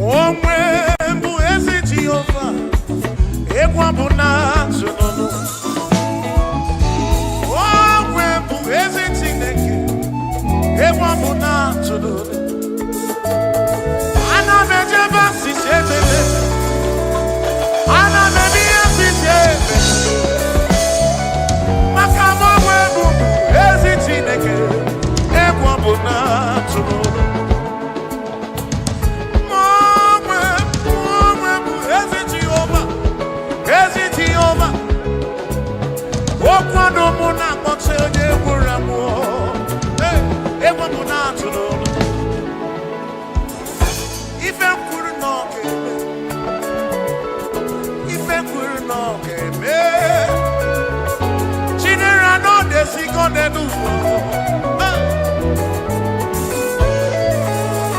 Omwe bụ ezi Jehova, egwu bụ na tụnụnụ. Omwe bụ ezi Chineke, egwu bụ na tụnụnụ. Ana m ejebe asịsị ebebe, ana m eme ihe asịsị ebe, maka m onwe bụ ezi Chineke, egwu bụ na tụnụnụ. Okwado mụ na-akpọta onye gwụrụ amụọ, egwu mụ na-atụ n'ụlọ. Ife kwuru na ọ ga-eme, ife kwuru na ọ ga-eme. Chinere na ọ na-esigo n'elu ụwa,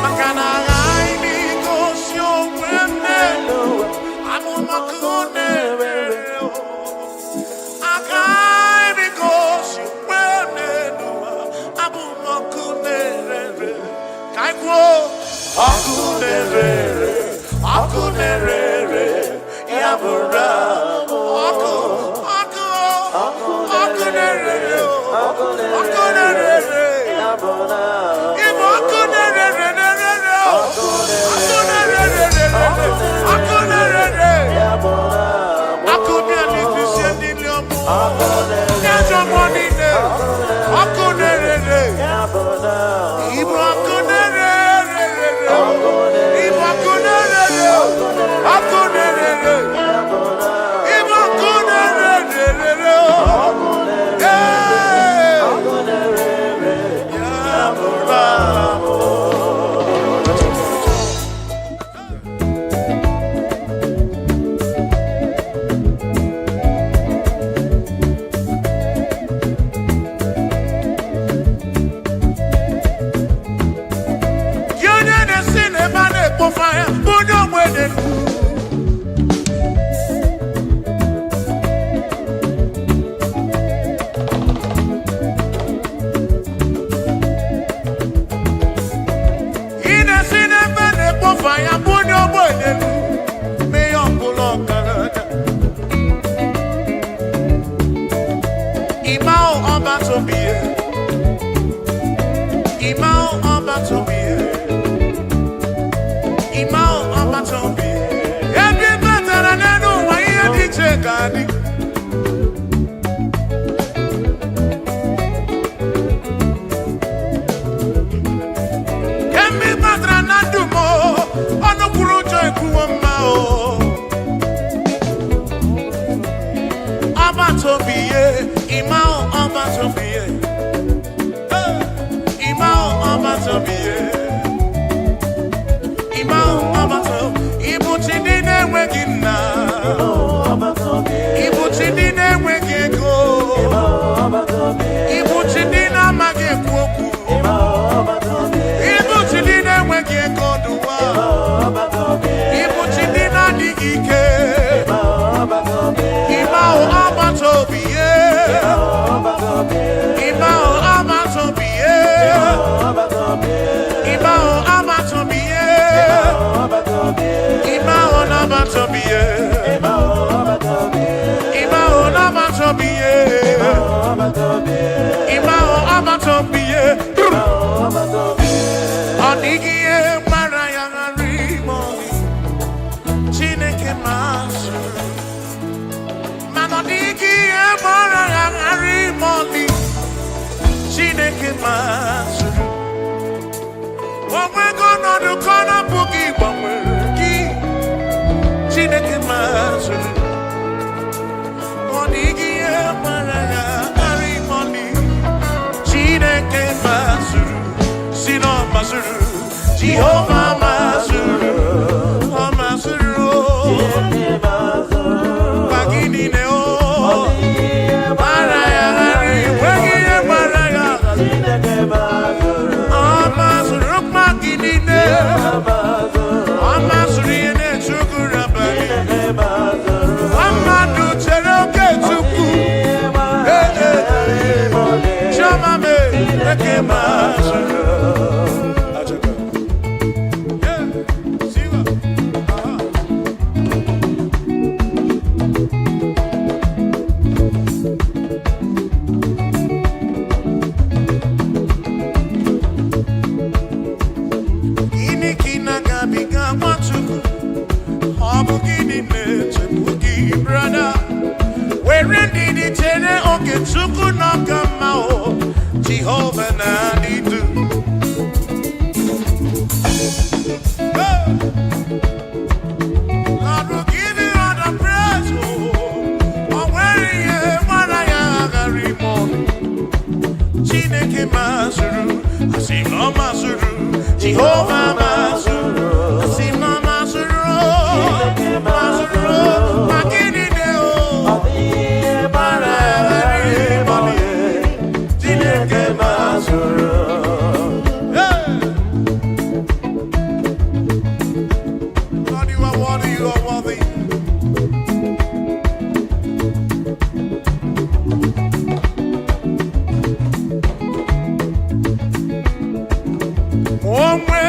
maka na aghaghị m igosi onwe m n'elu ụwa, amụmaka ọ na-eme. Akunerere, yabura, akunerere, yabura. Ibo akunerere, akunerere, yabura. Akunerere, bisendiliamu. Yajamonine, akunerere, yabura. Ibo akunerere. Jehovah Mazuru, Mazuru, Bagini Neo, Maraya, Wagia Maraya, Mazuru, Magini Neo, Mazuri and Chukuraba, Amadu Cheroke Chuku, Chamame, Mazuru. oke Chukwu n'ọka mma o Jehova na-adịdu. Lord will give you all the praise o. O nwere ihe gbara ya aghara ime ọnụ. Chineke mazụrụ, asị na ọ mazụrụ, Jehova mazụrụ, asị na ọ mazụrụ, mazụrụ, ma gịnị dị o? Ọ dị ihe gbara aghara ime ọnụ. Chineke mazụrụ. Lord, you are worthy, you are worthy. Onwe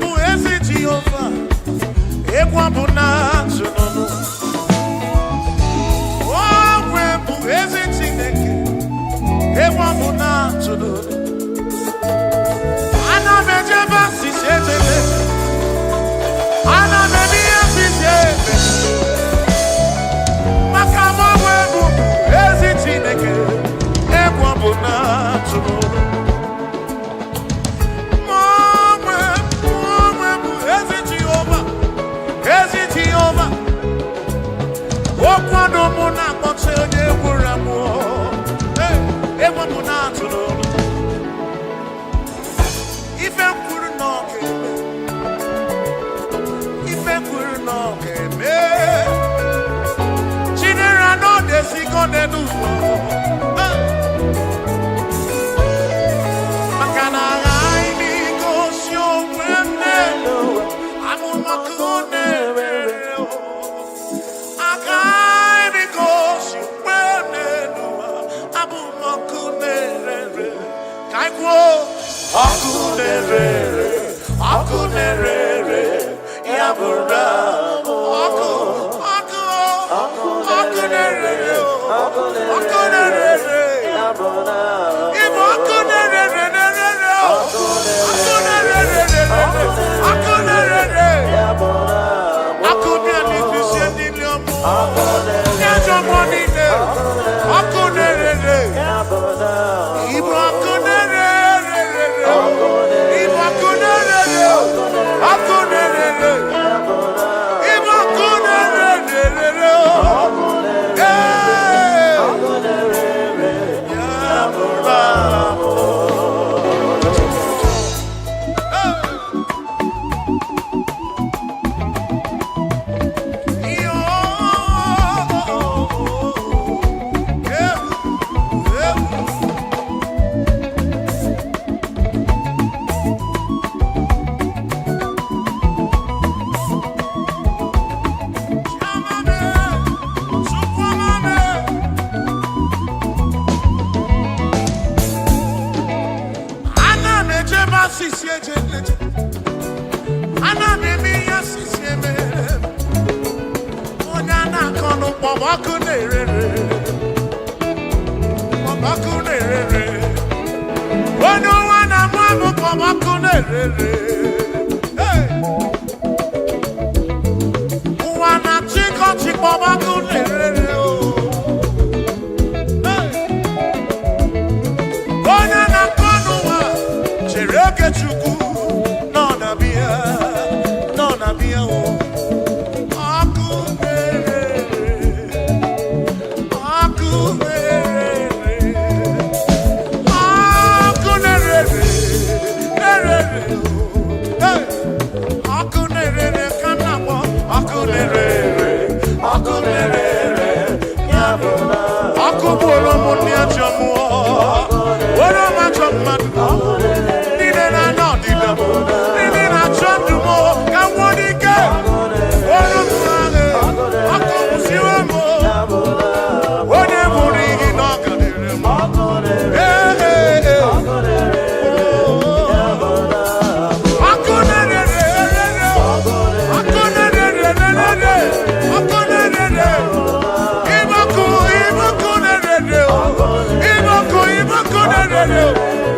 bụ ezi Jehova, ekwa bụ na atụnụnụ. Onwe bụ ezi Chineke, ekwa bụ na atụnụnụ. Ana m ejebe asịsị ejebe, ana m eme ihe asịsị ebe, maka m onwe bụ ezi Chineke, ekwa bụ na atụnụnụ. Okwado mụ na-akpọta onye gwụrụ amụọ, egwu mụ na-atụ n'olu. Ife kwuru na ọ ga-eme, ife kwuru na ọ ga-eme. Chinere na ọ na-esigo n'elu ụwa, maka na aghaghị m igosi onwe m n'elu ụwa, amụma ka ọ na-emere. Akunere, yabura, akunere, yabura. Ibo akunere, yabura. Akunere fisiendi liomo, nyajo monine, akunere, yabura. Ibo akunere.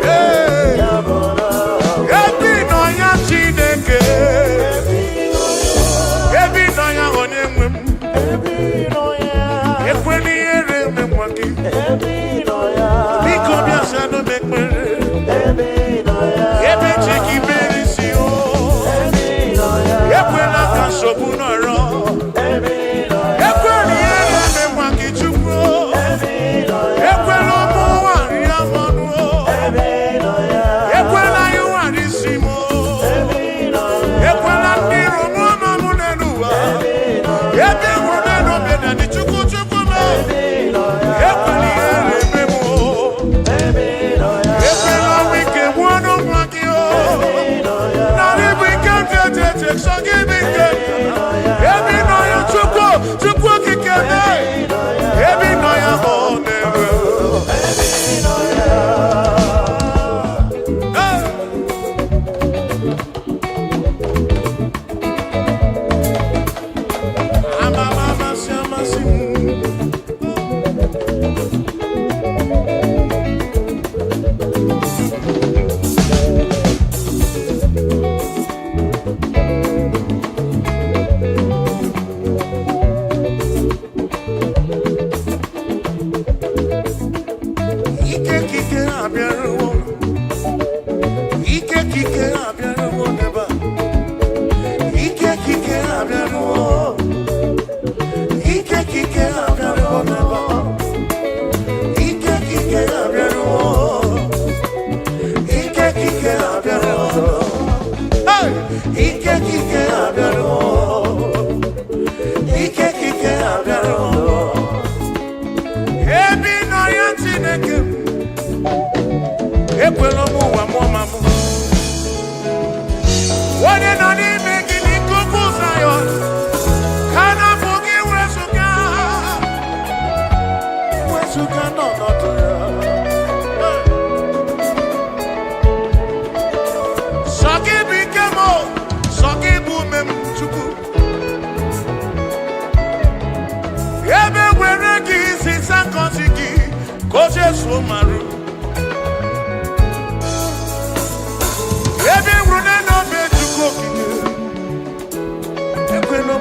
Hey!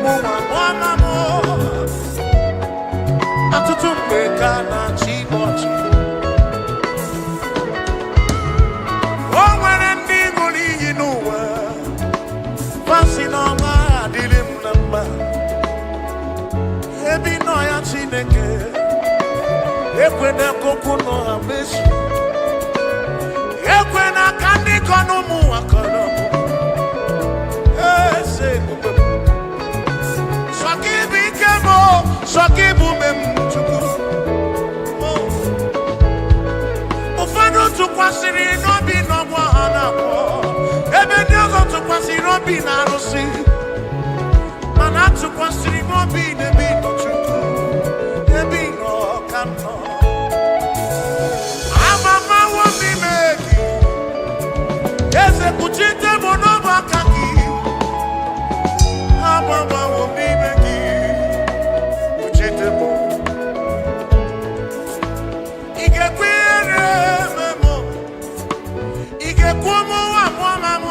mụnwa mụọma mụ atụtụ mgbe ka na-achị ọchị o nwere ndị ṅụrụ iyi n'ụwa fasị n'ọma adịrị m na mma ebe nọ ya Chineke ekwena ka okwu nọ ha mezu ekwena ka ndị kọ n'ụmụ ụwa kọrọ eze ebube sọ gị bụ ike m sọ gị bụ ume m Chukwu ụfọdụ tụkwasịrị n'obi n'ọgbọ ha na-akwọ ebe ndị ọzọ tụkwasịrị obi na arụsị mana atụkwasịrị n'obi n'ebe ịnọ Chukwu ebe ịnọ ka m nọ amamawo n'ime gị eze kpuchite m n'ọbụ aka gị amamawo n'ime gị kpuchite m ị ga-ekwe ihere eme m ị ga-ekwu ụmụnwa mụọma m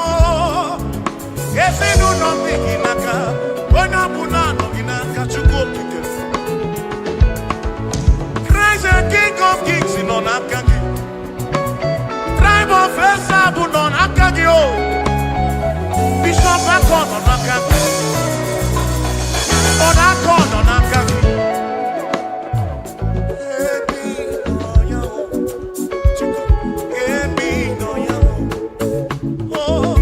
ezinụlọ m dị gị n'aka onye ọbụla nọ gị n'aka Chukwu okike Christ the King of Kings nọ n'aka gị Tribe of Esau nọ n'aka gị o Bishop Akọ nọ n'aka gị Ọdakọ nọ n'aka gị ebi nọ ya Chukwu ebi nọ ya oh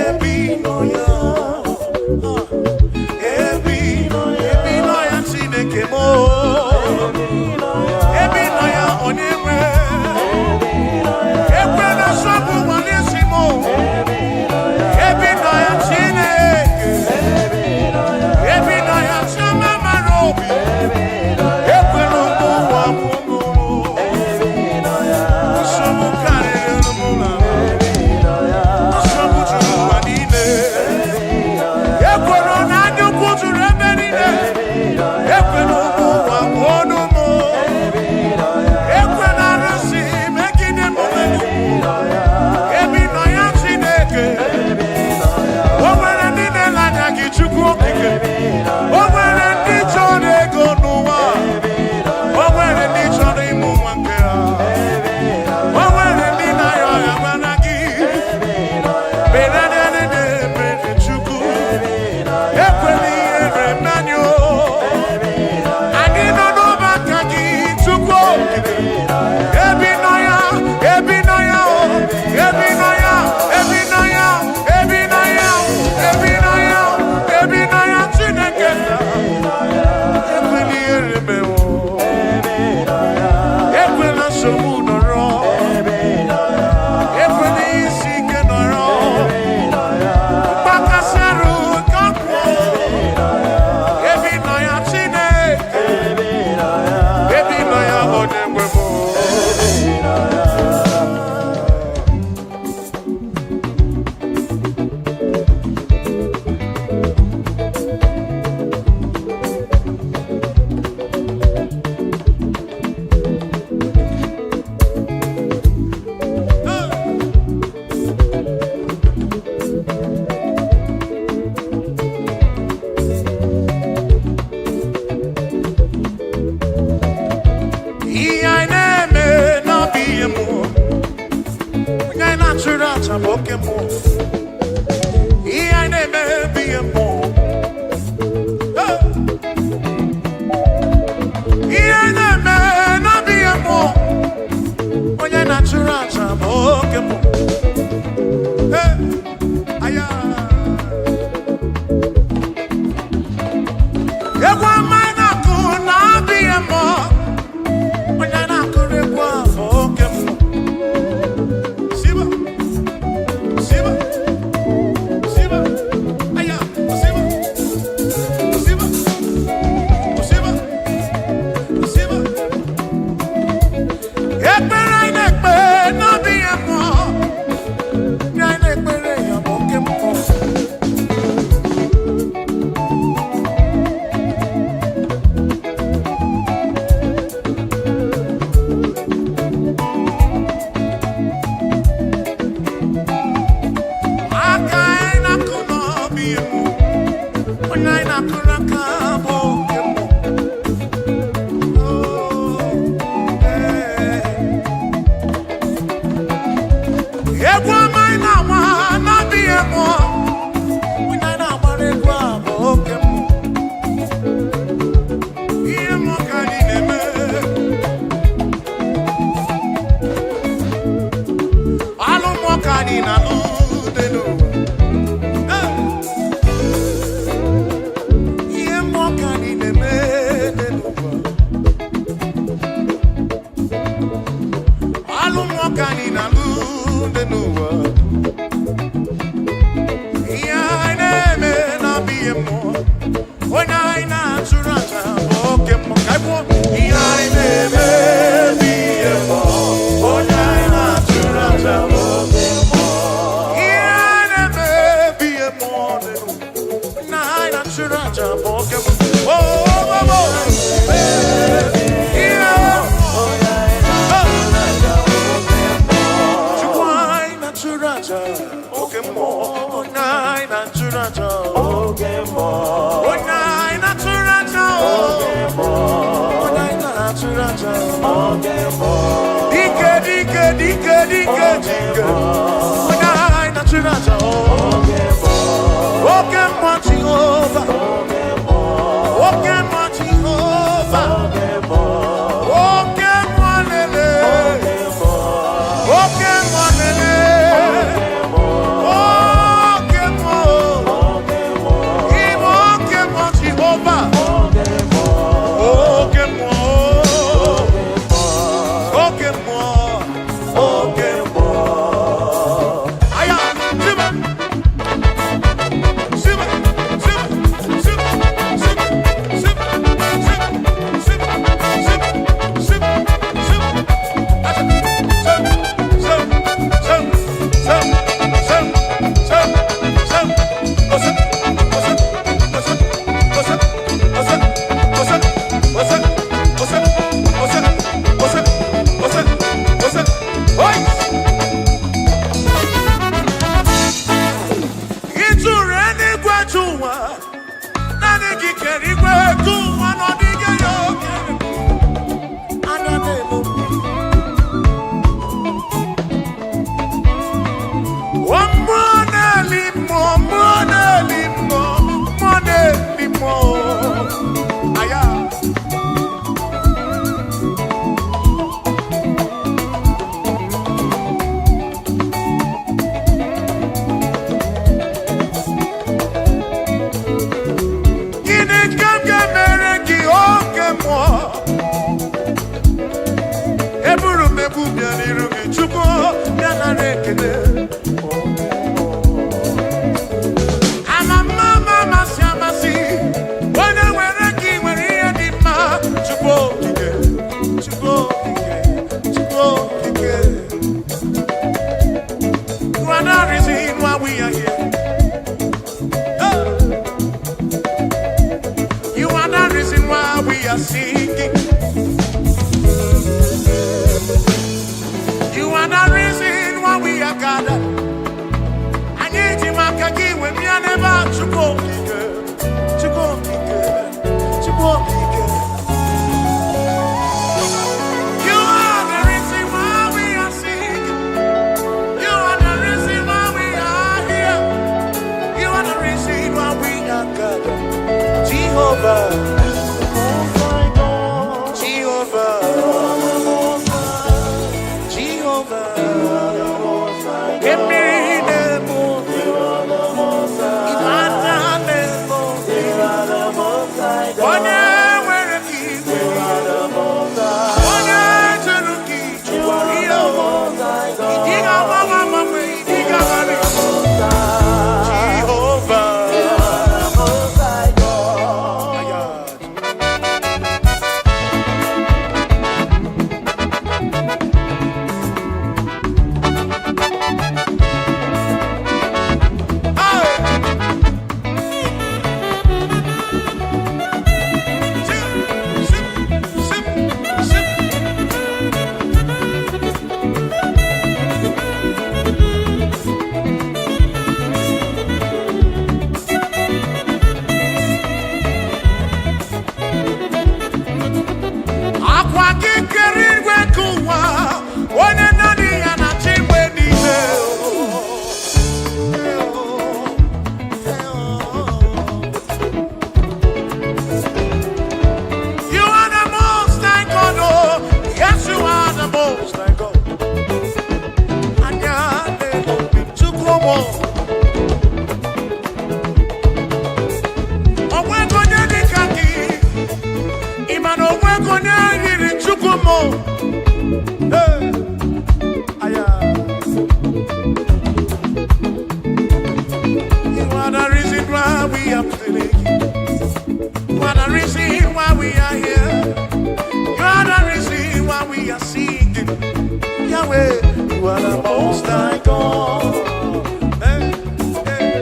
ebi nọ ya ebi nọ ya Chineke m ebi nọ ya onye nwe ekwe na nsogbu nwale si m ebi nọ ya Chineke Yahweh, you are the most high God. Hey, hey.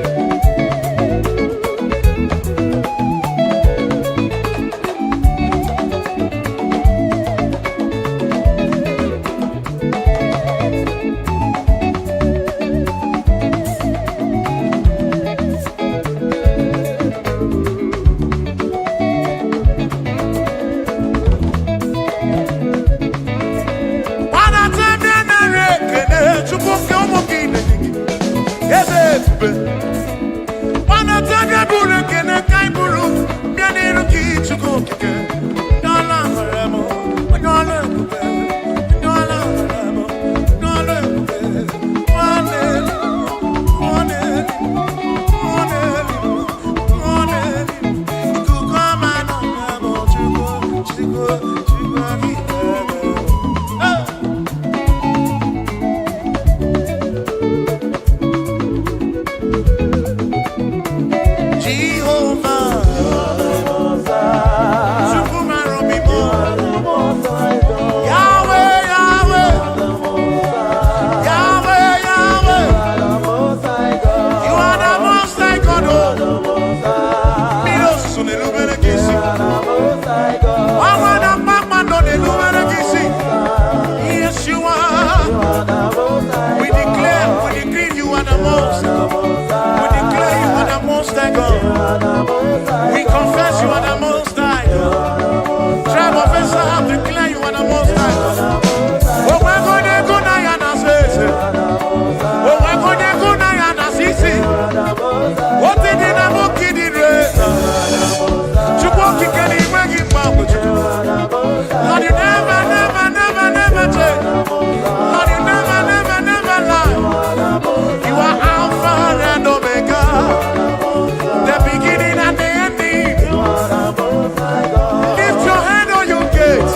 We confess you are the most high God. Tribe of Israel, declare you are the most high God. Oh, we're going to go now and say, oh, we're going to go now and see. What did you know? Kid in race. Chukwuki can he bring him back with you? Lord, you never, never, never, never change. Lord, you never, never, never lie. You are Alpha and Omega, the beginning and the ending. Lift your head on your gates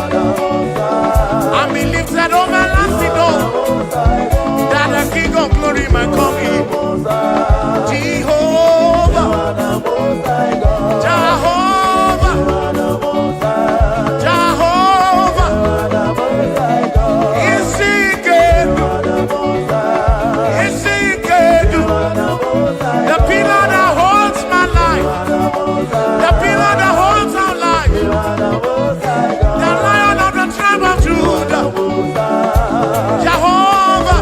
and be lifted over lasting door, that the King of glory might come in. Jehovah, Jehovah, Jehovah, is he good? Is he good? The pillar that holds my life, the pillar that holds our life, the Lion of the tribe of Judah, Jehovah,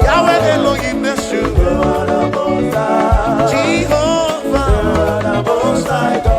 Yahweh Elohim Neshu, Jehovah, Most High God.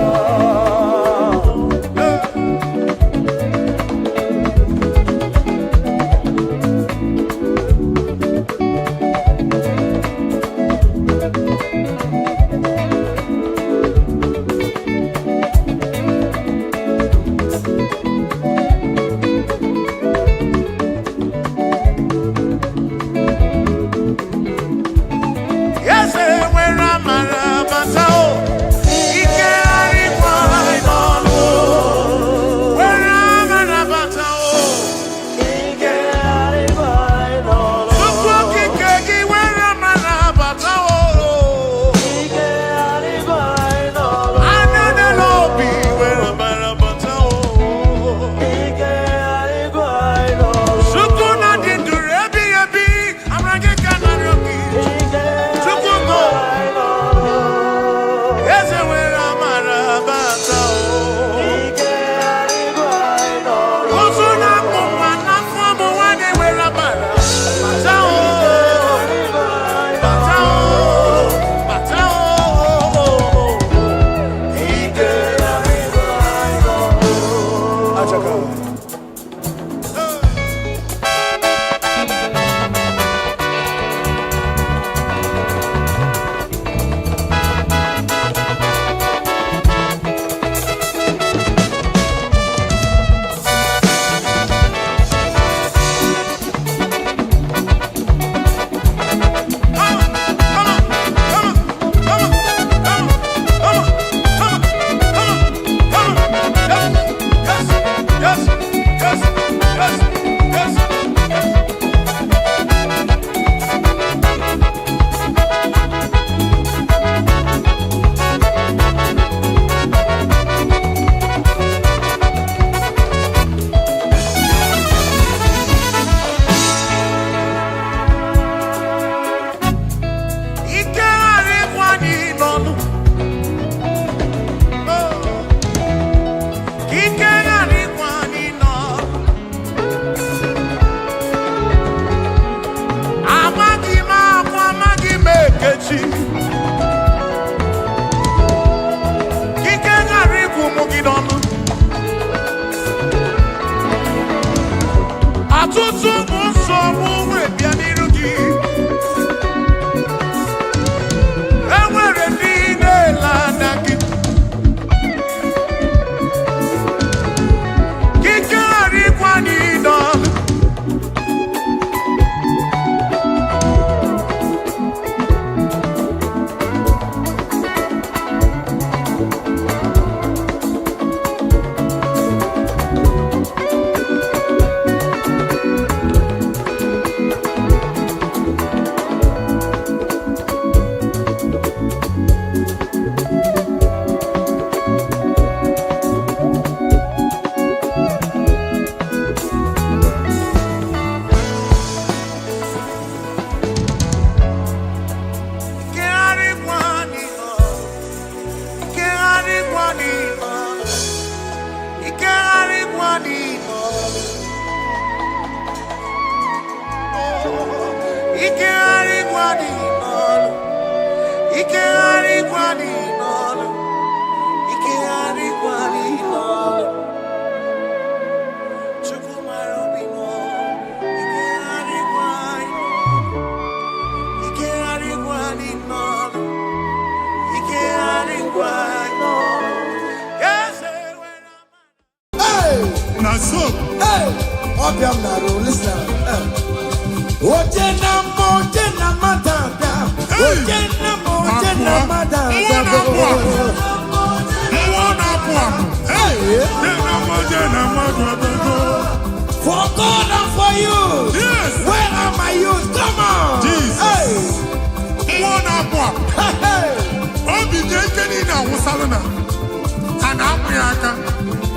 For God and for you. Yes. Where are my youth? Come on. Jesus. Hey.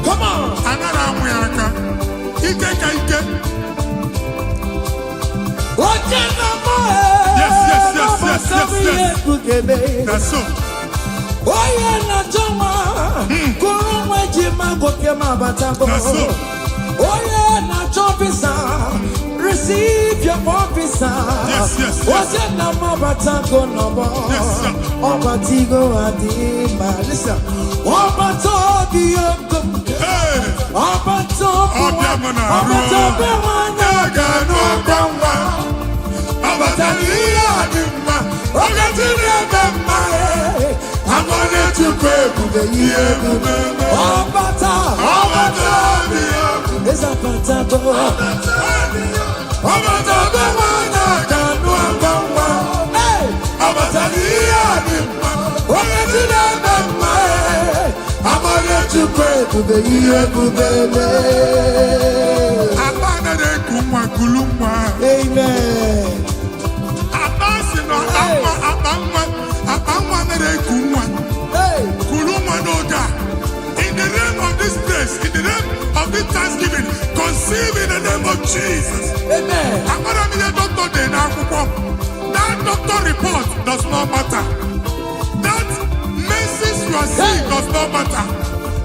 Come on. Yes. That's so. That's so. Receive your officer. Yes. Yes, sir. Listen. In the name of this place, in the name of this Thanksgiving, conceive in the name of Jesus. Amen. That doctor report does not matter. That message you are seeing does not matter.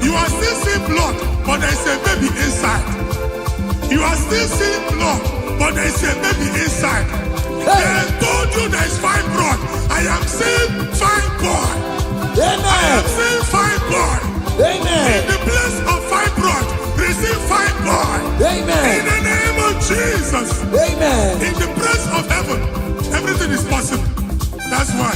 You are still seeing blood, but there is a baby inside. You are still seeing blood, but there is a baby inside. They told you there is fibroid. I am seeing fibroid. Amen. I am seeing fibroid. Amen. In the place of fibroid, receive fibroid. Amen. In the name of Jesus. Amen. In the place of heaven, everything is possible. That's why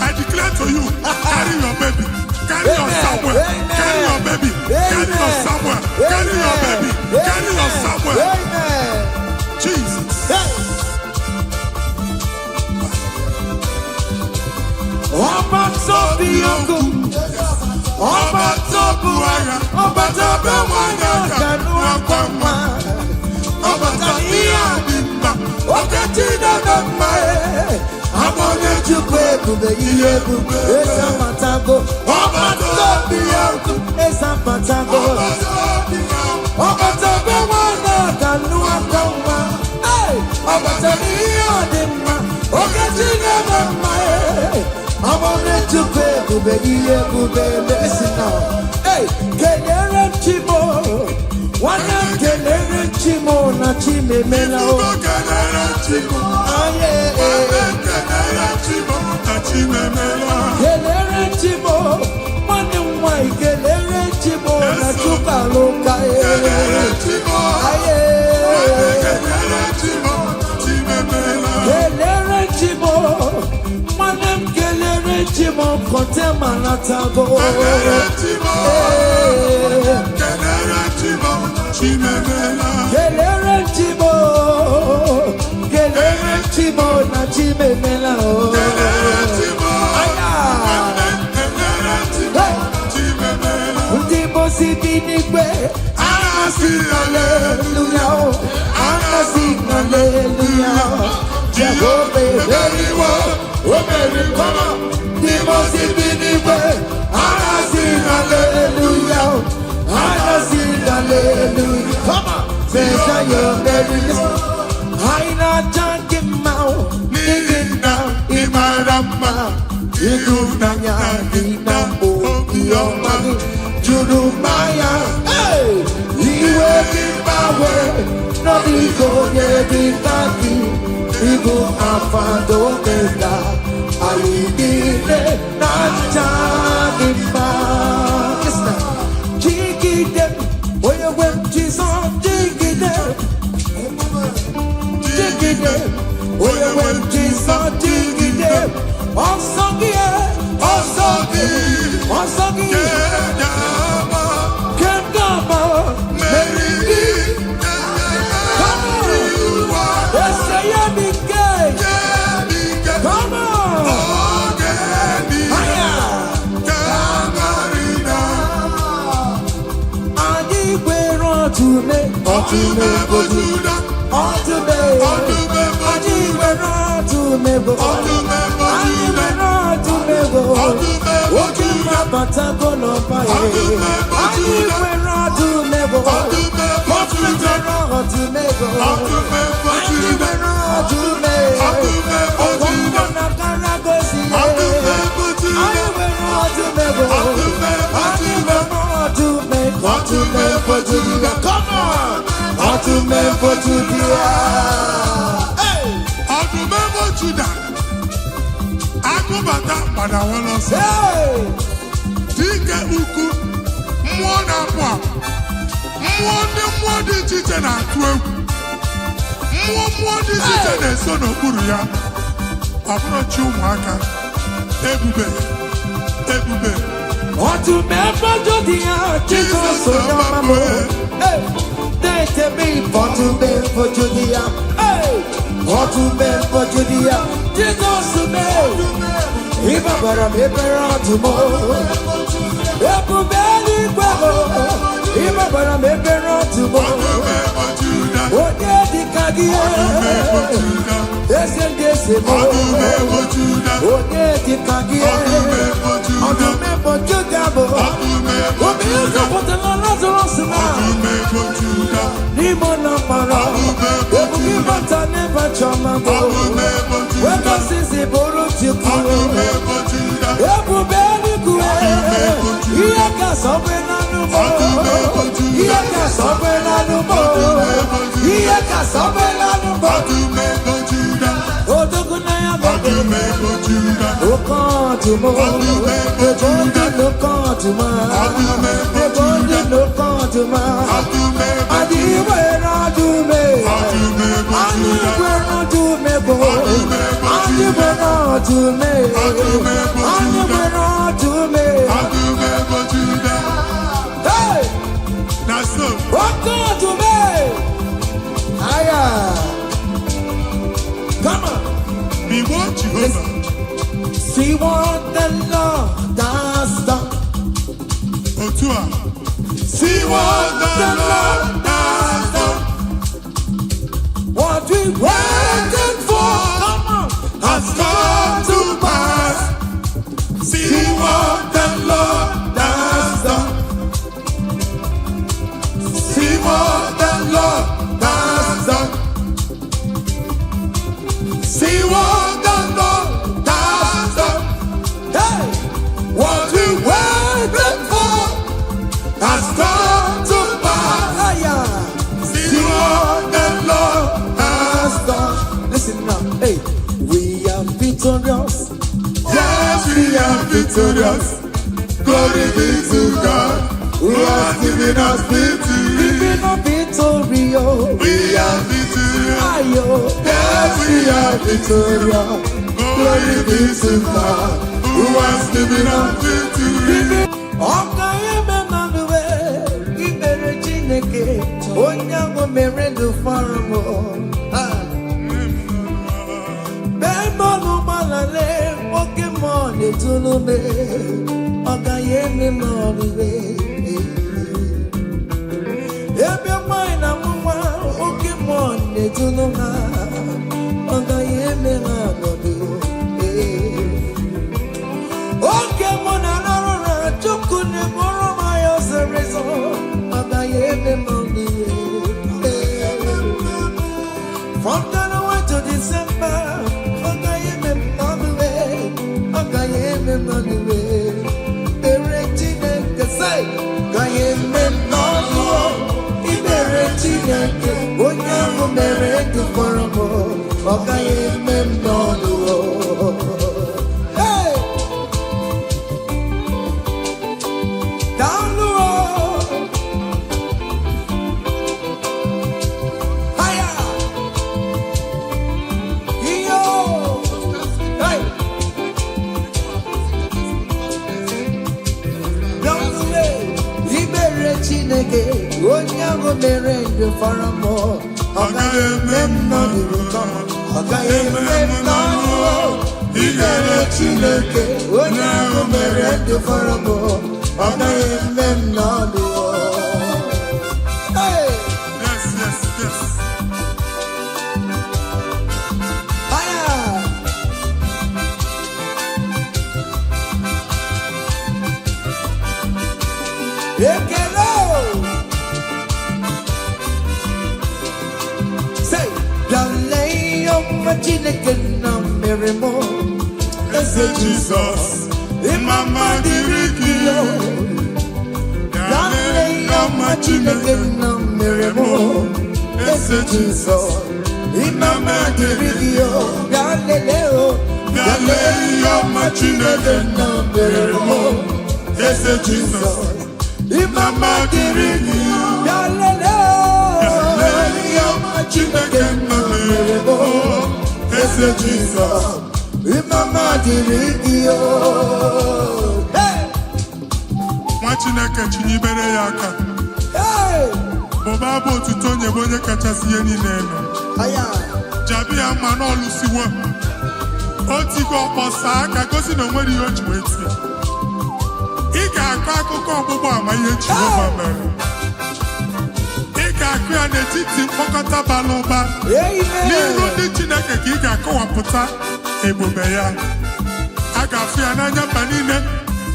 I declare to you, carry your baby. Carry your somewhere. Carry your baby. Carry your somewhere. Carry your baby. Carry your somewhere. Amen. Jesus. Listen now. Hey, kelere chimo, wana kelere chimo na chime mela o. Kelere chimo na chime mela. Kelere chimo, mwana mwai kelere chimo na chuka loka e. Kelere chimo, kelere chimo chime mela. Kelere chimo, mwana kelere chimo kote manatago. Kelere chimo chime mela. Kelere chimo na chime mela o. Kelere chimo chime mela. Ndipo sibinigwe, Anasi hallelujah, anasi hallelujah. Jehovah very well, very come. Ndipo sibinigwe, anasi hallelujah, anasi hallelujah. Come on, say you're very listen. Aina jankim mau, nigina imarama, idunanya ina o iyo. Jurumaya, hey, Iwe Kibawe, Nobiko Yedikaki, Ibu Afado Keda, Ayidine Nachadimba. Jigide, where you went, Jesus, Jigide, Jigide, where you went, Jesus, Jigide, Osogie, Osogie, Osogie. See what the Lord has done. See what the Lord has done. What we waited for has come to pass. See what the Lord has done. See what the Lord has done. See what the Lord has done. Hey, what we waited for has come to pass. See what the Lord has done. Listen now, hey, we are victorious. Yes, we are victorious. Glory be to God who has given us victory. Giving us victory, oh. We are victorious. Yes, we are victorious. Glory be to God who has given us victory. From January to December, Gaye mem no ibere Chineke onye ahụ mere ndụ fọrọ m ọ gaghị eme m n'ọnụ daalụ haya iyo ibere Chineke onye ahụ mere ndụ fọrọ m ọ gaghị eme m n'ọnụ ọ gaghị eme m n'ọnụ ibere Chineke onye ahụ mere ndụ fọrọ m ọ gaghị eme m n'ọnụ ekele say dale ọma Chineke na mere m eze Jizọs ịmama dịrị gị dale ọma Chineke na mere m eze Jizọs ịmama dịrị gị dale ọma Chineke na mere m eze Jizọs Imama dịrị gị yalele ọma Chineke nna mere m eze Jizọs Imama dịrị gị nwa Chineke chinyibere ya aka bụba bụ otuto onye bụ onye kachasị ihe niile elu jabi ya mma n'ọlụsiwo otigo ọkpọsa aka gosi na onwere ihe o ji wee tie ị ga-akọ akụkọ ọgbụgbọ ama ihe Jehova mere ị ga-akụ ya n'etiti mkpokọta bara ụba n'iru ndị Chineke ka ị ga-akọwapụta ebube ya a ga-afụ ya n'anya mba niile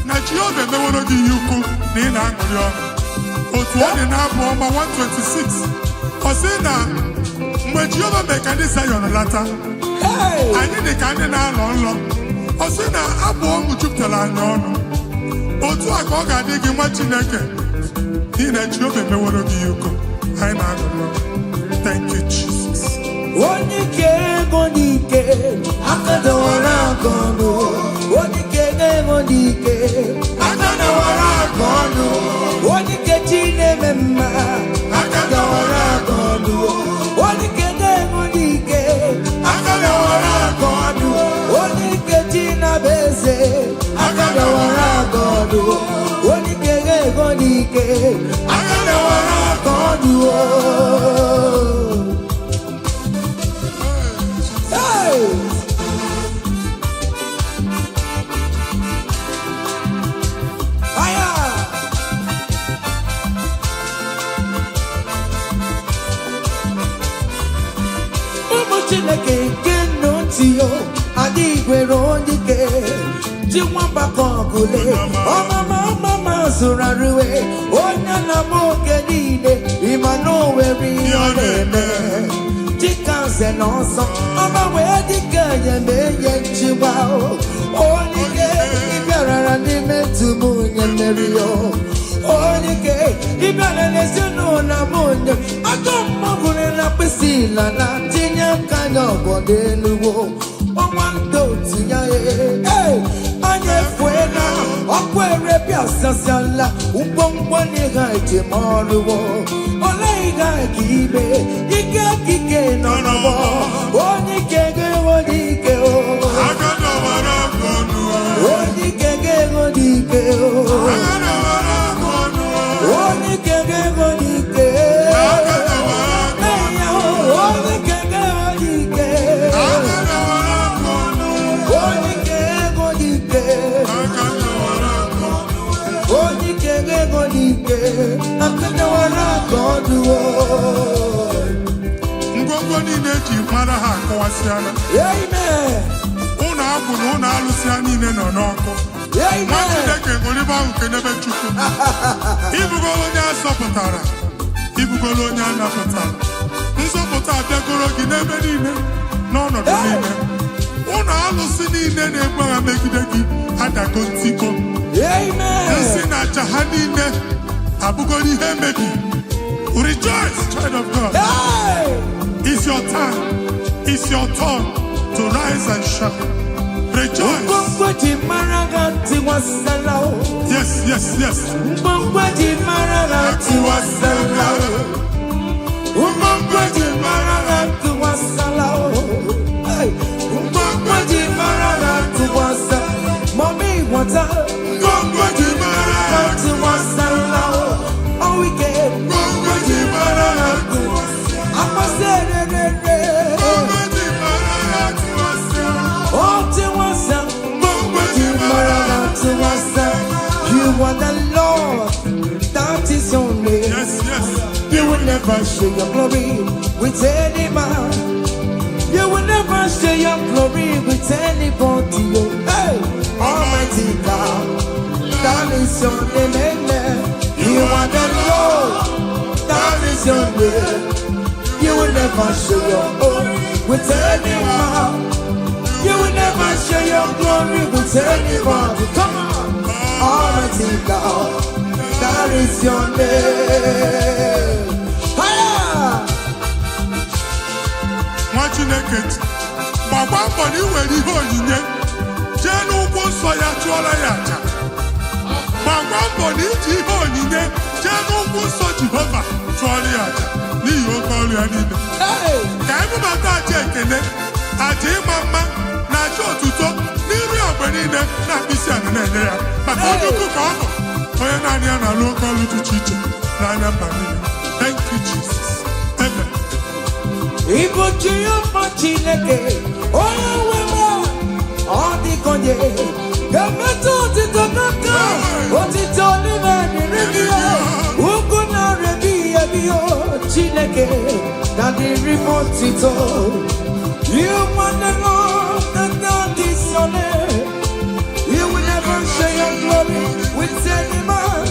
na Jehova emeworo gị ihe ukwu na ị na-aṅụrị ọṅụ otu ọ dị n'abụ ọma 126 ọ sị na mgbe Jehova mere ka ndị Zayọn lata anyị dị ka ndị na-alọ nlọ ọ sị na abụ ọṅụ jupụtara anyị ọnụ otu a ka ọ ga-adị gị nwa Chineke n'ihi na Jehova emeworo gị ukwu anyị na-agụrụ thank you Jesus onye ike ego n'ike aka dọwara aka ọnụ onye ike ego n'ike aka dọwara aka ọnụ onye ike chi na-eme mma aka dọwara aka ọnụ onye ike ego n'ike aka dọwara aka ọnụ onye ike chi na-abụ eze aka dọwara aka ọnụ onye ike ego n'ike aka dọwara aka ọnụ Chineke nke ntị yo adị gwere onye ike ji nwamba ka ọgụle ọmama zụrụ arụwe onye na-ama oge niile ịma na o nwere ihe ọ na-eme dịka nze na ọzọ ọma wee dịka enyeme ihe nchịgba onye ike ịbịarara n'ime tum onye mmeri yo onye ike ịbịara n'ezinụlọ m onye aka mmagụrụ na mkpịsị ila na tinye aka anya ọgọdọ eluwo ọnwa ndị otu ya anya efuela ọkụ erepịa sasiala ngwongwo n'ihe ejem ọrụwo ole ihe ka ibe ike kike nọ n'ọgbọ onye ike ga-enwe n'ike onye ike ga-enwe n'ike onye ike ga-enwe n'ike ngwongwo niile eji mara ha akọwasịala ụlọ agwụ na ụlọ alụsịa niile nọ n'ọkụ nwa Chineke ṅụrịba ahụ nke n'ebe Chukwu ibugolo onye azọpụtara ibugolo onye a napụtara nzọpụta abịagoro gị n'ebe niile n'ọnọdụ niile ụlọ alụsị niile na-egbu agha megide gị adago ntikọ nsị na aja ha Rejoice, child of God. Hey! It's your time. It's your turn to rise and shine. Rejoice. Yes, yes, yes. Mommy, what's up? We get you are the Lord, that is your name. Yes, yes. You will never share your glory with any man. You will never share your glory with anybody. Hey, Almighty God, that is your name. You are the Lord, that is your name. You will never share your glory with any man. You will never share your glory with anybody. Come on. Almighty God, that is your name. Machineket, Baba Boni wedi hoyinye, jenu kuso ya chwala yacha. Baba Boni ji hoyinye, jenu kuso Jehovah chwala yacha. Ni yokolu ya nime. Kaimu bata chekene, aje mama na chotuto. Na bisi anene ya. Makoduku kamo. Oya nani ana lokalu tuchiche. Nanya mbamine. Thank you, Jesus. Amen. Ibo chiyo machineke. Oya wema. Odi konye. Gameto otito kaka. Otito nime niribia. Uku na rebia biyo. Chineke. Nani rimotito. You wanna know that is your name. You will never share your glory with any man.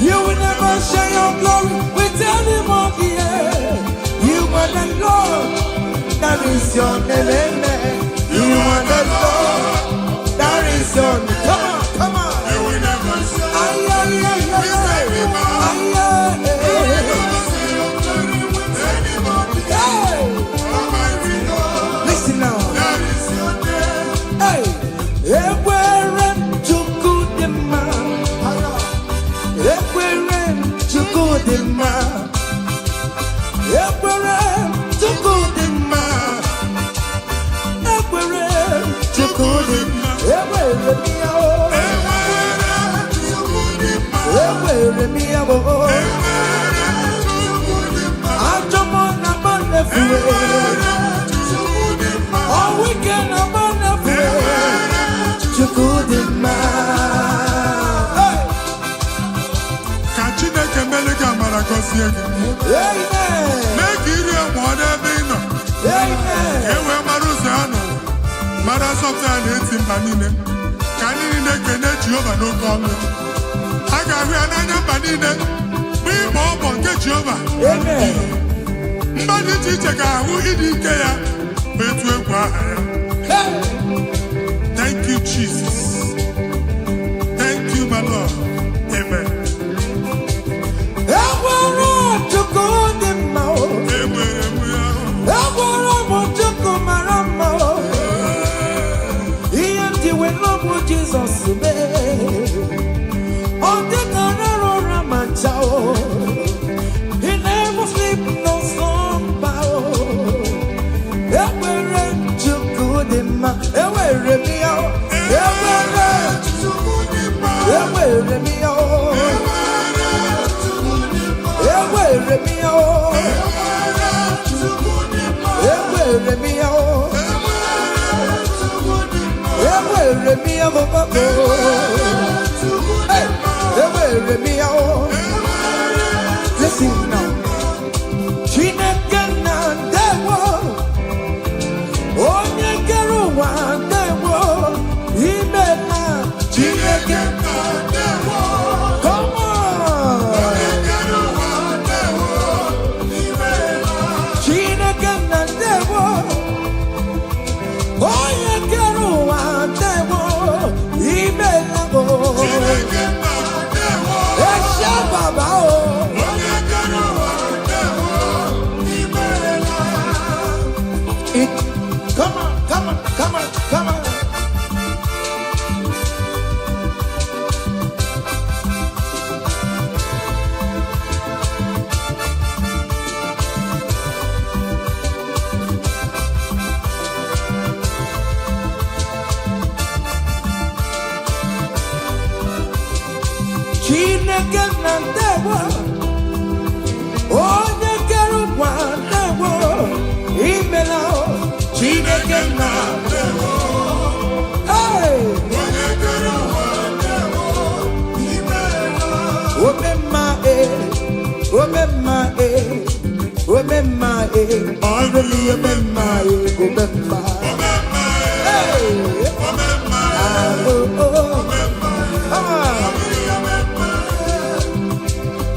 You will never share your glory with anybody. You are the Lord, that is your name. You are the Lord, that is your name. Come on, come on. You will never share with any man. You will never share your glory with anybody. Almighty God. Listen now. That is your name. Hey, Ekwere Chukudima. Ekwere Chukudima. Ekwere Chukudima. Ekwere Chukudima. Ekwere Mia. Ekwere Mia. Ajamona Manefue. All weekend I'm on the floor. Chukudima. Kachine kemele kamara kosiege. Amen. Make it a mwana bino. Amen. Ewe maruzano. Mara softa neti mbanine. Kanini nekene Jehovah no come. Aga wi ananya mbanine. Bi mo nke Jehovah. Amen. Mbani chiche ka hu idi ike ya. Betu egwu aha ya. Thank you, Jesus. Thank you, my Lord. Amen. Ekwere Chukudima. Ekwere Chukumarama. Iye ndiwe lobu Jesus be. Odekana ramachao. He never sleep no slumber. Ekwere Chukudima. Ekwere Mia. Ekwere Chukudima. Ekwere Mia. Ekwere Mia. Ekwere Mia. Ekwere Mia. Hey, Ekwere Mia. Listen now. Chineke na ndewo. Onye kere ụwa ndewo. Ime na Chineke na ndewo. Come on. Chineke na ndewo. Onye kere ụwa ndewo. Ime na go. Chineke na ndewo onye kere ụwa ndewo imela Chineke na ndewo onye kere ụwa ndewo imela omemma omemma omemma ọrụli omemma omemma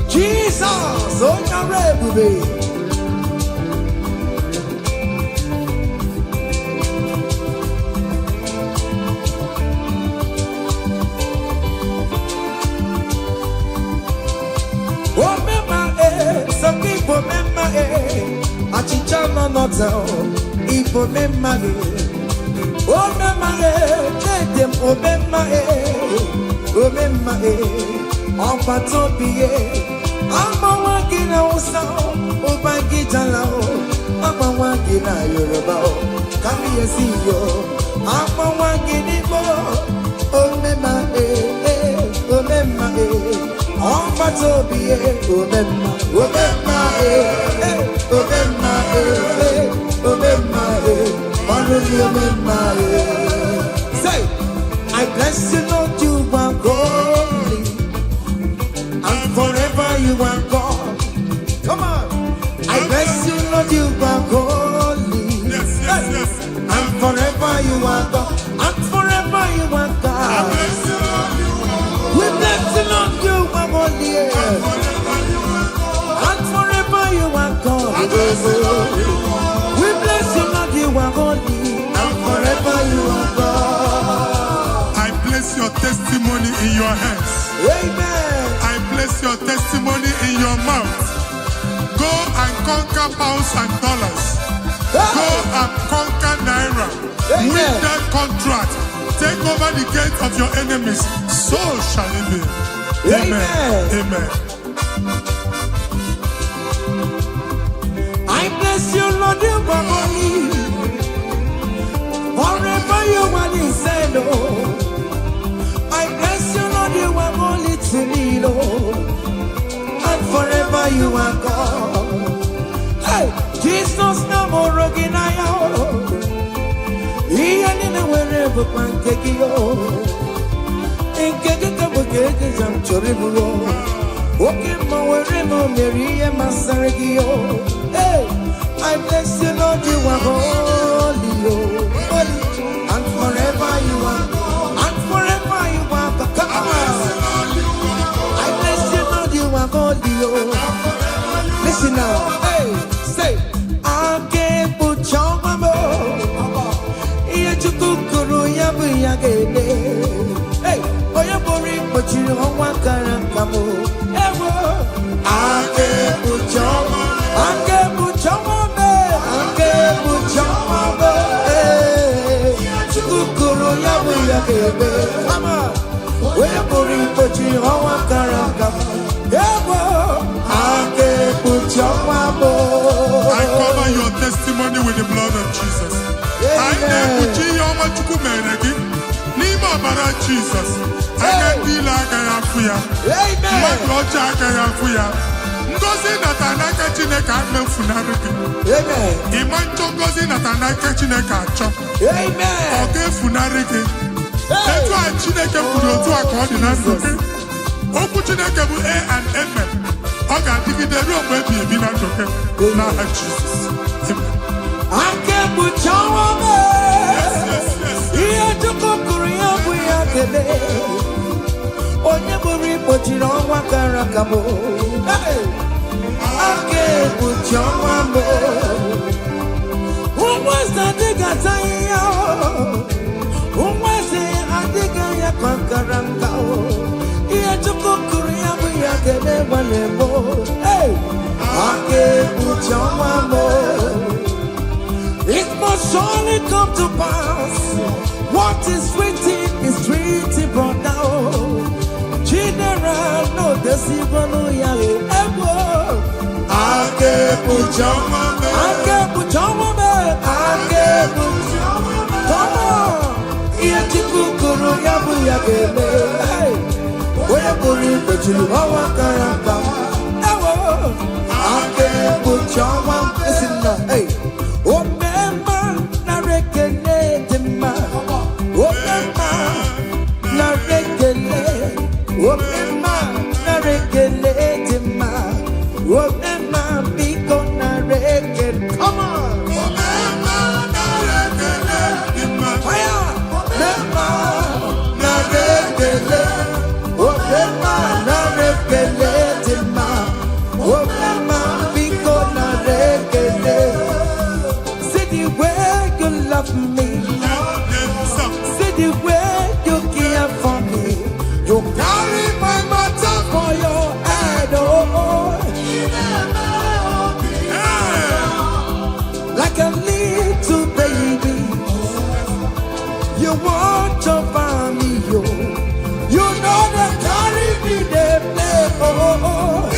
Jesus, oh Yarebube. Oh mema some people mema achicha no down. Ipo mema oh mema let them oh mema on patopie. I'm a walking out sound, oh my guitar, I'm a walking out Yoruba, come here see you. I'm a walking in more, oh mema, on patopie, oh mema, say, I bless you, Lord, you are holy. Forever you are God. Come on. I bless you, Lord, you are holy. Yes. And forever you are God. And forever you are God. We bless you, Lord, you are holy. And forever you are God. We bless you, Lord, you are holy. And forever you are God. I place your testimony in your hands. Amen. Place your testimony in your mouth. Go and conquer pounds and dollars. Go and conquer naira. Win that contract. Take over the gate of your enemies. So shall it be. Amen. I bless you, Lord, you are holy. Forever you are inside. I bless you, Lord, you are holy to me, Lord. And forever you are God. Hey, Jesus, no more Roginaya. He ain't wherever pancake yo. In Kekabukeke, I'm Choribulo. Walking my wherever Mary and Masaragio. Hey, I bless you, Lord, you are holy, holy. And forever you are God. Listen now, hey, say, I can't put your mama. Yet you cook, hey, oh, you're boring, but you don't want to come. I can't put your mama. I can't put your mama. I can't put your mama. Hey, you cook, come on. We're boring, but you don't want to come. I cover your testimony with the blood of Jesus. I Jesus. I can Ngozi natanaka Chineke ame funariki. Amen. Imancho ngozi natanaka Chineke acho. Amen. Oge funariki. Etu a Chineke kwuru otu a ka ọ dị na ndụ. Okwu Chineke bụ A and Amen. Ọ ga-adịgide ruo mgbe ebi ebi na ndụ gị n'aha Jizọs. Amen. Ake bụ chọwame. Ihe Chukwu kwuru ya bụ ya kele. Onye bụrụ ikpochiri ọnwa kara aka m. Ake bụ chọwame. Ụmụeze adịghị ata ihe ụmụeze adịghị ya kọkara nka. Ihe Chukwu kwuru ya bụ ya kele gbale mo. Ake bụ chọwame. It must surely come to pass. What is written, brother. General, no, the Sibano Yale. Ake Pujama, Ake Pujama, Ake Pujama. Come on, Yatikukuru Yabu Yagele. Oye buri betulu owa karamba. Ewo. Ake buchawa. Listen now. Hey. Omema na rekele dema. Omema na rekele. Omema na rekele dema. Omema biko na rekele. Come on. Omema na rekele dema. Fire. Omema na rekele. Omema na rekele dema. Omema biko na rekele. See the way you love me. See the way you care for me. You carry my matter for your head, oh. Like a little baby, you watch over me, yo. You know that carry me, they play, oh.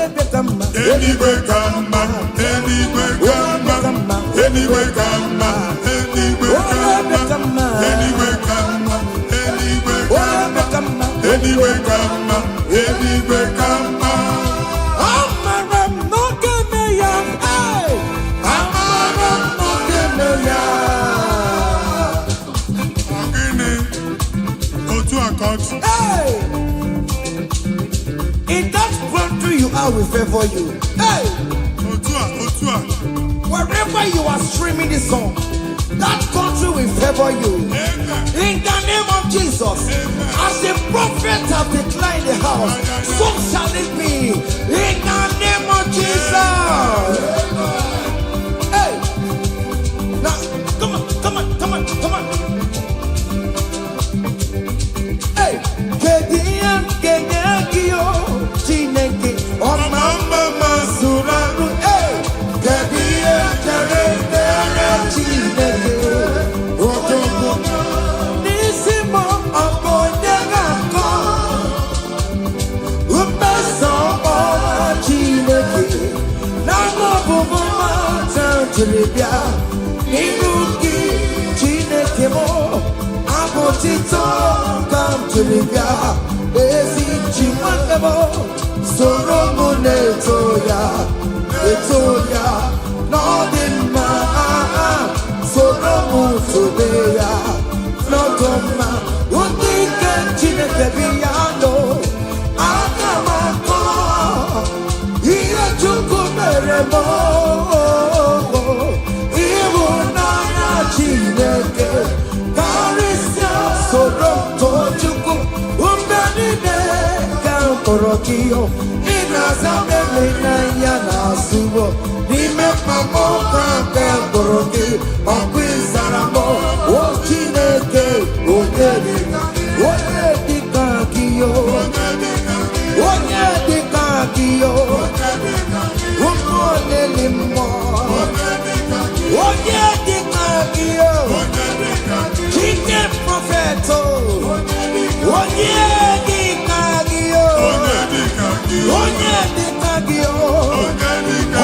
Anyway, come on, anyway, come on, anyway, come on, anyway, come on, anyway, come on, anyway, come on, anyway, come on, anyway, come on. Amaram no kemeya, hey. Amaram no kemeya. Ogini, otu akot. Hey. In that country you are, we favor you. Hey. Otua. Wherever you are streaming this song, that country will favor you. Amen. In the name of Jesus. Amen. As the prophet have declared the house, so shall it be. In the name of Jesus. Hey. Now, come on. Hey. Kedian kiyo chineke omamba masuraru. Hey. Kedian chineke otomo nisimo abonyanga umeso chineke namo bumama tantribia niruki chineke mo abotito kamtribia ezi chimanemo soromune etoya nodima soromu tobeya nodoma undike chineke biyano akamako iye chukwu mere mo ịhụnanya chineke karịsịa soro tochukwu mgbe niile ka mkpọrọ gị ịna-aza meme n'anya na-asụwo n'ime mkpamọ ka nke mkpọrọ gị ọkụ ịzara mọ o chineke onye dịka gị onye dịka gị ụmụ olili mmụọ onye dịka gị chike prọfeto onye dịka gị onye dịka gị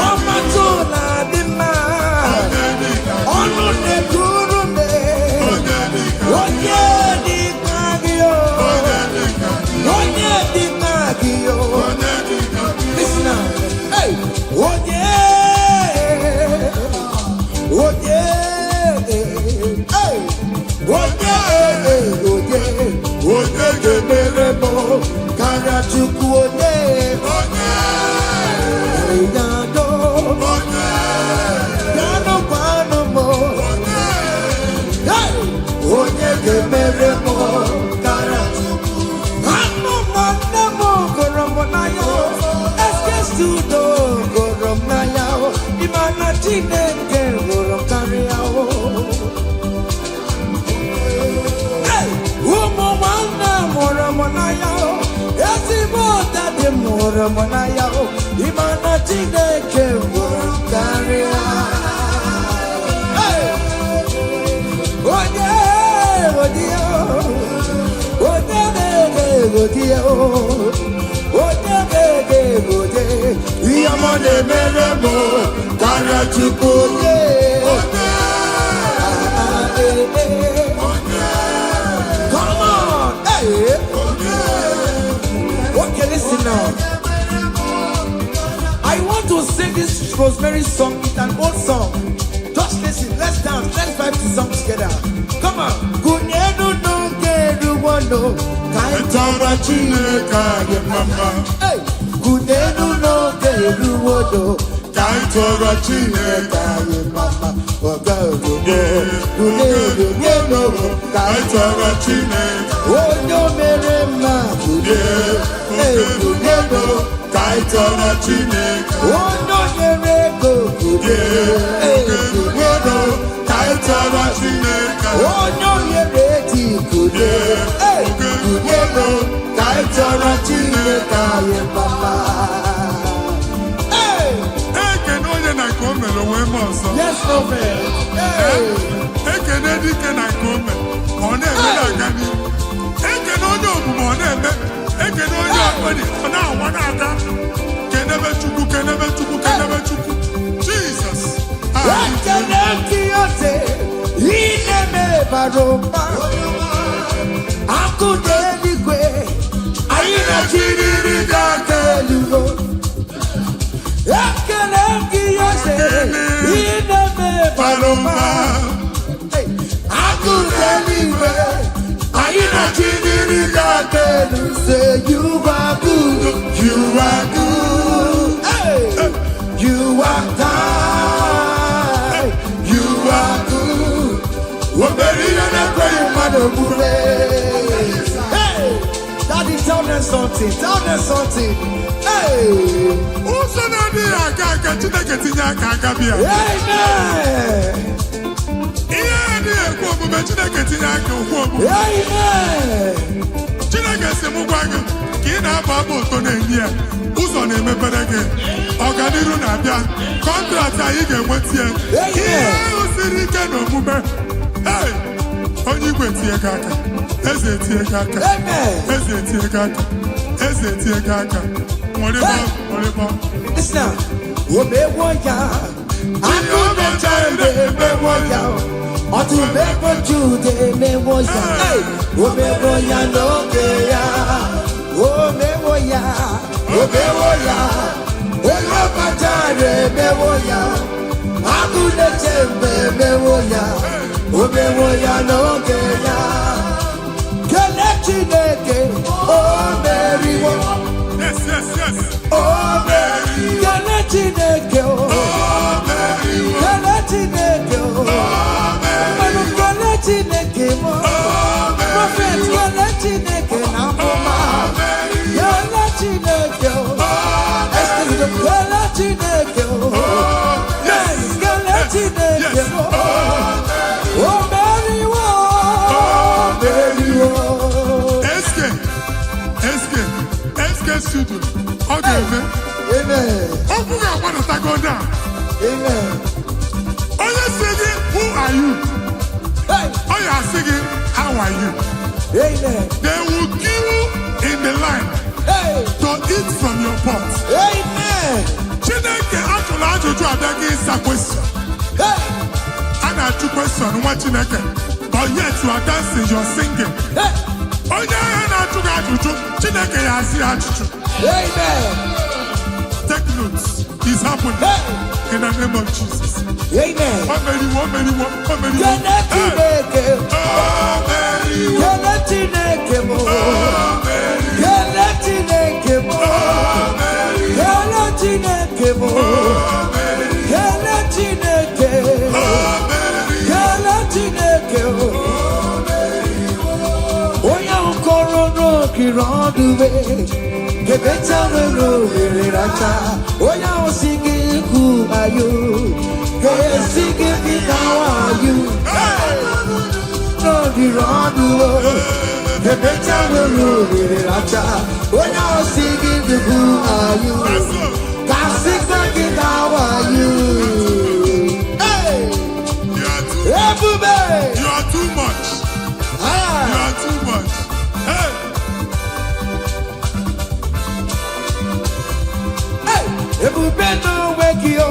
ọmatụ na-adị mma ọnụ na-ekuru me onye dịka gị onye dịka gị listen now. Hey, onye ga-emere m karịa Chukwu onye ịnyado yanụ kwanụ m onye ga-emere m karịa Chukwu anụ nwanne m gụrụ m n'anya sudo gorom na yao. Imana Chineke gorom kariao. Hey, umu wana morom na yao. Yasi mota de morom na yao. Imana Chineke gorom kariao. Hey, oh yeah, oh yeah, oh yeah, oh yeah, oh yeah. Yamane meremo kara chukuye. Come on, hey. Okay, listen now. I want to sing this Rosemary song. It's an old song. Just listen. Let's dance. Let's vibe the song together. Come on. Kunyenu no keru wano kaitara chineka ye mama. Hey. Kunenu no keru wodo kaitara chineka ye mama. Kunenu no kaitara chineka. Onyo mere ma kunenu kaitara chineka. Onyo mere go kunenu kaitara chineka. Onyo mere ti kunenu kaitara chineka ye mama. Yes, no man. Hey. Jesus. Say you are good, you are good, hey. You are kind, you are good. Hey, Daddy, tell them something, tell them something. Hey, amen. Chineke si mụ gwa gị ka ị na-aba abụ ụtọ na-enye ya ụzọ na-emepere gị ọganiru na-abịa kọntraktị anyị ga-enweta ya ihe ahụ siri ike n'omume onye igwe tie gị aka eze tie gị aka eze tie gị aka eze tie gị aka nwere listen omewo ya akụ na-eche emewo ya ọtụ mekwo jude emewo ya omewo ya n'oge ya omewo ya onye ọkpachara emewo ya akụ na-eche emewo ya omewo ya n'oge ya kele Chineke o meriwo. Yes. O meriwo. Kele Chineke o meriwo. Kele Chineke o meriwo. Kele Chineke o prophet kele Chineke na mama. Kele Chineke o kele Chineke o yes kele Chineke o meriwo. Studio. Okay, amen. Open your mouth and go down. Amen. Oh, you're singing, who are you? Hey. Oh, you're singing, how are you? Amen. They will queue in the line to eat from your pot. Amen. Chineke actually ajụjụ abịaghị ịsa question. And I ask question nwa Chineke, but yet you are dancing, you are singing. Onye ahụ na-ajụ gị ajụjụ, Chineke ya asị ajụjụ. Amen. Take notes. It's happening in the name of Jesus. Amen. better will racha. Oh, now singing, who are you? Hey, singing, how are you? No, the wrong the better will racha. Oh, now singing, who are you? God singing, how are you? Hey, You are too much. You are too much. Hey. Ebube no wake you.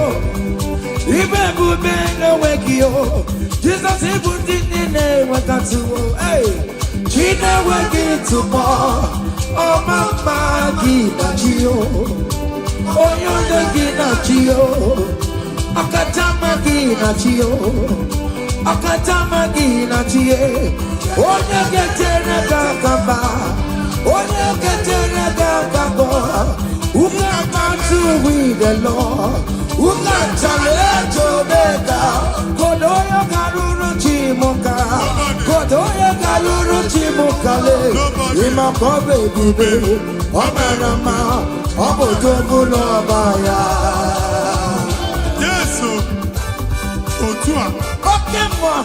Ebube no wake you. Jesus ebute nine wakati wo. Hey, Chine wake tomorrow. Oh mama gina chio. Oh yonde gina chio. Akatama gina chio. Akatama gina chie. Onye getere kakamba. Onye getere kakamba. Who can to with the Lord? Who can challenge Omega? Kodoya Karuru Chimoka. Kodoya Karuru Chimokale. Ima Kobe Bibe. Omanama. Obodobu Lobaya. Yes, Otua. Okay, moi.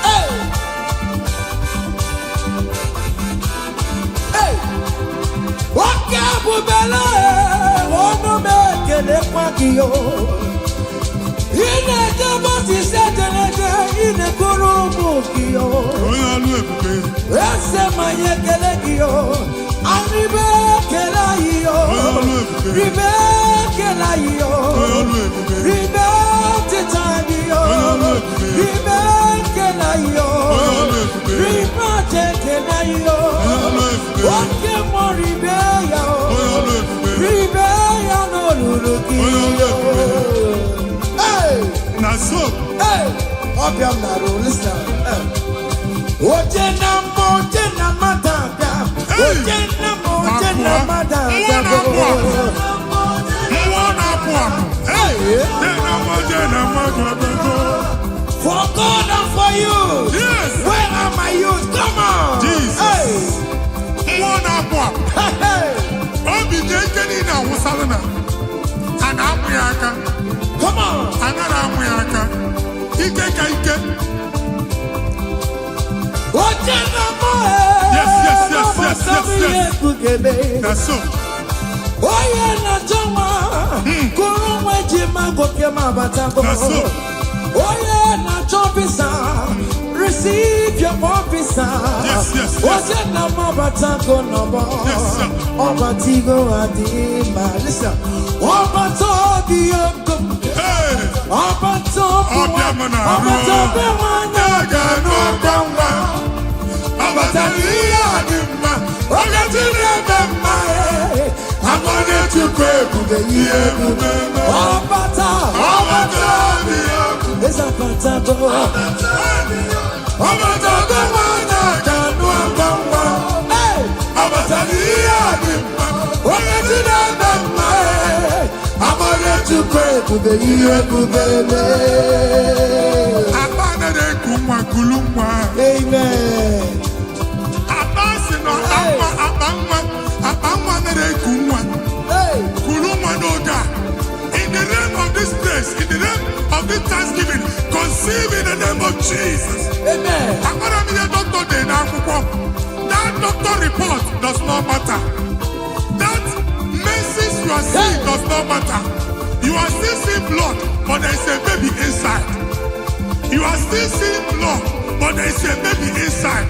Hey. Hey. Waka bubela, ono mekele kwakio. Ine jabo ti setelege, ine kurumu kio. Oya lu ebube. Ese maye kele kio, aribe kela iyo. Oya lu ebube. Ribe kela iyo. Oya lu ebube. Ribe titani iyo. Oya lu ebube. Ribe kela iyo. Oya lu ebube. Ribe kela iyo. Oya lu ebube. Wake mo ribe ya. Oya lu ebube. Ribe ya no luruki. Oya lu ebube. Hey, Na so. hey, obiam na ro listen. Oje na matanga. Oje na matanga. Hey. For God and for you. Yes. Where are my youth? Come on. Jesus. Hey. Hey, hey. Obi jekeni na wusalana. Ana amuyaka. Come on. Anara amuyaka. Ike ka ike. Oje na mo. Yes. That's so. Oye na jama. Kuru mweji magoke mabatango. That's so. Oye na chopisa. Receive your officer. Yes. Oje na mabatango nobo. Yes, sir. Obatigo adima. Listen. Obatobi yoko. Hey. Obatobi Obiamana. wanyagano kama. Abataliya adima. Ogatine bema. I'm gonna to pray for the year. Obata. It's a patato. Obata the one. Hey. Abataliya adima. Ogatine bema. I'm gonna to pray for the year. Abana de kumwa kulumwa. Amen. Abasi no abangwa na de kumwa. Hey. Kulumwa no da. In the name of this place, in the name of this Thanksgiving, conceive in the name of Jesus. Amen. Akora mi de doctor de na akwụkwọ. That doctor report does not matter. That message you are seeing does not matter. You are still seeing blood, but there is a baby inside. You are still seeing blood, but there is a baby inside.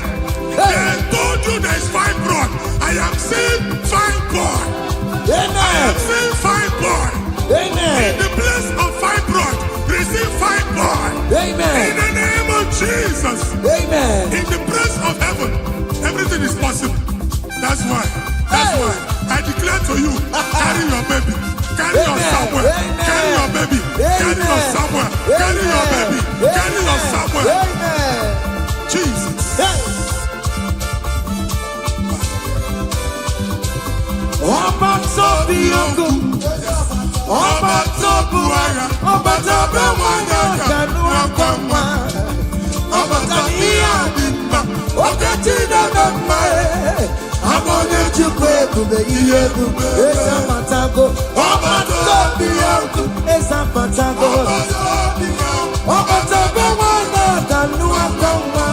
They told you there is fine blood. I am seeing fine boy. I Amen. am seeing fine boy. In Amen. the place of fine blood, receive fine boy. In Amen. the name of Jesus. Amen. In the place of heaven, everything is possible. That's why I declare to you, carry your baby, carry your somewhere, carry your baby, carry your somewhere, carry your baby, carry your somewhere. Amen. Jesus. Ọba tó bí ogun, ọba tó bu ara, ọba tó bẹ wọn yọ kẹnu ọkọ mọ, ọba tó ní àdìmọ, ọkẹ tí dàgbà mọ ẹ, àwọn oníjúkọ ebube ihe ebube ezapatago ọgbataobi ya ezapatago ọgbataobi nwana ka nnu aka nwa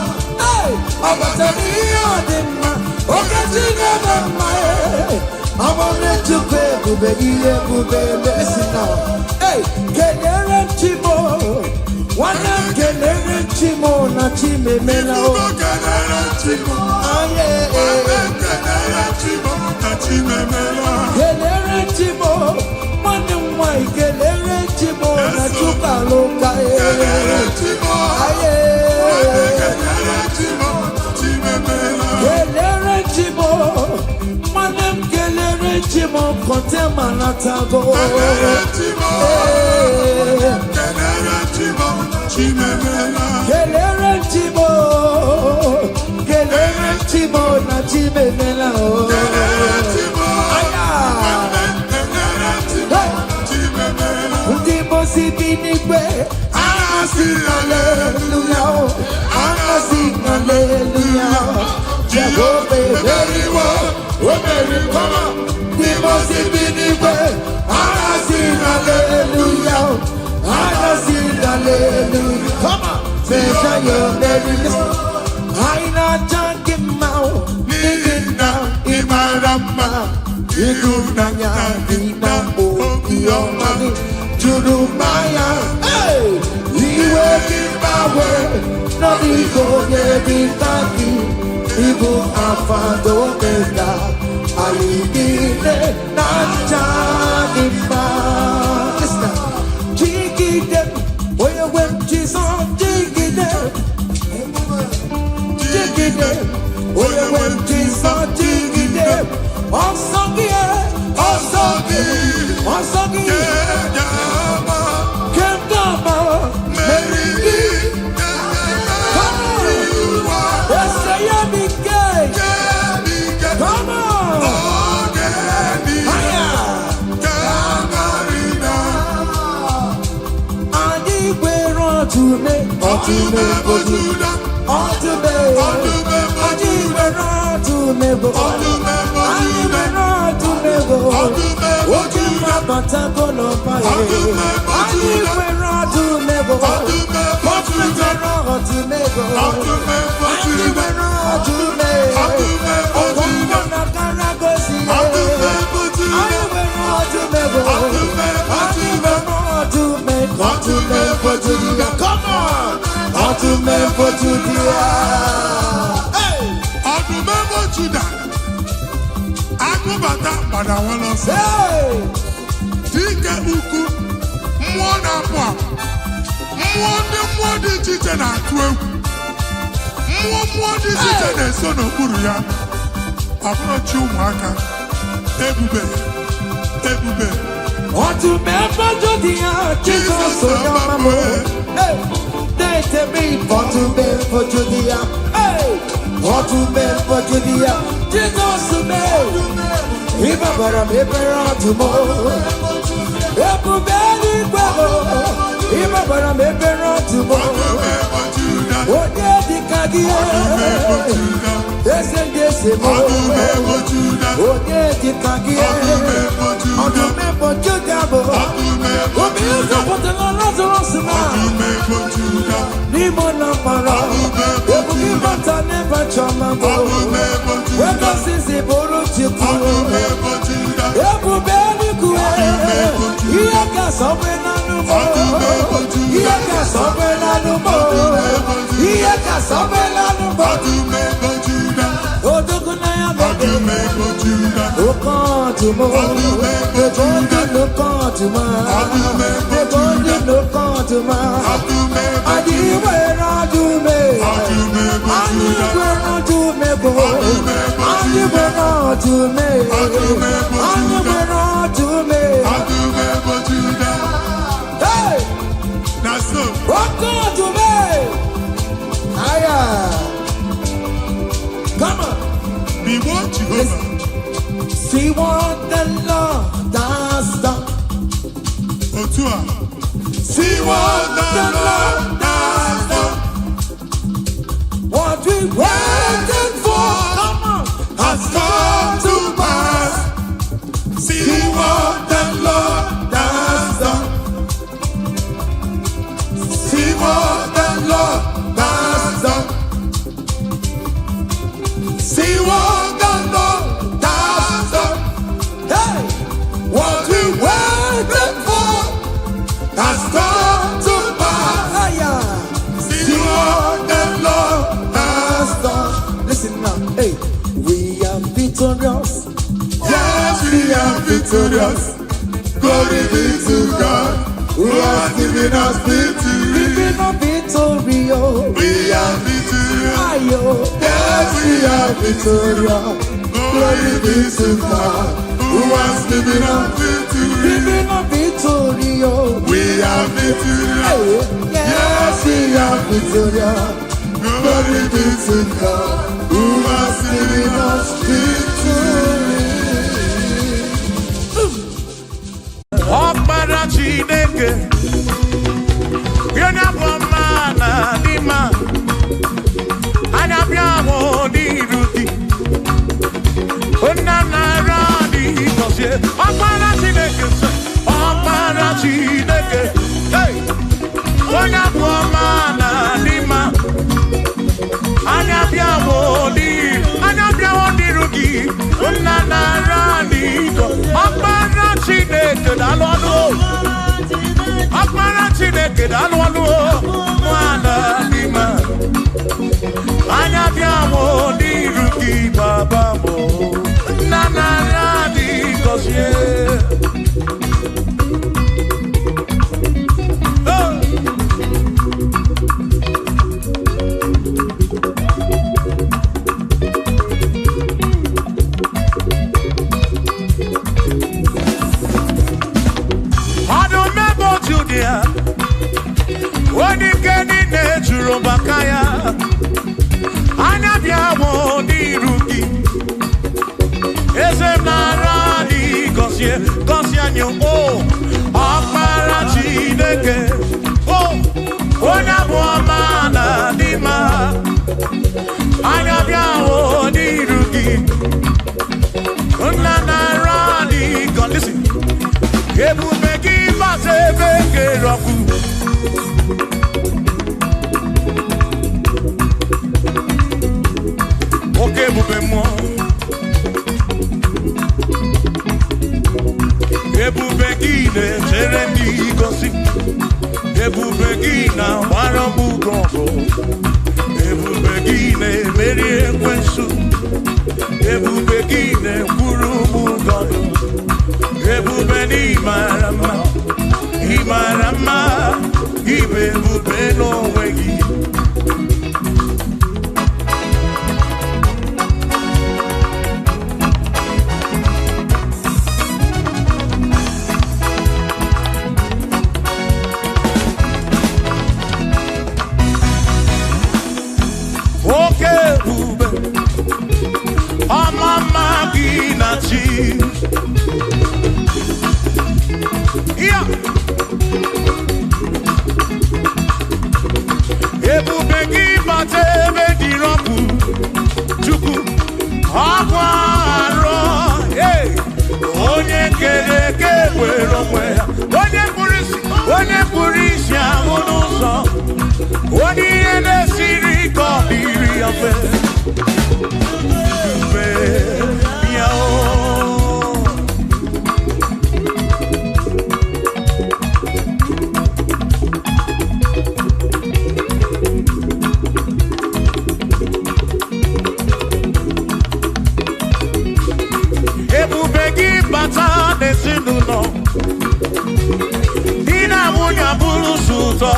ọgbataobi ihe ọdịmma oke Chineke mma ọmụme Chukwu ebube ihe ebube mesina kelere Chimo nwanne m kelere Chimo na Chimemela o kelere Chimo nwanne m nwanyị kelere Chimo na Chukwualoka kelere Chimo nwanne m kelere Chimo kọntema na tago kelere Chimo na Chimemela ndị mosi bi n'igwe anasị aleluya anasị aleluya Jehova emeriwo omeriwo ndị mosi bi n'igwe anasị aleluya anasị aleluya come on say you merry Aina jangi mau nina imarama idunanya dina okiomani jurumaya iwe kibawe no igo yebitaki ibu afado meda aidine nanjagi ma jigide oye when Jesus jigide oye when Jesus jigide Osagi Kengama Meridi Come on Be what Jehovah. See what the Lord has done. Otua. See what the Lord has done. What we waited for has come to pass. victorious. Glory be to God, who has given us victory. Given us victory, oh. We are victorious. Yes, we are victorious. Glory be to God, who has given us victory. Given us victory, oh. We are victorious. Yes, we are victorious. Glory be to God, who has given us victory. Ọkpara Chineke onye bụ ọma na n'ime anya bịa bụ n'iru gị nna nara dị gọzie ọkpara Chineke ọkpara Chineke onye bụ ọma na n'ime anya bịa bụ n'iru gị nna nara dị gọzie ọkpara Chineke daalụ ọnụ ọkpara Chineke daalụ ọnụ nwana n'ime anya bịa mụ n'iru gị baba mụ nna nara dị gọzie onye ike niile juru maka ya anya bịa mụ n'iru gị eze m nara dị gọzie anyị ọkpara Chineke onye bụ ọma na n'ime anya bịa mụ n'iru gị nna nara dị gọzie ebube gị bata ebe kere ọkụ oke ebube mmụọ ebube gị na-echere ndị gosi ebube gị na-agbara mbugo ọgụ ebube gị na-emeri ekwensu ebube gị na-ekwuru mbugo ebube n'ịmara mma ịmara mma ibe ebube n'onwe gị oke ebube ọmama gị na chi ebube gị bata ebe dị rọpụ Chukwu ọkwa arọ onye kere eke were onwe ya onye kpụrụ isi ahụ n'ụzọ onye ihe na-esiri ka ọ dịrị ya mfe ya ebube gị bata n'ezinụlọ di na nwunye bụrụ ụzọ ụtọ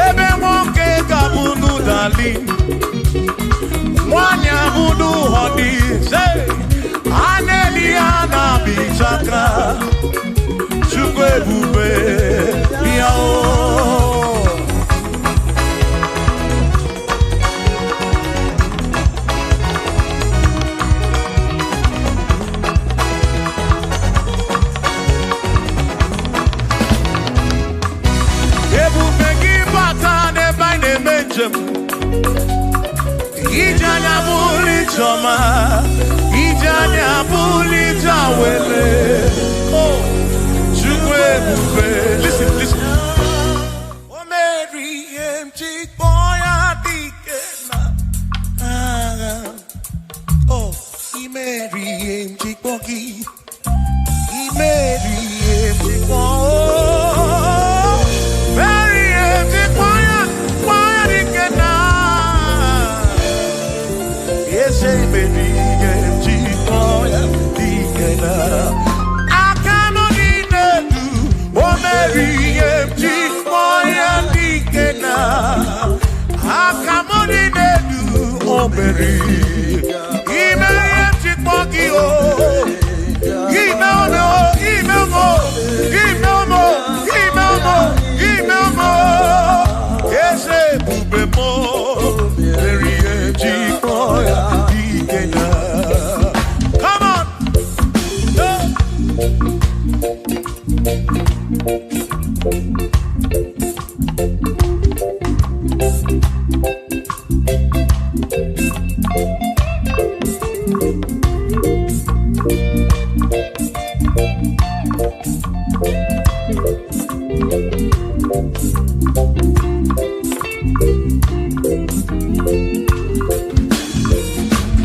ebe nwoke ga-abụ n'ụdali nwanyị abụ n'ụhọ dị ise a na-eli ya na-abịchaka Chukwu ebube ya ebube gị bata n'ebe anyị na-eme njem ije anya bụrụ ijeọma ije anya bụrụ ije awele Chukwu ebube listen o mere ihe m ji kpọọ ya dike na agha imeri ihe m ji kpọọ gị imeri ihe m ji kpọọ say baby, get you for ya, beri ime chikpoki o ime mo ese bube mo beri chikpoya ikena. Come on.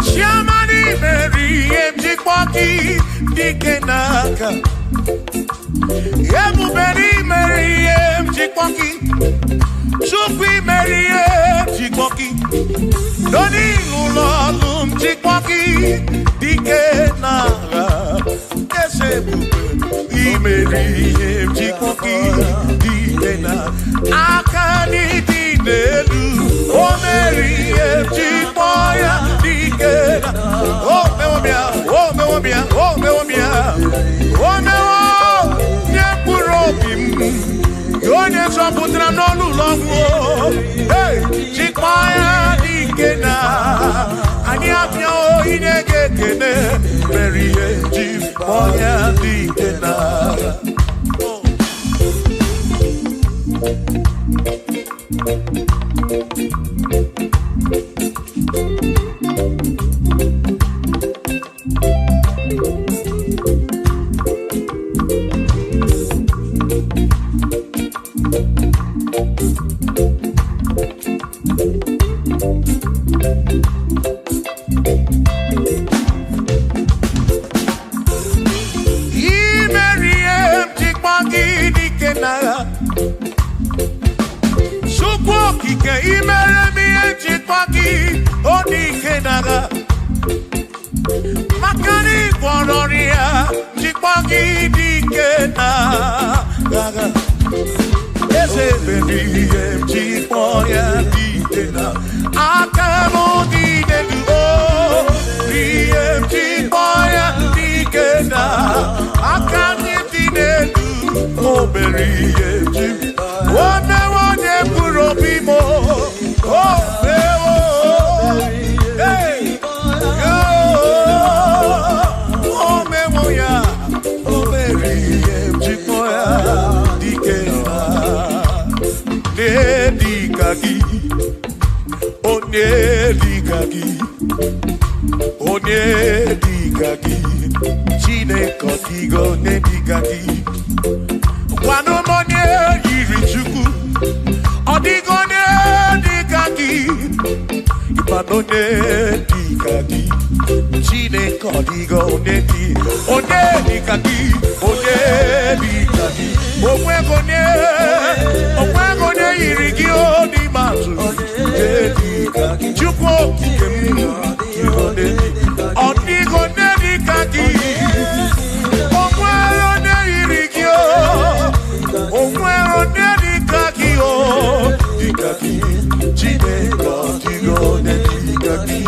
Shamani Mary Mjikwaki Dikenaka Yebu Mary Mary Mjikwaki Chukwi Mary Mjikwaki Doni Lulolu Mjikwaki Dikenaka Yesebu Mary Mjikwaki Dikenaka Akani Dinelu O Mary Mjikpoya Dikena Oh meomia Nyepurobim Yonye Soputra Nolu Longo Hey Chikpoya Dikena Anyapyo Inegekene Mary Mjikpoya Dikena. Makani Bonoria, Chipaki Dikena, Ese baby, Chipoya Dikena, Akamo Dinelu, Chipoya Dikena, Akani Dinelu, Oh, Berry, one Purobimo, Oh, hey. Onedikaki, Chinekodigo nedikaki. Wano monye yirichuku, Odigo nedikaki. Ipano nedikaki, Chinekodigo nedi. Onedikaki, Omwegone yirigi odimatu. Chukwu okike Odigo nedikaki Omwero neiriki Omwero nedikaki Dikaki Chineke Odigo nedikaki.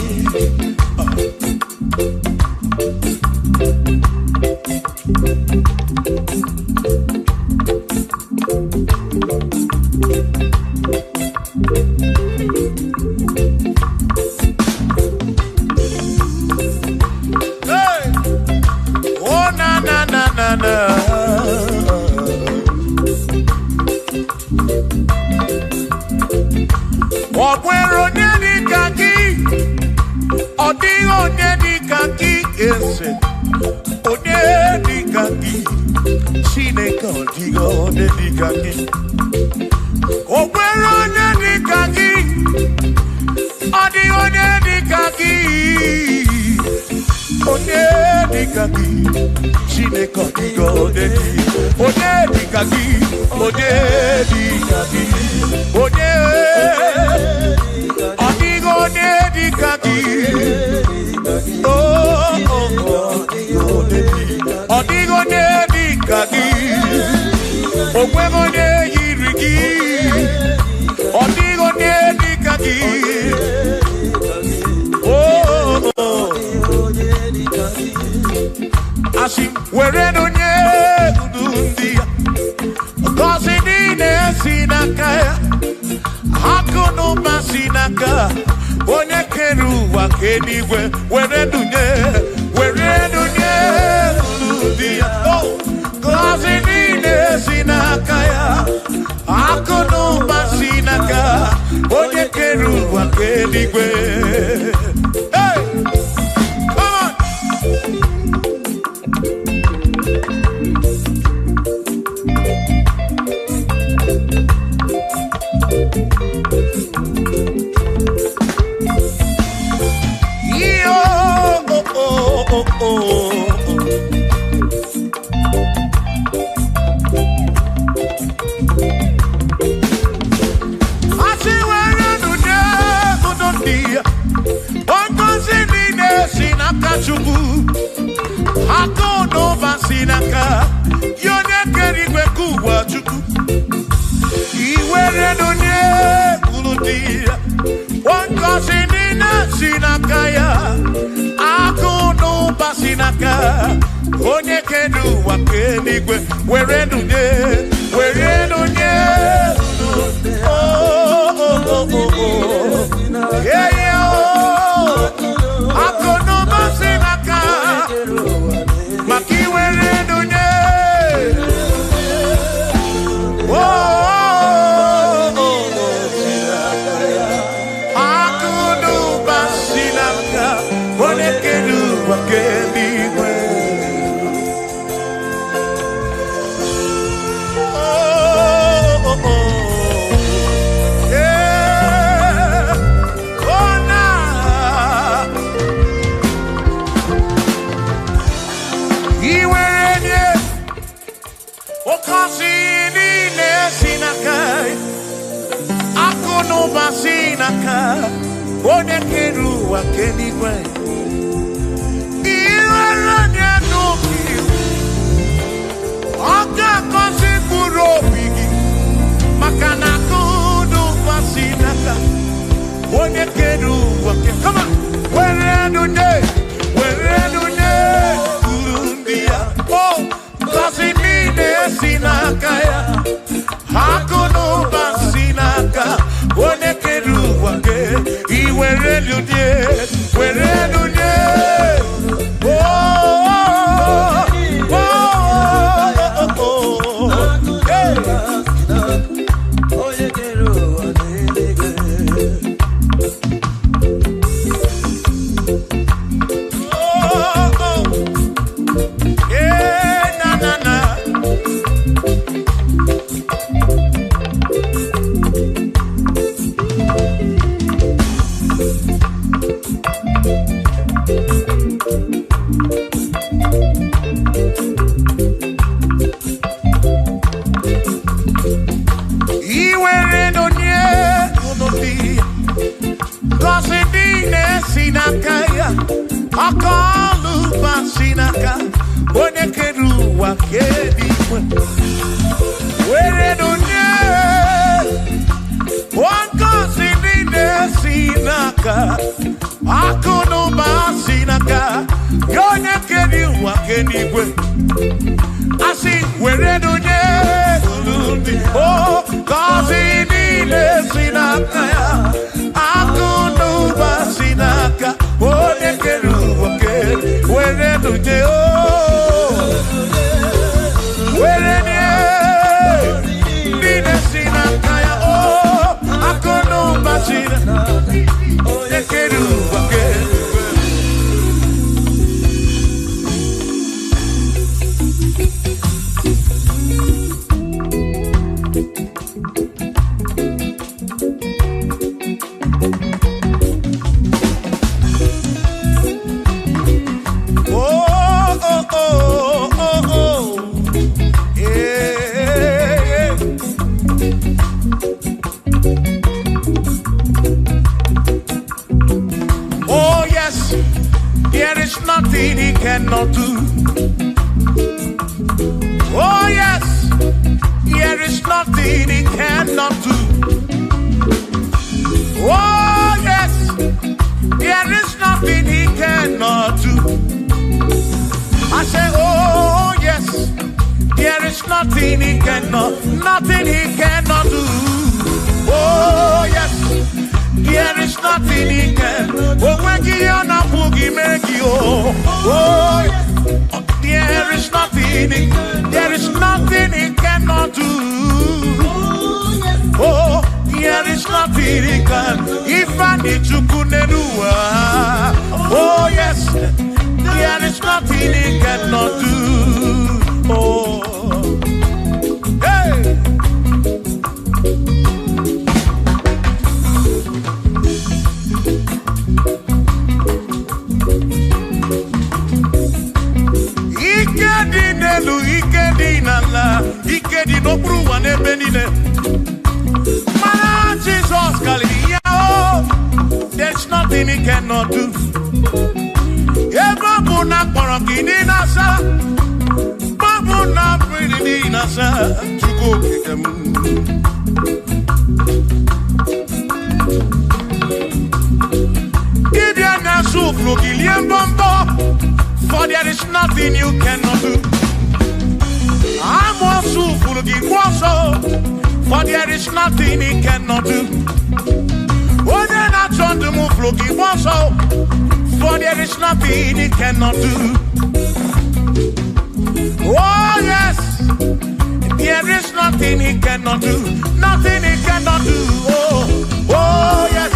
Okwero nedikaki Odigo nedikaki Ese Onedikaki Chineke Odigo nedikaki Okwero nedikaki Odigo nedikaki Onedikaki Chineke Odigo nedikaki Onedikaki Odigo nedikaki Odigo nedikaki Okwego neyirigi Odigo nedikaki Asi were donye udundia Gozi nine sinakaya Hakono masinaka Onye keru wa kenigwe were donye udundia Gozi nine sinakaya Hakono masinaka Onye keru wa kenigwe. Sinaka, yone kerigwe kuwa chuku. Iwere donye kuludia, wanko sinina sinakaya. Ako no basinaka, onye kedu wa kerigwe. Were donye. Yeah, yeah, ako no basinaka. Maki were donye. Akudu basilaka, bonekedu wakendigwe. Sinaka, one keru wa kenigwe. Iwaranya nuki, oka kosi burobigi. Makana kudu wa sinaka, one keru wa kenigwe. Come on, where do they, Urundia. Oh, kosi mine sinaka ya, hakuno basinaka. One keru wake, iwere ludie, were ludie. Oh, oh, oh, oh, hey. Oh, oh, yeah, na na na. Akalu basinaka, one keru wa kenigwe. Were donye, wanko sinine sinaka, akono basinaka, yone keru wa kenigwe. Asi were donye, oh, kasinine sinaka ya, akono basinaka, one keru. Where do they oh? Where do they? Sina kaya oh, akono basina. Ekeru again. Nothing he cannot do. Oh yes, there is nothing he cannot do. Oh yes, there is nothing he cannot do. I say, oh yes, there is nothing he cannot do. Oh yes, there is nothing he can. Oh when you are not boogie make you. Oh yes, there is nothing he cannot do. Oh, there is nothing he can. If I need to kunenua. Oh yes, there is nothing he cannot do. Oh, hey. Ikedi nelu, ikedi nala, ikedi no pruwa ne benine. Mana Jesus kali oh, there's nothing he cannot do. Babu na korokini nasa, babu na pretty nasa, chuko kikemu. Kibia na suflo kilien bombo, for there is nothing you cannot do. I'm also full of for there is nothing he cannot do. Oh, then I turn to move looking also, for there is nothing he cannot do. Oh, yes, there is nothing he cannot do. Nothing he cannot do. Oh, yes,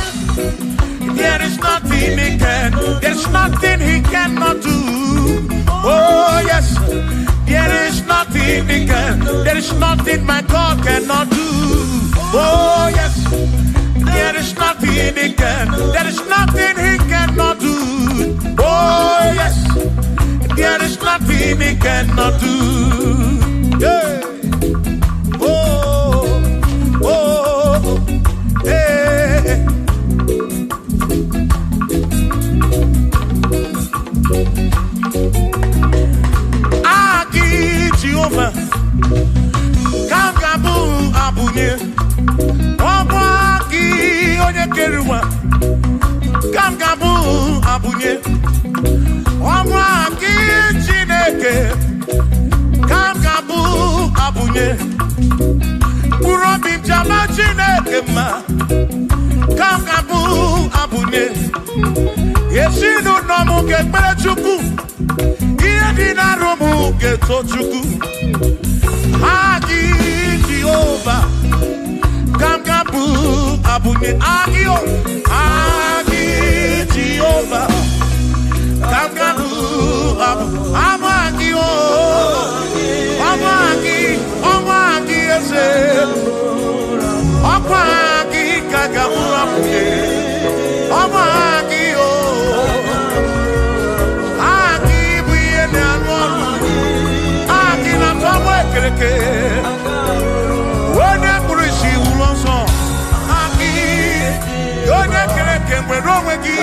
there is nothing he can. There's nothing he cannot do. Oh, yes, there is nothing he can. There is nothing my God cannot do. Oh, yes, there is nothing he can. There is nothing he cannot do. Oh, yes, there is nothing he cannot do. Yeah. Oh, oh, hey. Jehovah, Kangabu Abunye, Wabaki Onyekeruwa, Kangabu Abunye, Wabaki Chineke, Kangabu Abunye, Urobim Jama Chineke ma, Kangabu Abunye, Yesinu Nomu Kekmele Chukwu. Dinaromu getochuku Agi Jehovah Kamgabu Abunye Agio Agi Jehovah Kamgabu Amagio Amagi ese Amagi Kagabu Abunye Amagio Wone kurishi ulonso Aki Yone kereke mwenowegi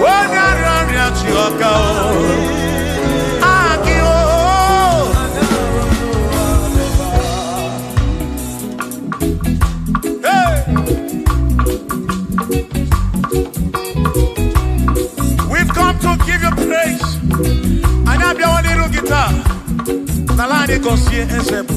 Wone arani achioka Aki Hey. We've come to give you praise. And I have your little guitar. Nalani konsie ensebu.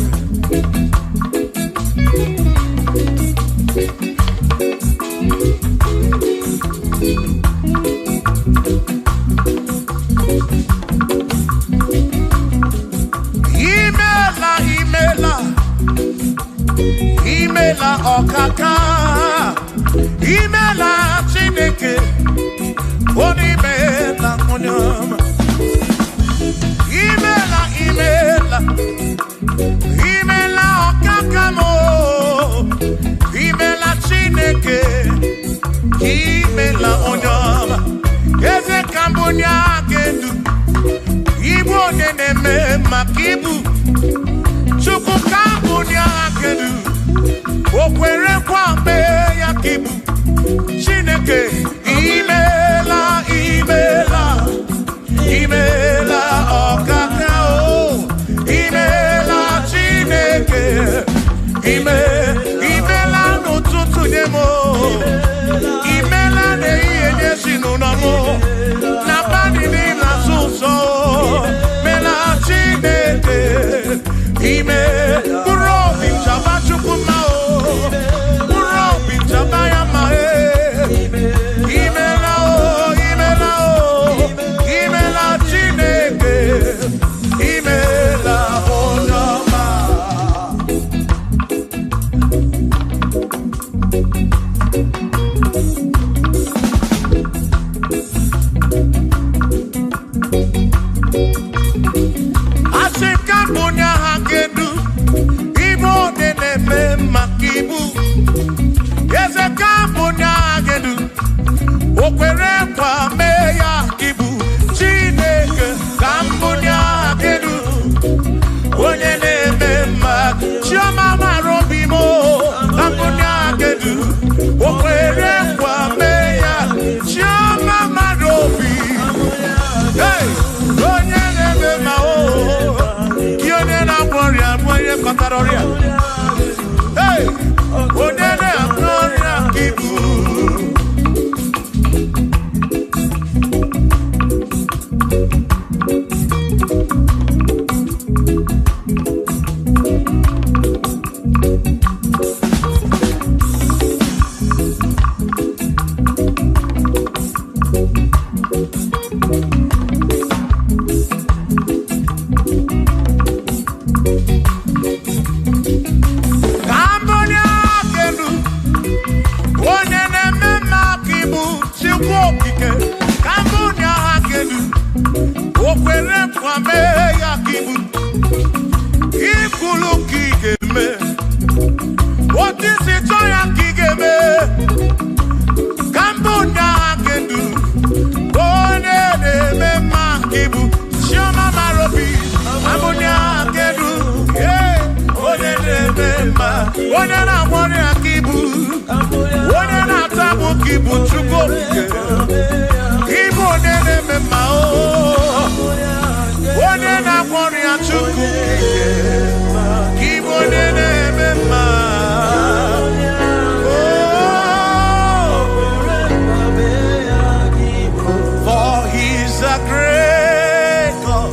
Imela okaka. Imela chineke. Onimela konyama. Imela okakamo. Imela chineke. Imela onyama. Eze kambonya gendu. Igbo neneme makibu. Chuku kambonya gendu. Okwere kwambe yakibu. Chineke. Imela okakao. Imela chineke. Imela n'ụtụtụ nyemo. Imela n'ihe nye si n'ụlọmụ. Na bani n'ịla sụsọ. ime bụrụ obi nchaba chukwu mma o bụrụ obi nchaba ya mma imela o imela o imela Chineke imela onye ọma. Asị ka mbụ onye agha kedu ibe onye na-eme maka ibu eze ka mbụ onye agha kedu o kwere nkwa mee ya ibu Chineke ka mbụ onye agha kedu onye na-eme maka chioma mara obi m ka mbụ onye agha kedu o kwere nkwa mee ya chioma mara obi onye na-eme ma gị onye na-agwọ ọrịa bụ onye kọtara ọrịa onye na-agwọ ọrịa ibu onye na-agbọrọ ya ka ibu onye na-atabụ ka ibu chukwu okike ibu onye na-eme mma onye na-agbọrọ ya chukwu okike ibu onye na-eme mma for he's a great God.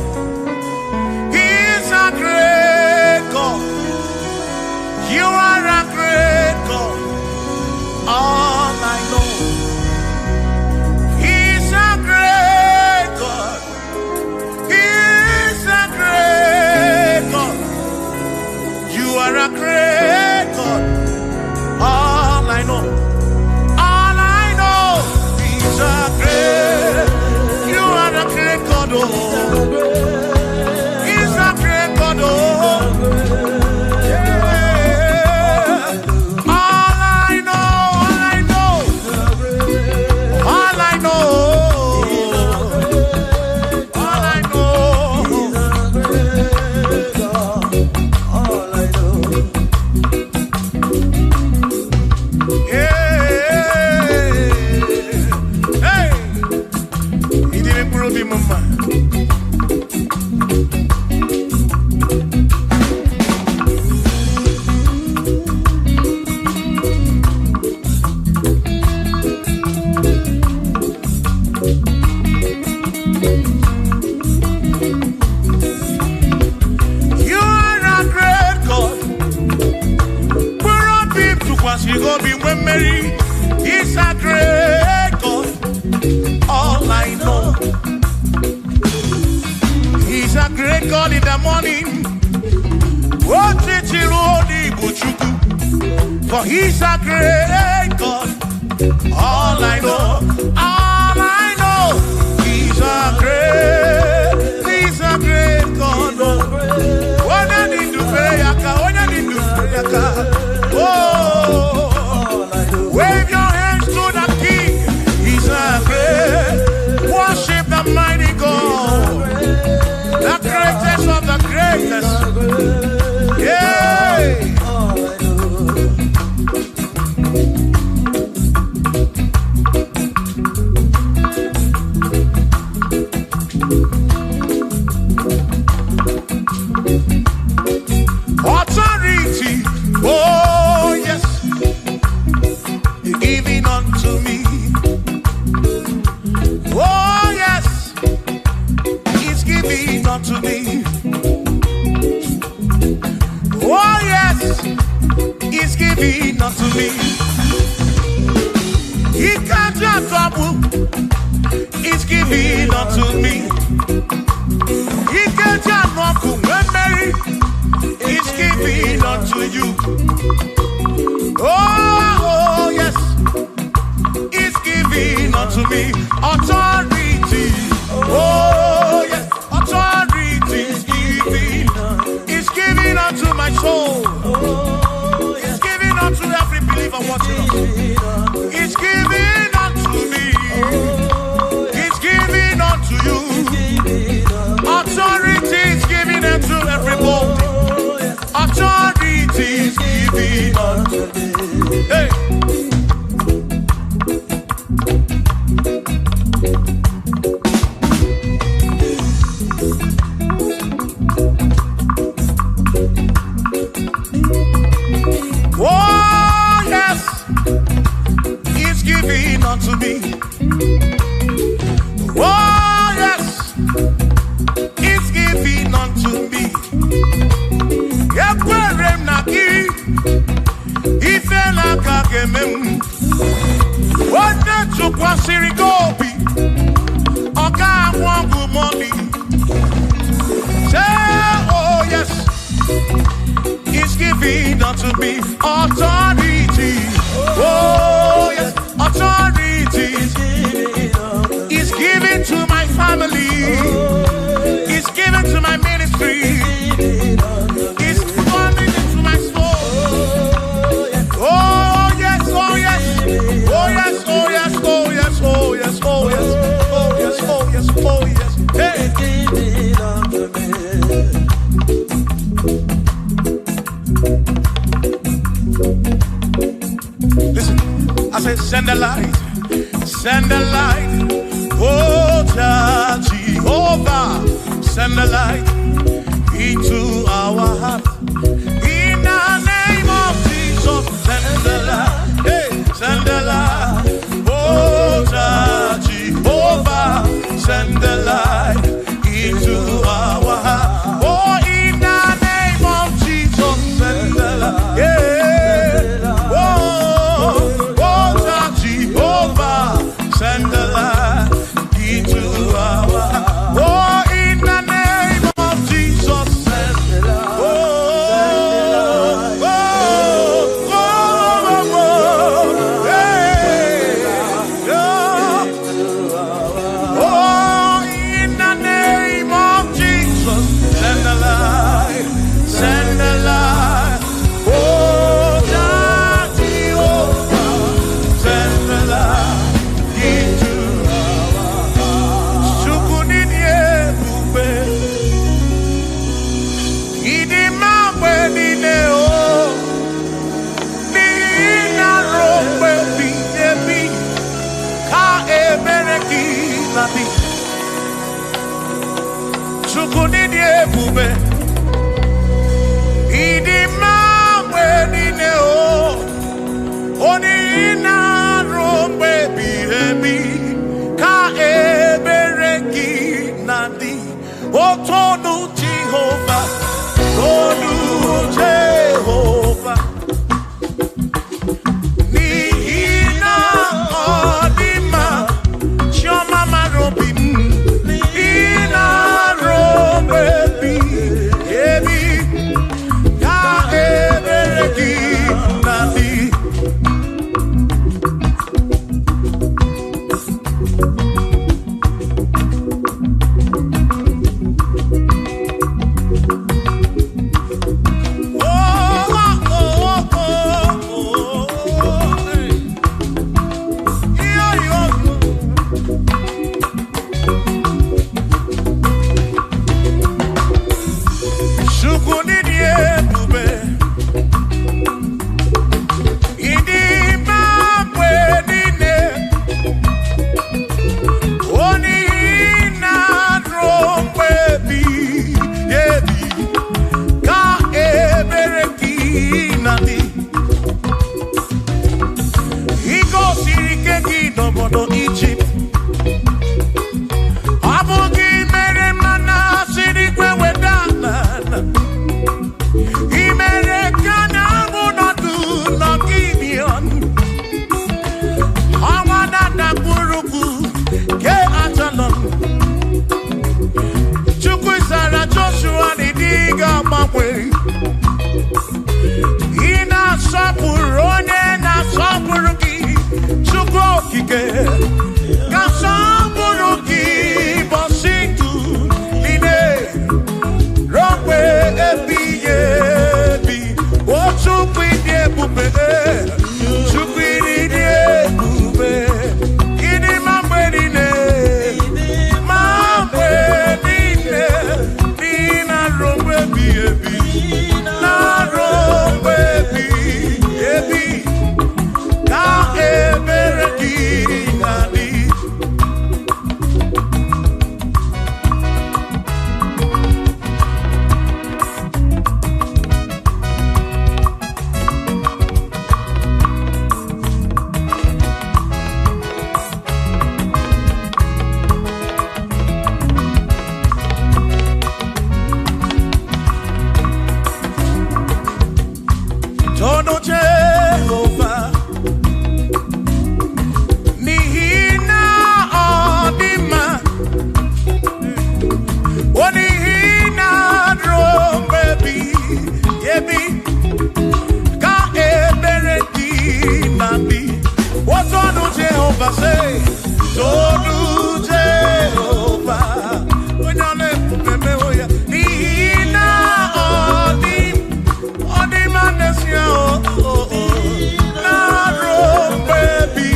He's a great God. You are a great God. All I know. He's a great God. He's a great God. You are a great God. All I know. All I know. He's a great. You are a great God. Oh. He's a great God. Oh. You go be when Mary is a great God. All I know, He's a great God in the morning. For He's a great God. All I know, He's a great God. When I need to pray, oh, wave your hands to the King. He's a great. Worship the mighty God, the greatest of the greatest. Yeah. giving unto me. He can't just trouble. He's giving unto me. He can't just walk away. He's giving unto you. Oh, yes. He's giving unto me authority. Oh, yes. Authority is giving. He's giving unto my soul. He's giving unto every believer watching us. He's giving unto me. He's giving unto you. Authority is giving unto everybody. Authority is giving unto me. Hey. Oh, yes, He's giving unto me. Oh, yes, He's giving unto me. Yakwere naki, ifela kakemem. Wanda chukwa sirigobi, oka wangu money. Say, oh yes, He's giving unto me authority. Oh yes, authority. He's giving to my family. He's giving to my ministry. He's coming into my soul. Oh yes, oh yes, oh yes, oh yes, oh yes, oh yes, oh yes, oh yes, oh yes, oh yes. Hey. Listen, I said send the light, send the light. Oh, Jehovah, send the light into our heart. In the name of Jesus, send the light. Hey, send the light. Oh, Jehovah, send the light into our heart. Oh, in the name of Jesus, send the light. Yeah. Oh, Jehovah, send the light into our heart. Oh, in the name of Jesus, send the light. Oh, in the name of Jesus, send the light, send the light. Oh, Jehovah, send the light into our heart. Sukunidie bube, idimabwe dineo, nina rombe biyebi, ka ebereki nabi. Sukunidie bube, idimabwe dineo, onina rombe biyebi, ka ebereki nadi. Otonu Jehovah, Tonu Jehovah. Nihina odima, Shoma marobim, Nihina robebi. Ina sapurone na sapuruki chukokike ka sapuruki bositu line rompe ebi otukwide bube tukwide bube ini mambedine nina rompe ebi na rompe ebi ka ebereki nadi Todo Jehovah Nihina Odima Onihina Drombebi Yebi Ka Ebereki Nabi What todo Jehovah say? Todo Jehovah Onyane Pumeme Oya Nihina Odima Nesia Na Rombebi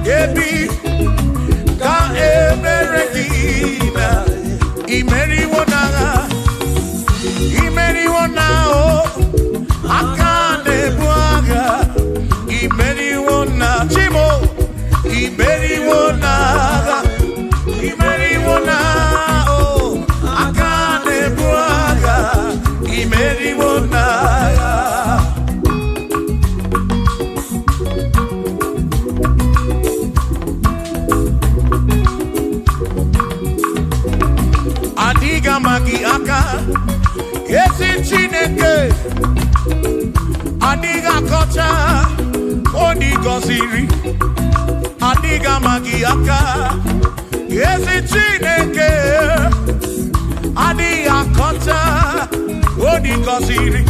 Yebi Ka Eberekina Imeri wona o Akane buaga Imeri wona Chimo Imeri wona o Akane buaga Imeri wona Adiga magi aka Yesi Chineke Adiga kocha Odi goziri Adiga magi aka Yesi Chineke Adiga kocha Odi goziri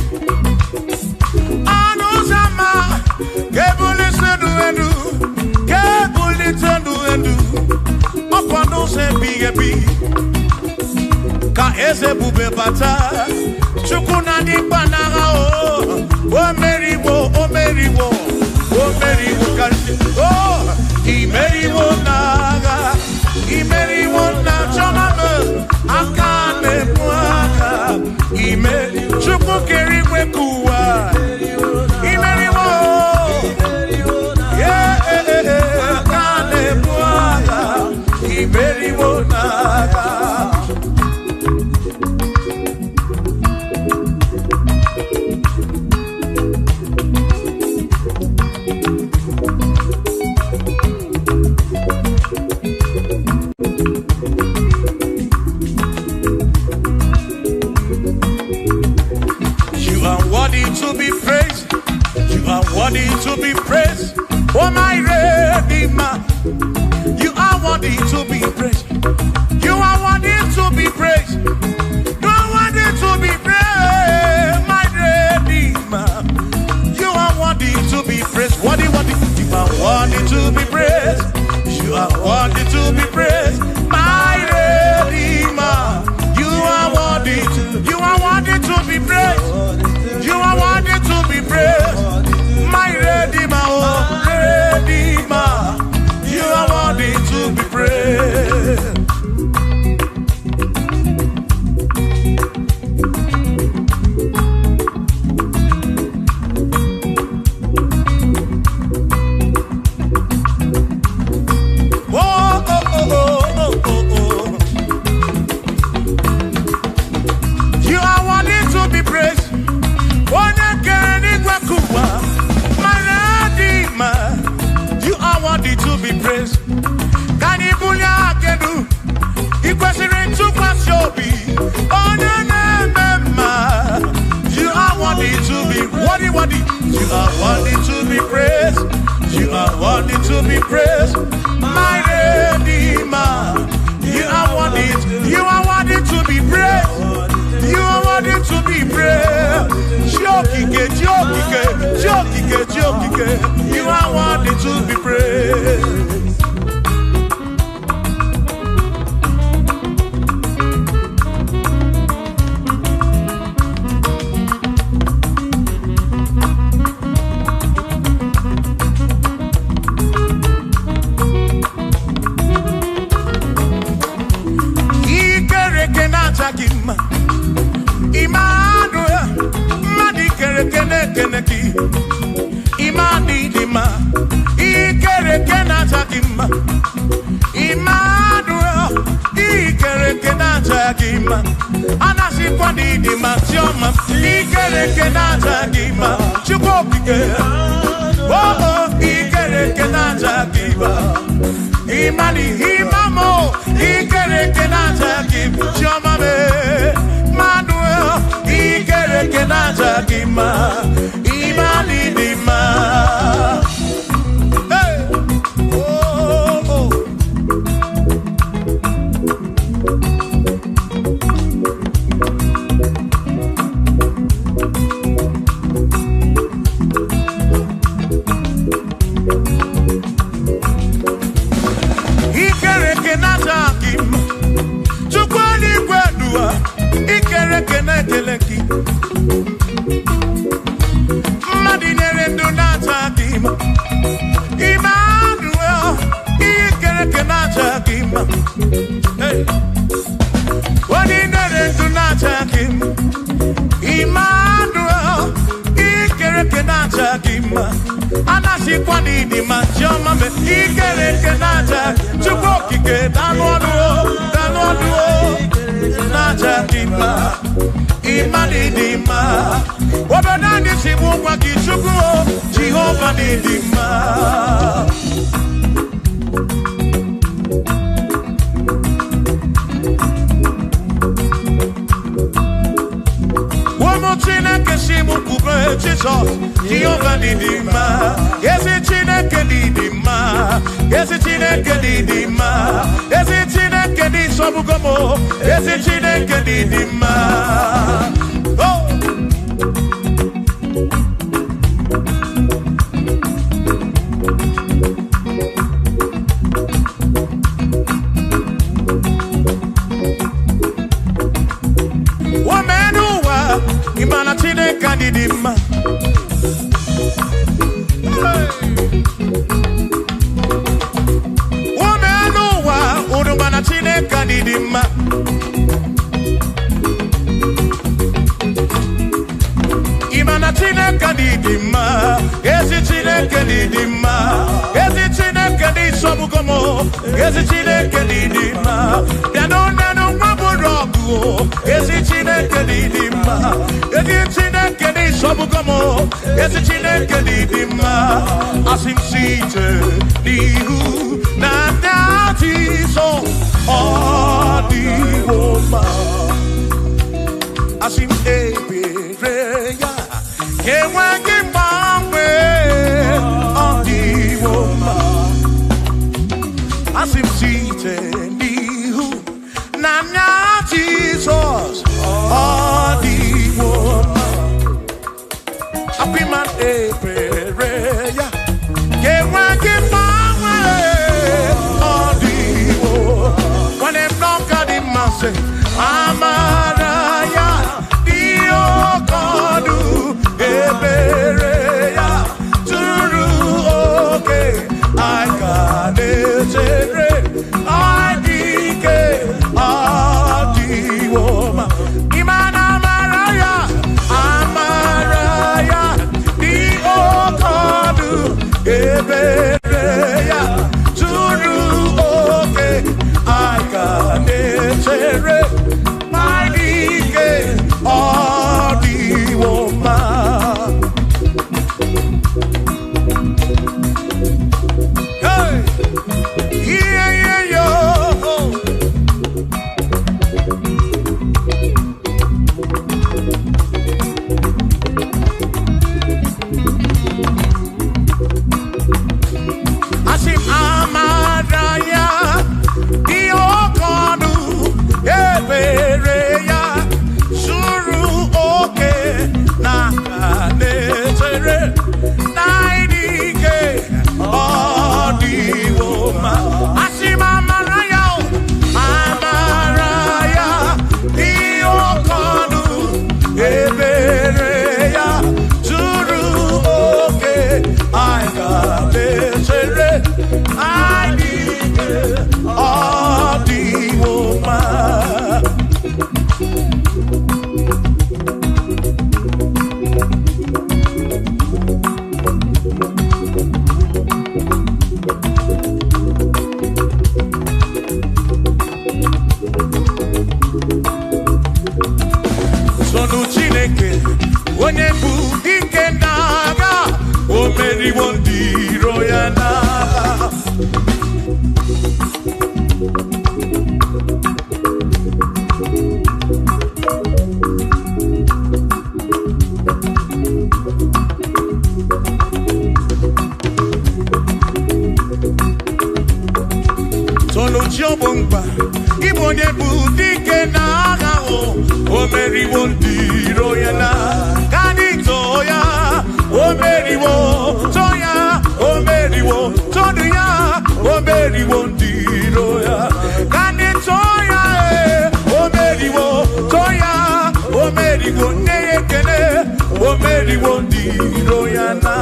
Anuzama Kebuli senu enu Kebuli tenu enu Opano se bigebi Ka eze bube bata Chukuna di banaga o meriwo kanti o imeriwo na chomame akane muaka imeri Chukwu keri kwekuwa imeriwo akane muaka imeriwo naga To be praised, you are worthy to be praised. Oh my Redeemer, you are worthy to be praised. You are worthy to be praised. You are worthy to be praised, my Redeemer. You are worthy to be praised. Worthy. You are worthy to be praised. You are worthy to be praised, my Redeemer. You are worthy to be praised. You are worthy to be praised, my Redeemer, oh Redeemer. You are worthy to be praised. You are worthy to be praised. You are worthy to be praised. Can you pull your kedu? Equation to pass your be. Oh, no. You are worthy to be worthy. You are worthy to be praised. You are worthy to be praised, my Redeemer. You are worthy to be praised. You are worthy to be praised. You are worthy to be praised. Imani dima, ikere kenata dima. Immanuel, ikere kenata dima. Anasi kwani dima tioma, ikere kenata dima. Chukopike, oh ikere kenata dima. Imani himamo, ikere kenata dima. Tioma me, Manuel, ikere kenata dima. Imani dima. Hey, oh, oh. Ikere kenata dima. Chukwani kwedua, ikere keneteleki. Madinere ndunata dima. Emmanuel, ikere kenata dima. Hey, Madinere ndunata dima. Emmanuel, ikere kenata dima. Anasi kwani dima choma me ikere kenata. Chukokike danwaduo. Nata dima. Imani dima. Wabanani simuwa kichukuo. Jehovah ni dima. Womotina kesimu kube Jesus. Jehovah ni dima. Yesi chine kedi dima. Yesi chine kedi dima. Yesi chine kedi sobugomo. Yesi chine kedi dima. Oh. Womenuwa imana chine kedi dima. Womenuwa urumana chine kedi dima. Imana chine kedi dima. Esi chine kedi dima. Esi chine kedi sobugomo. Esi chine kedi dima. Yano nano maburogu. Esi chine kedi dima. Esi chine kedi sobugomo. Esi chine kedi dima. Asim site nihu na dati so odi woma. Asim ebereya kewangi mamwe odi woma. Asim site nihu na dati so odi woma. Apiman ebereya kewangi mamwe odi woma. When them knock at the masse, Amaraya, Dio Kodu, Ebereya, Turu, okay, I got it, I dike, Adi Woma, Imana Maraya, Amaraya, Dio Kodu, Ebereya, Turu, okay, I got it, my dike, Adi Woma. Hey, yeah, yo. Asim Amaraya, Dio Kodu, Ebereya, Suru, dike n'agha, o meriwo ndị iro ya n'agha. Chiobomba, Igbo onye bụ dike n'agha o meriwo ndị iro ya na ka anyị too ya, o meriwo too ya, o meriwo too ya, o meriwo ndị iro ya ka anyị too ya, o meriwo too ya, o meriwo nne ya ekele, o meriwo ndị iro ya na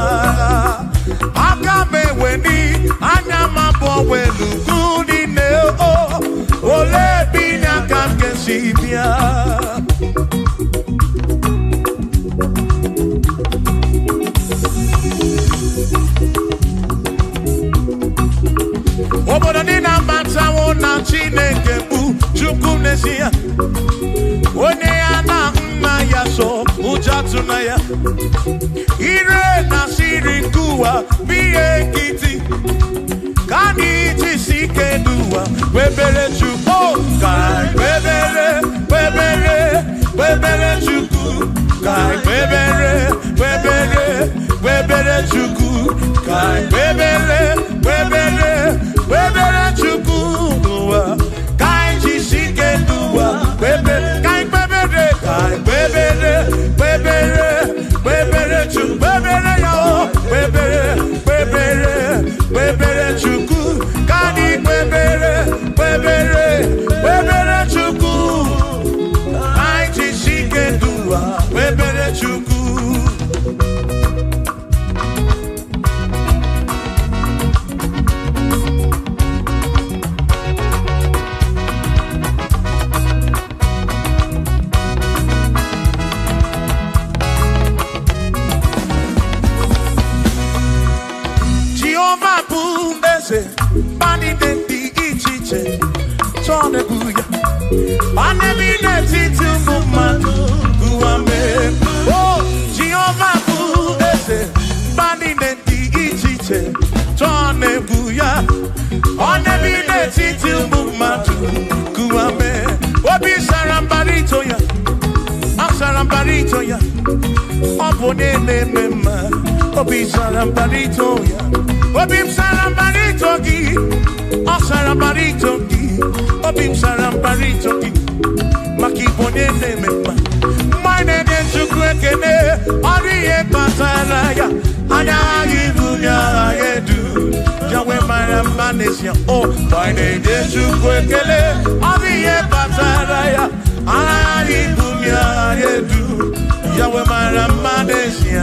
aka m enweni anya m abụọ welu ole binya ka m ga-esi bịa. Obodo dị na-amatawo na Chineke bụ Chukwu n'ezie, onye ya na nna ya so ụjọ atụna ya, ire na siri nke ụwa bụ ihe nkịtị ka anyị jisi ike n'ụwa webere Chukwu, ka webere Chukwu, ka webere Chukwu, ka webere Chukwu n'ụwa, ka anyị jisi ike n'ụwa webere, ka anyị webere Chukwu, webere ya o, webere Chukwu, ka anyị webere Chukwu, anyị jisi ike n'ụwa webere Chukwu. Jehovah bụ eze, bani dị iche iche, tọnebuya, bani n'etiti ụmụ mmadụ, guwame. Oh, Jehovah bụ eze, bani dị iche iche, tọnebuya, bani n'etiti ụmụ mmadụ, guwame. Obi sara mbara ito ya, asara mbara ito ya, ọ bụ onye na-eme mma. Obi sara mbara ito ya, obi sara mbara ito gị, ọ sara mbara ito gị, obi sara mbara ito gị, maka ịbụ onye na-eme mma. Mgbe anyị na-enye Chukwu ekele, ọrụ ihe kpatara ya, anya agha ibu ya agha edu, ya wee mara mma n'ezie. O mgbe anyị na-enye Chukwu ekele, ọrụ ihe kpatara ya, anya agha ibu ya agha edu, ya wee mara mma n'ezie.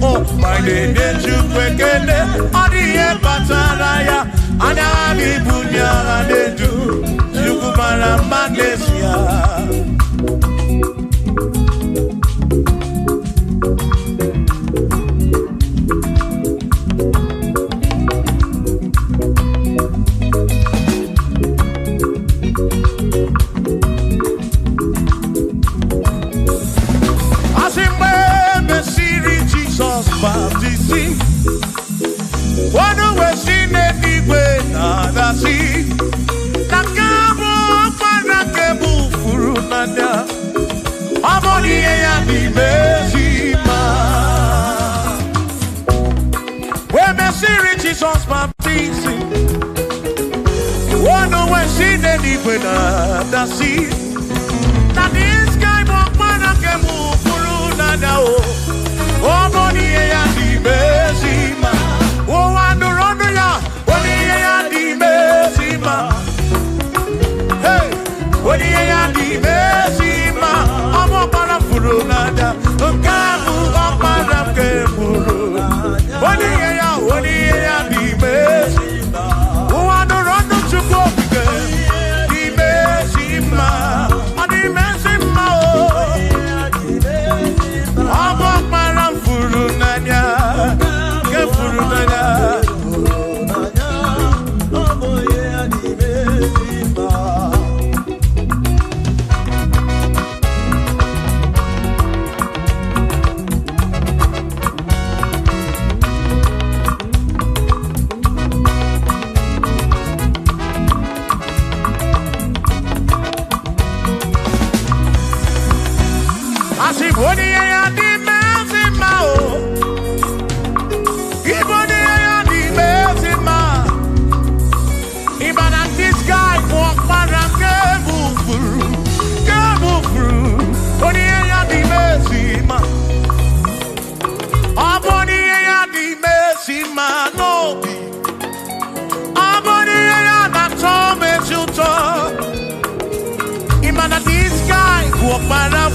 Oh, my name is Chukwu ekele, ọ dị ihe kpatara ya, anya gị bunye agha na-edu, Chukwu mara mma n'ezie. Jesus baptizing, one when she did it with the sea. Now this guy won't wanna get move through now. Oh, money and the Bezima. Oh, and the Ronda, money and the Bezima. Hey, money and the Bezima. I'm a parafurunada. Kamu, I'm a parafurunada. Money and the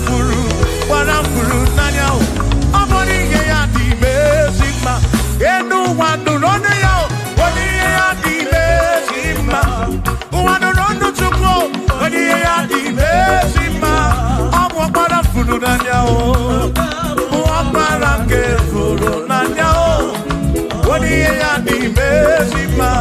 furu nanya o. Amoni ye ya di mezima. Enu wanu ronu ya o. Oni ye ya di mezima. Wanu ronu chukwo. Oni ye ya di mezima. Amu para furu nanya o. Para ke furu nanya o. Oni ye ya di mezima.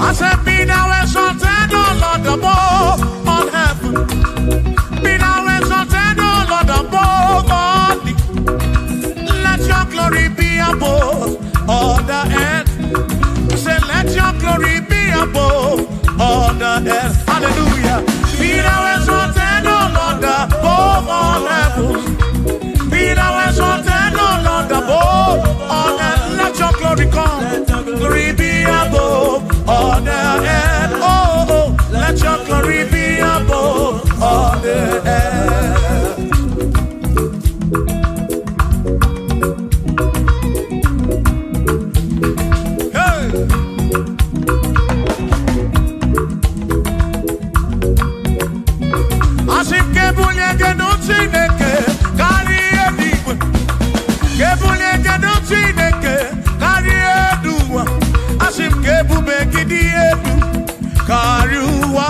I said, be thou exalted, O Lord, above all heaven. Be thou exalted, O Lord, above all the. Let your glory be above all the earth. I said, let your glory be above all the earth. Hallelujah. Be thou exalted, O Lord, above all heavens. Be thou exalted, O Lord, above all earth. Let your glory come. Glory be above all the earth. Oh, oh, let your glory be above all the earth. Hey. Asim kebunye genutineke kari ediwe. Kebunye genutineke kari eduwa. Asim kebube gidi edu kariwa.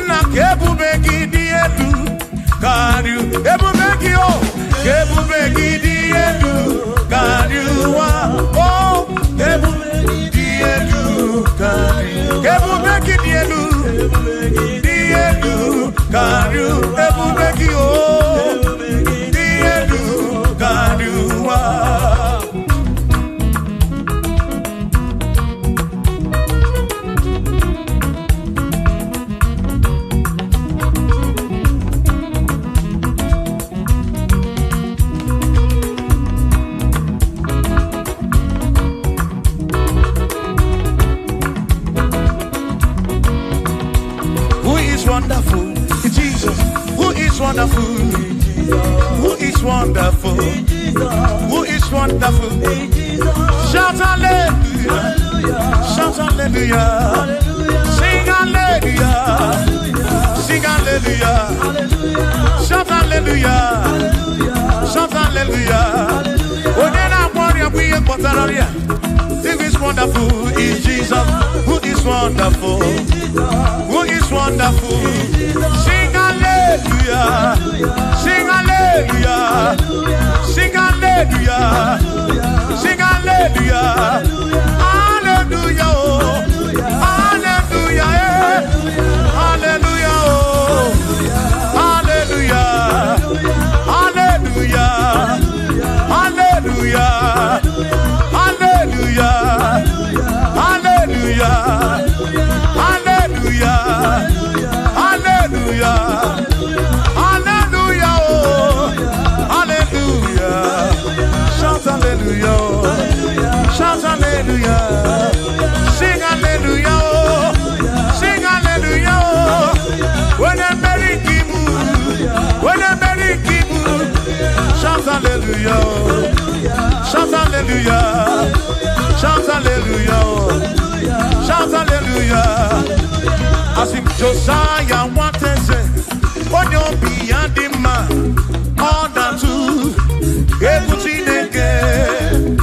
Na kebube gidi edu kariu. Kebube gio. Kebube gidi edu kariwa. Oh, kebube gidi edu kariu. Kebube gidi edu. Edu kariu. Kebube gio. Gidi edu kariwa. Wonderful, Jesus. Who is wonderful? Who is wonderful? Who is wonderful? Shout hallelujah! Shout hallelujah! Sing hallelujah! Sing hallelujah! Shout hallelujah! Shout hallelujah! Oh, then I want you to be a Potararia. Who is wonderful is Jesus. Who is wonderful? Who is wonderful? Sing hallelujah! Sing hallelujah! Sing hallelujah! Sing hallelujah! Hallelujah! Hallelujah! Hallelujah! Hallelujah! Hallelujah! Hallelujah! Hallelujah! Hallelujah! Hallelujah! Hallelujah! Hallelujah! Oh, hallelujah! Shout hallelujah! Shout hallelujah! Sing hallelujah! Sing hallelujah! When a merry kibu, when a merry kibu, shout hallelujah! Shout hallelujah! Shout hallelujah! Shout hallelujah! As if Josiah wanted to say, on your beyond the man, all that to everything again.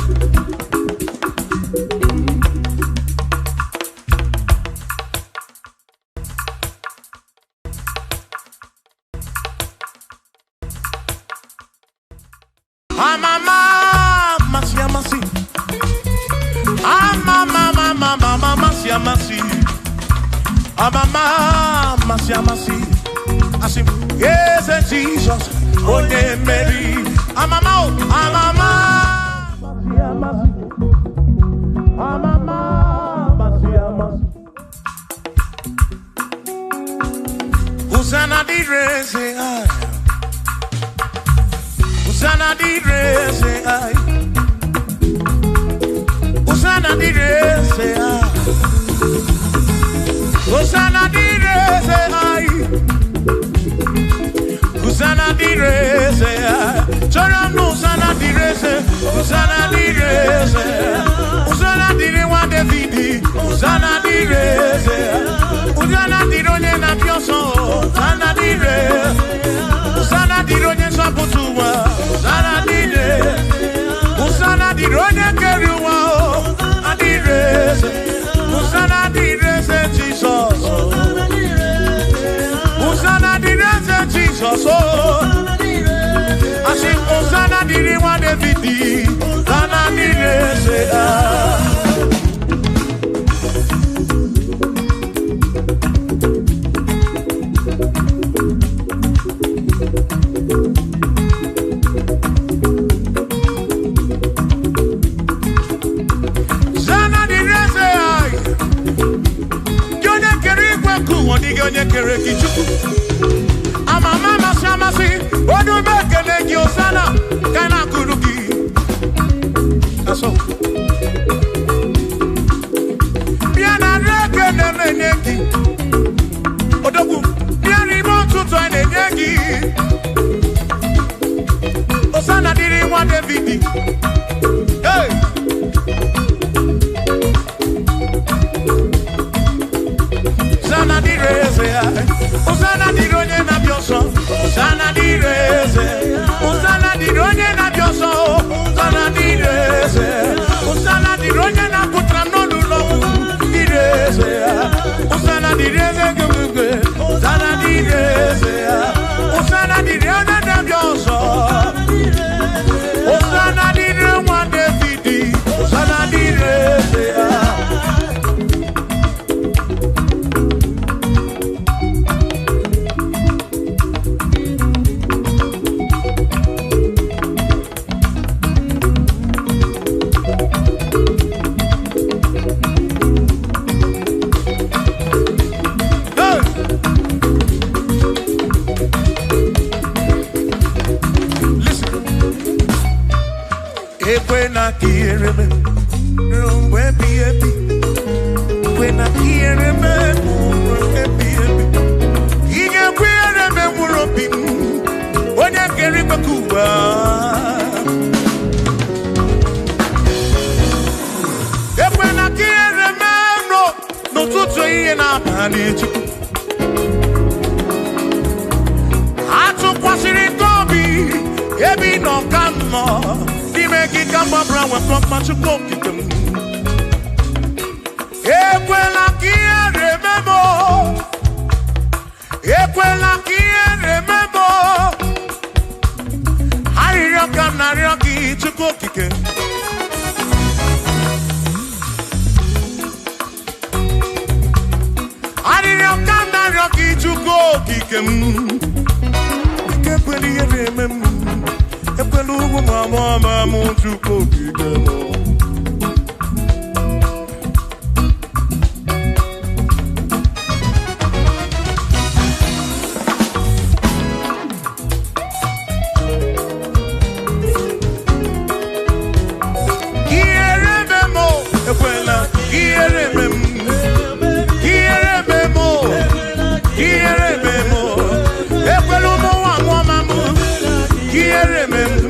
I say, yes, Jesus, oh, yeah, Mary. Hosanna di re, say I. Hosanna di re, say I. Hosanna di re, say I. Hosanna di re. Hosanna direze, Hosanna dire wa David, Hosanna direze, Hosanna dire onye na pioso, Hosanna dire, Hosanna dire onye saputuwa, Hosanna dire, Hosanna dire onye keriwa, adireze, Hosanna direze Jesus, Hosanna direze Jesus, I sing Hosanna dire wa David, Hosanna direze. Onye kere kichuku amama masamasi odu bekele gi Hosanna kana kuruki aso biana reke ne meneki odogu biani montuto enegi Hosanna diri wa David hey Hosanna direze, Hosanna dironye na bioso, Hosanna direze, Hosanna dironye na bioso, Hosanna direze, Hosanna dironye na putrano lulo, direze, Hosanna direze gumugwe, Hosanna direze, Hosanna dironye na bioso, Hosanna dironye wa David, Hosanna direze. When I hear him, rumbe baby. When I hear him, rumbe baby. He can wear him and rumbe. When I hear him, Cuba. When I hear him, no to say in a panic. I took what's in it, Kobe. Ebi no come. Make it come up around with much of them. Equela kia remember. Equela kia remember. Harioka narioki to go kick. Harioka narioki to go kick him. Equela remember. Epelugu mama muchuko kigemo. Kierememo, ekwela, kierememo, kierememo, kierememo, epelugu mama mu, kierememo.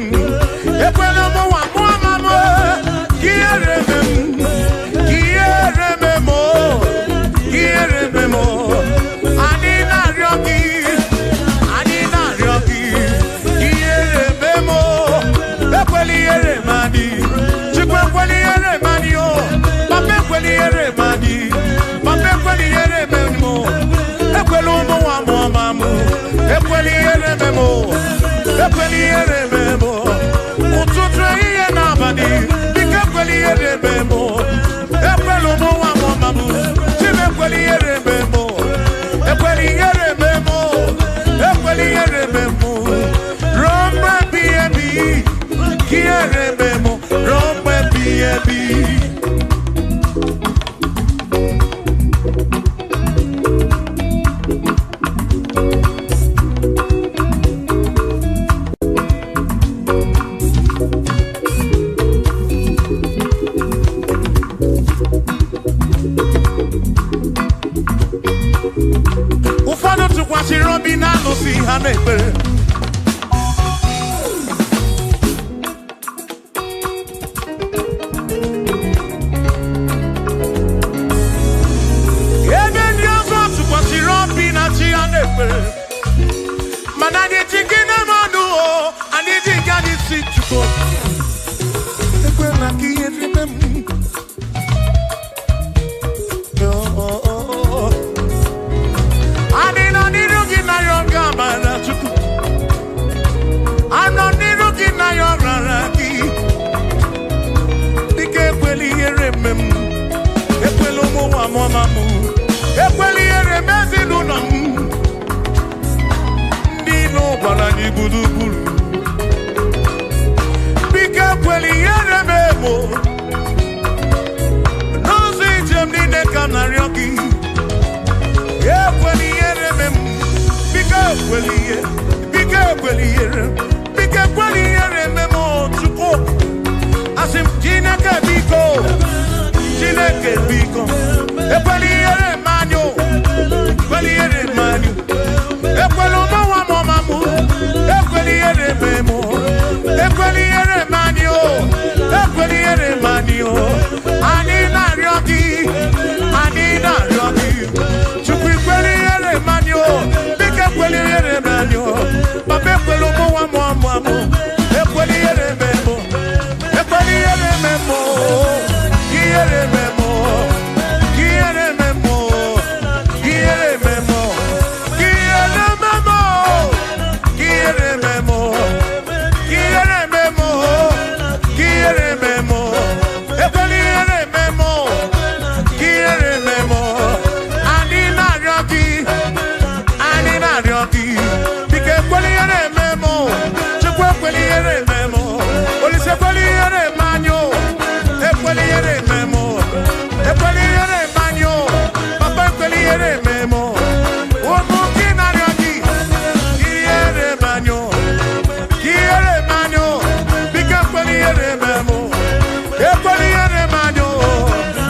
mamamu. Ekweli ere mezi nunam. Nino balani budubulu. Bika kweli ere memo. Nozi jem nine kanaryoki. Ekweli ere memo. Bika kweli ere. Bika kweli ere. Bika kweli ere memo. Chuko. Asim jineke biko. Jineke biko. Ekweli ere manyo. Ekweli ere manyo. Ekweli omawa momamu. Ekweli ere memo. Ekweli ere manyo. Ekweli ere manyo. Ani na ryoki. Ani na ryoki. Chukwi ekweli ere manyo. Bika ekweli ere manyo. Babe ekweli omawa momamu. Ekweli ere memo. Ekweli ere memo. Quiere memo. Quiere memo. Quiere memo. Quiere memo. Quiere memo. Quiere memo. Quiere memo. Ekweli ere memo. Quiere memo. Ani na ryoki. Ani na ryoki. Bike ekweli ere memo. Chukwu ekweli ere memo. Olise ekweli ere manyo. Ekweli ere memo. Ekweli ere manyo. Papa ekweli ere memo. Omo kina ryoki. Quiere manyo. Quiere manyo. Bike ekweli ere memo. Ekweli ere manyo.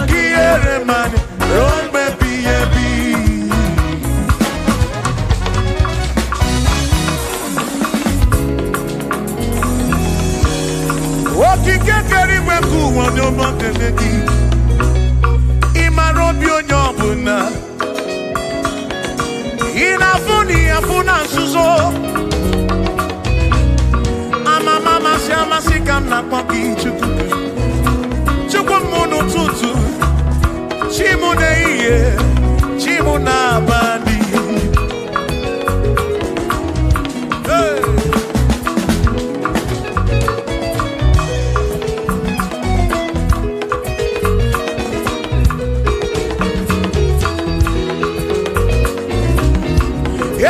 Quiere manyo. Rompe piyebi. Okike keri weku wonyomo keneki. Imarobi onyobuna. Inafuni afuna nsuzo. Mama si amasika na kwaki chuku. Chuku munu tutu. Chimu na iye. Chimu na bandi. Hey.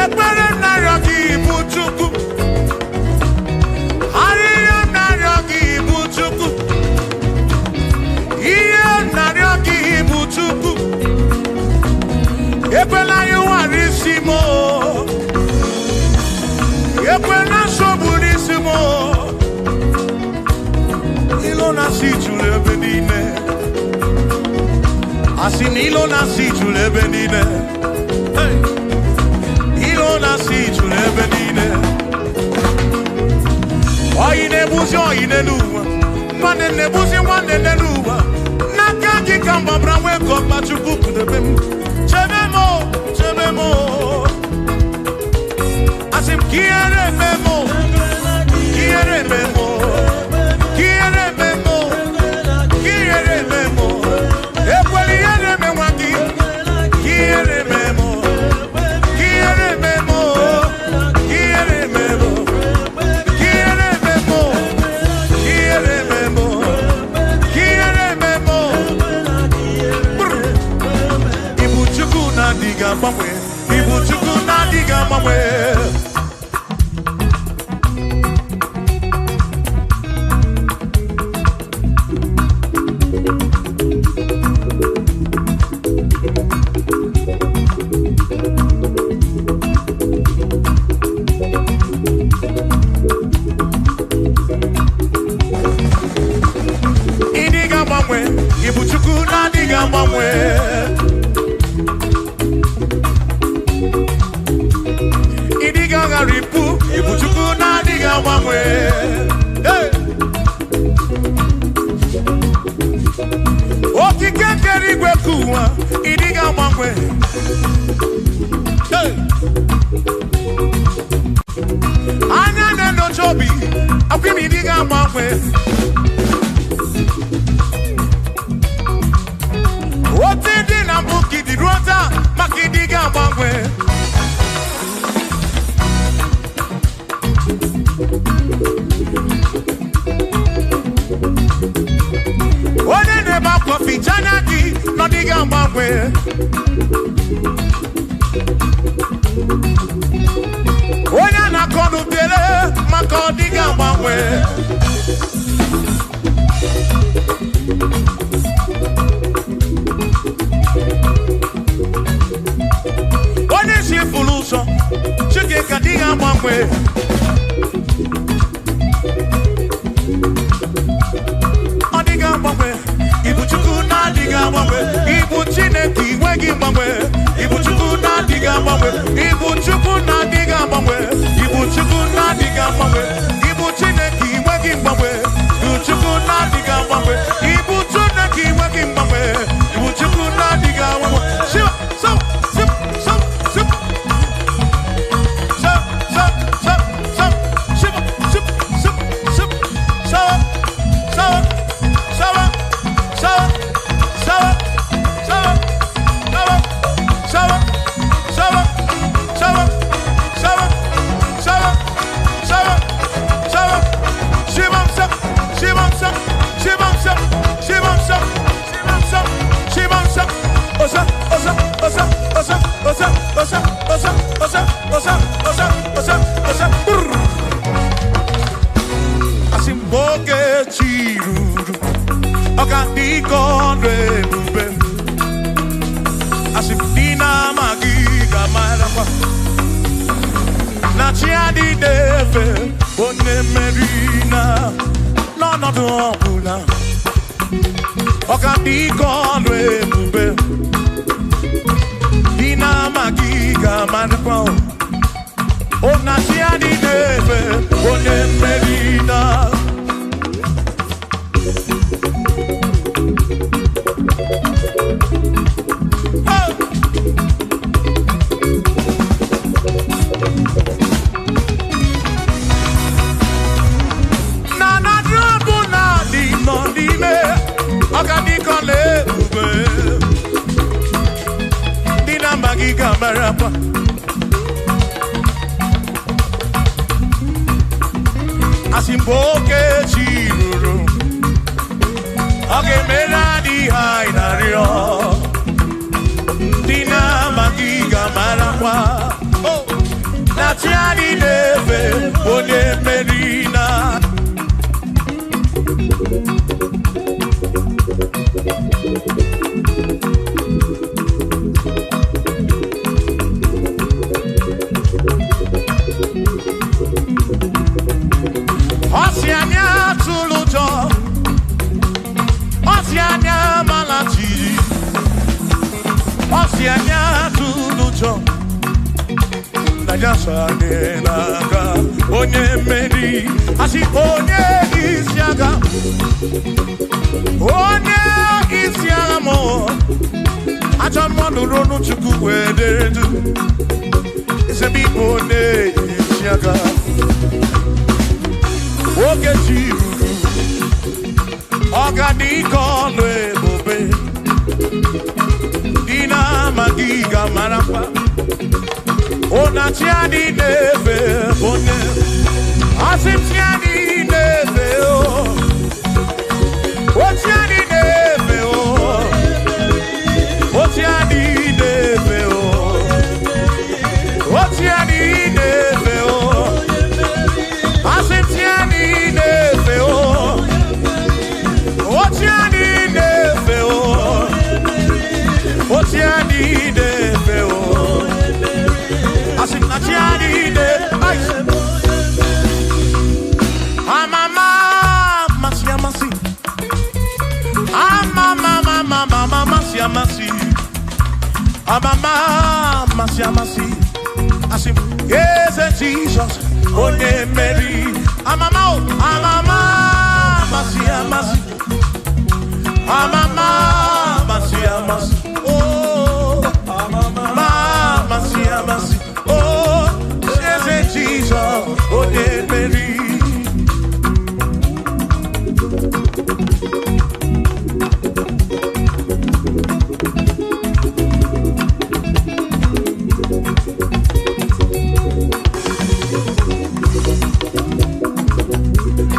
Ekpere naryoki buchuku. Ariyo naryoki buchuku. Iye naryoki buchuku. Ekwela yuwarisimo. Ekwela soburisimo. Ilo nasi chule benine. Asin ilo nasi chule benine. Hey. Ilo nasi chule benine. Oyine buzi oyine luwa. Mwane ne buzi mwane ne luwa. Nakaji kamba brawe kopa chukuku debem. Chebemo, chebemo. Asim quiere memo. Quiere memo. Quiere memo. Quiere memo. Ekweli ere memwaki. Quiere memo. Quiere memo. Quiere memo. Quiere memo. Quiere memo. Quiere memo. Brr. Ibu chuku na diga mamwe. Ibu chuku na diga mamwe. Idiga mamwe. Ibu chuku na diga mamwe. Idiga garipu. Ibu chuku na diga mamwe. Hey. Okike keri gwekuwa. Idiga mamwe. Hey. Anya neno chobi. Akwimi idiga mamwe. Otidi na buki di rota. Makidiga mamwe. Onye na-ebe akwa fichanya gị n'ọdịghị agbanwe. Onye na-akọ n'ubere maka ọdịghị agbanwe. Onye si furu ụzọ Chike ka dịghị agbanwe. Ọdịghị agbanwe. Ibu Chukwu na-adịghị agbanwe. Ibu Chineke inweghị mgbanwe. Ibu Chukwu na-adịghị agbanwe. Ibu Chukwu na-adịghị agbanwe. Ibu Chukwu na-adịghị agbanwe. Ibu Chineke inweghị mgbanwe. Ibu Chukwu na-adịghị agbanwe. Ibu Chineke inweghị mgbanwe. Ibu Chukwu na-adịghị agbanwe. Shiva, so, sip, so, sip. So, so, so, so, shiva, sip, sip, sip, so, so, so, so, so, so,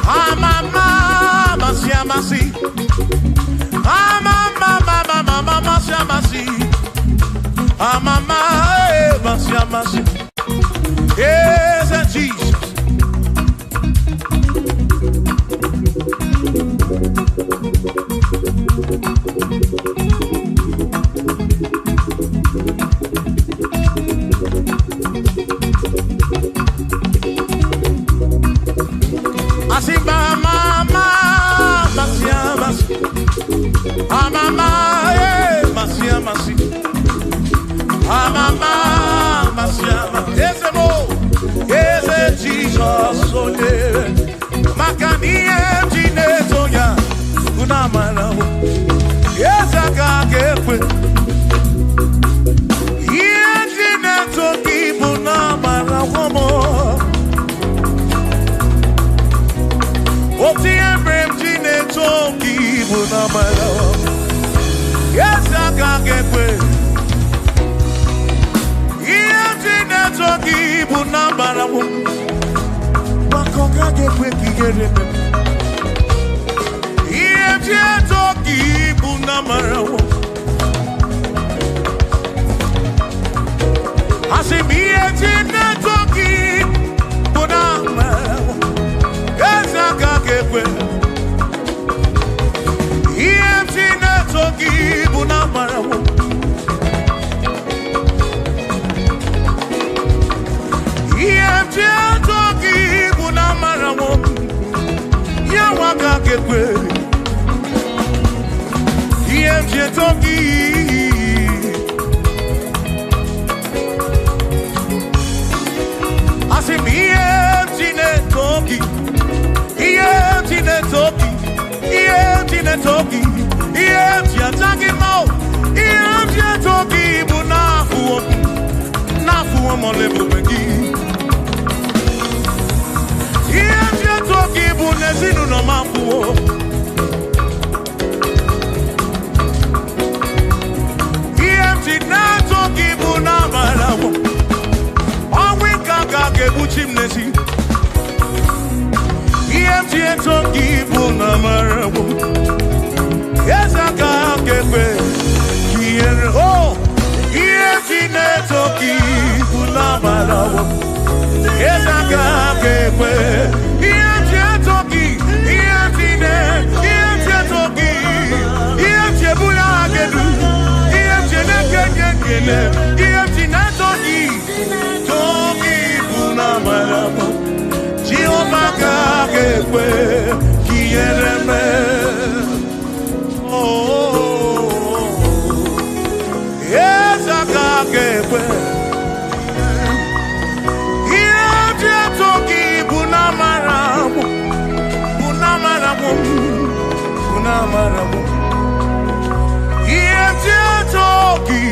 Amama, masi, Yes, and Jesus. Asimba mama, masia masi. Mama, masia masi. Mama, masia masi. Yes, mo. Yes, Jesus, oh yeah. Makani jineto ya. Una mala. Yes, akakekwe. Yes, jineto kibuna mala womo. Oti embrem jineto kibuna mala. Yes, akakekwe. Yes, jineto kibuna mala womo. Bakoka gekwe kigere. Toki bunamarawo. Asimiye toki bunamarawo. Ezaka kekwe. Toki bunamarawo. Toki bunamarawo. Yawaka kekwe. J'ai toki Asimiye tine toki tine toki tine toki tia taki mo tia toki bunafu nafu mo lebu begi tia toki bunezinu no mafu Chimney. EMT toki bunamarawo. Yes, I can't get away. Oh, EMT toki bunamarawo. Yes, I can't get away. EMT toki EMT bulagedu. EMT nekekekele. EMT toki. Chiomaka kekwe kiereme. Oh, yes, akakekwe. Iye toki bunamaramu, bunamaramu, bunamaramu. Iye toki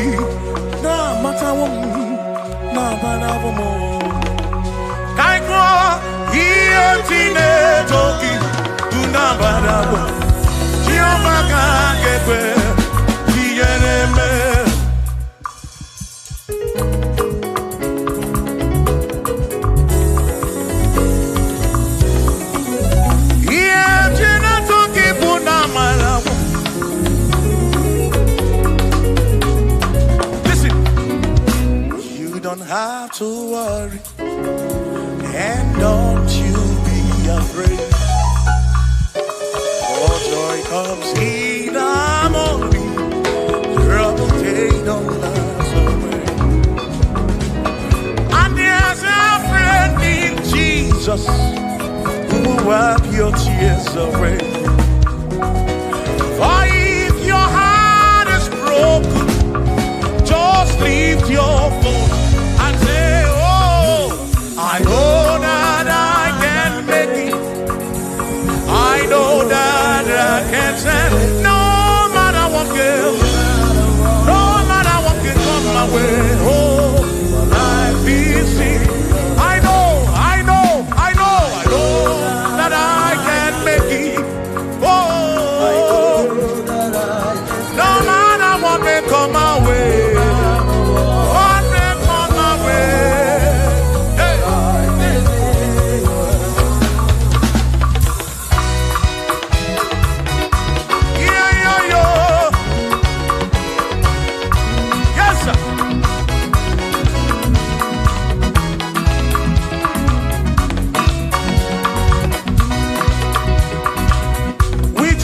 na matamu, na maramu. Kaiko iotine toki tunabarawo Chiomaka kekwe kiereme. Iotine toki tunabarawo. Listen, you don't have to worry. And don't you be afraid, for joy comes in the morning, trouble they don't last away. And there's a friend in Jesus who will wipe your tears away. For if your heart is broken, just lift your voice and say, oh, I know that I can make it. I know that I can stand. No matter what comes, no matter what can come my way. Oh, life is seen. I know that I can make it. Oh, no matter what may come my way. Yeah.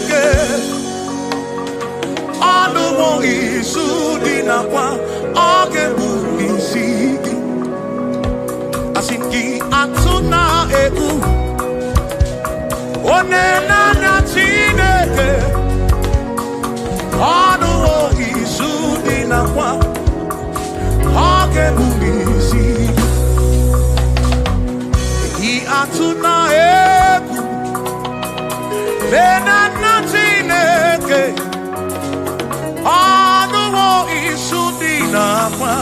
Chineke ọnụwo izu dị nakwa oge bụ isi gị asị gị atụ na egwu onye na-anya Chineke ọnụwo izu dị nakwa oge bụ isi gị atụ na egwu na Chineke ọnụwo izu dị nakwa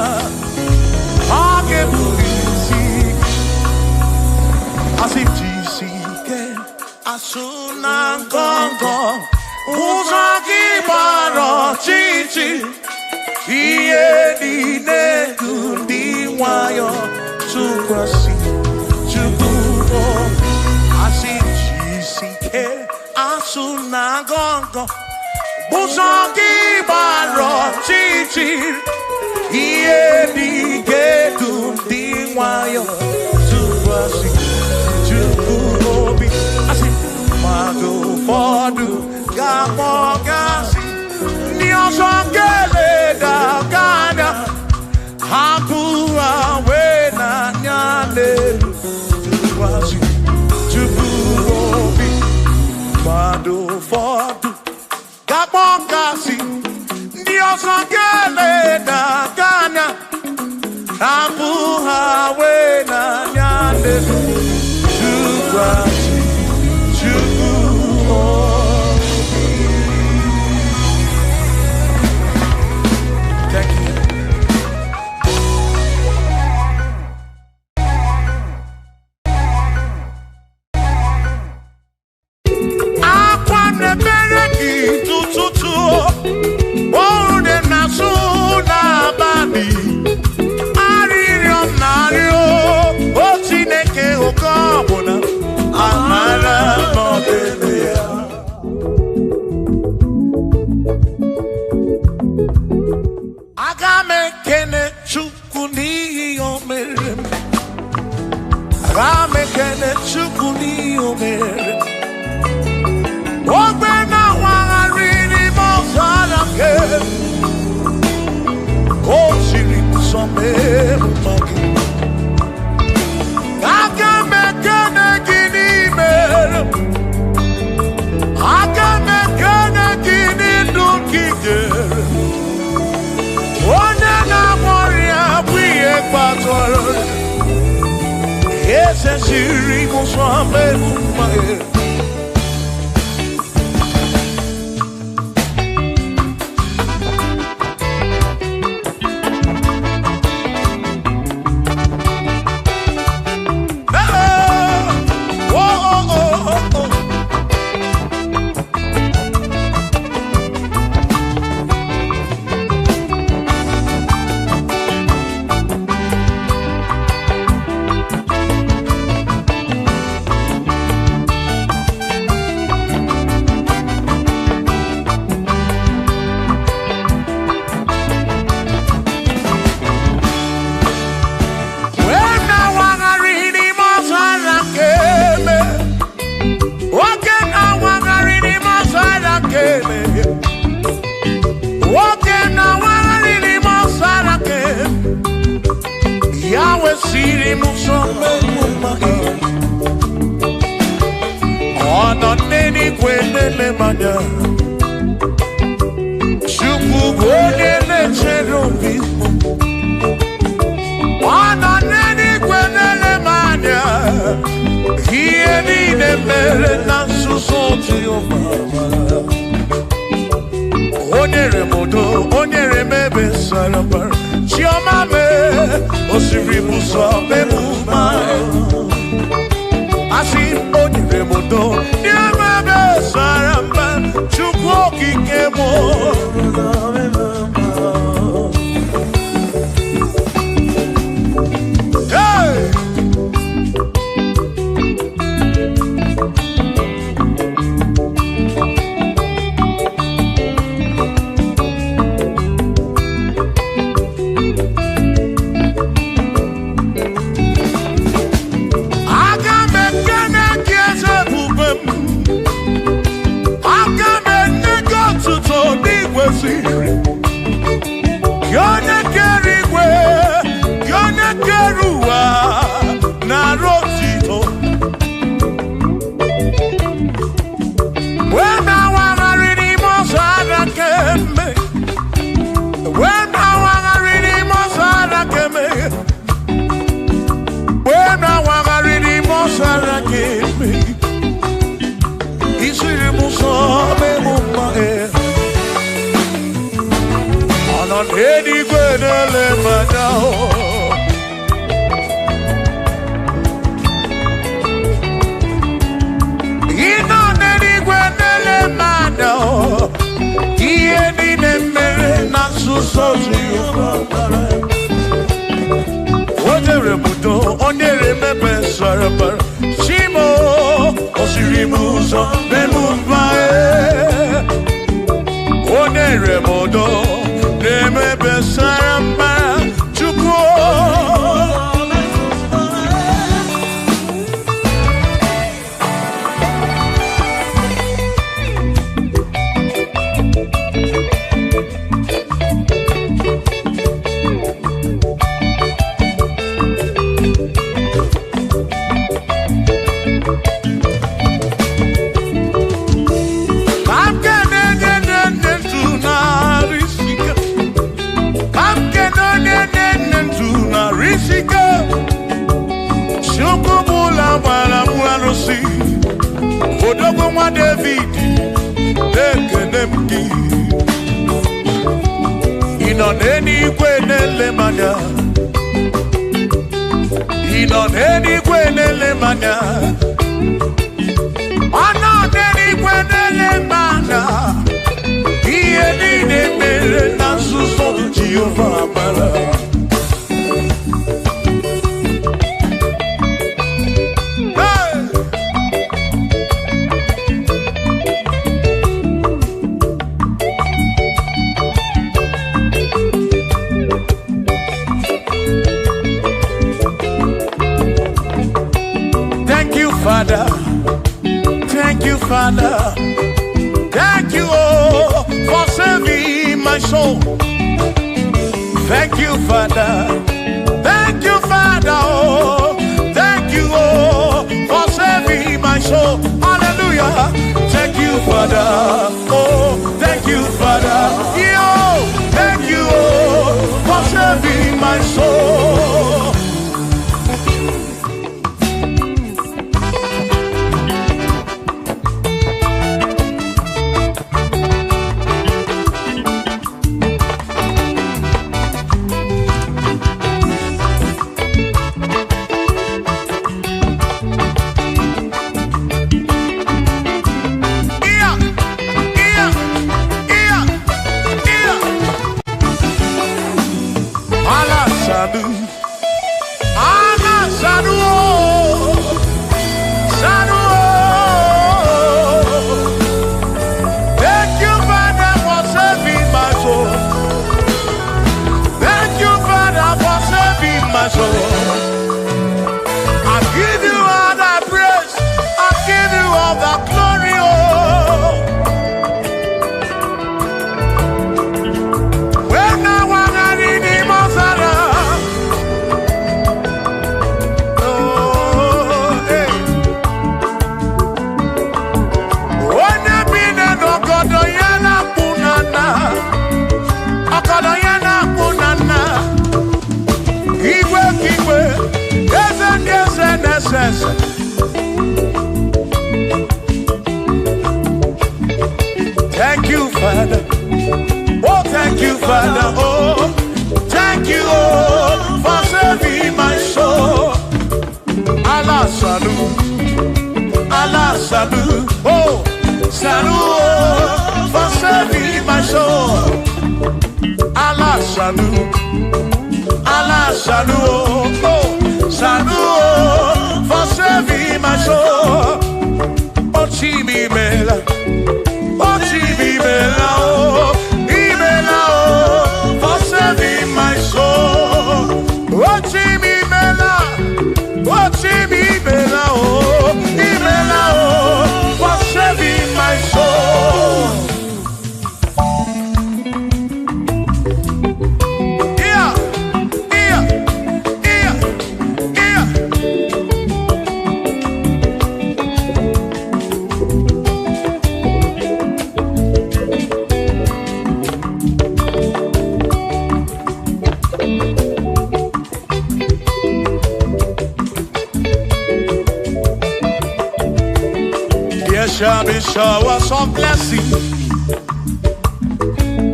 oge bụ isi asị jisi ike asụ na ngọngọ ụzọ gị gbara ọchịchị ihe niile dị ndị nwayọ tụkwasị Chukwu asị jisi ike asụ na ngọngọ ụzọ gị gbara ọchịchị ihe niile dị ndị nwayọ tụkwasị Chukwu obi asị mmadụ ụfọdụ ga-akpọ gasị ndị ọzọ ga-eleda anya hapụ ha wee n'anya n'elu tụkwasị Chukwu obi mmadụ ụfọdụ ga-akpọ gasị ndị ọzọ ga-eleda anya hapụ ha wee n'anya n'elu tụkwasị Chukwu obi. Thank you. Akwa na-ebere gị tụtụtụ ọrụ dị na-asụ n'abalị arịrịọ m na-arịọ o Chineke oke ọbụla amara n'ọdịnihu ya aga m ekene Chukwu n'ihi o mere m aga m ekene Chukwu n'ihi o mere m ogbe na-awagharị n'ime ọzara nke o siri nsọ mee mma gị aga m ekene gị n'ime aga m ekene gị n'ndụ gị jere onye na-agwọ ọrịa bụ ihe kpatara eze siri nsọ mee mma gị Chukwu bụ onye na-echere obi ọ nọ n'eluigwe na-ele m anya ihe niile mere na nzuzo Jehova o nyere m udo o nyere m ebe sara mbara chiọma mee o siri m ụzọ emume asị o nyere m udo nye m ebe sara mbara Chukwu okike m aga m ekene gị eze ebube m aga Edigwe nele manao. Ino nedigwe nele manao. Iye ni nemere na susozi yufabara. Onere mudo, onere mebe sarabara. Shimo, osirimuzo, memumbae. Onere mudo, nemebe sarabara. Chukwo. Odogo mwa David, ekenemki. Inoneni kwenele manya. Inoneni kwenele manya. Anoneni kwenele manya. Iye nine mere na suso Jehovah amara. Father, thank you, Father, thank you, oh, for saving my soul. Thank you, Father, oh, thank you, oh, for saving my soul. Hallelujah. Thank you, Father, oh, thank you, Father, yo, thank you, oh, for saving my soul. Thank you, Father. Oh, thank you, Father. Oh, thank you, oh, for saving my soul. Allah salut, oh, salut, oh, for saving my soul. Allah salut, oh, salut, oh, for saving my soul. Oh, Chimi Mela. Oh, Ibela, oh, for saving my soul. Oh, Ibela, oh, Ibela, oh, for saving my soul. Yeah. Shall be showers of blessing.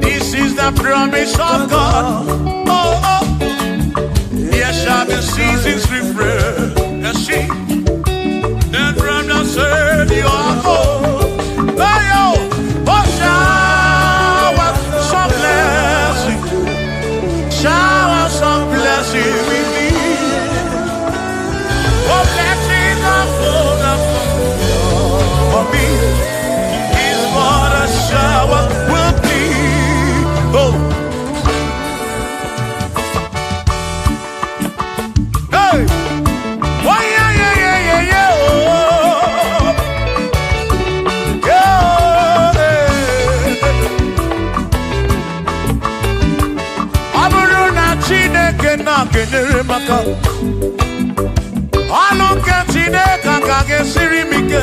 This is the promise of God. Oh, oh. Yes, shall be seasons refresh. Yes, she. Then from the said you are home. Oh, shower some blessing. Shower some blessing with me. Oh, blessing of for me is what a shower will be. Oh, hey, oh yeah, yeah, yeah, yeah, yeah. Oh, yeah. Aburu na Chineke na kenere maka. Anu ke Chineke ka gesiri mike.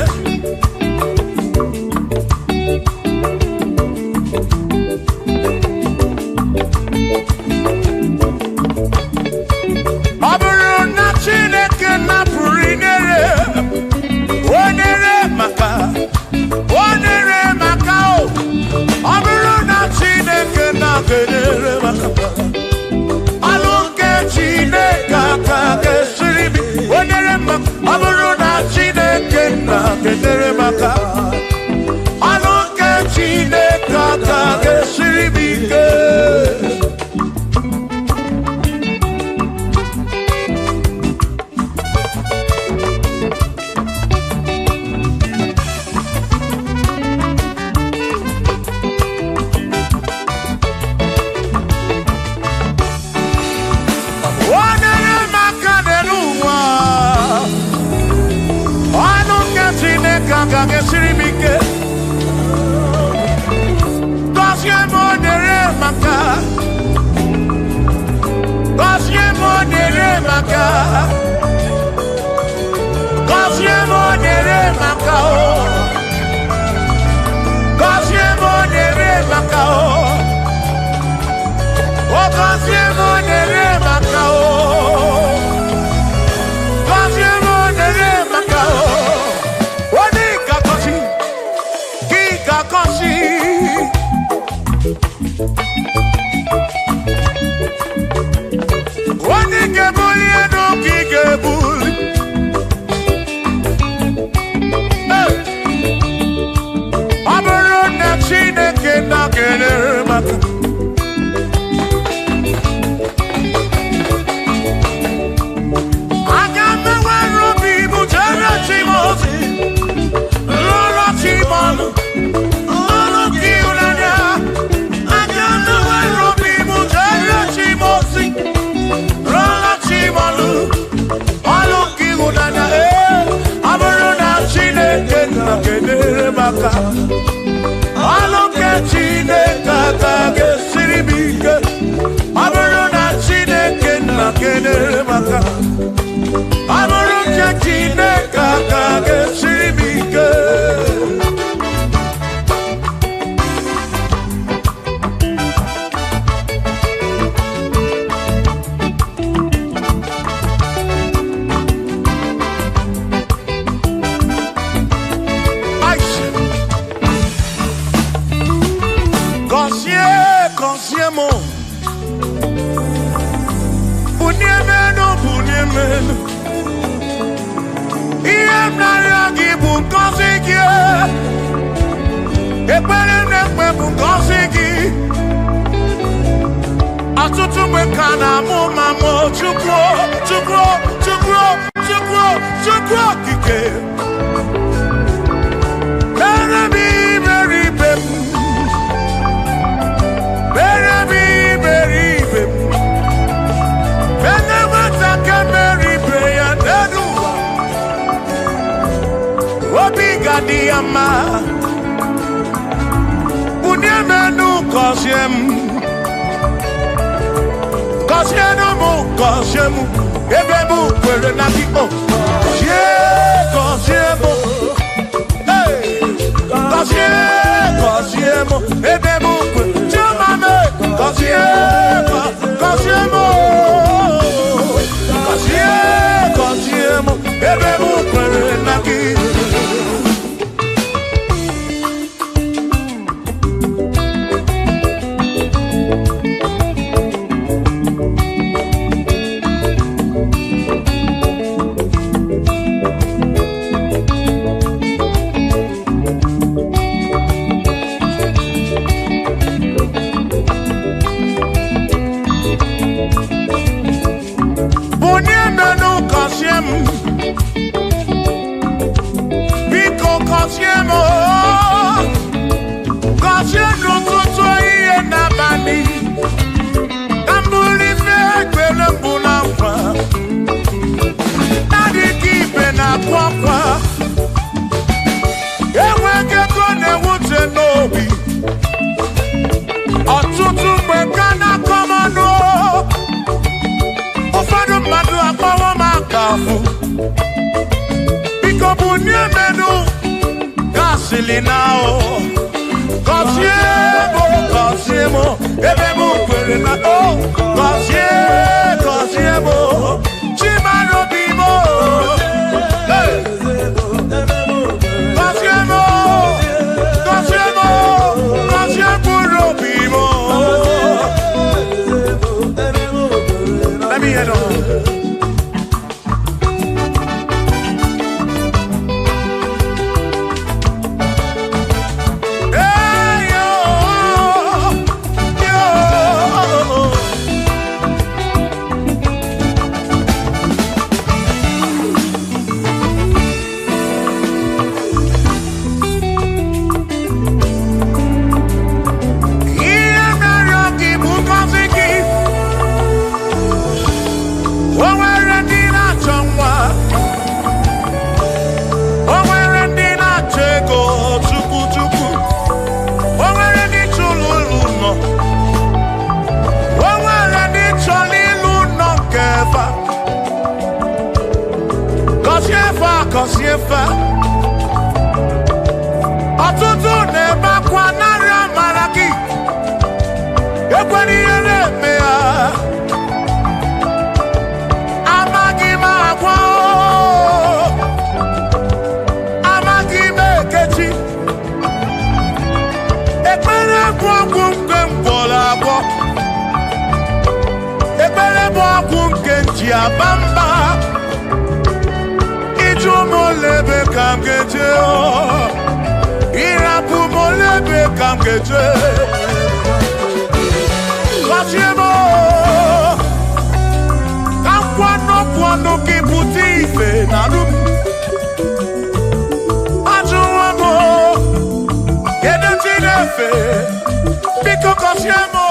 now. Cosiemo, ebemo kwere na oh. Cosiemo, chimano bimo. Cosiemo bimo. Let me head on. Cosiefa ọtụtụ na-ebe akwa narị amara gị ekwere ihe na-eme ya amaghị m agwa amaghị m ekechi ekpere bụ ọgwụ nke mgbọrọ agwọ ekpere bụ ọgwụ nke nji aba mba molebe kam geje irapu molebe kam geje Cosiemo kam kwano ki puti ife nanu ajuwamo yede tinefe biko Cosiemo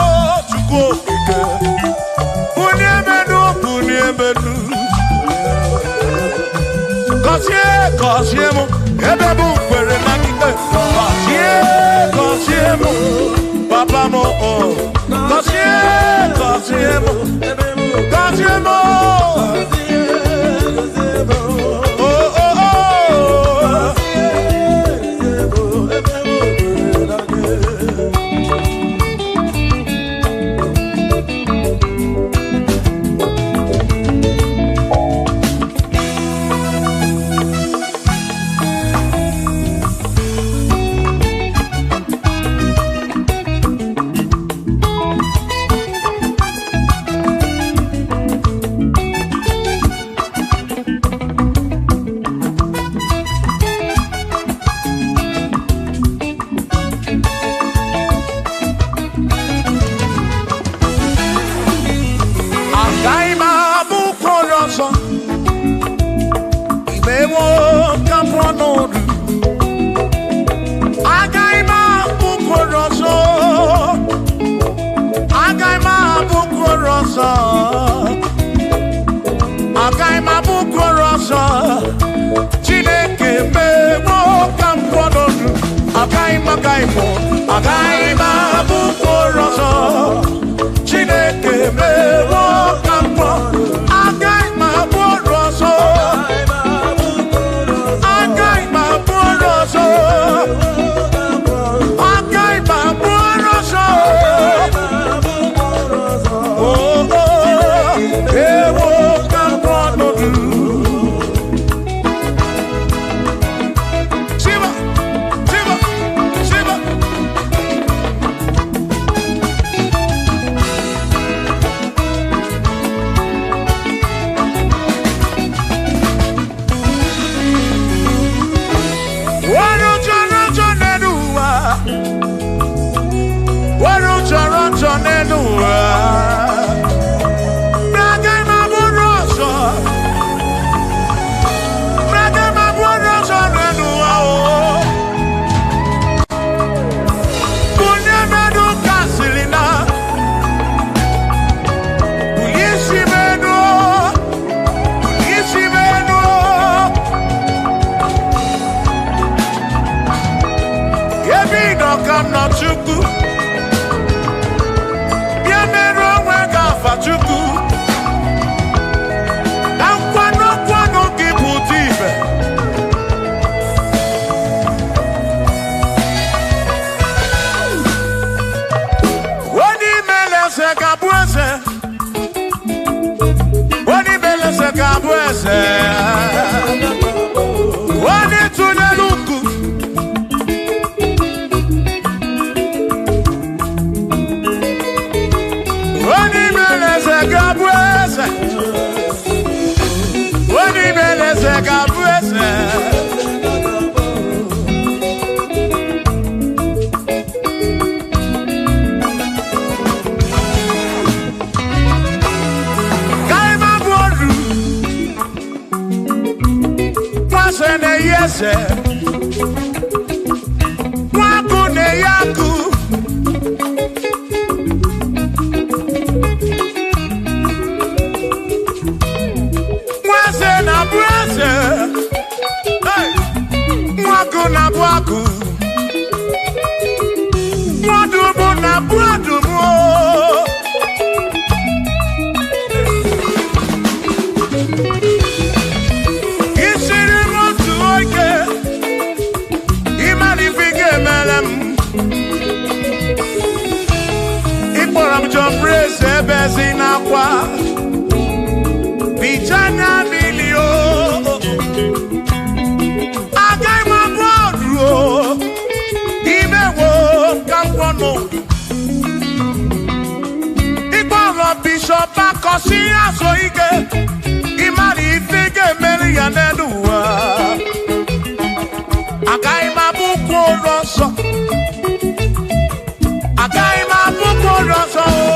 chuko ike uniemenu Cosiemo, ebebo kwere na kite. Cosiemo, papa mo oh. Cosiemo, oh oh oh. na yese waku ne yaku wase na brase hey waku na waku wadubu na wadubu Bezinakwa Bichana milio Agai mabodro Imewo kampono Iboro bishop akosi asoike Imari ifige meri yaneduwa Agai mabuko roso Agai mabuko roso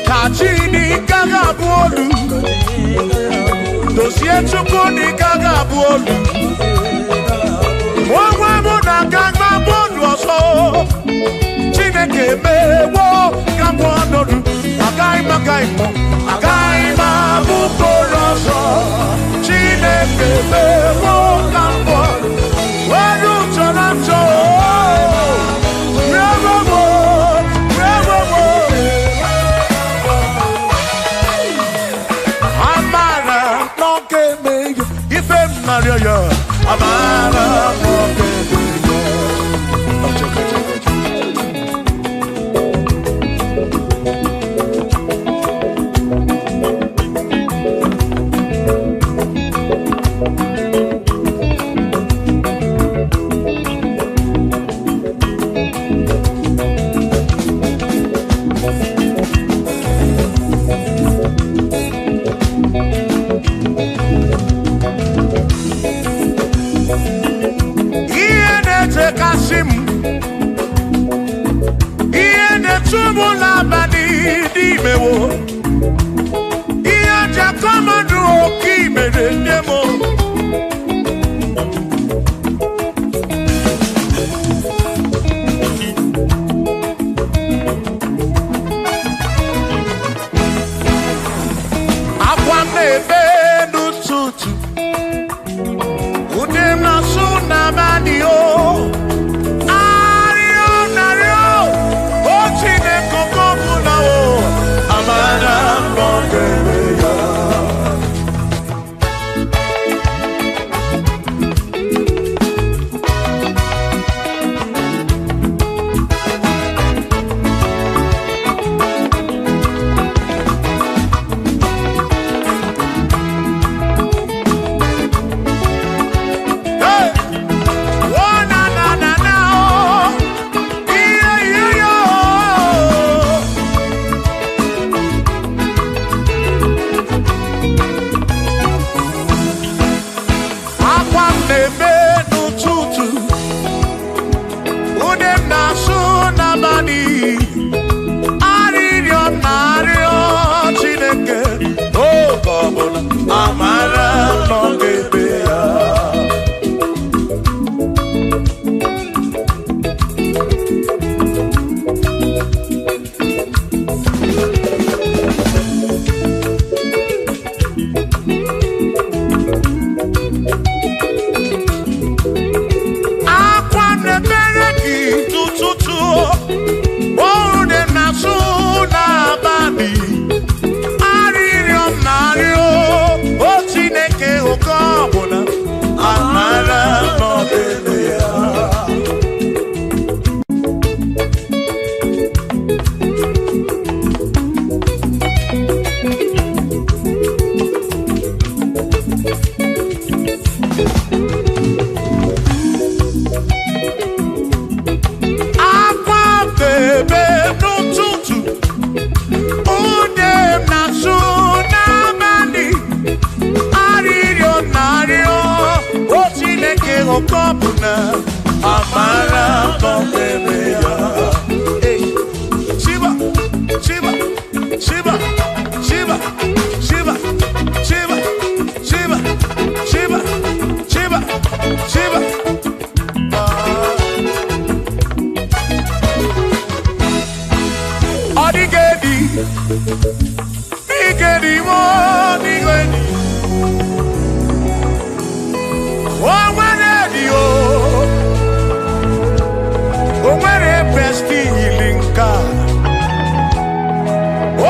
Kachini gaga bolu Dosie chukuni gaga bolu Mwa muna gaga bolu oso Chineke mewo gambo anodu Agai mabuko roso Chineke mewo gambo Waru chorancho Maria, Amara, Chineke okopuna amara n'omeme ya. Shiba, Shiba, Shiba, Shiba, Shiba, Shiba, Shiba, Shiba, Shiba, Shiba. Odigedi, Igedi mo, Igedi. Onwere besti ilinka.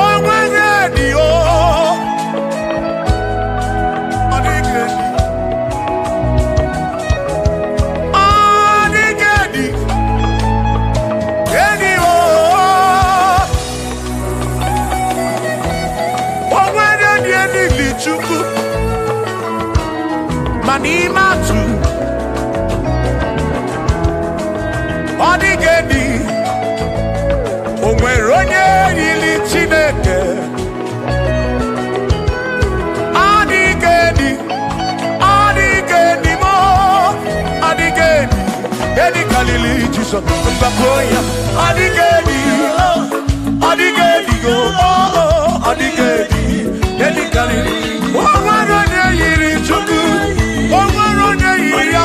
Onwere dio. Odigedi. Odigedi. Edi o. Onwere edi lichuku. Manimatu. Odigedi, onwere onye yili Chineke. Odigedi, Odigedi mo, Odigedi, edi kalili Jesus, mbakoya. Odigedi, Odigedi go, Odigedi, edi kalili. Onwere onye yili Chukwu, onwere onye yili ya.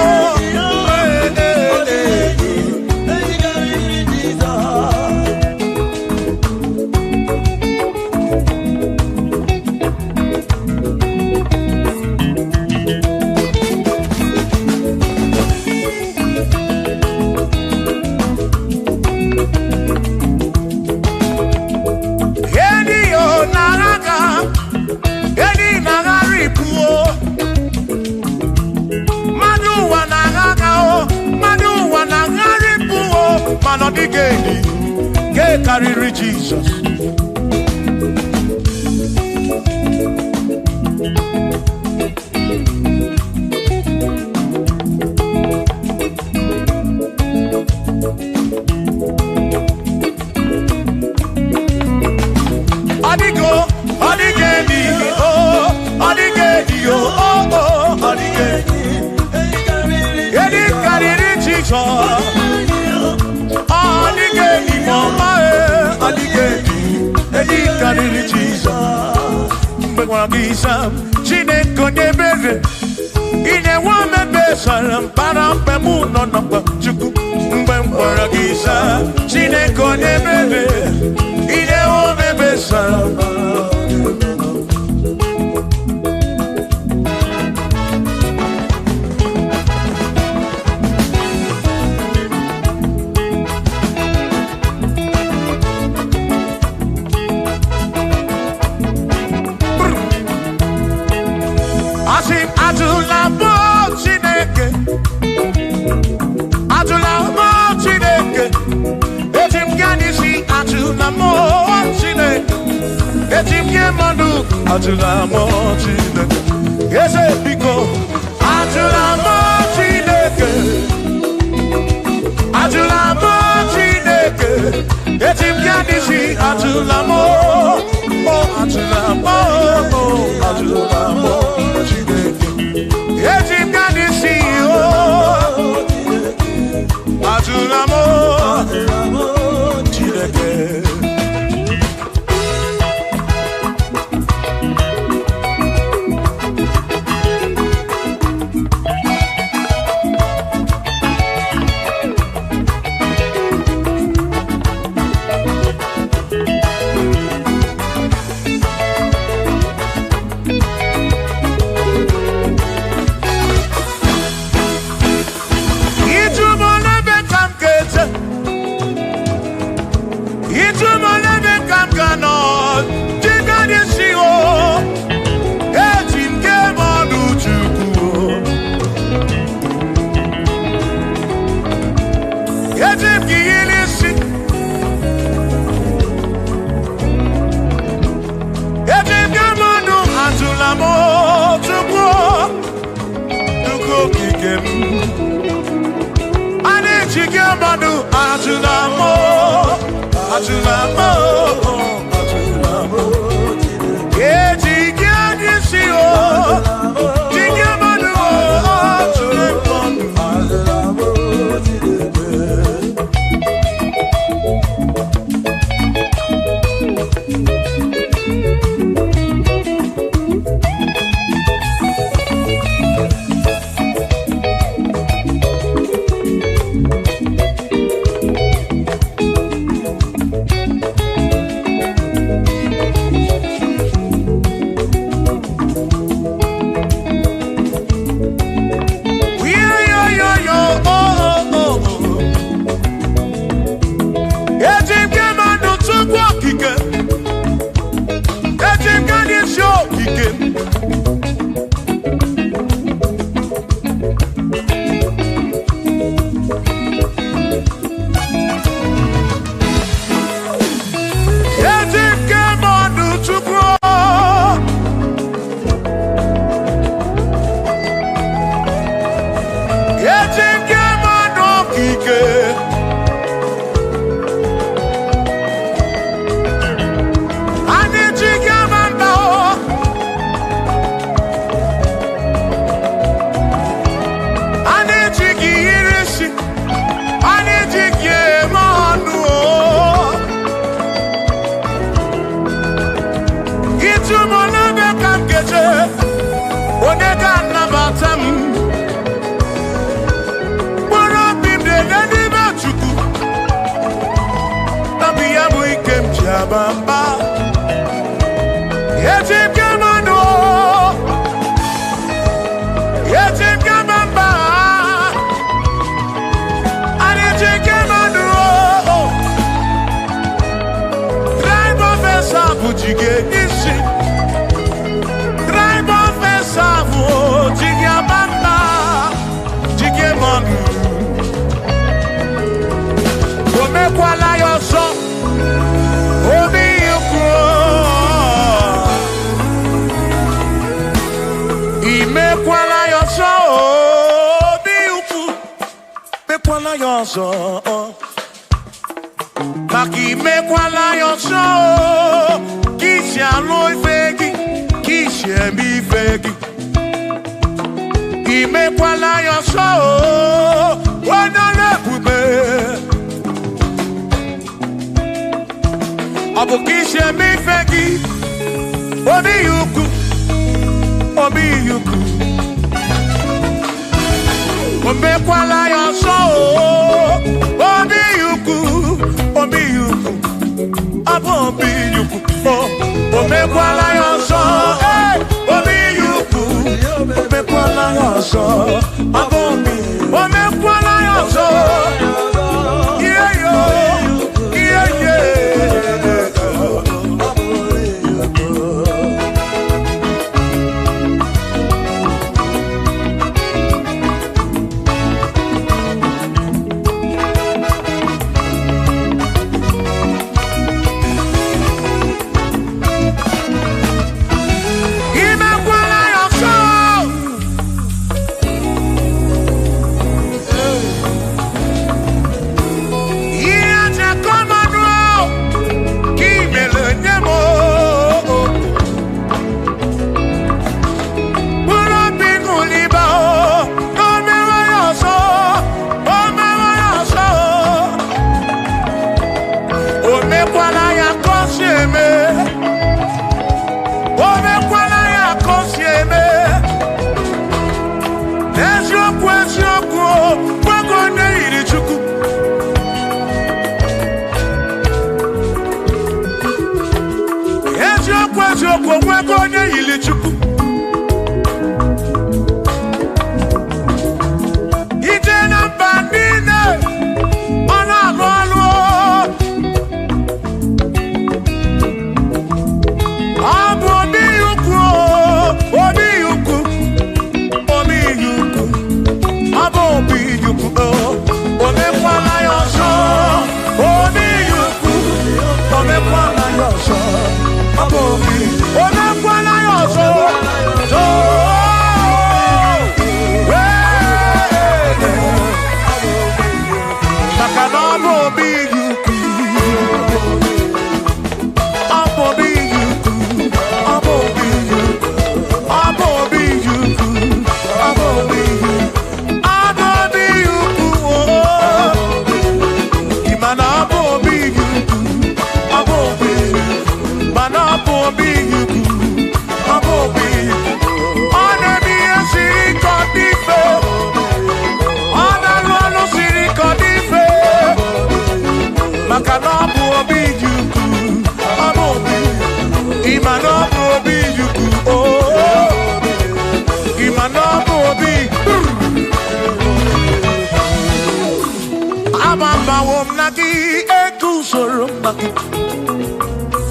Odigedi, ke kariri Jesus. Odigo, Odigedi, oh, Odigedi, oh, Odigedi. Edi kariri Jesus. Odigedi mama Odigedi edi kariri Jesus. Mbegwa gisa Chineke nyebere ine wamebe salam para pemu no no chuku. Mbegwa gisa Chineke nyebere ine wamebe salam. Atula mo Chineke, ese biko. Atula mo Chineke, atula mo Chineke. Etim kanisi atula mo, oh atula mo, oh atula mo Chineke. Etim kanisi oh, atula mo Chineke. Eti Ejike mano kike Anijike manda Anijike irisi Anijike manu Itumolebe kamkeje Onega nabatam Bamba Yetip Gamano Yetip Gamamba Anetip Gamano Drive of a sabu jige isi Drive of a sabu jige bamba jige manu Ome kwala yoso Mekwala yoso Maki mekwala yoso Kishi aloi fegi Kishi emi fegi Imekwala yoso Wana lepube Abu kishi emi fegi Obi yuku Obi yuku Omekwala yoso Obi yuku Abo obi yuku Omekwala yoso Obi yuku Omekwala yoso Abo obi Omekwala yoso Yeah yo Yeah yeah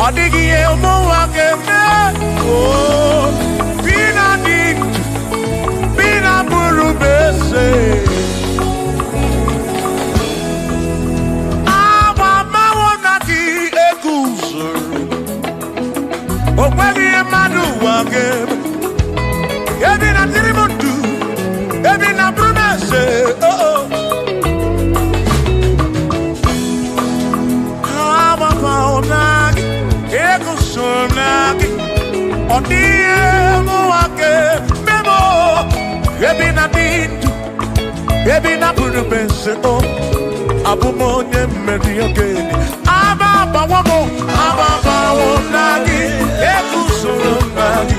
Odigi emo akeme oh bina dit bina buru bese ama mawo nagi ekuzuru okwagi madu akeme ebi na tirimudu ebi na buru bese Odie muake memo ebina dindu ebina burubese o abumonye meri ogeni ababa wonagi ekusuru nagi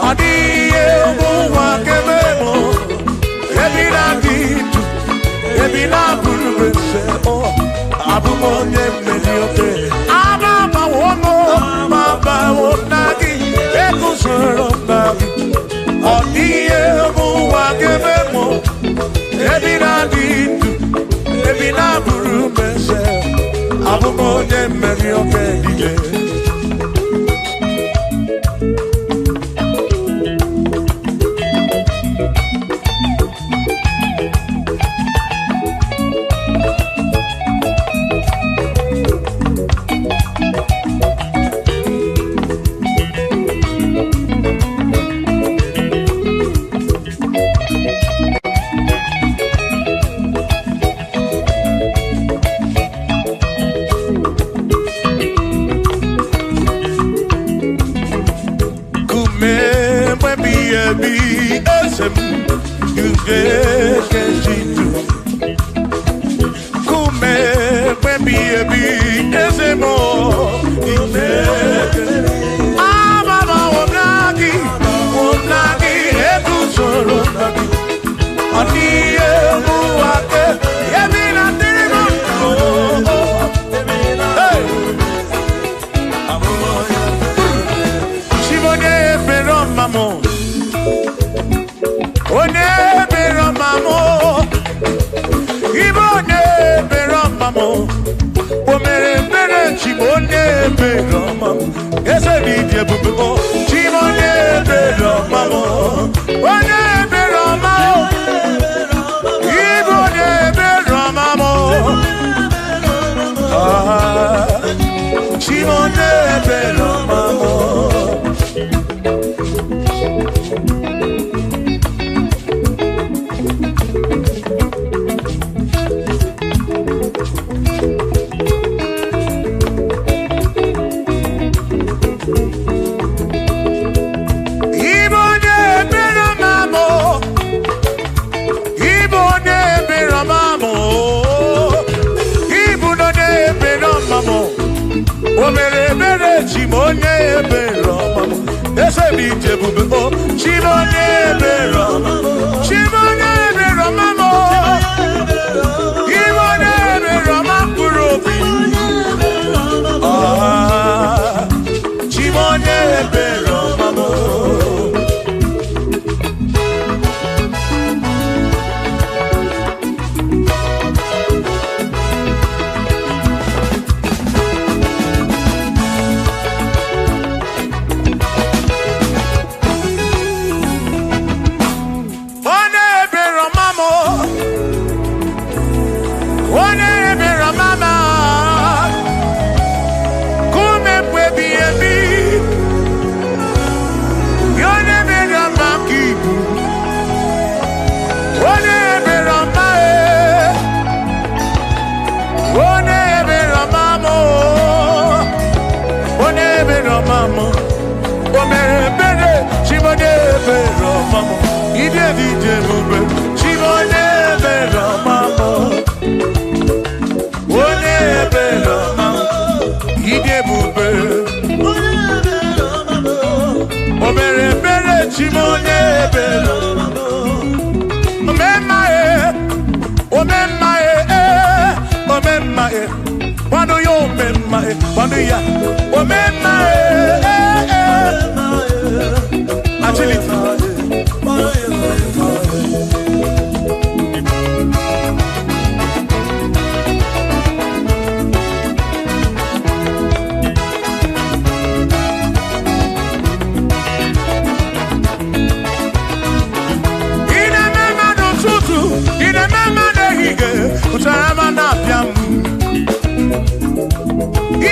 odie muake memo ebina dindu ebina burubese o abumonye meri ogeni ababa wonagi ekusuru nagi odie muake memo ebina dindu ebina burubese abumonye meri ogeni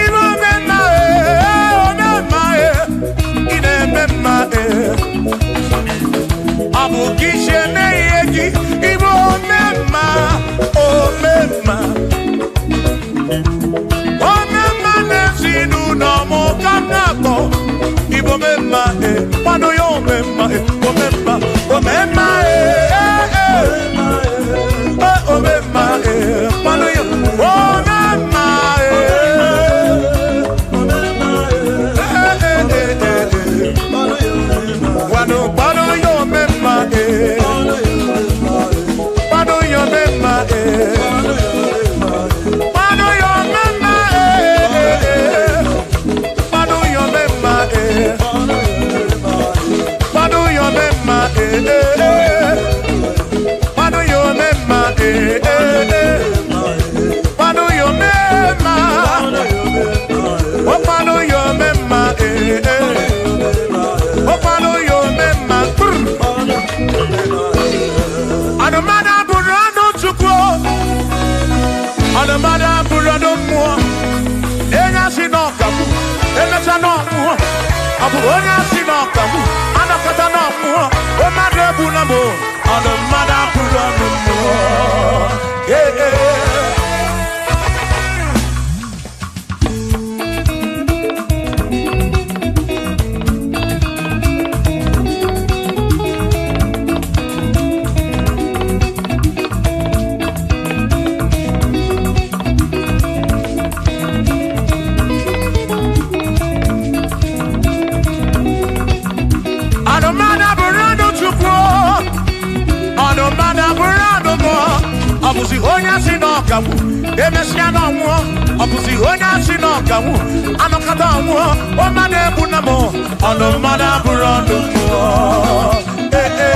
Ibo bunamo, on the mother bunamo. Yeah, yeah. Abusi onya sinokawu, emesiana wo. Abusi onya sinokawu, anokata wo. O mane bunamo, ono mana burondo mo. Eh eh.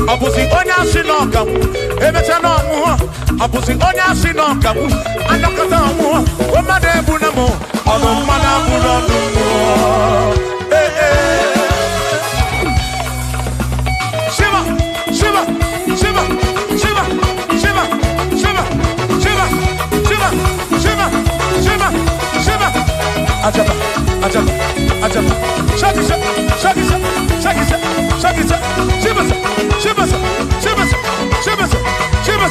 Abusi onya sinokawu, emechana wo. Abusi onya sinokawu, anokata wo. O mane bunamo, ono mana burondo mo. Eh eh. Shiva, Shiva, Shiva, Shiva, Shiva, Shiva, Shiva, Shiva, Shiva, Shiva, Shiva. Ajaba, ajaba, ajaba. Shakisa, shakisa, shakisa, shakisa. Shiva, Shiva, Shiva, Shiva, Shiva, Shiva,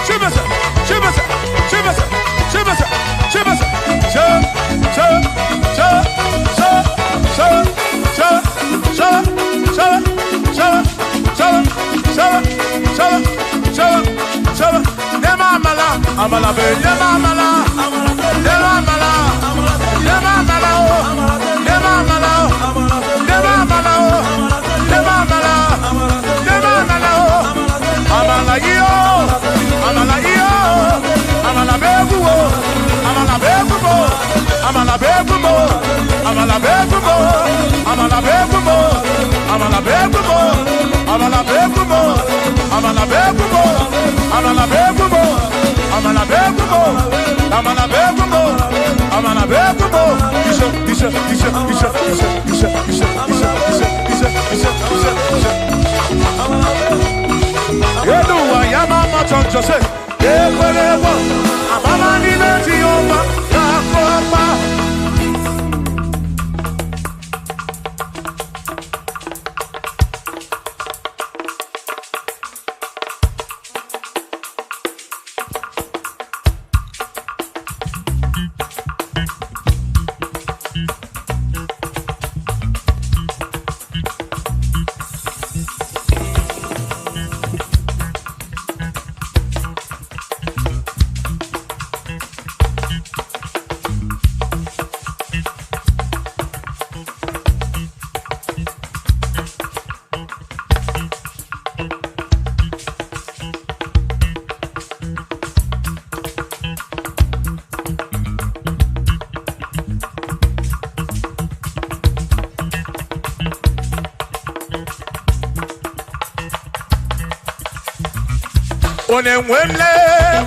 Shiva, Shiva, Shiva, Shiva, Shiva, Amala be, amala, amala, amala,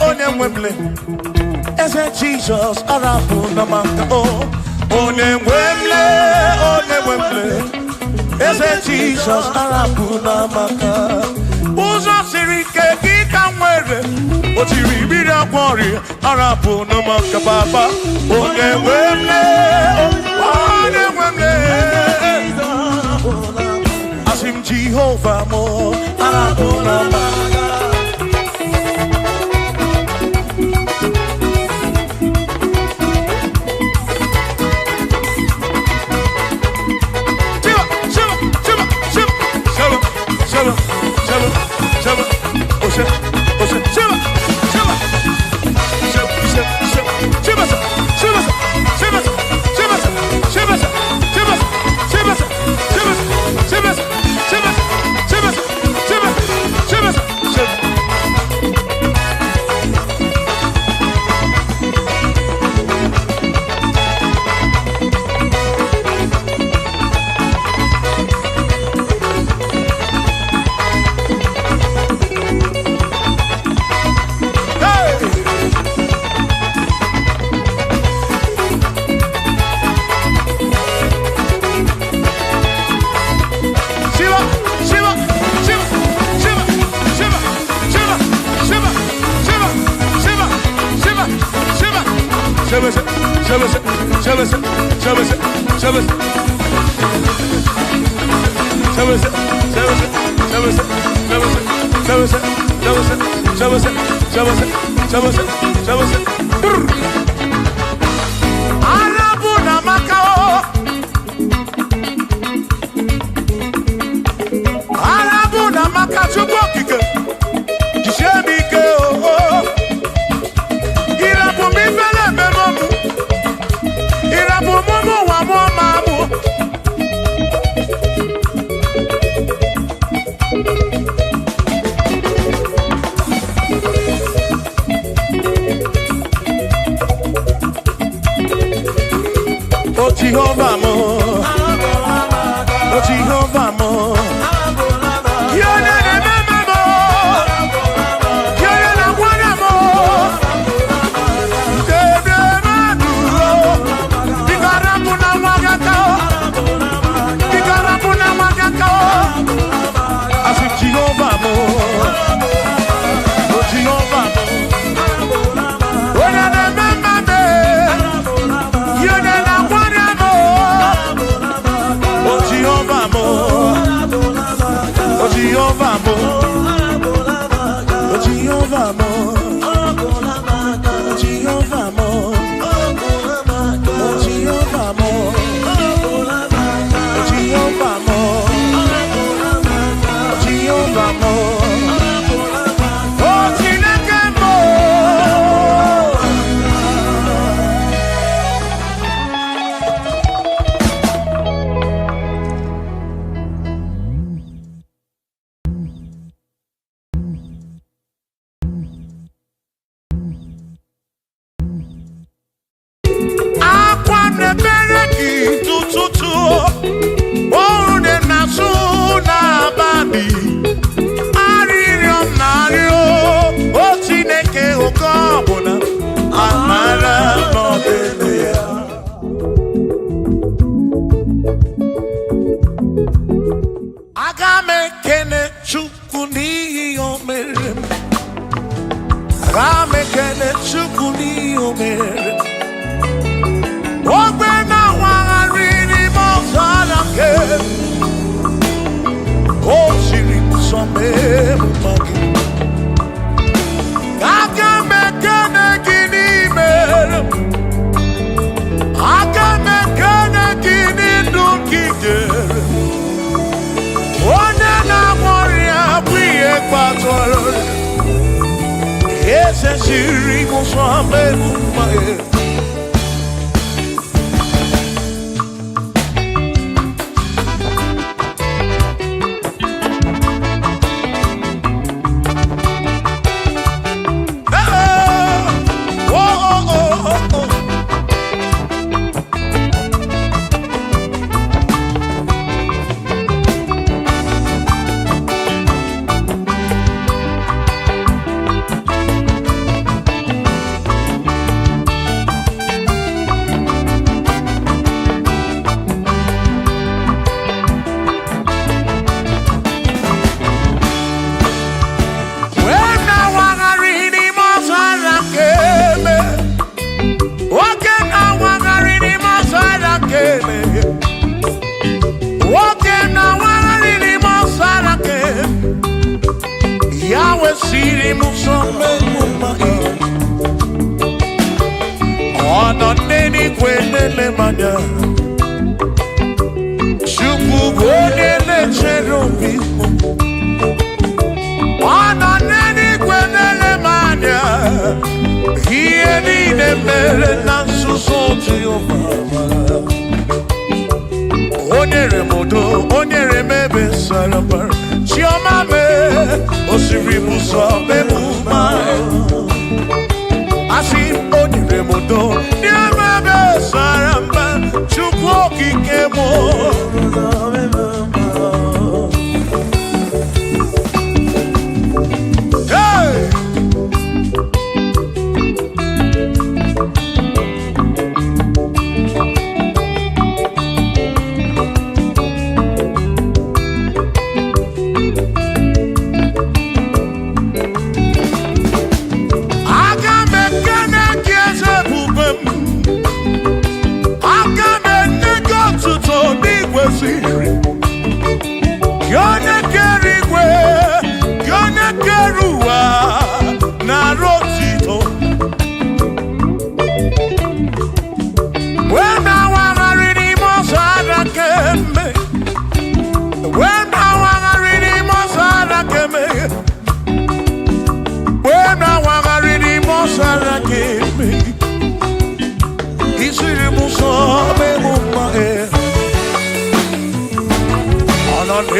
Onemwemle, ese Jesus arabu namaka oh. Onemwemle, ese Jesus arabu namaka. Uzo sirike kika mwere, otiri bira kwori arabu namaka baba. Onemwemle, asim Jehovah mo arabu namaka. Jehovah mo, oh Jehovah mo, you're the remember mo, you're the one mo, Dede maduro, dikarapuna magakao, dikarapuna magakao, asu Jehovah mo, oh Jehovah mo, oh the remember me, you're the Jehovah mo, oh Jehovah mo, oh Jehovah mo, oh Jehovah mo, oh Jehovah mo, oh Jehovah mo, oh Jehovah mo, oh Chineke mo.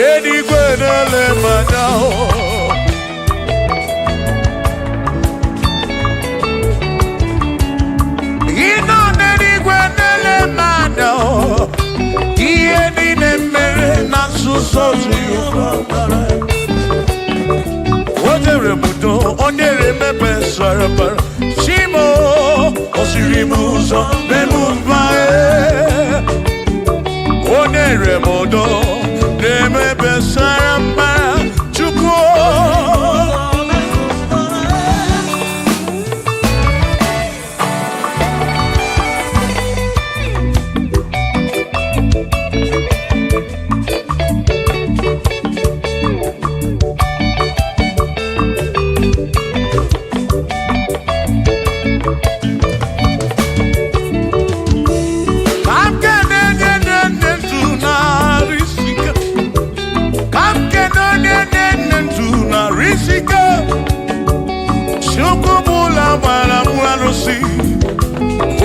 n'eluigwe na-ele m anya. Ị nọ n'eluigwe na-ele m anya. Ihe niile mere na nzuzo Jehova bara. O nyere m udo, o nyere m ebe sara mbara. Chimo, o siri m ụzọ n'elu mba. O nyere m udo n'elu ebe sara mbara. Chukwu.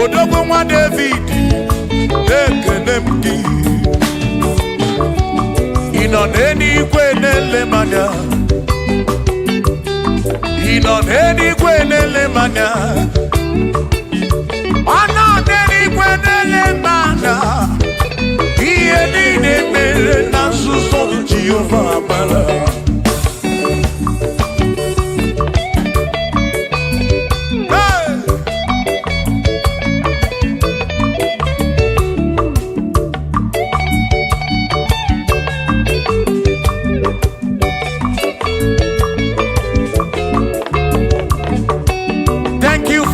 Odogwu nwa David, ekele m gị. Ị nọ n'eluigwe na-ele m anya. Ị nọ n'eluigwe na-ele m anya. Ọ nọ n'eluigwe na-ele m anya. Ihe niile mere na nzuzo Jehova bara.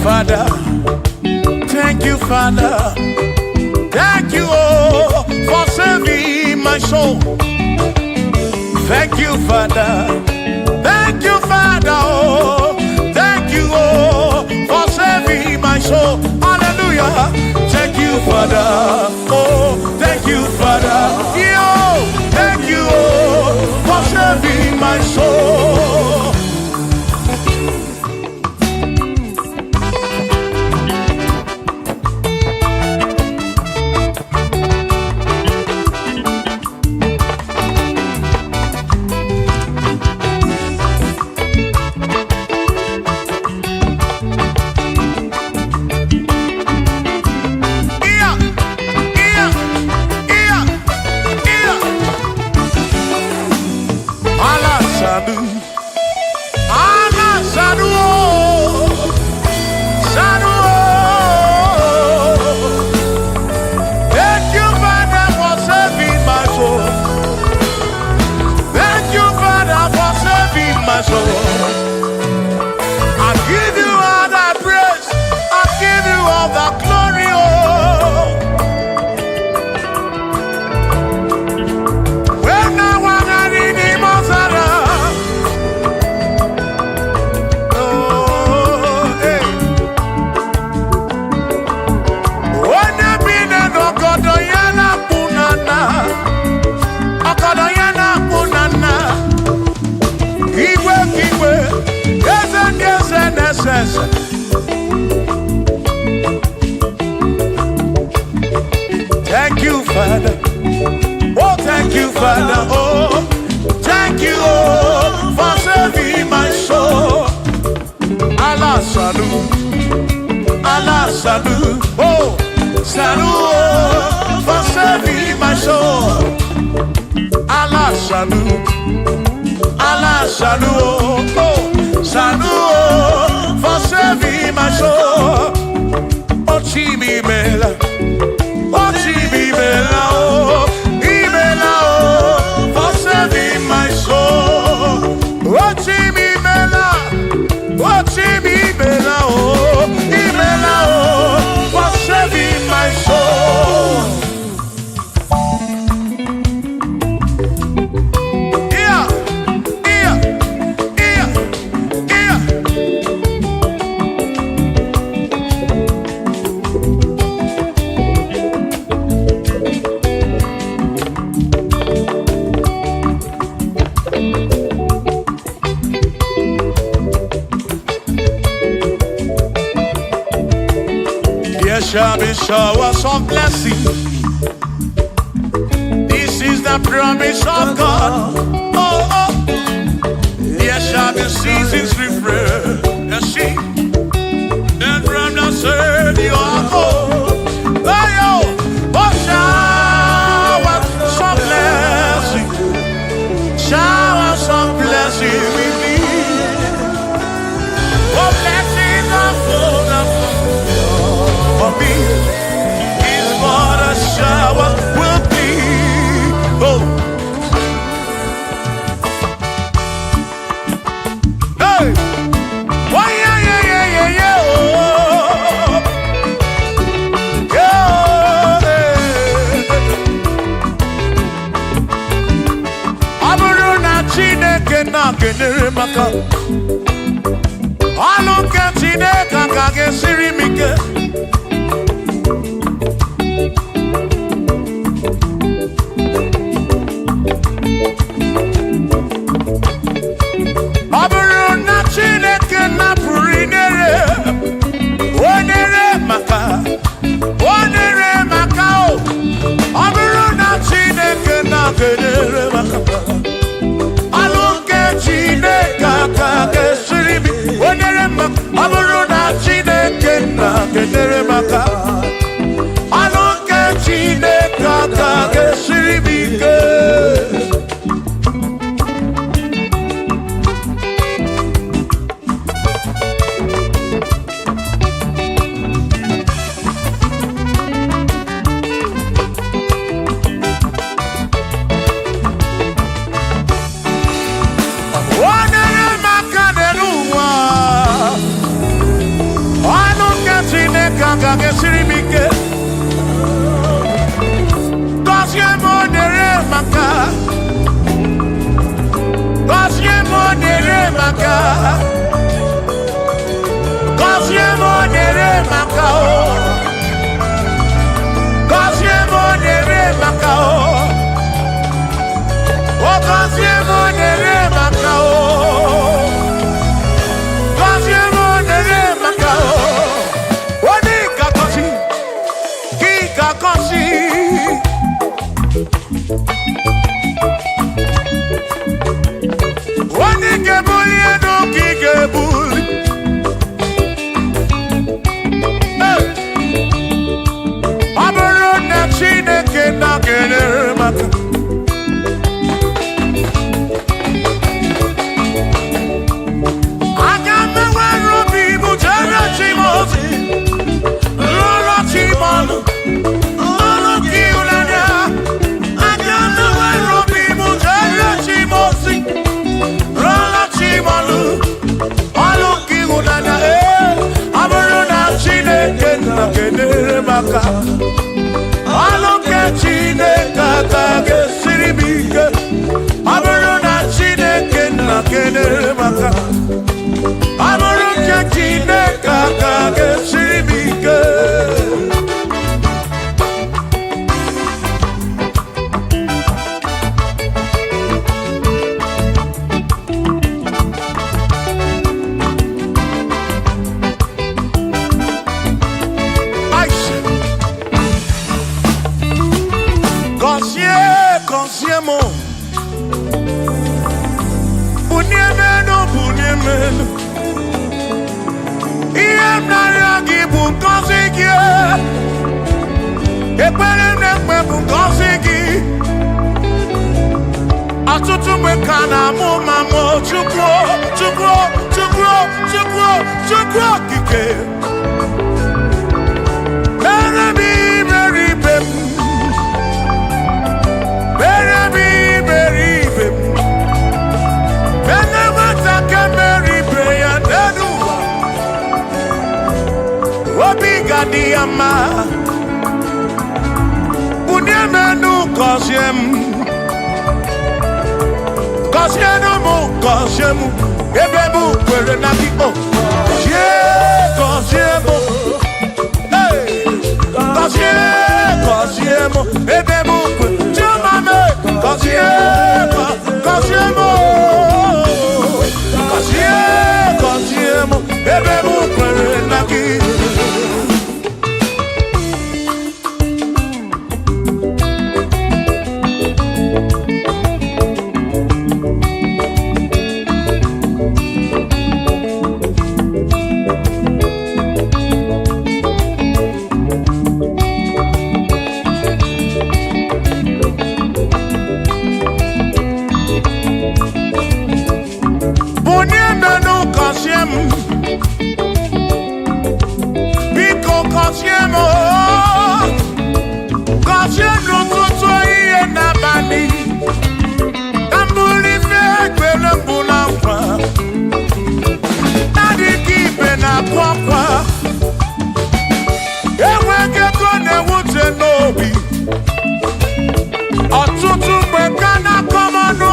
Father, thank you, Father, thank you, oh, for saving my soul. Thank you, Father, thank you, Father, oh, thank you, oh, for saving my soul. Hallelujah. Thank you, Father, oh, thank you, Father, yo, thank you, oh, for saving my soul. I give you all the praise, I give you all the glory, oh. When I want to read the Mosara, oh, hey. When you been a dogodo yana punana, okodo yana punana. Thank you, Father. Oh, thank you, Father. Oh, thank you, oh, for saving my soul. Allah salut, Allah salut. Oh, salut, oh, for saving my soul. Allah salut, Allah salut. Oh, salut, for saving my soul. Oh, Chimi Bella, oh, Chimi Bella, oh, Ibella, oh, for saving my soul. Oh, Chimi Bella, oh, Chimi Bella, oh, Ibella, oh, for saving my soul. There shall be showers of blessing. This is the the promise of God. Oh, oh. There shall be seasons refreshed. You see, then from the sun you are home. Oh, yo, oh, shower some blessing. Shower some blessing with me. Oh, blessings are full of for me. Is what a shower will be. Oh. Hey. Oh, yeah, yeah, yeah, yeah, yeah. Oh. Yeah. Aburu na Chineke na kenere maka. Alu ke Chineke ka gesiri mike. gọzie n'ụtụtụ ihe n'abalị ka mbuli fe ekpere mbụ na nkwa adịghị ibe na-akwa akwa enweghị ego na-ewute n'obi ọtụtụ mgbe ka na-akọ m ọnụ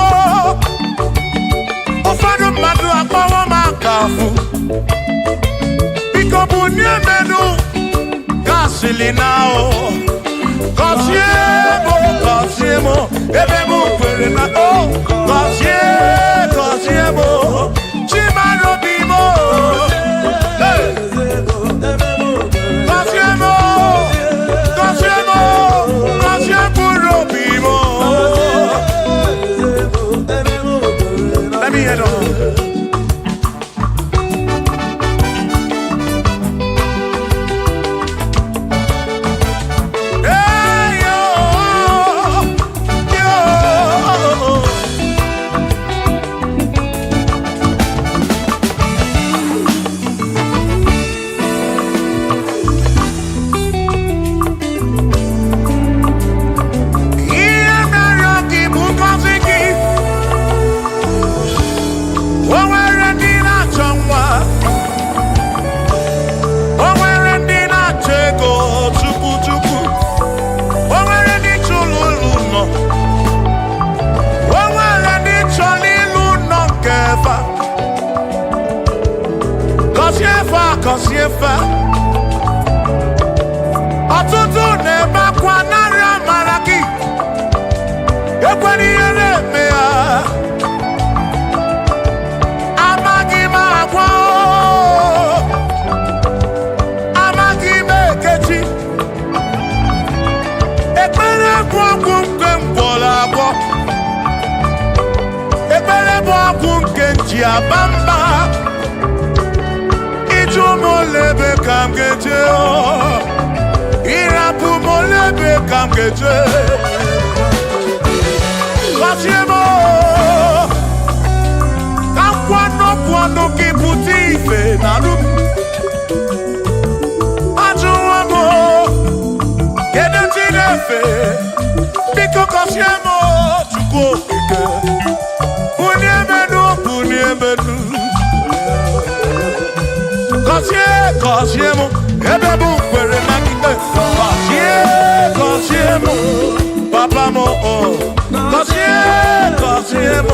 ụfọdụ mmadụ akpọwo m aka afụ biko bụ nye menu gasịlị na o gọzie m ebe m kwere na o gọzie m chimarobi m gọzie mkpụrụ obi m. Let me hear it. Gọziefa ọtụtụ na-ebe akwa narị amara gị ekwere ihe na-eme ya amaghị m agwa amaghị m ekechi ekpere bụ ọgwụ nke ngwọrọ agwọ ekpere bụ ọgwụ nke nji aba mba molebe kam geje irapu molebe kam geje gọzie m ka kwano gị pụta ife na rum ajụwa m kedu chi na-efe biko gọzie m Chukwu okike bunye menu gọzie m ebe bụ kwere na ikpe gọzie m papa m gọzie m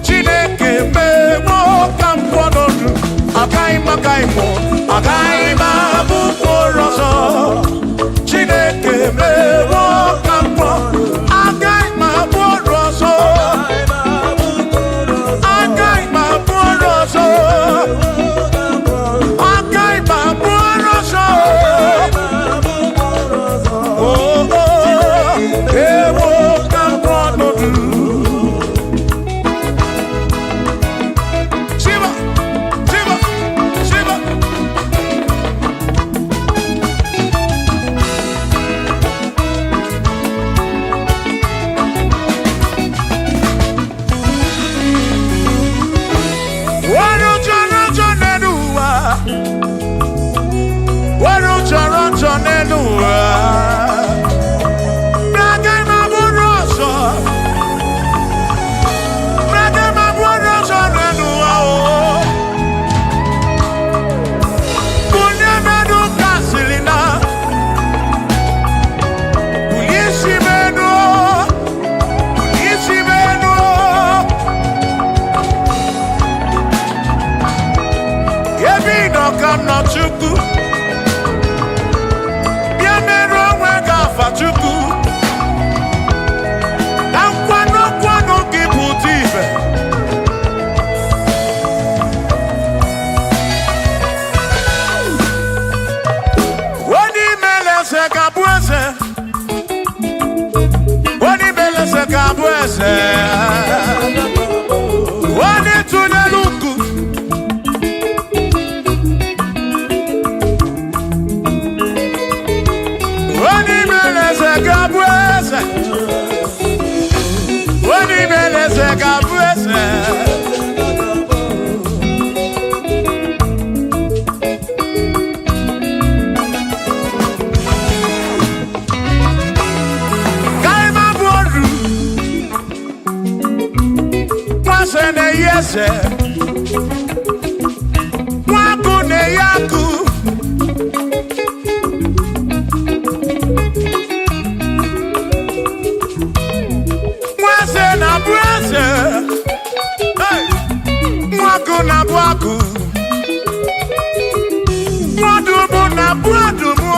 Chineke mewo ka m kwọnọdụ agaghị m abụ mkpụrụ ọzọ Chineke mewo ka m kwọnọdụ agaghị m abụ ọrụ ọzọ agaghị m abụ ọrụ ọzọ agaghị m abụ ọrụ ọzọ ewo ka m kwọnọdụ kam no chukwu. Bia meru onwe ga afa chukwu. Kwano ki putive. Wani mele se kabuese. Wani mele se kabuese. Wani tuneluku. Wani mele se kabuese. Wani mele se kabuese. Kaima bodu. Kwase ne yese. Kwaku ne yaku. Na brese, hey, mwaku na bwaku, mwadumu na bwadumu.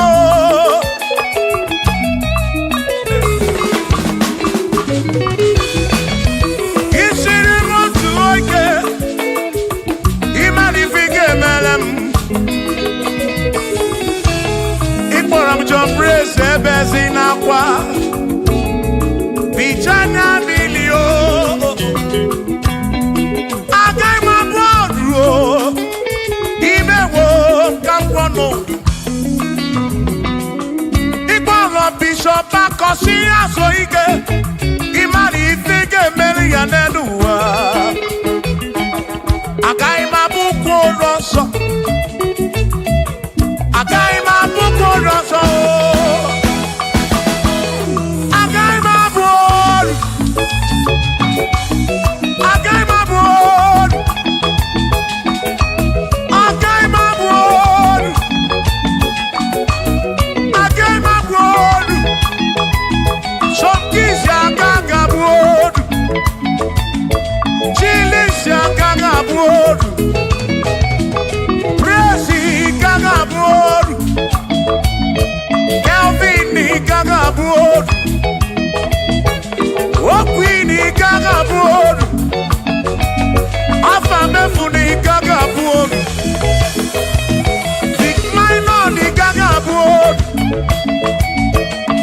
Isiri motu oike, imanifike melem. Ikporam John Brese bezi na kwa. Bichana milio Agai mabodro Imewo kampono Igboro Bishop Akosi asoike Imari ifike meri yanenuwa Agai mabuko roso Agai mabuko roso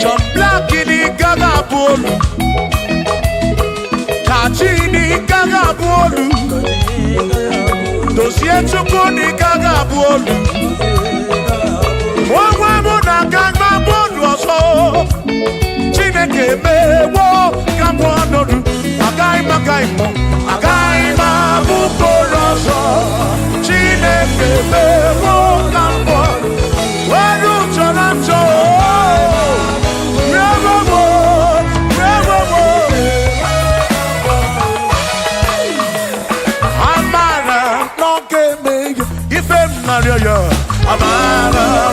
John Black ni gaga bolu Kachi ni gaga bolu Dosie chuku ni gaga bolu Mwa muna gaga bolu oso Chineke mewo Kampo anodu Agai mo Agai mabuko roso Chineke mewo Kampo Waru chorancho Amara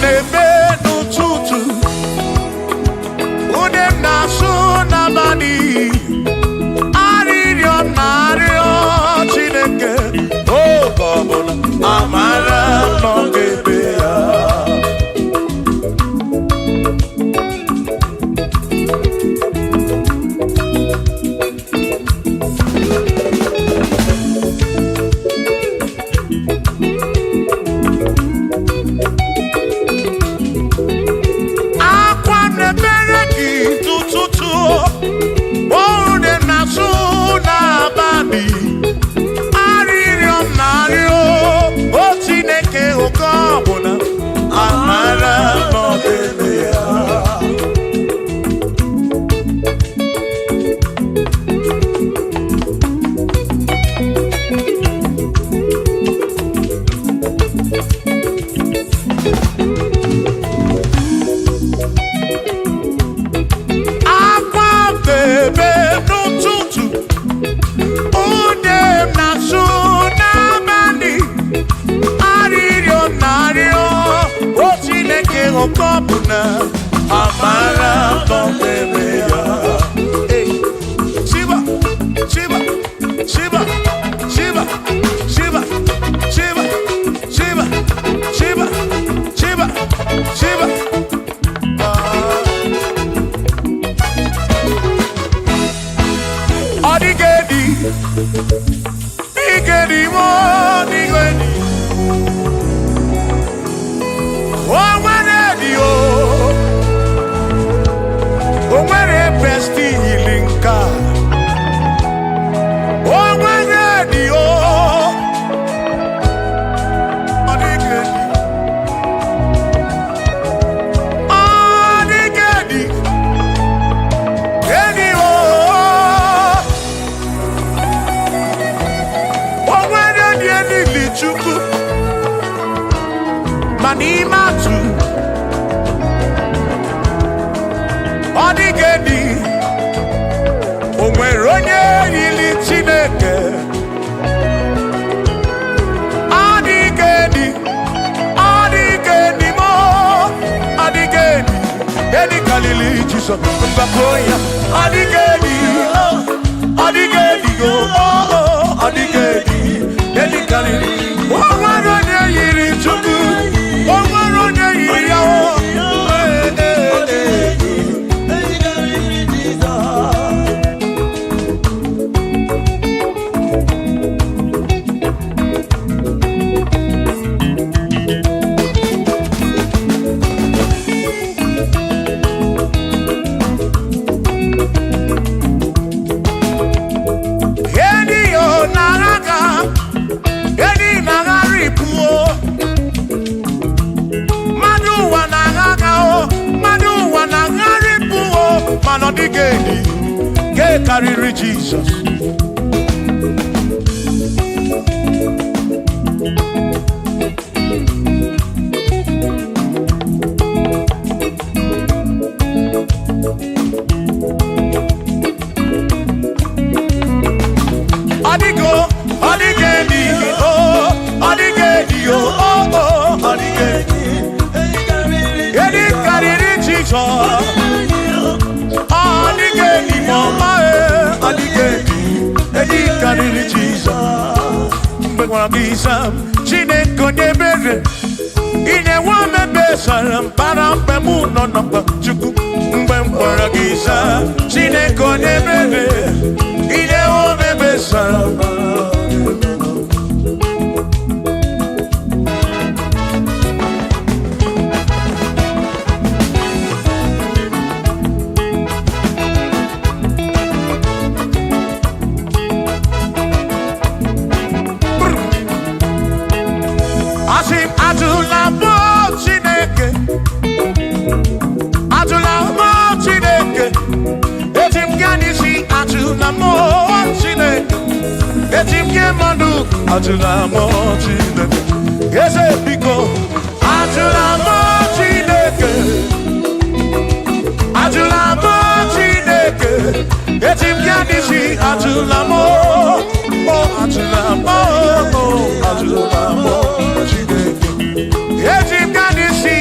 na-ebe n'ụtụtụ, ude m na-asụ n'abalị, arịrịọ na-arịọ Chineke oge ọbụla, amara nọ n'ebe ya. Okobuna amara n'ebe ya. Shiba, Shiba, Shiba, Shiba, Shiba, Shiba, Shiba, Shiba, Shiba, Shiba. Odigedi, Igedi mo, Igedi. O nwere besti healing ka, o nwere di o, ọ dịghị edi o, o nwere di elili Chukwu, ma n'ime atụ ọ dịghị edi, o nwere onye yiri Chineke, ọ dịghị edi, ọ dịghị edi mo, ọ dịghị edi karịrị Jizọs mgbapụ ya, ọ dịghị edi, ọ dịghị edi o, ọ dịghị edi karịrị, o nwere onye yiri Chukwu, o nwere onye yiri ya o. Ọ dịghị edi nke karịrị Jizọs. Ọ dịghị edi o, ọ dịghị edi o, ọ dịghị edi karịrị Jizọs. Edi karịrị Jizọs. Mgbe gwara gị Sam, Chineke onye ebere, ị na-enwe omebe sara mbara mgbe mụ nọ n'ọkpa Chukwu. Mgbe m gwara gị Sam, Chineke onye ebere, ị na-enwe omebe sara mbara. Ajụla m Chineke, eze biko, ajụla m Chineke, ajụla m Chineke, eti m ya n'isi, ajụla m, ajụla m, ajụla m Chineke, eti m ya n'isi.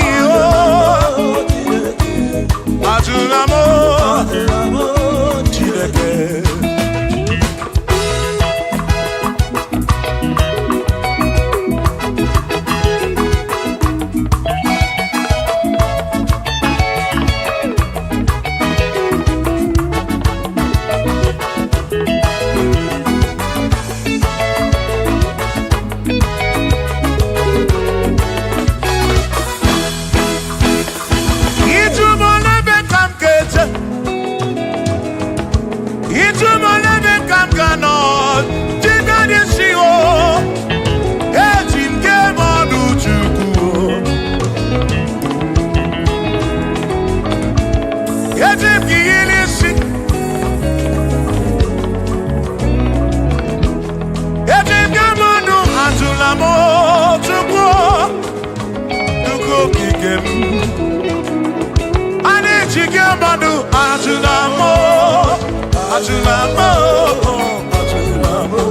okike Ane chike madu ajunamo Ajunamo Ajunamo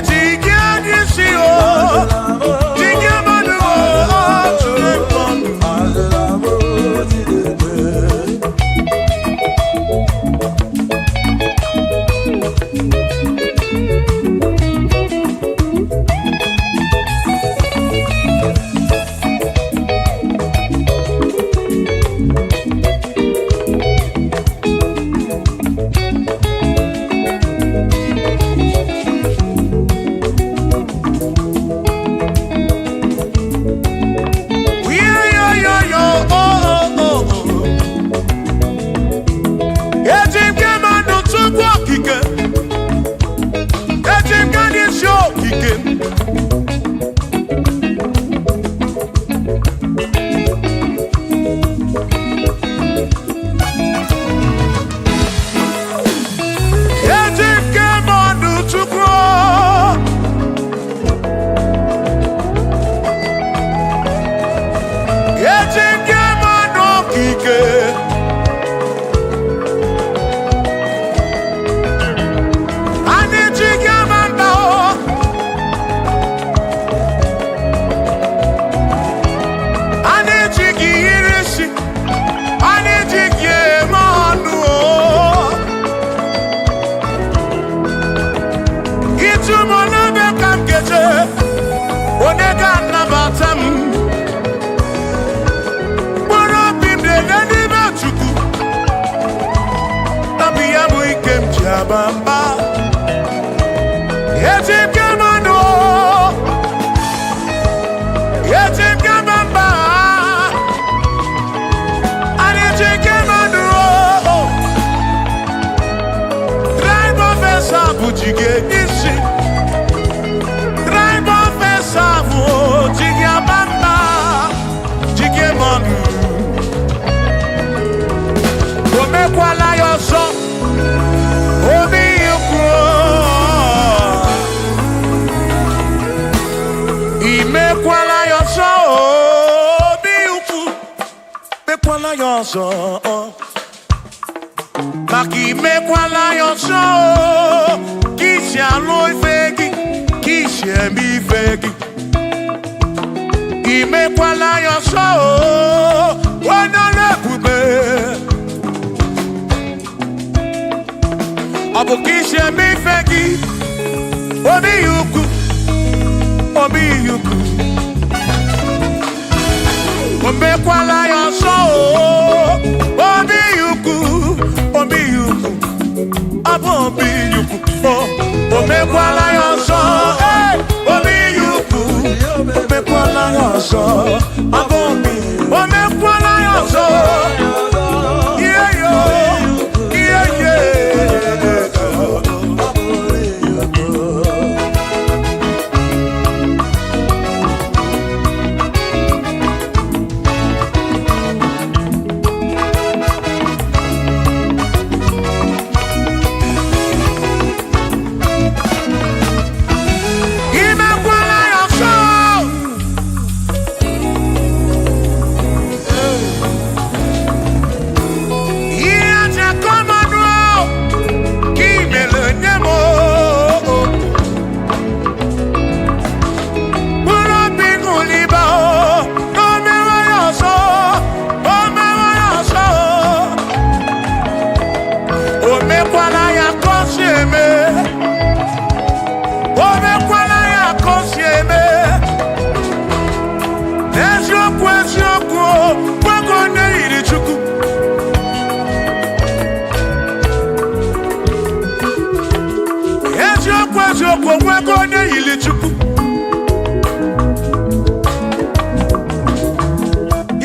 Chike adisi o Chike madu Ajunamo Bamba, yetim kamano, yetim kamamba, yetim kamano. Drive off esa bujige nisi, drive off esa bujige bamba, jige manu. Ome kwala yoso. Imekwala yoso obi ukwu mekwala yoso maka imekwala yoso kisi alụ ife gị kisi eme ife gị imekwala yoso onye na-ebube ọ bụ kisi eme ife gị obi ukwu Obi yuku, omekwala yoso. Obi yuku, abo obi yuku. Omekwala yoso, obi yuku. Omekwala yoso, abo obi. Omekwala yoso, yeah yo, yeah yeah.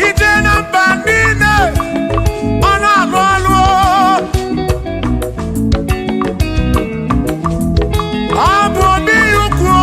Ije na mba niile ọ na-alụ alụ ọ bụ obi ukwu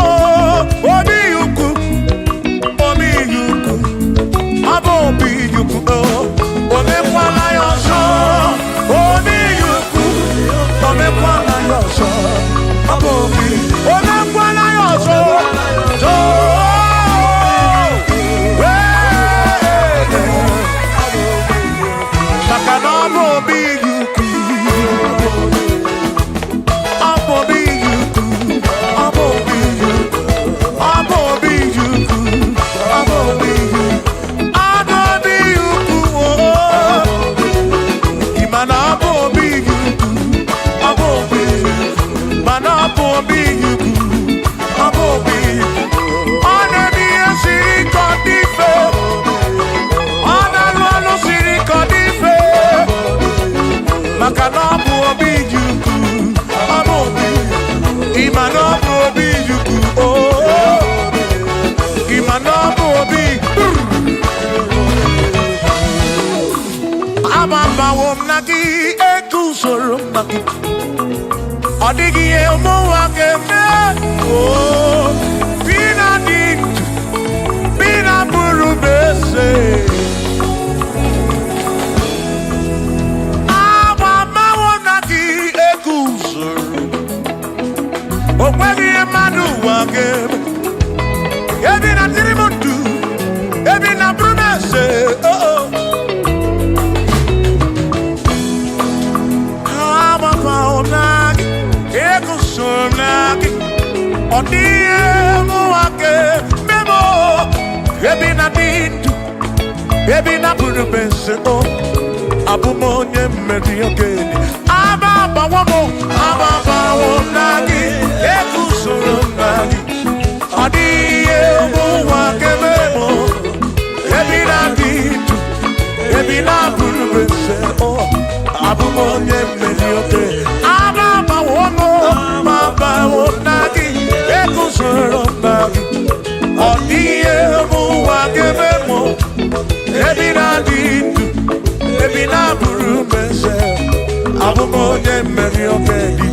soro maki odigi e mo wa keme o bina dit bina buru bese aba ma wona ki ekusoro o kwegi e manu wa keme ebi na tirimutu ebi na buru bese oh odie muake memo ebi na dindu ebi na buru bese o abumonye mmedi ogeni aba bawo nagi ekusoro nagi odie muake memo ebi na dindu ebi na buru bese o abumonye mmedi ogeni aba bawo nagi ekusoro nagi odie muake memo ebi na dindu ebi na buru bese abumonye mmedi ogeni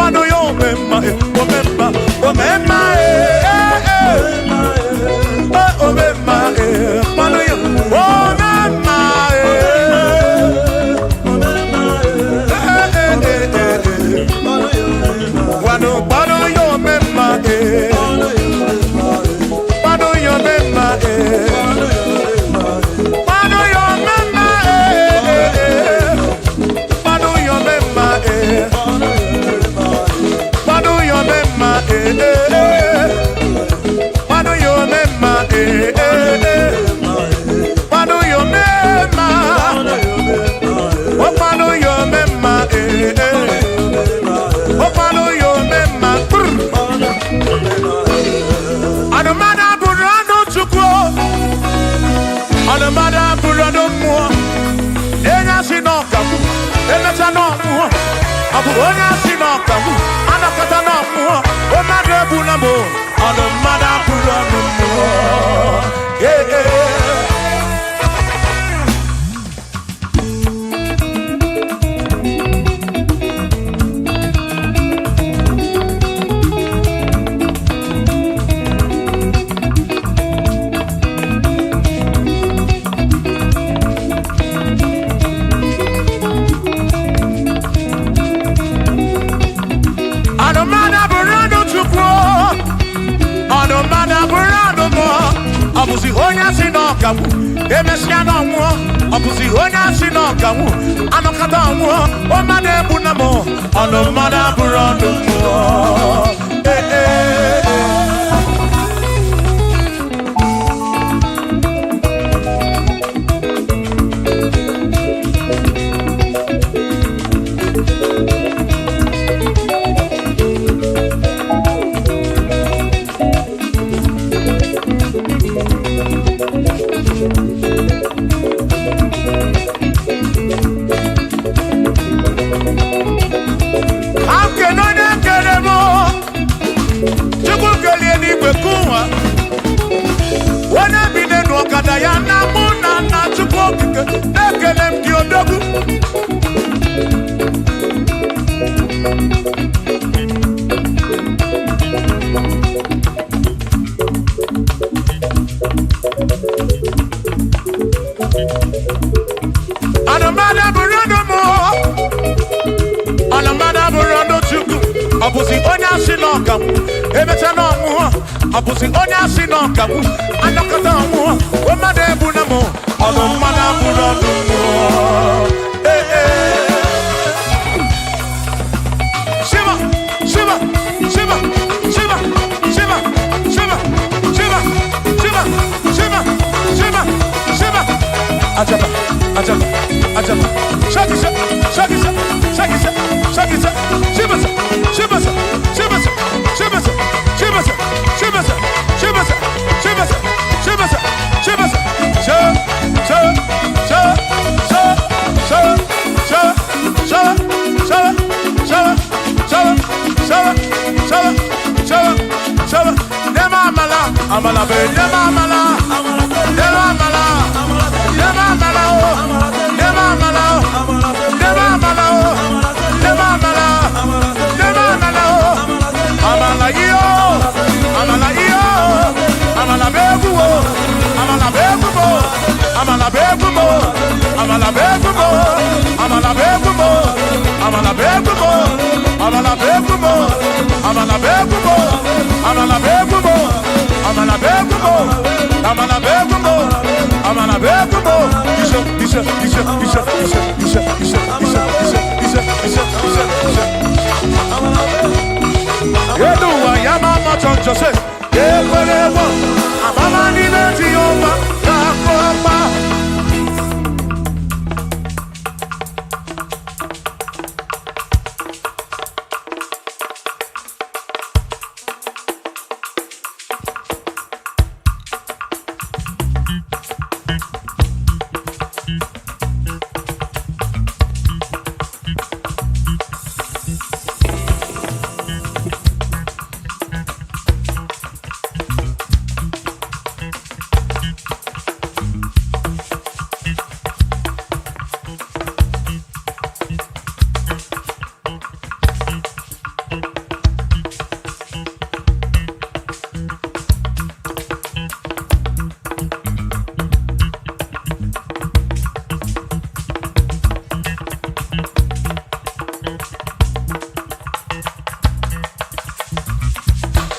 Pano yo memma, omemma, omemma, omemma, pano yo, omemma, pano yo memma, pano yo memma, pano yo memma, pano yo memma, pano yo memma, pano yo memma, pano yo memma, oh pano yo memma, oh pano yo memma. Adamada burano chukwo, adamada burano mo, enya sinokamu, enya no mo, abuonya sinokamu, anakata no mo, omade bunamo, adamada burano mo, yeah yeah. Abuzi onya sinokamu, emesiano mo. Abuzi onya sinokamu, anokata mo. Omade bunamo, anomada burando mo. Eh eh. Abuzi onya sinokamu, emechano mu. Abuzi onya sinokamu, anakata mu. Omade bunamo, anomada burando mu. Eh eh. Shiva, Shiva, Shiva, Shiva, Shiva, Shiva, Shiva, Shiva, Shiva, Shiva, Shiva. Ajaba, ajaba, ajaba. Shakisa, shakisa, shakisa, shakisa. Shiva, Shiva, Shiva, Shiva, Shiva, Shiva, Shiva, Shiva, Shiva, Amala be, never amala, never amala, never amala, never amala, never amala, never amala, never amala, amala yo, amala yo, amala begumo, amala begumo, amala begumo, amala begumo, amala begumo, amala begumo, amala begumo, amala begumo, amala begumo. Amala begumo, amala begumo, amala begumo. Isha. Yedu wa yama machonjo se. Yekorewa, amama ni beti yoma, yakoma.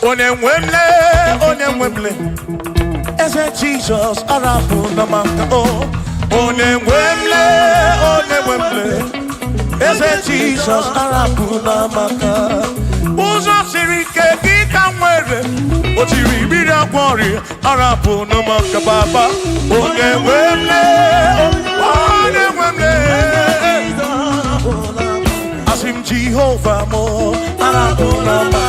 Onemwemle, Eze Jesus, Arabu Namaka, Onemwemle, Eze Jesus, Arabu Namaka, Uzo Sirike, Gita Mwere, Otiri Bira Gwari, Arabu Namaka Baba, Onemwemle, Asim Jehovah Mo, Arabu Namaka.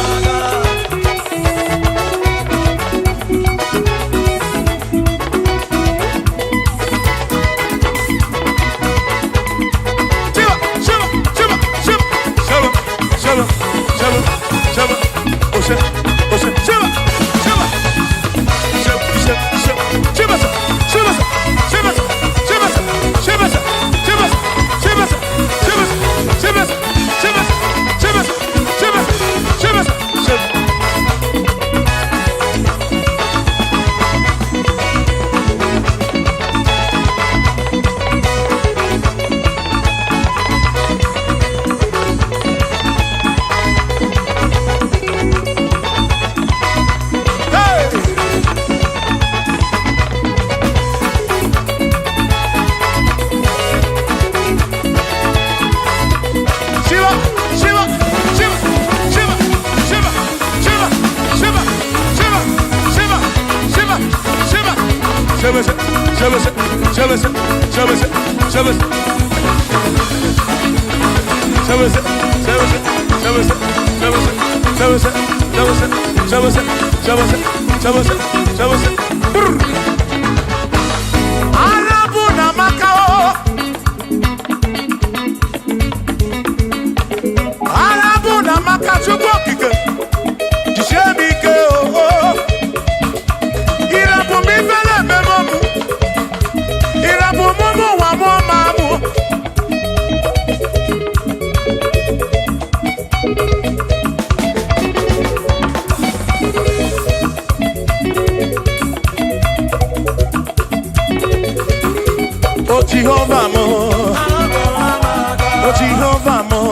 Jehovah mo, oh Jehovah mo,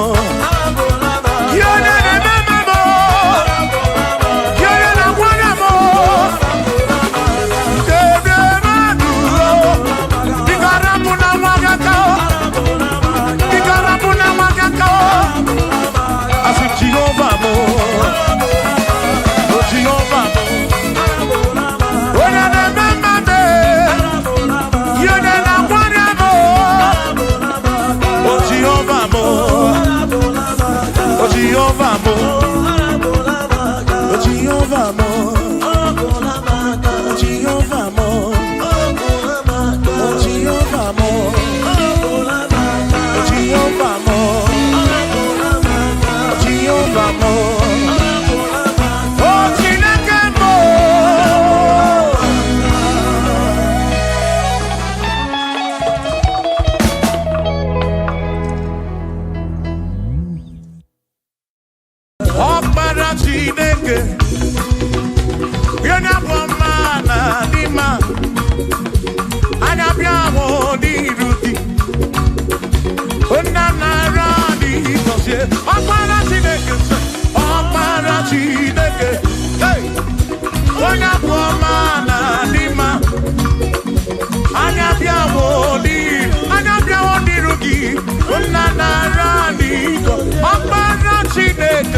you're not a mama mo, you're not a one mo, Ikarabuna Magakao, Ikarabuna Magakao, I said Jehovah mo, oh Jehovah mo, you're not a mama mo, you're not a Jehovah mo, Jehovah mo, Jehovah mo, Jehovah mo, Jehovah mo, Jehovah mo, oh Chineke mo. Chineke, you're not one man, Dima, and I'm your Rudy. Unana Radi, because you're Chineke, hey, you're not one man, Dima, and I'm your Rudy. Unana Radi, Chineke,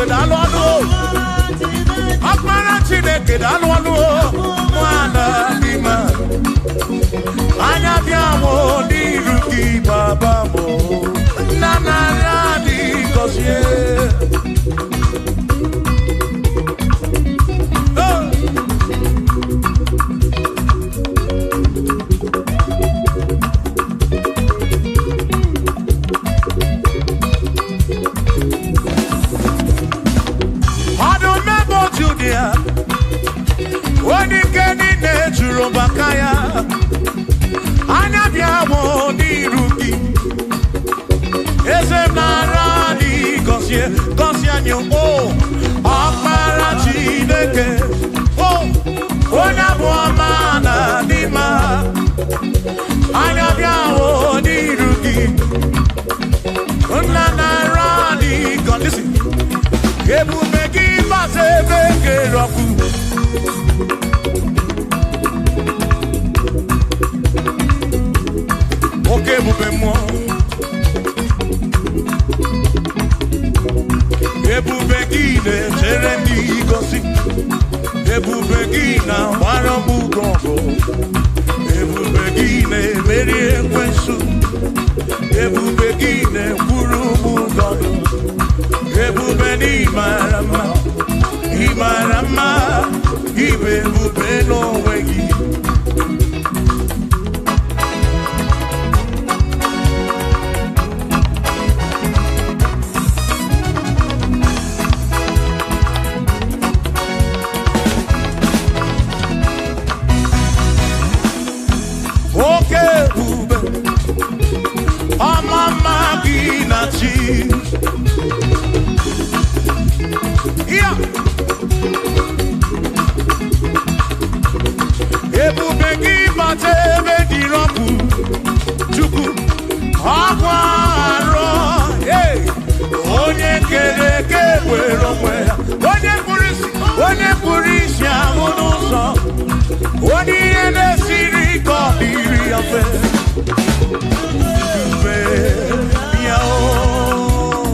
Akmara Chineke dalwanu mwana dima anya biawo diruki baba mo nana radi kosie Bakaya Anabiawo Niruki Eze Naradi Kosyanyo Oh Akmara Chineke Oh Onabo Amana Dima Anabiawo Niruki Onanaradi God listen Ebu Megi Base Beke Roku Oke ebube mmụọ, ebube gị na-echere ndị gosi, ebube gị na-agbara m ọgụ, ebube gị na-emeri ekwensu, ebube gị na-ekwuru m ụdọdụ, ebube na ịmara mma, ịmara mma, ibe ebube n'onwe gị. Oke ebube, ọmama gị na chi, ya ebube gị bata ebe dị rọpụ, Chukwu ọgwụ arọ, onye kere eke were onwe ya, onye kpụrụ isi ahụ n'ụzọ, onye ihe na-esiri ike ọ dịrị ya mfe. Ebube ya o,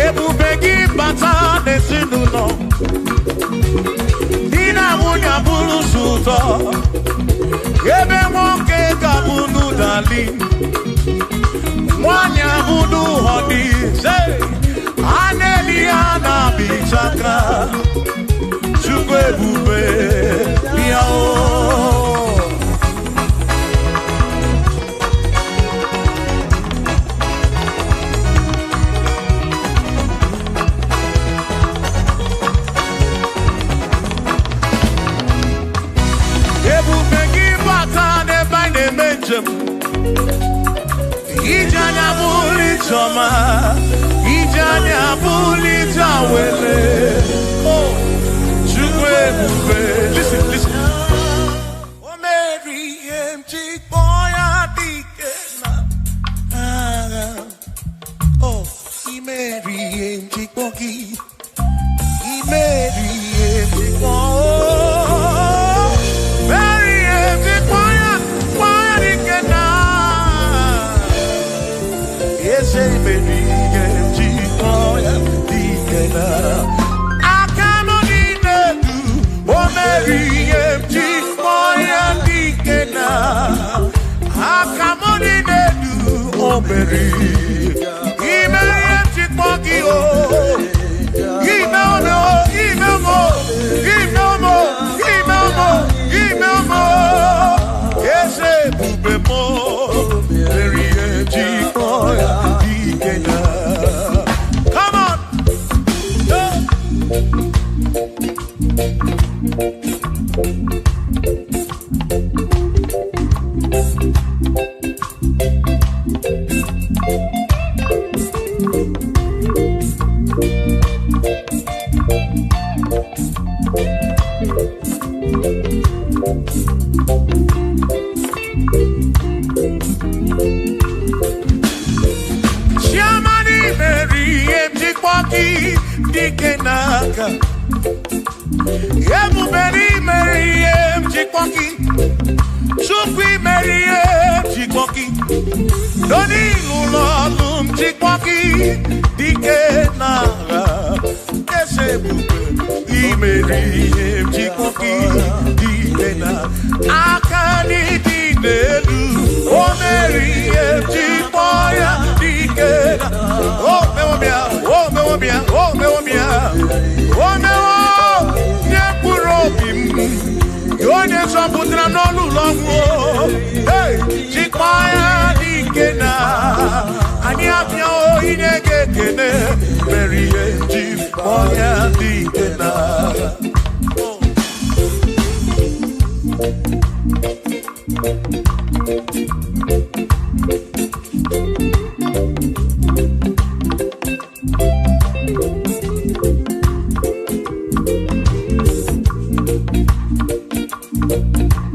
ebube gị bata n'ezinụlọ, di na nwunye abụrụ ụzọ, ebe nwoke ga-abụ n'ụdali, nwanyị abụ n'ụhọ dị ise, a na-eli ya na-abịchaka. Chukwu ebube bịa o, ebube gị bata n'ebe anyị na-eme njem, ije anya bụrụ ije ọma, ije anya bụrụ ije awele. Chukwu ebube, listen, listen. O mere ihe m ji kpọọ ya dike na agha. Oh, I mere ihe m ji kpọọ gị, I mere ihe m ji kpọọ.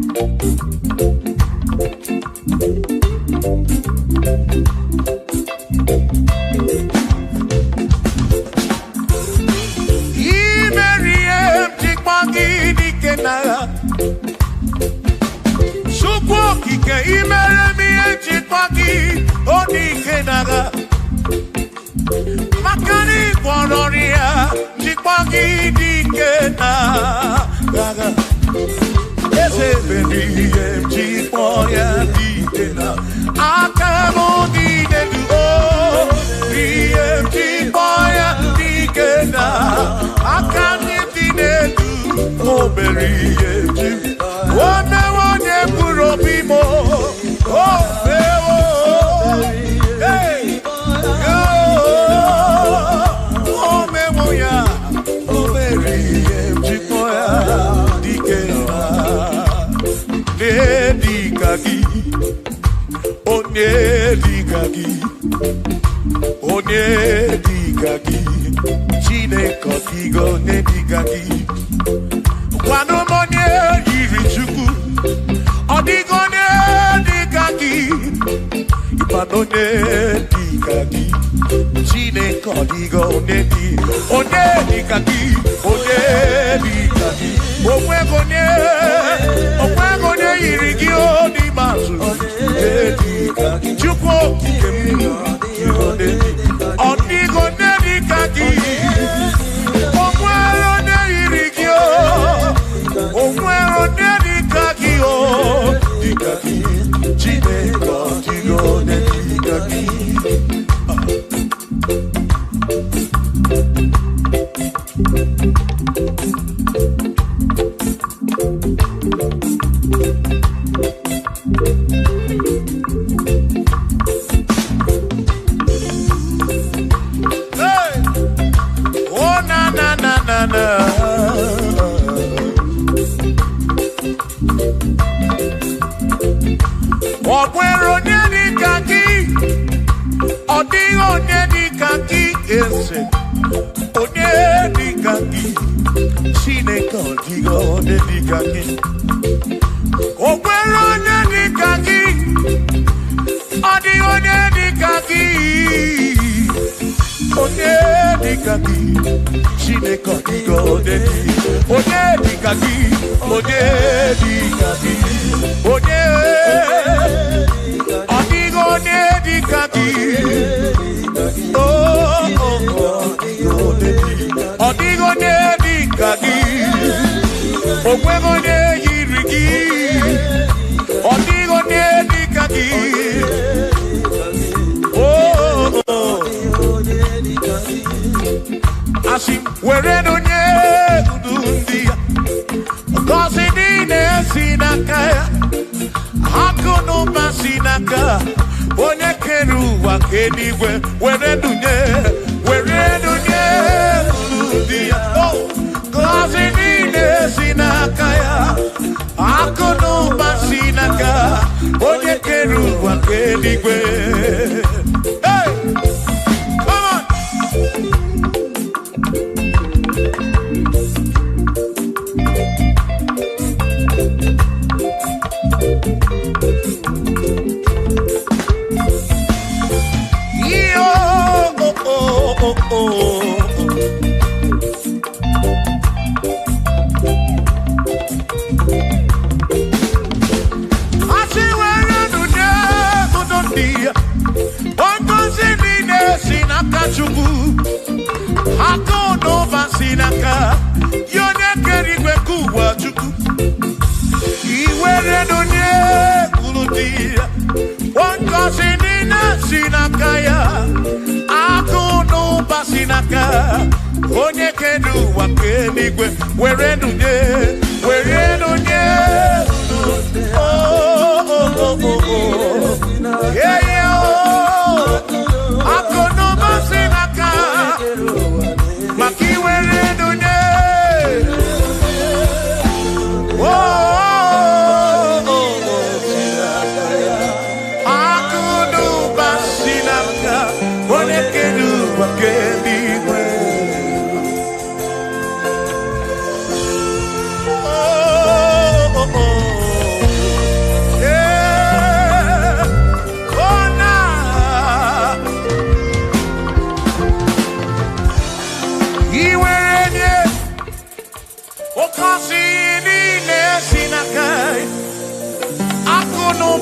Oh,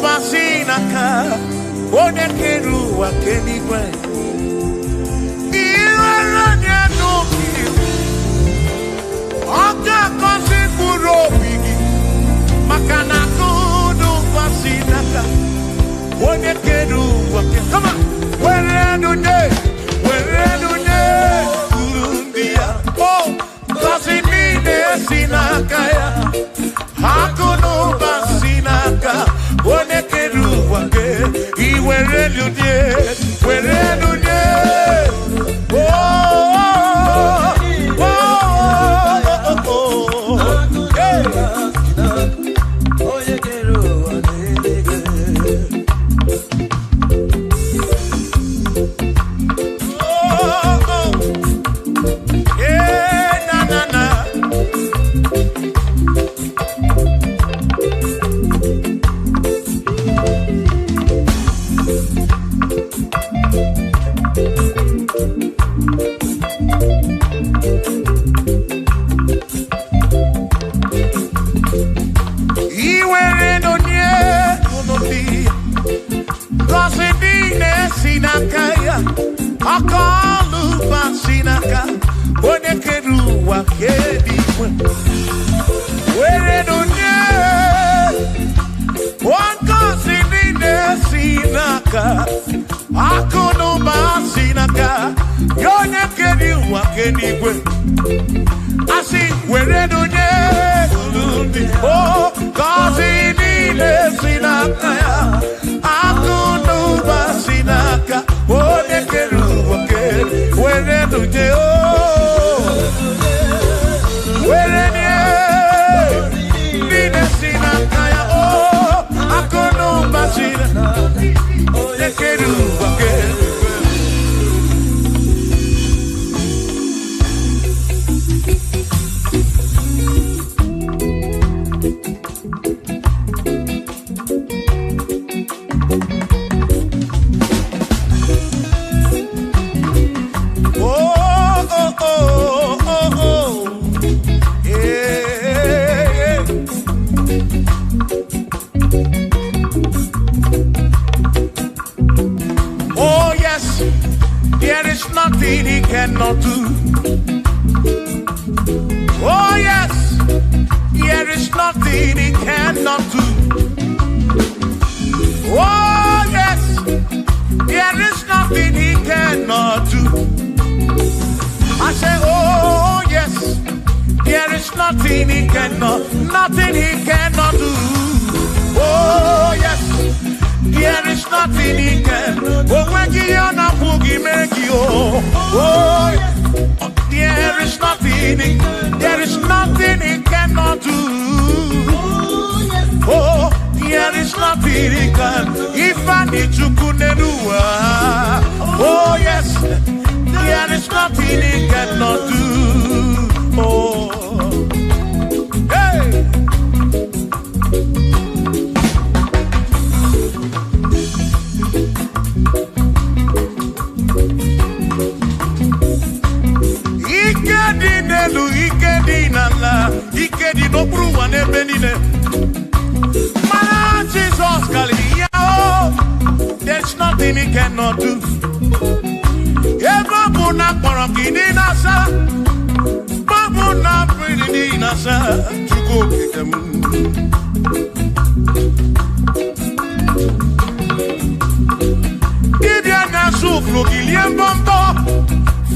basinaka, one keru wa kenigwe. Iwaranya noki, oka kosi kurobigi, makana kudu basinaka, one keru wa kenigwe. Come on, where do they? Oh, basinine sinakaya, hakuno basinaka, one keru wa ke, iwerelude.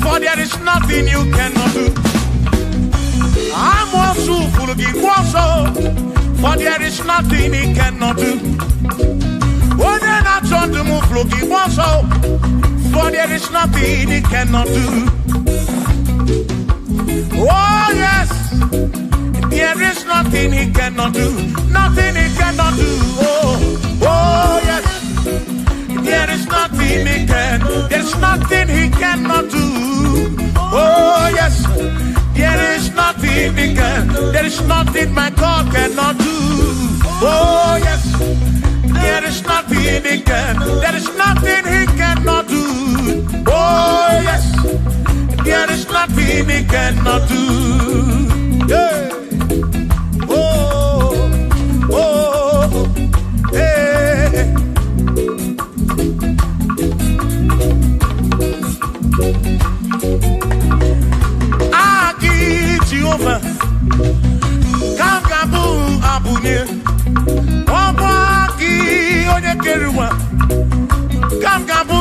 For there is nothing you cannot do. I'm also full of for there is nothing he cannot do. Oh, then I turn to move, looking also, for there is nothing he cannot do. Oh, yes, there is nothing he cannot do. Nothing he cannot do. Oh, yes, there is nothing he can. There's nothing he cannot do. Oh, yes, there is nothing he can. There is nothing my God cannot do. Oh, yes, there is nothing he can. There is nothing he cannot do. Oh, yes, there is nothing he cannot do. Yeah. Oh, oh, hey. kerwa kam gabu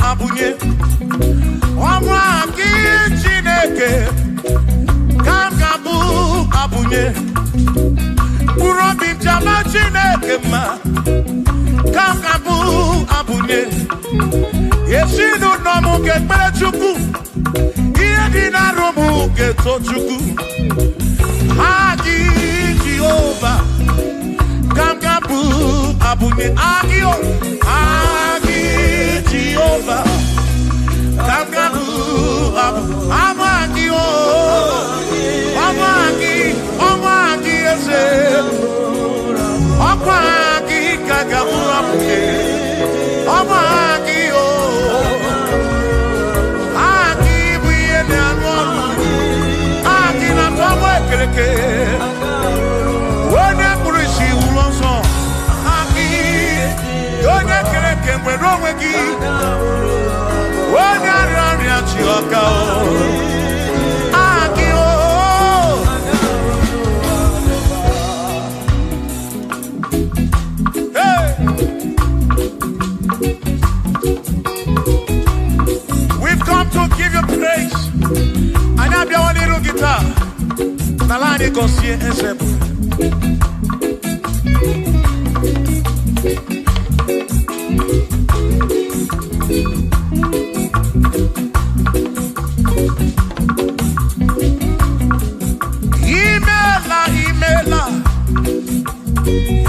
abunye ọmwa ki Chineke kam gabu abunye urobi jama Chineke ma kam gabu abunye yesinu no mu ke pere chukwu iye di na romu ke to chukwu agi Jehovah kam gabu abunye agio agi Jehovah kam gabu amagi o amagi ese amagi kagabu abunye amagi o agi buye na nworu agi na tomo ekereke wone kurishi ulonso agi yone kereke mwero wegi wone ari achioka o agi o hey. We've come to give you praise. And I have one little guitar. Nalani Gosie Esebu.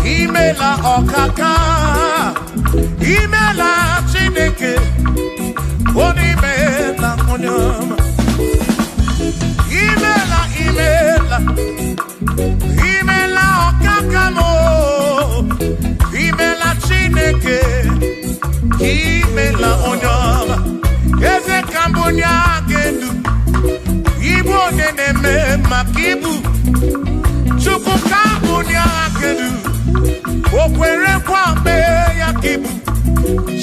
Imela okaka. Imela Chineke. Onimela onyama. Imela okakamo. Imela Chineke. Imela onyama. Eze kambunya gendu. Ibo neneme makibu. Chuku kambunya gendu. Okwere kwame yakibu.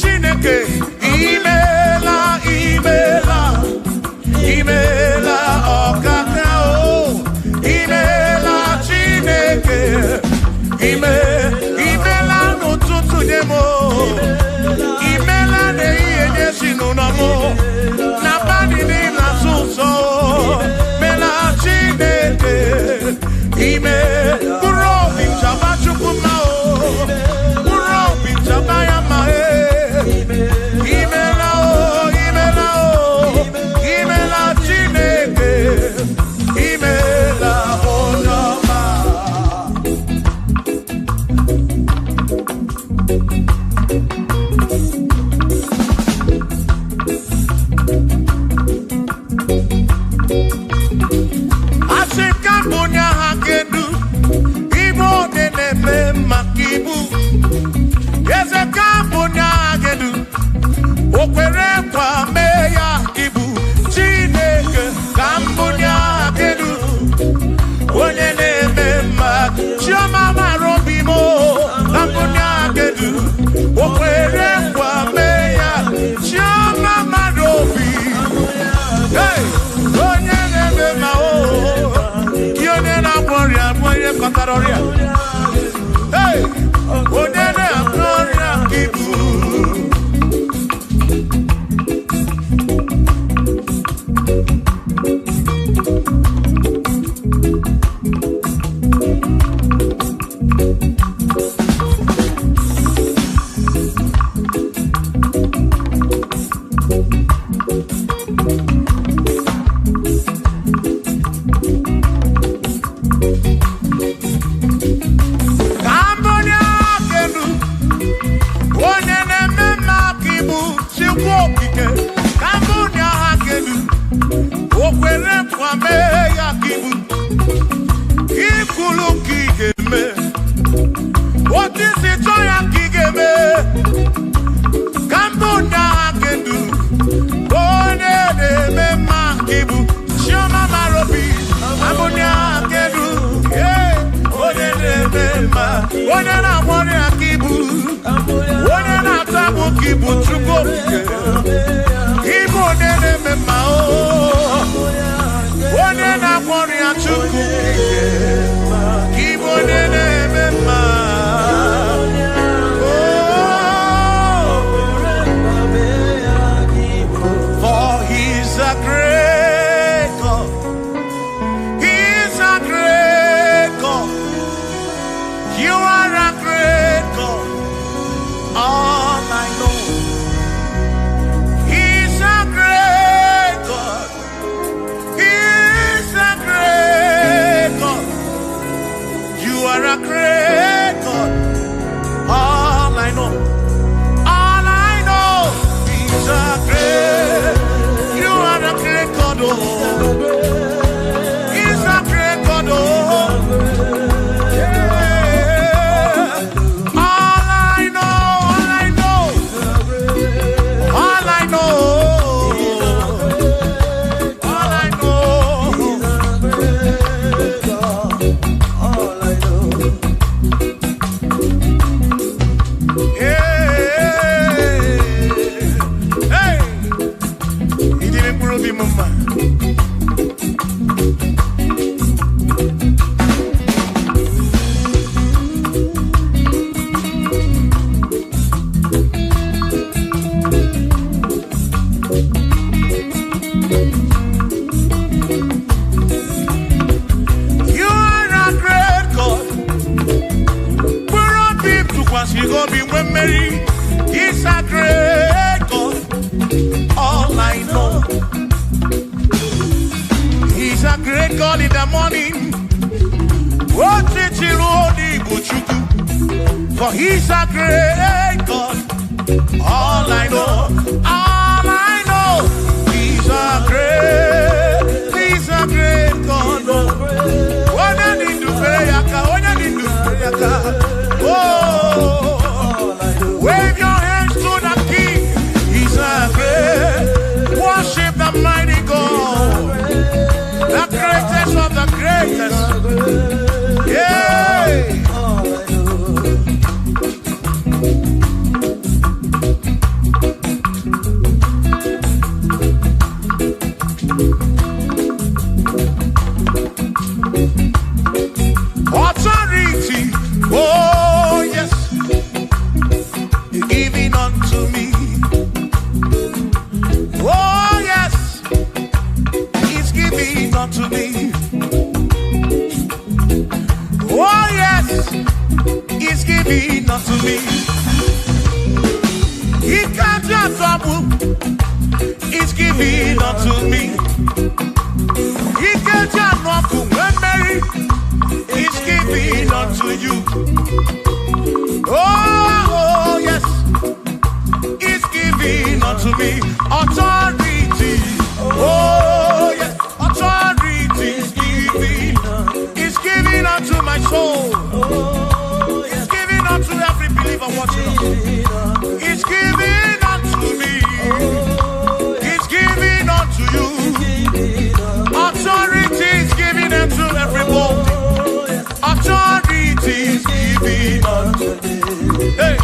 Chineke. Imela okaka o. Imela Chineke. Imela n'ụtụtụ nyemo. Imela n'ihe sinunamo. Na bani ni na suso. Mela Chineke. Kurobi chaba chukuma o. Kurobi chaba yama e. Imela o. Imela Chineke. Imela onyama. Asikambunya hakedu. Ibo neneme makibu. Yeze kambunya hakedu. Okwere kwa meya ibu. Chineke kambunya hakedu. Onye neme mak. Chioma marobimo. Kambunya hakedu. Okwere kwa meya. Chioma marobi. Hey! Onye neme ma o. Yone na gloria, mwenye kataroria. Hey! Onye na gloria ibu. What is it? Onye na-agbọrọ ya ka ibu, onye na-atagbu ka ibu Chukwu okike, ibu onye na-eme mma o, onye na-agbọrọ ya Chukwu okike, ibu onye na-eme mma o. was you go be when Mary. He's a great God. All I know. He's a great God in the morning. For he's a great God. All I know, he's a great God. When I need to pray, oh, wave your hands to the King. He's a great. Worship the mighty God, the greatest of the greatest. Yeah. Authority, oh yes, giving unto me. Oh yes, he's giving unto me. Oh yes, he's giving unto me. He can't just double. He's giving unto me. He can't just walk when Mary. He's giving unto you. Oh yes, he's giving unto me. Authority. Oh yes, authority is giving. He's giving unto my soul. He's giving unto every believer watching us. He's giving unto me. He's giving unto you. Authority is giving unto everybody. Authority is giving unto me. Hey.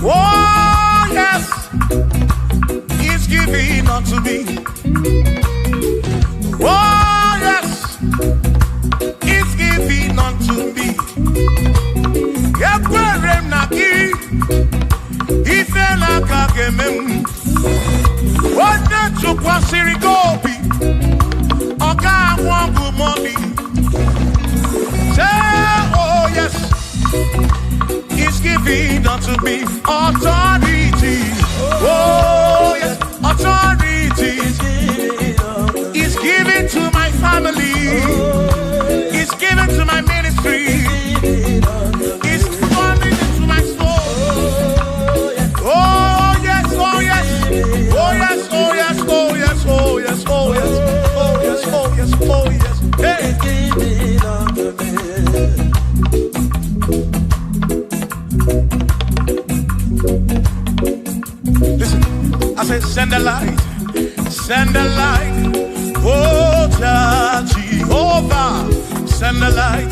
Oh yes, he's giving unto me. Oh yes, he's giving unto me. Yeperem naki, ifela kagemem. Wanda chukwa sirigobi, oga wangu money. Say oh yes, he's giving unto me authority. Oh yes, authority. He's giving to my family. He's giving to my ministry. He's coming into my soul. Oh yes, oh yes, oh yes, oh yes, oh yes, oh yes, oh yes, oh yes, oh yes, oh yes. Hey. Listen, I said send a light, send a light. Oh, Jehovah, send a light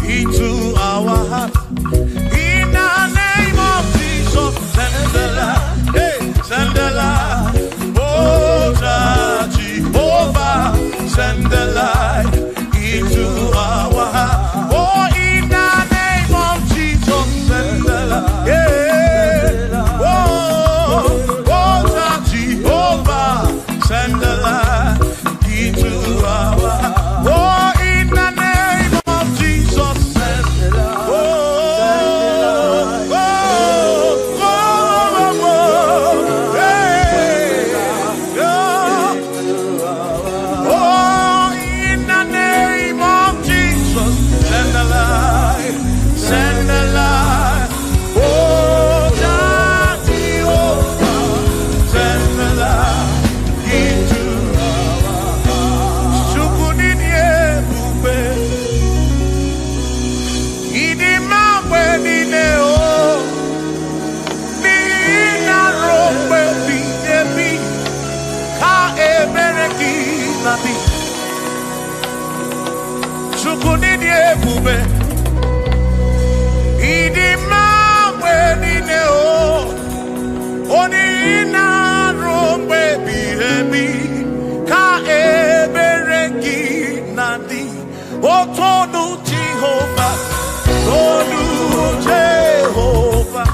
into our hearts. In the name of Jesus, send a light. Hey, send a light. Oh, Jehovah, send a light into our hearts. Oh, in the name of Jesus, send a light. Yeah. Send the light into our heart. Oh, in the name of Jesus, send the light. Oh, oh, oh, oh, oh, hey, oh, in the name of Jesus, send the light, send the light. Oh, Jehovah, send the light. Oh, Tonu Jehovah, Tonu Jehovah.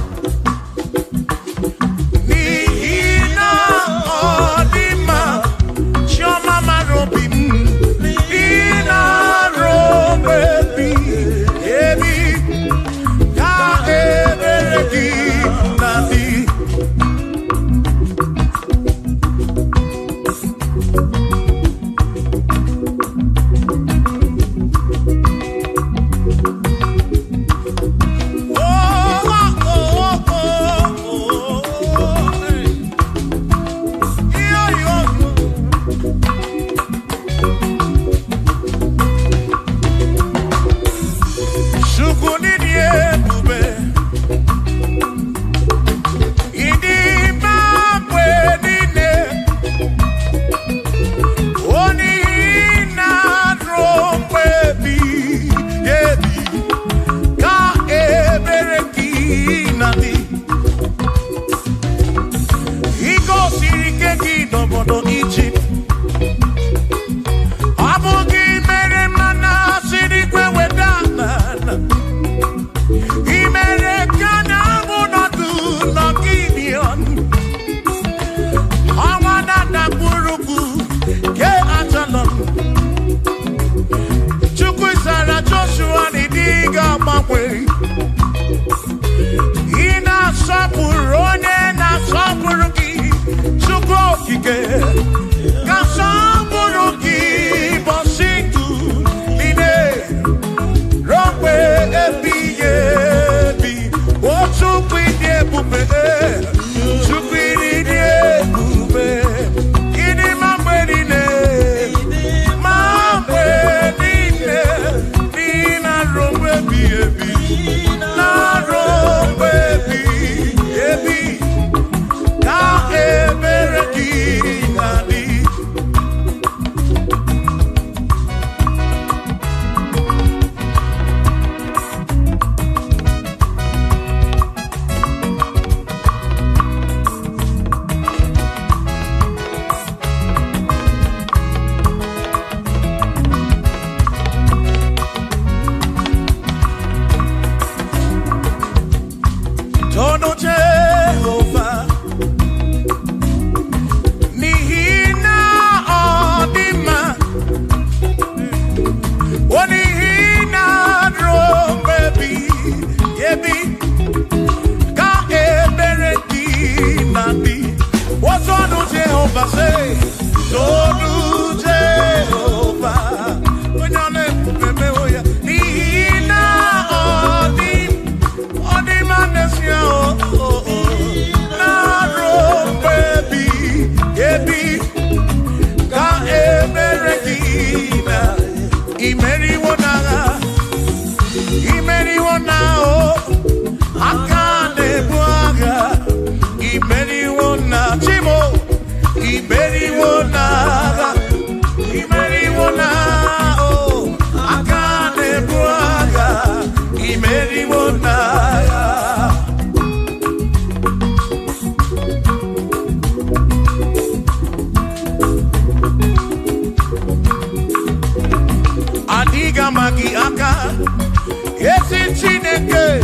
Chineke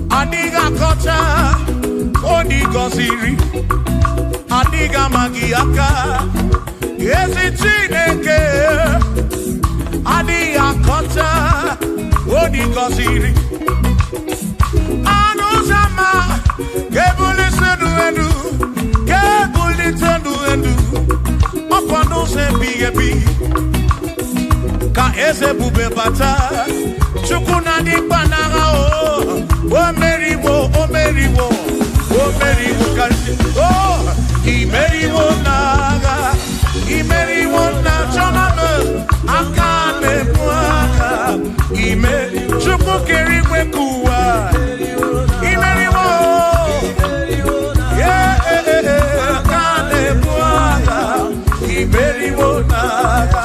adiga kocha oni goziri adiga magiaka ezi Chineke adiga kocha oni goziri anuzama kebuli sedu kebuli tedu opano se biyebi ka eze bube bata chukuna di banaga o meriwo kasi imeriwo na choname akane mwaka chuku kerikwe kuwa imeriwo akane mwaka imeriwo naga.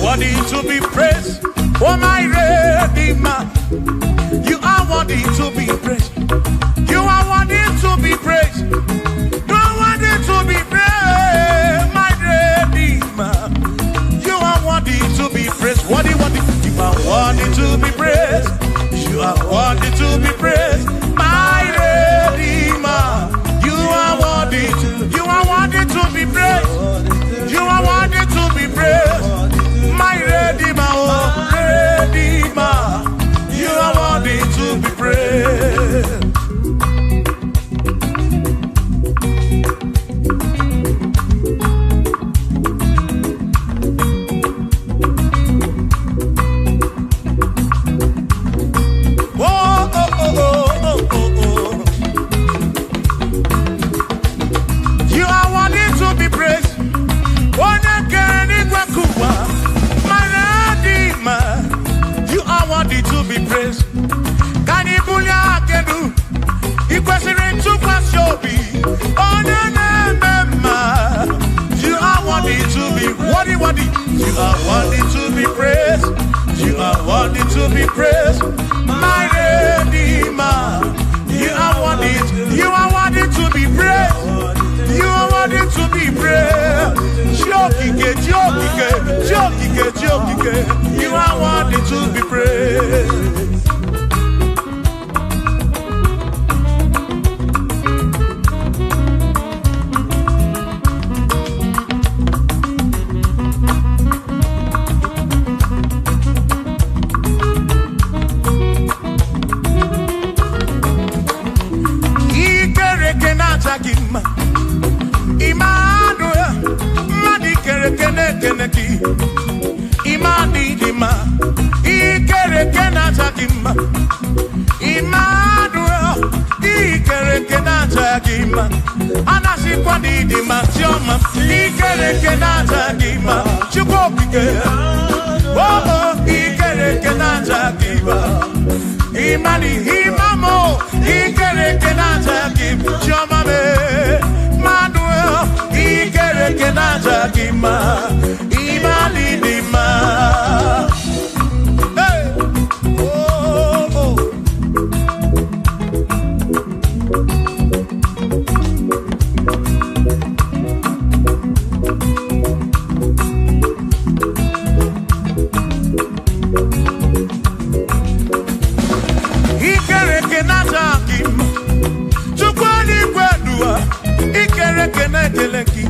Worthy to be praised, oh my Redeemer. You are worthy to be praised. You are worthy to be praised. You are worthy to be praised, my Redeemer. You are worthy to be praised. Worthy. You are worthy to be praised. You are worthy to be praised, my Redeemer. You are worthy to be praised. You are worthy to be praised. My Redeemer, oh Redeemer, you are worthy to be praised. You are worthy to be praised. You are worthy to be praised. Can you believe I can do? You question to Pashobi. Oh, no. You are worthy to be worthy. You are worthy to be praised. You are worthy to be praised. My Redeemer. You are worthy. You are worthy to be praised. You are worthy to be praised. You are worthy to be praised. Imani dima, ikere kenata kima. Emmanuel, ikere kenata kima. Anasi kwani dima tioma, ikere kenata kima. Chukopike, oh ikere kenata kima. Imani imamo, ikere kenata kima. Tioma me, Emmanuel, ikere kenata kima. Imani dima. Hey, oh, oh. Ikere kenata kima. Chukwani kwedua. Ikere keneteleki.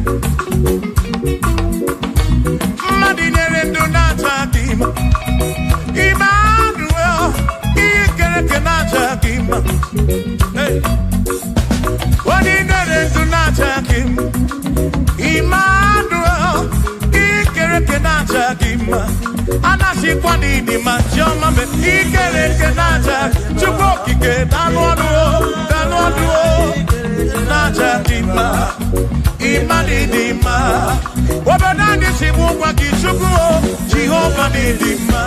Emmanuel, ikere kenata kima. Hey, what ikere kenata kima. Emmanuel, ikere kenata kima. Anasi kwani di manjoma me ikere kenata. Chukokike danwaduo nata kima. Imani dima. Wabadani simu kwa kichukuo. Jehovah dima.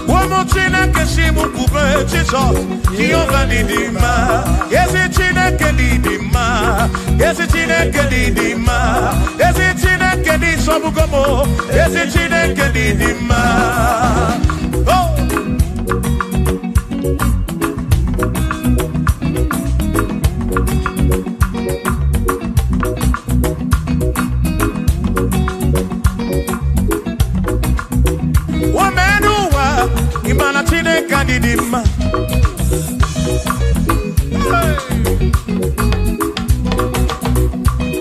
Womo chine didima. Ezi Chineke didima. Ezi Chineke didima. Ezi Chineke di sobugomo. Ezi Chineke didima. Oh. Imana Chineke didima.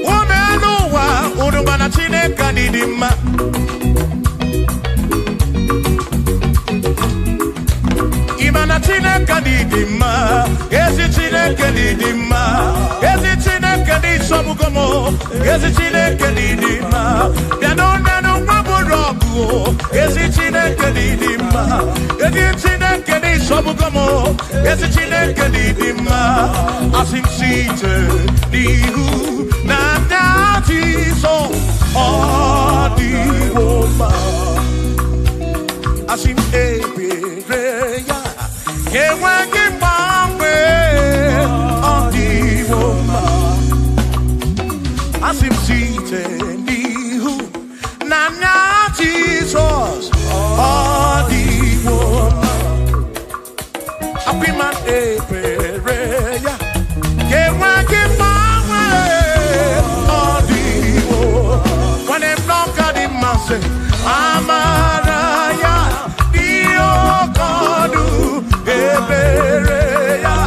Womenuwa urumana Chineke didima. Imana Chineke didima. Ezi Chineke didima. Ezi Chineke di sobugomo. Ezi Chineke didima. Bianonano maburogu. Ezi Chineke didima. Ezi Chineke di sobugomo. Ezi Chineke didima. Asim site nihu na dati so odiwoma. Asim ebereya kewagi bangwe odiwoma. Asim site nihu na dati so odiwoma. Apiman ebereya kewagi bangwe odiwoma. When them knock at him and say Amaraya Diokodu Ebereya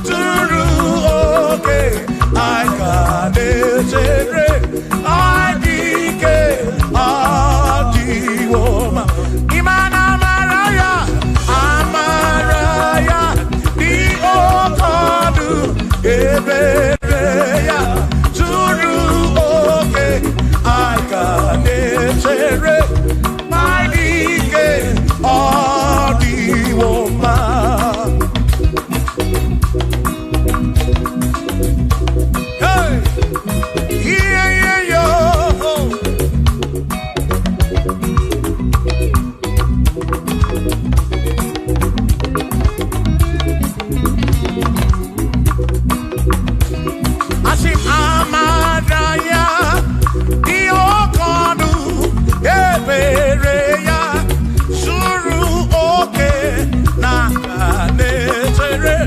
Turu oke I can I dike adiwoma. Imana Amaraya Amaraya Diokodu Ebereya Turu oke I can my dike adiwoma. Hey, yeah, yo. Asim Amaraya Diokodu Ebereya Suru oke na netere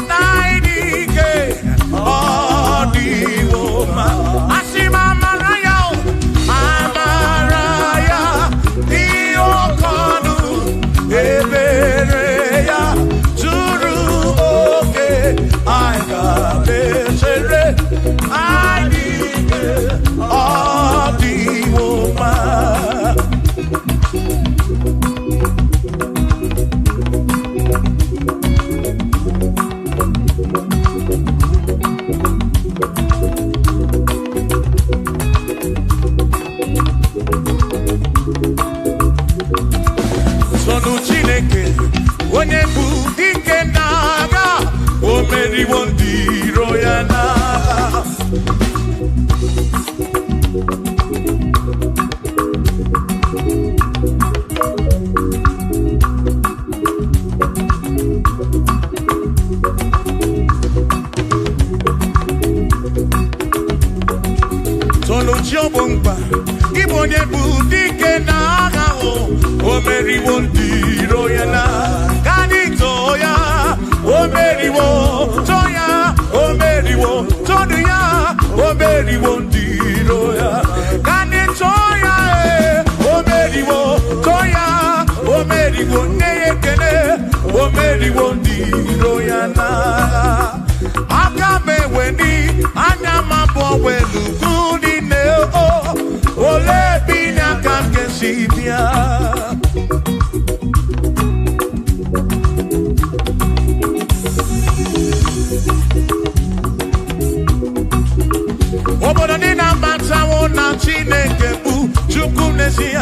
naidike odiwoma. Asim Amaraya Amaraya Diokodu Ebereya Suru oke aikanetere naidike odiwoma. Sonu Chineke onye bụ dike n'agha o meriwo ndị iro ya n'agha. Sonu Chiobongba Igbo onye bụ dike n'agha o meriwo ndị iro ya n'agha. Kanito ya o meriwo toya o meriwo todu ya o meriwo ndị iro ya. Kanito ya o meriwo toya o meriwo neyekene o meriwo ndị iro ya n'agha. Aka meweni anya mabọ welu gudi ne o ole binya ka kesi bia. Obodo dị na mbatanwu na Chineke bụ Chukwu n'ezie.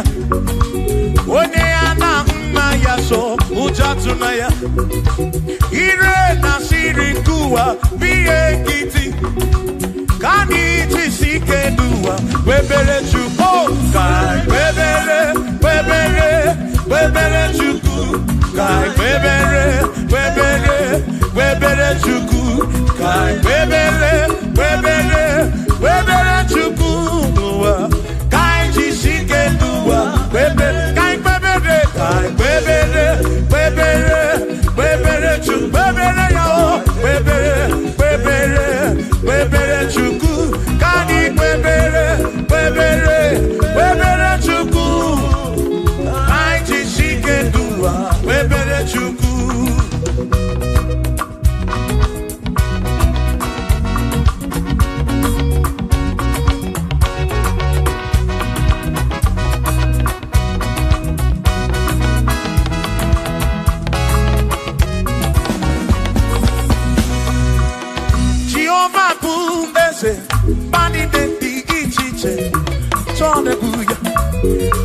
Onye ya na nna ya so ụjọ tụna ya. Ire na siri nkuwa biye nkịtị. Ka anyị jisi ike n'ụwa webere Chukwu ka webere Chukwu ka webere Jehovah Bubese, Bani de Ichiche, Tone Buya,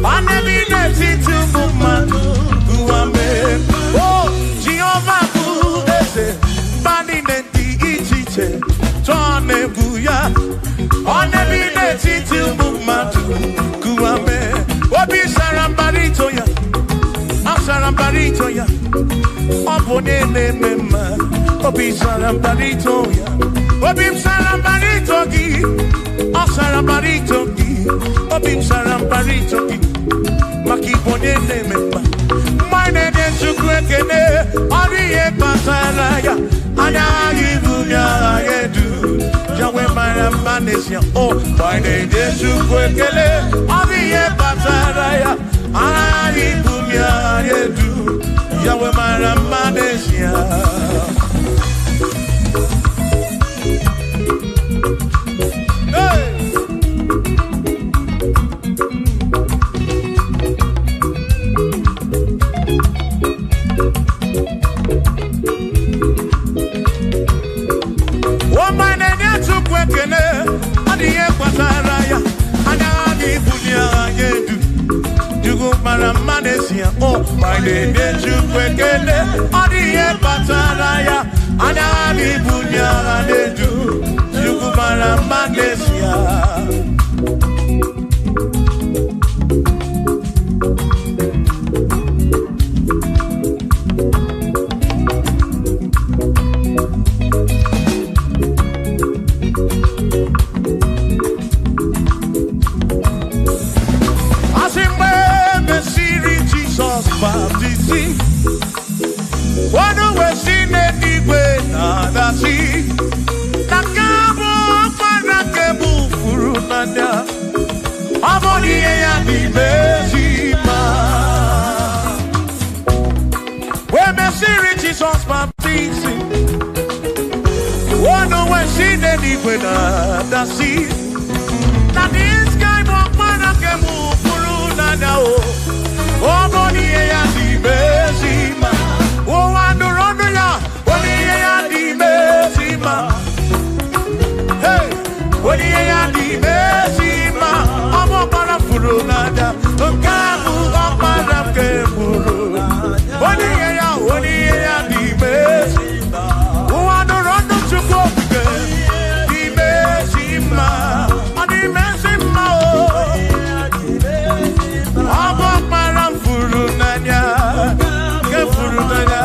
Anebine Titu Bumanu, Buame, oh, Jehovah Bubese, Bani de Ichiche, Tone Buya, Anebine Titu Bumanu, Buame, Obi Sarambarito ya, Sarambarito ya, Obone Mema. Obi Sarambarito ya, Obi Sarambarito gi, O Sarambarito gi, Obi Sarambarito gi, Maki bone nememba, Mine de Chukwekene, Oriye Pasaraya, Anya Ibunya Yedu, Jawe Maramanesia, Oh, Mine de Chukwekene, Oriye Pasaraya, Anya Ibunya Yedu, Jawe Maramanesia. Oh, my name is Chukwekele, Odiye Pataraya, Anali Bunya Anedu, Chukwara Manesia. Jesus baptizing. One when she did it with the sea. Now this guy walk man and can move through now. Oh, body and the besima. Oh, and the run ya. Body and the besima. Hey, body and the besima. I'm up on a furu nada. Kamu up on a keburu. Body and the besima. Oh, and the run to go. The besima. And the besima. I'm up on a furu nada. Keburu nada.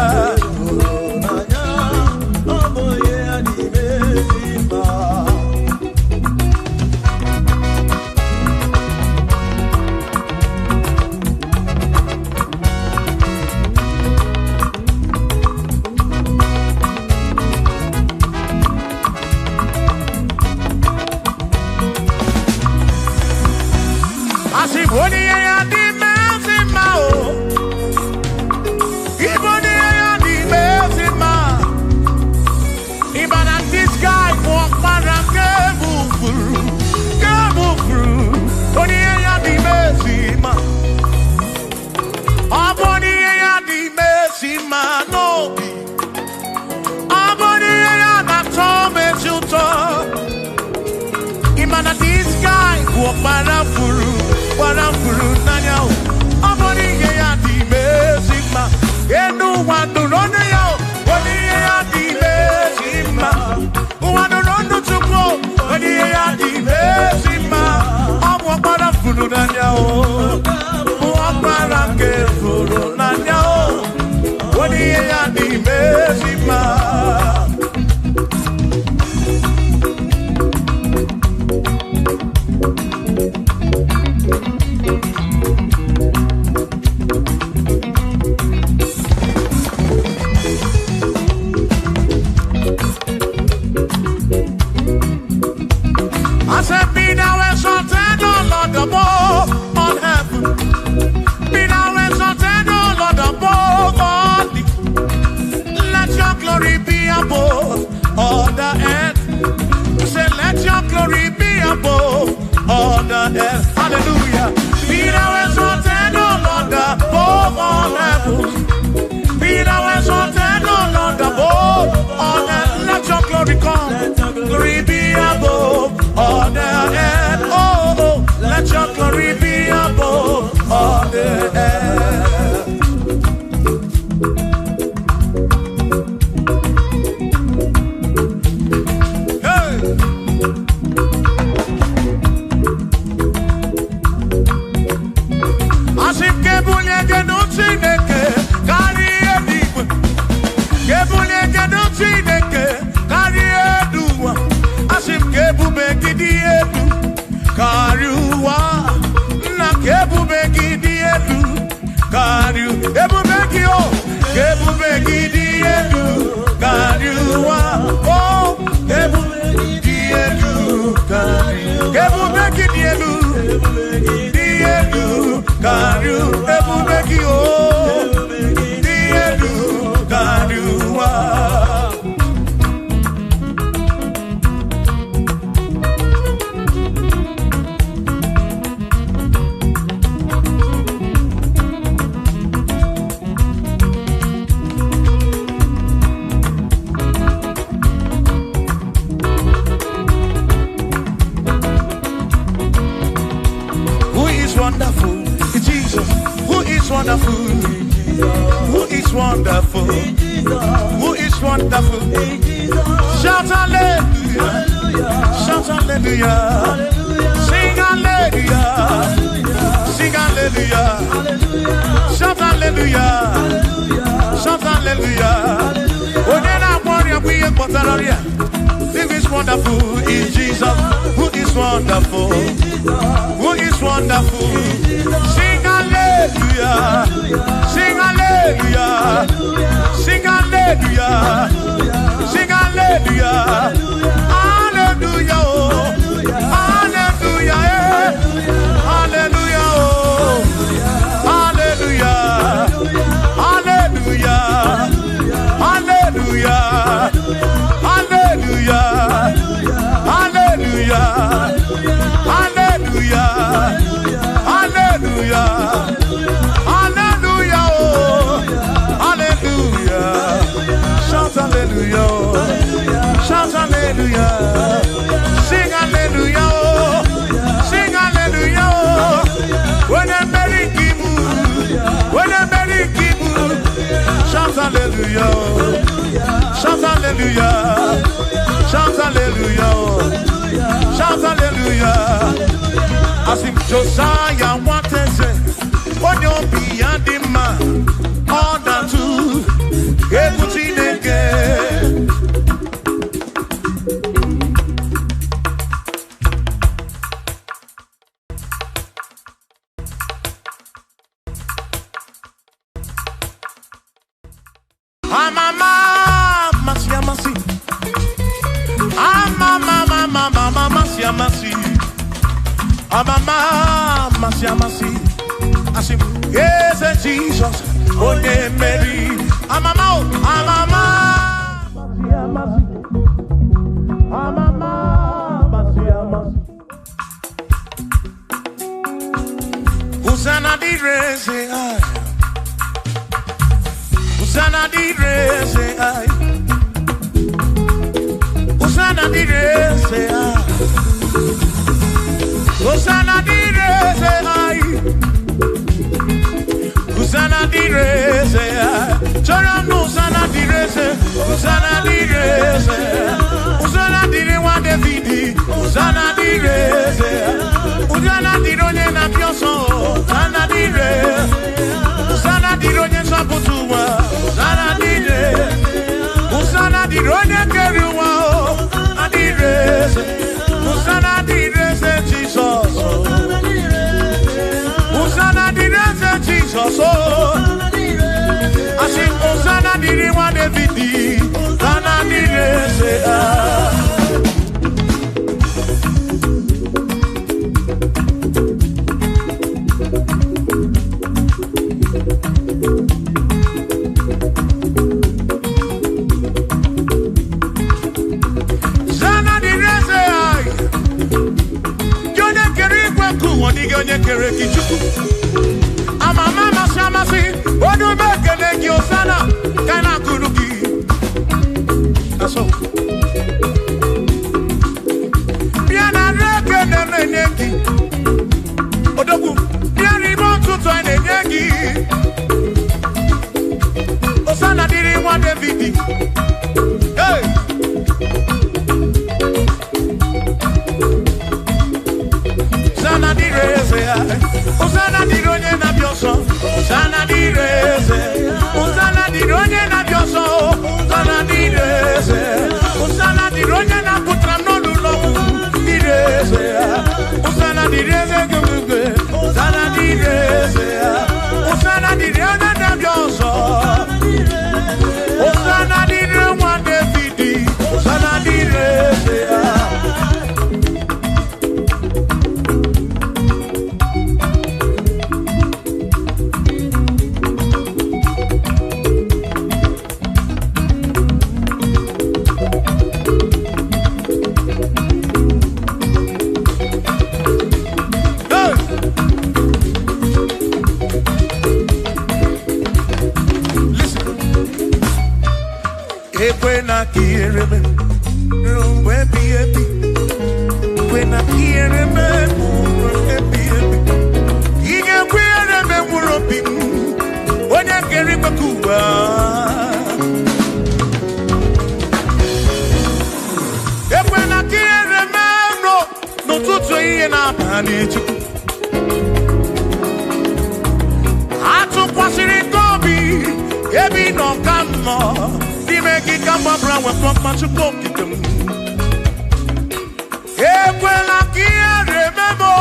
Let your glory glory come. Glory be above all the earth. Oh, oh, let your glory be above all the earth. Josiah wanted to when you're beyond the man, all that too, everything again. Yes, Jesus, oh, Mary, Usana di rese ai, Usana di rese ai, Usana di rese ai, Usana di rese ai, Usana di rese ai, Choram Usana di rese, Usana di rese, Usana di rewa Davidi, Usana di rese. Usana di ronye na pioso, Usana di re, Usana di ronye saputua, Usana di re, Usana di ronye keruwa, Usana di re, Usana di re se Jesus, Usana di re se Jesus, I sing Usana di rewa Davidi, Usana di re se That's all. When I hear them, when I get it, when I hear them, no, to and up, and it's I took what's in it, Toby, Ebi no come, the make it come up around with what much of coke. When I remember,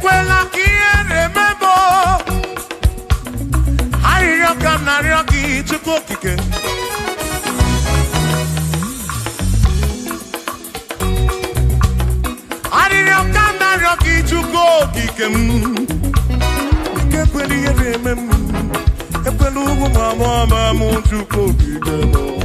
when I remember, I come na rocky to cook again. I didn't come na rocky to cook again. When you remember, when you mama to cook again.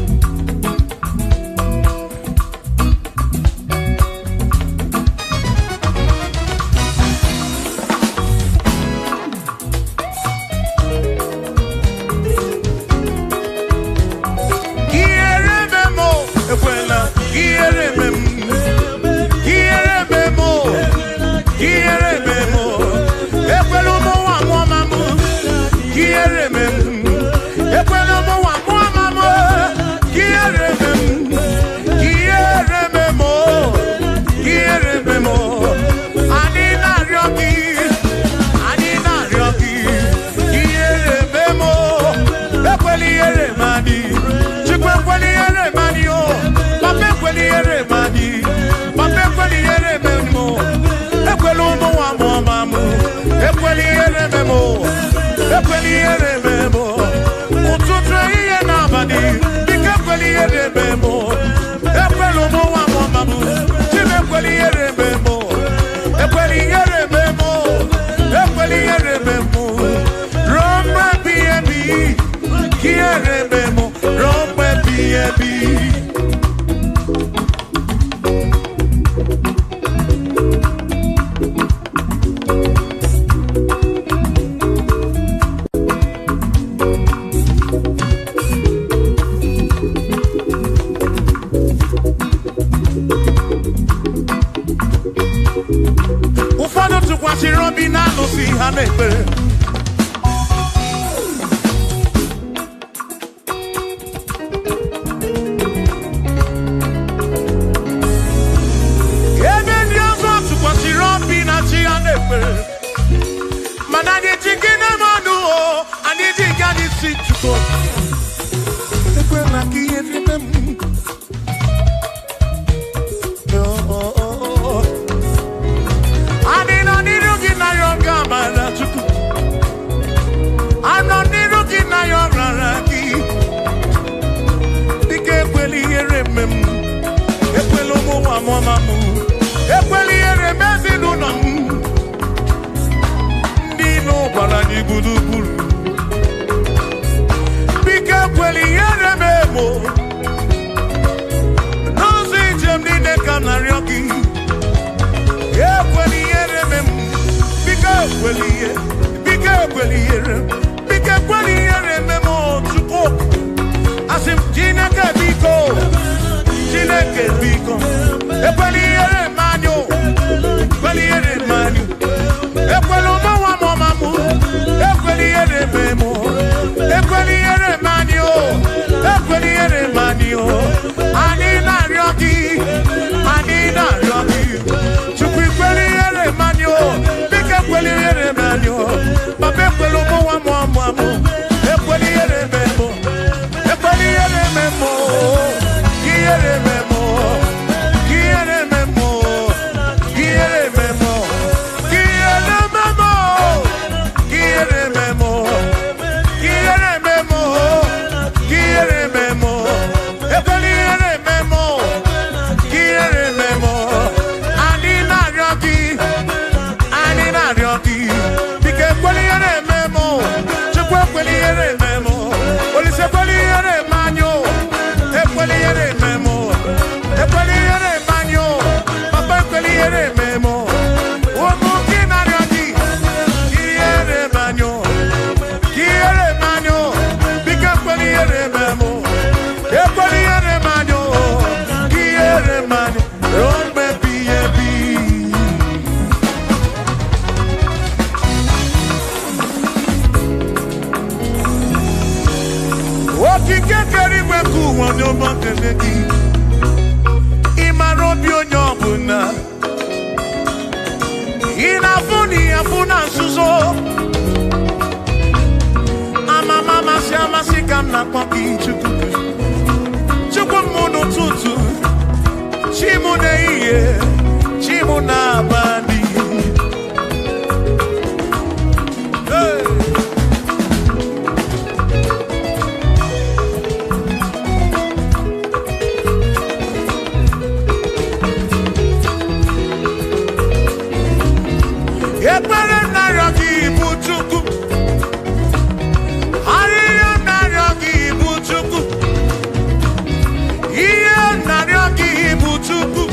Chukwu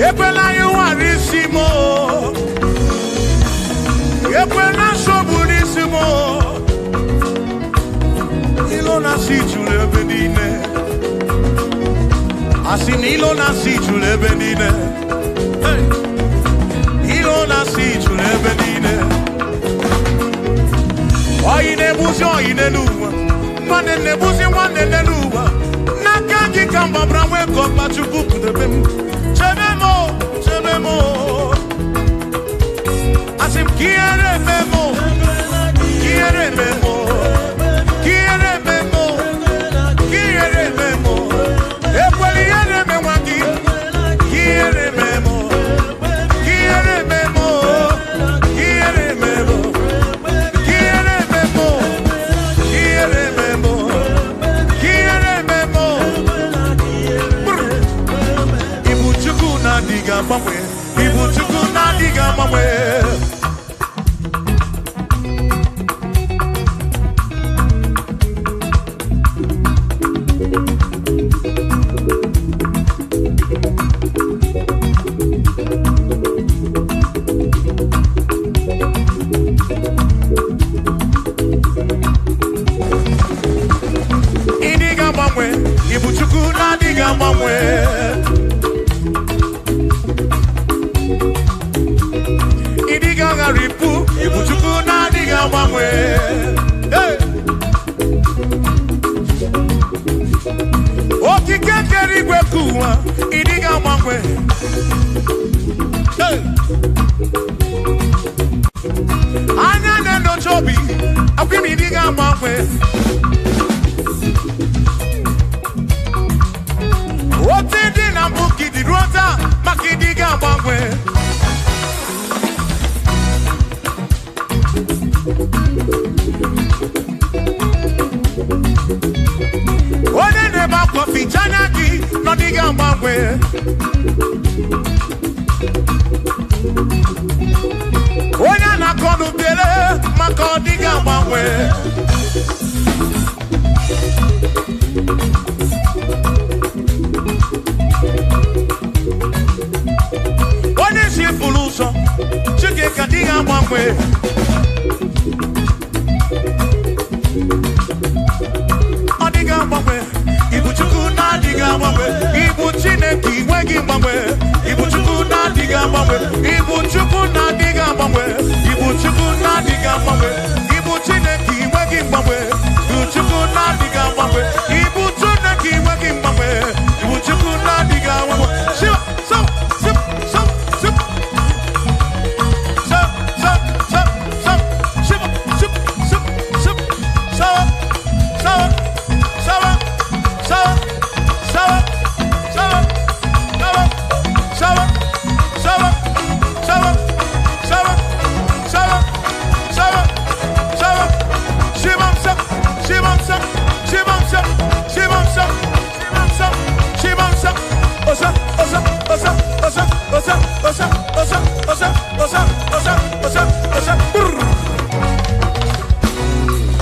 ekwela iwarisimo ekwela soburisimo ilo na sichule ebe niile asị na ilo na sichule ebe niile ilo na sichule ebe niile oyi na-ebuzi oyi n'ụwa nwanne na-ebuzi nwanne n'ụwa n'aka gị ka mgbabara nwee ka ọkpa Chukwu pụdebe m chebe m chebe m asị m ka ihere eme m ka ihere eme m ka ihere eme m ka ihere eme m ekwela ihere eme nwa gị ka ihere eme m ka ihere eme m ka ihere eme m Ibu Chukwu na-adịghị agbanwe ịdịghị agbanwe Ibu Chukwu na-adịghị agbanwe ripu Ibu Chukwu na-adịghị agbanwe okike kere igwe ka ụwa ịdịghị agbanwe anya na-enyocha obi akwụm ịdịghị agbanwe otu dị na mbụ ka ịdị ruo taa maka ịdịghị agbanwe onye na-ebe akwa ficha anya gị n'ọdịghị agbanwe onye na-akọ n'ubele maka ọdịghị agbanwe onye si furu ụzọ Chike ka dịghị agbanwe Ibu Chukwu na-adịghị agbanwe Ibu Chineke inweghị mgbanwe Ibu Chukwu na-adịghị agbanwe Ibu Chukwu na-adịghị agbanwe Ibu Chukwu na-adịghị agbanwe Ibu Chineke inweghị mgbanwe Ibu Chukwu na-adịghị agbanwe Ibu Chineke inweghị mgbanwe Ibu Chukwu na-adịghị agbanwe Shiva so sip so sip so so so so Shiva sip sip sip so so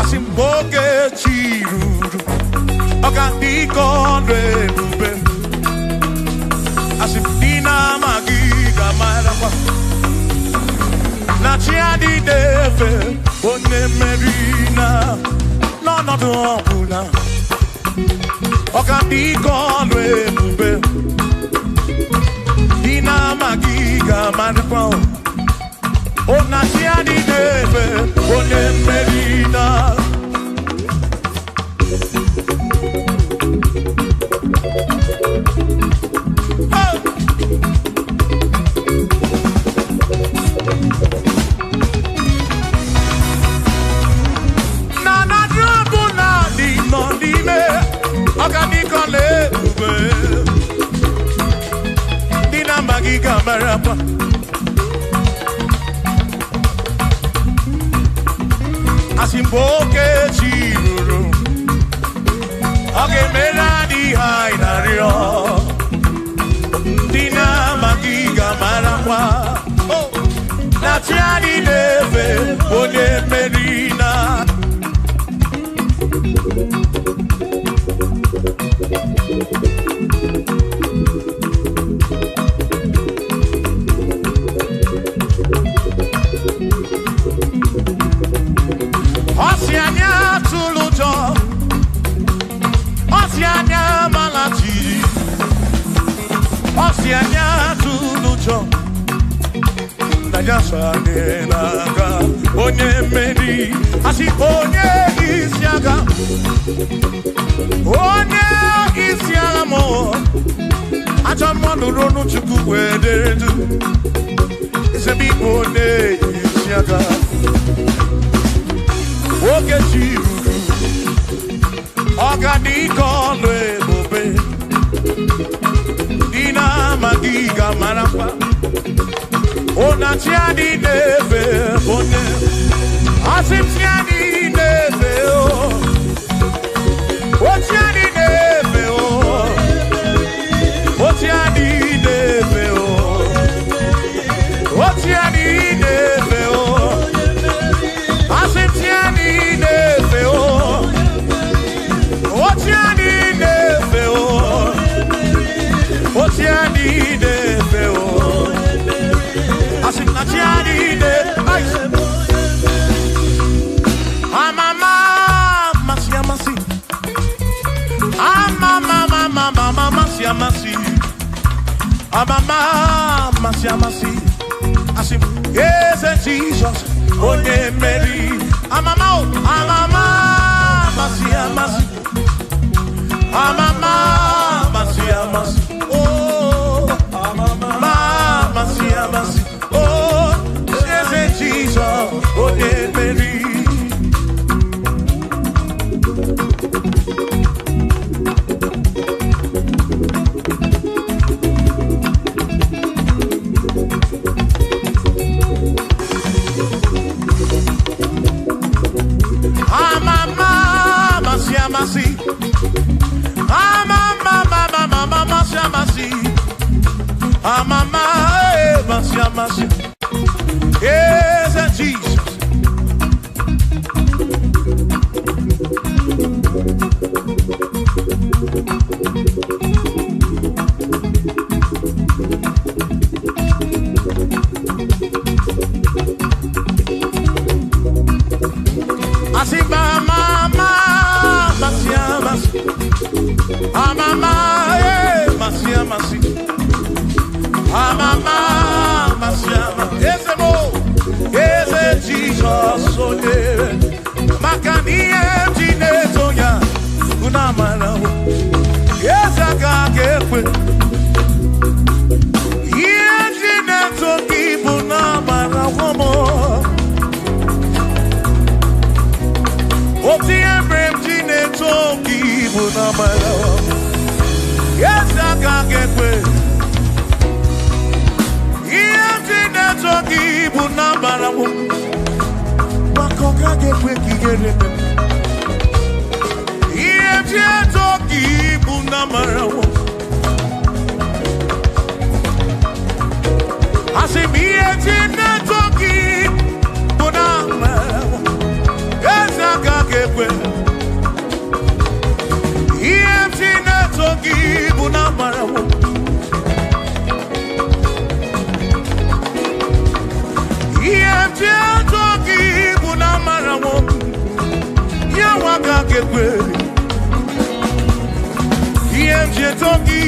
Asimboge chiruru Ogandiko ndebube Asifina magiga marakwa Na chiadi defe One merina No no do Ogandiko ndebube Dina magiga marakwa Ona chiadi defe One merina Asimboke chiruru Oge mera di hainario Dina magiga marakwa Na tiadi neve Onye merina jasane naga onye meri asi onye isiaga mo acha mmanụ ronu chukwu wederedu isebi onye isiaga oge chiruru ọganike ọlụ ebube dị na magiga marakwa Onachiani neve one Asimchiani neve o Ochiani neve o Ochiani neve o Ochiani neve o Asimchiani neve o Ochiani neve o Ochiani neve o Yes, Jesus, onye Mary. Amama, oh, oh, yes, Jesus, onye Mary. Yes, Jesus. Jesus, oh yeah, Makani Toya, Unamana, yes, I got get with yes, Jineto Kibunamana, woman. Oti Embrem Jineto Kibunamana, yes, I got get with yes, Jineto Kibunamana, woman. Makoka get wiki get it. If you talk, Bunamara. I say, me and talking, Bunamara. Yes, I can get with. If you talking, Bunamara. If you talking, Yawaka kekwe Yemje toki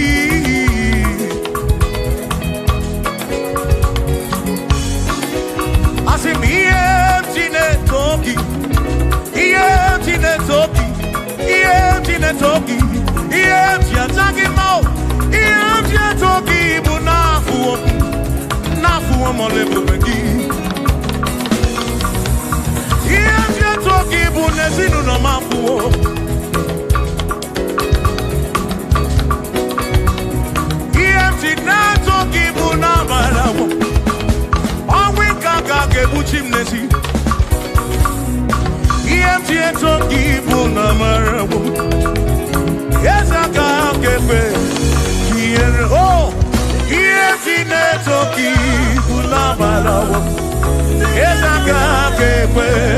Asim yemjine toki Yemjine toki Yemjine toki Yemjine toki mo Yemjine toki Bunafu Nafu Molebu Begi Toki bunezinu no mafuo Iemti na toki bunamarawo Awinka kake buchimnesi Iemti toki bunamarawo Yesa kake pe Kiere ho Iemti ne toki bunamarawo Yesa kake pe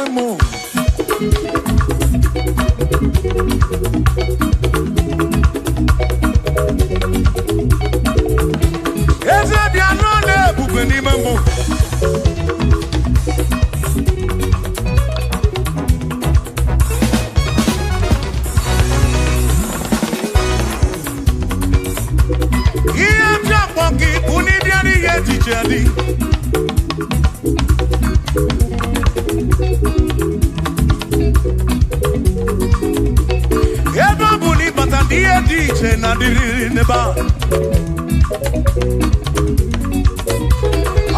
iche na diri neba.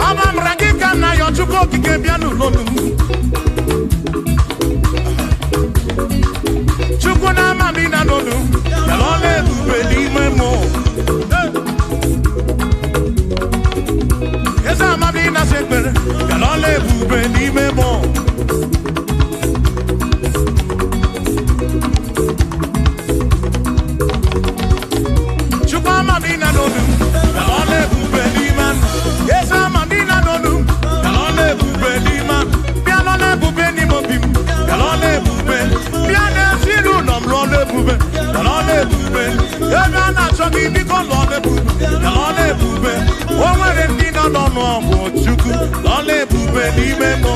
Ama mragika na yochuko kike bianu lonu. Chuko na mami na lonu. Yalole bube di memo. Esa mami na sekbere. Yalole bube di memo. Madina donu, kalone bubeli man. Yes, Madina donu, kalone bubeli man. Pianone bubeni mobim, kalone bubel. Piane silu nom lone bubel, kalone bubel. Ega na choki biko lone bubel, kalone bubel. Omere ndina dono ambo chuku, lone bubeli memo.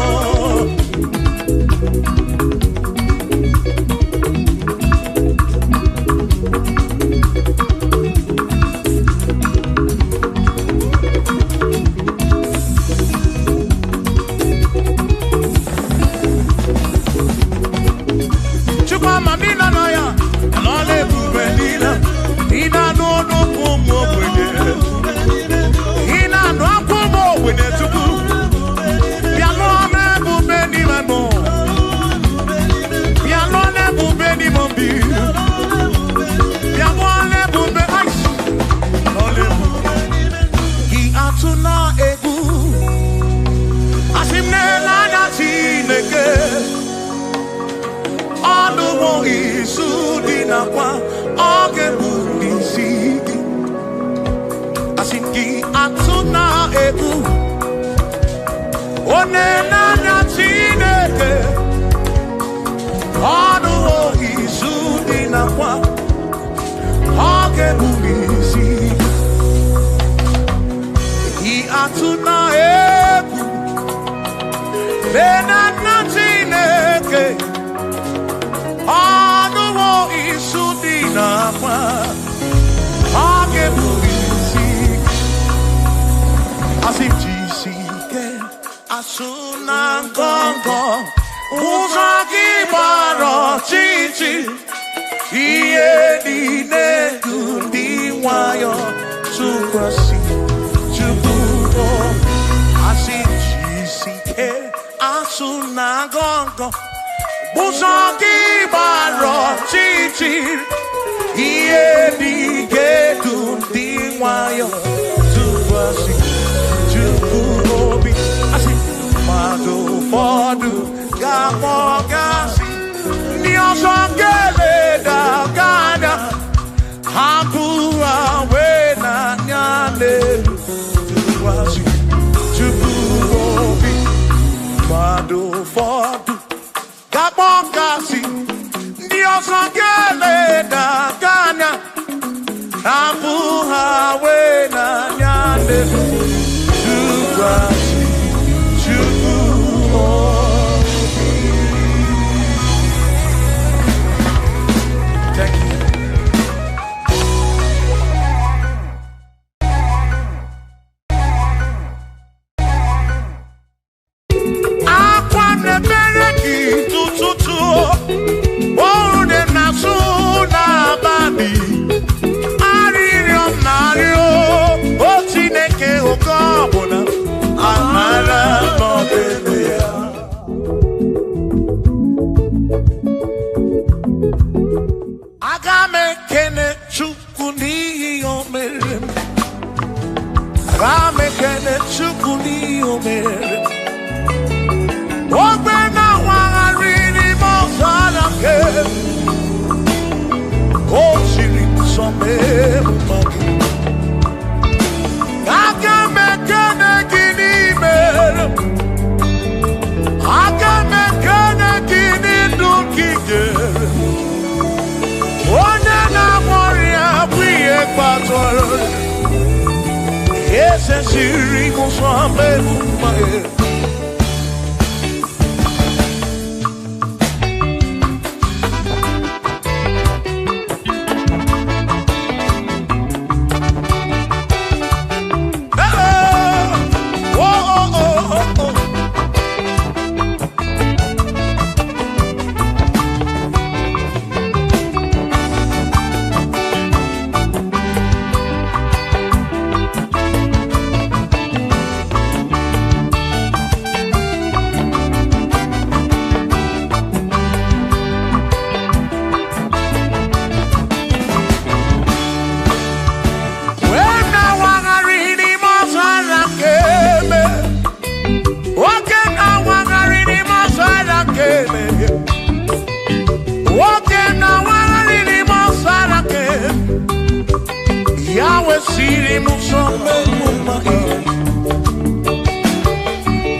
siri muso mema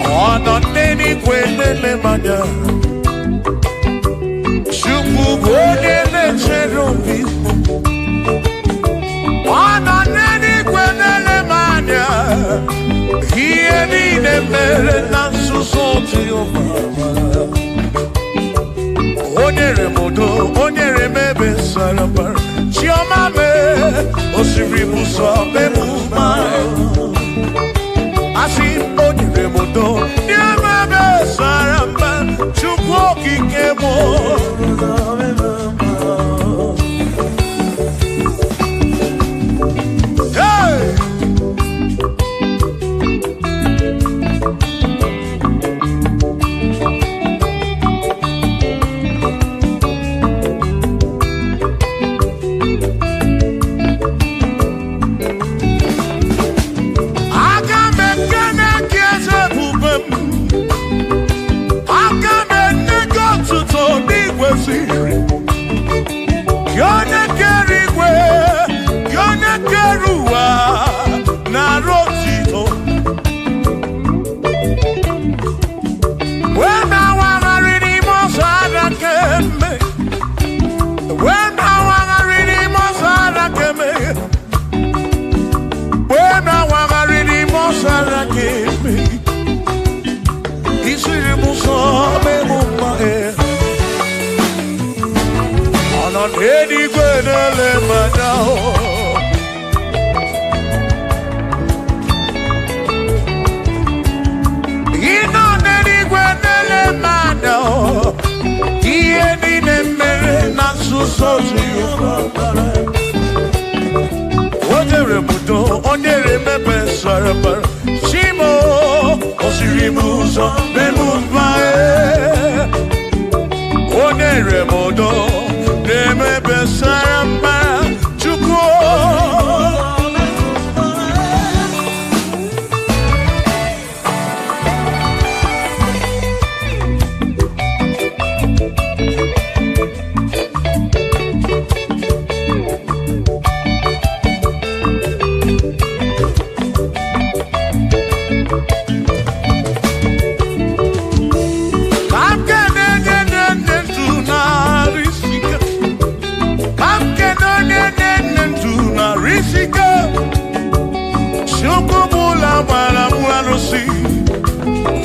Ona neni kwenele manya Shuku kwenele cherobi Ona neni kwenele manya Hiye nine mere nansu soti o mama Onyere modo, onyere mebe sarabar Chioma me, osiri muso me mumai Asi onyere modo, nye mebe sarabar Chukwo kikemo Hey! Onyere mebe sarabar Shimo osiri muso bemumae Onyere modo mebe sarabar Chukwu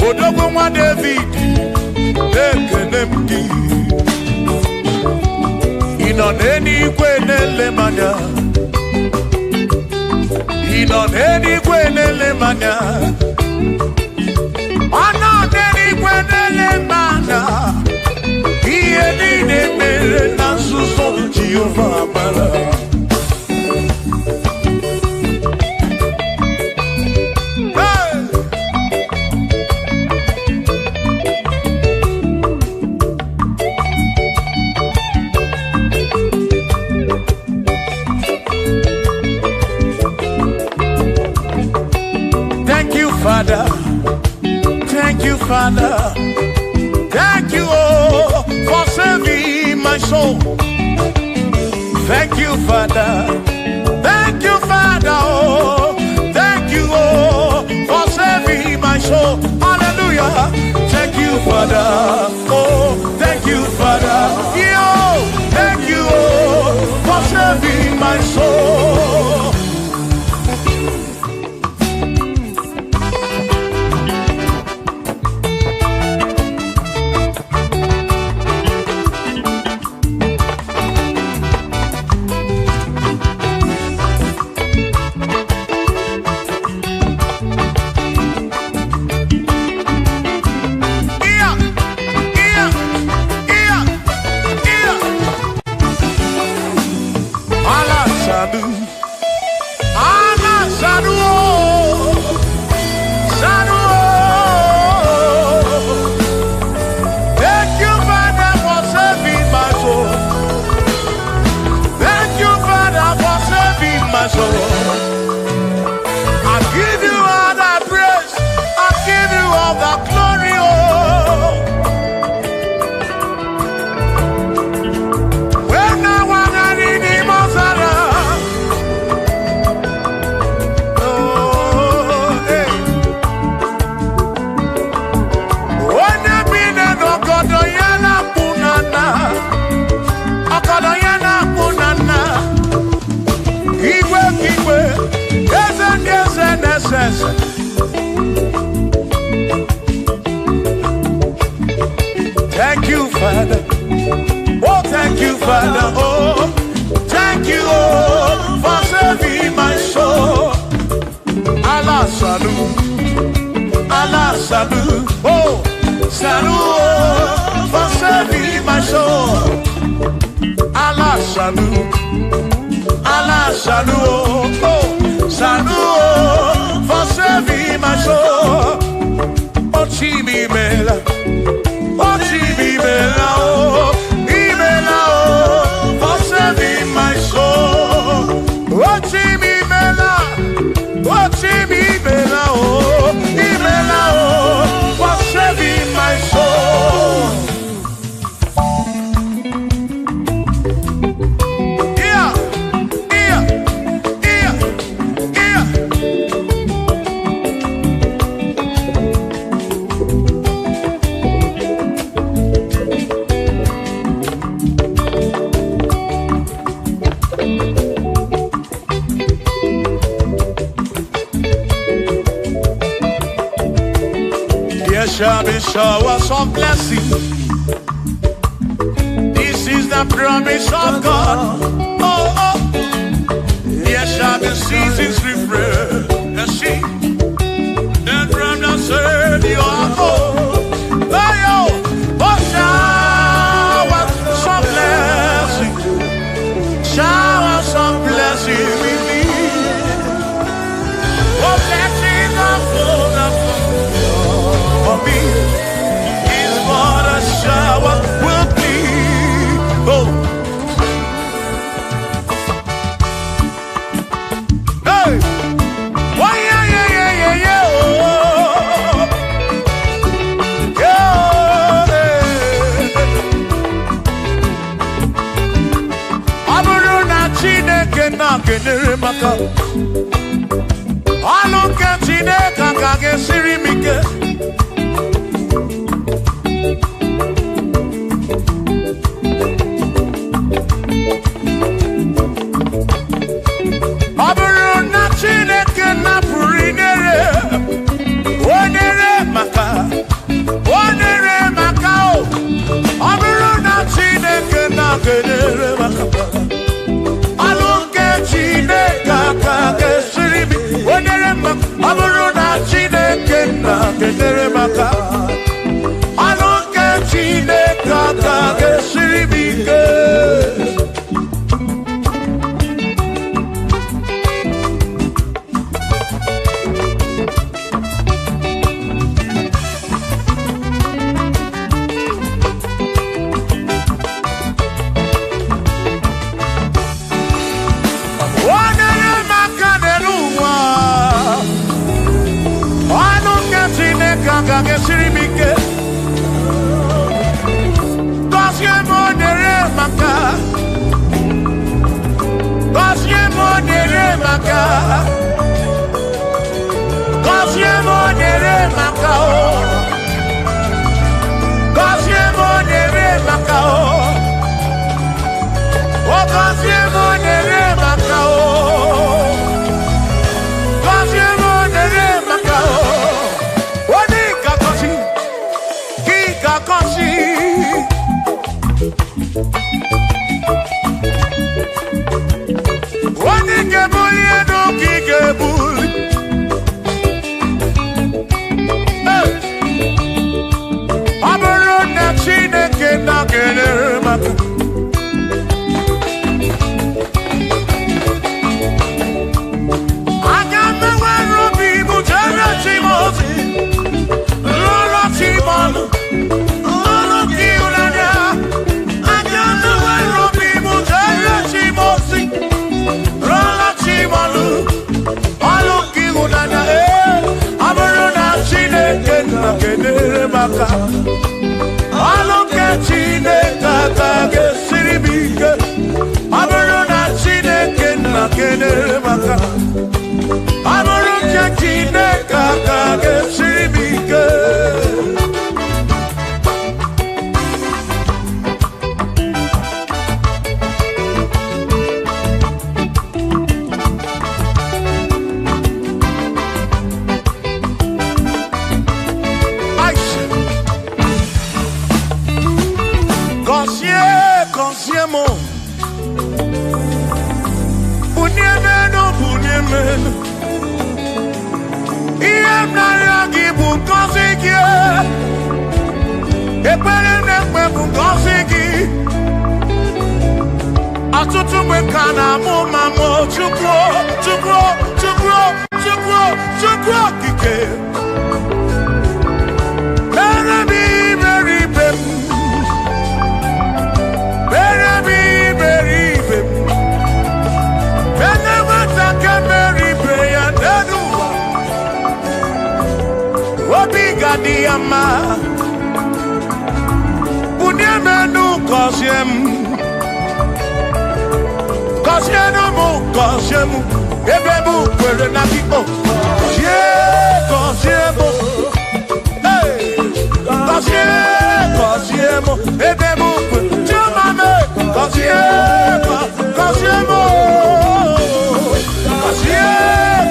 Odogwa David ekenemdi Ino n'eluigwe n'elemanya Ino n'eluigwe n'elemanya Ono n'eluigwe n'elemanya Ihe niile mere na nzuzo Jehova mara Father, thank you, Father, thank you, oh, for saving my soul. Thank you, Father, oh, thank you, oh, for saving my soul. Hallelujah, thank you, Father, oh, thank you, Father, yo, thank you, oh, for saving my soul. Thank you, Father. Oh, thank you, Father. Oh, thank you, oh, for saving my soul. Allah salut, Allah salut. Oh, salut, oh, for saving my soul. Allah salut, Allah salut. Oh, salut, oh, for saving my soul. Oh, Chimi Mela. Oh, Chibibela, oh, Ibela, oh, for saving my soul. Oh, Chibibela, oh, Ibela, oh, for saving my soul. Yeah, yeah, yeah, yeah. There shall be showers of blessing. This is the promise of God. Oh, oh. There shall be seasons refreshing. And from the earth you are home. Oh, yo. Oh, showers of blessing. Showers of blessing we need. Oh, blessings of full of for me is what a shower will be. Oh, hey, why, yeah, yeah, yeah, yeah, yeah, oh, yeah, aburu na Chineke na kenere maka, alunke Chineke kage siri mike. Kosiemo. Bunyemeno, bunyemeno. Iem na yagi bukosiki. Epele nekwe bukosiki. Atutu mekana mo mamo chukro, chukro, chukro, chukro, chukro kike. Baby, baby, baby. Baby, baby, baby. Whenever I can marry, pray and do. Obiga diama. Bunyemenu kosiem. Kosiemu, kosiemu. Ebebu kwere na kiko. Kosiemu. Hey. Kosiemu. Ebebu kwere. Chumame. Kosiemu. Kosiemu.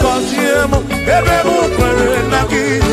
Kosiemu. Ebebu kwere na kiko.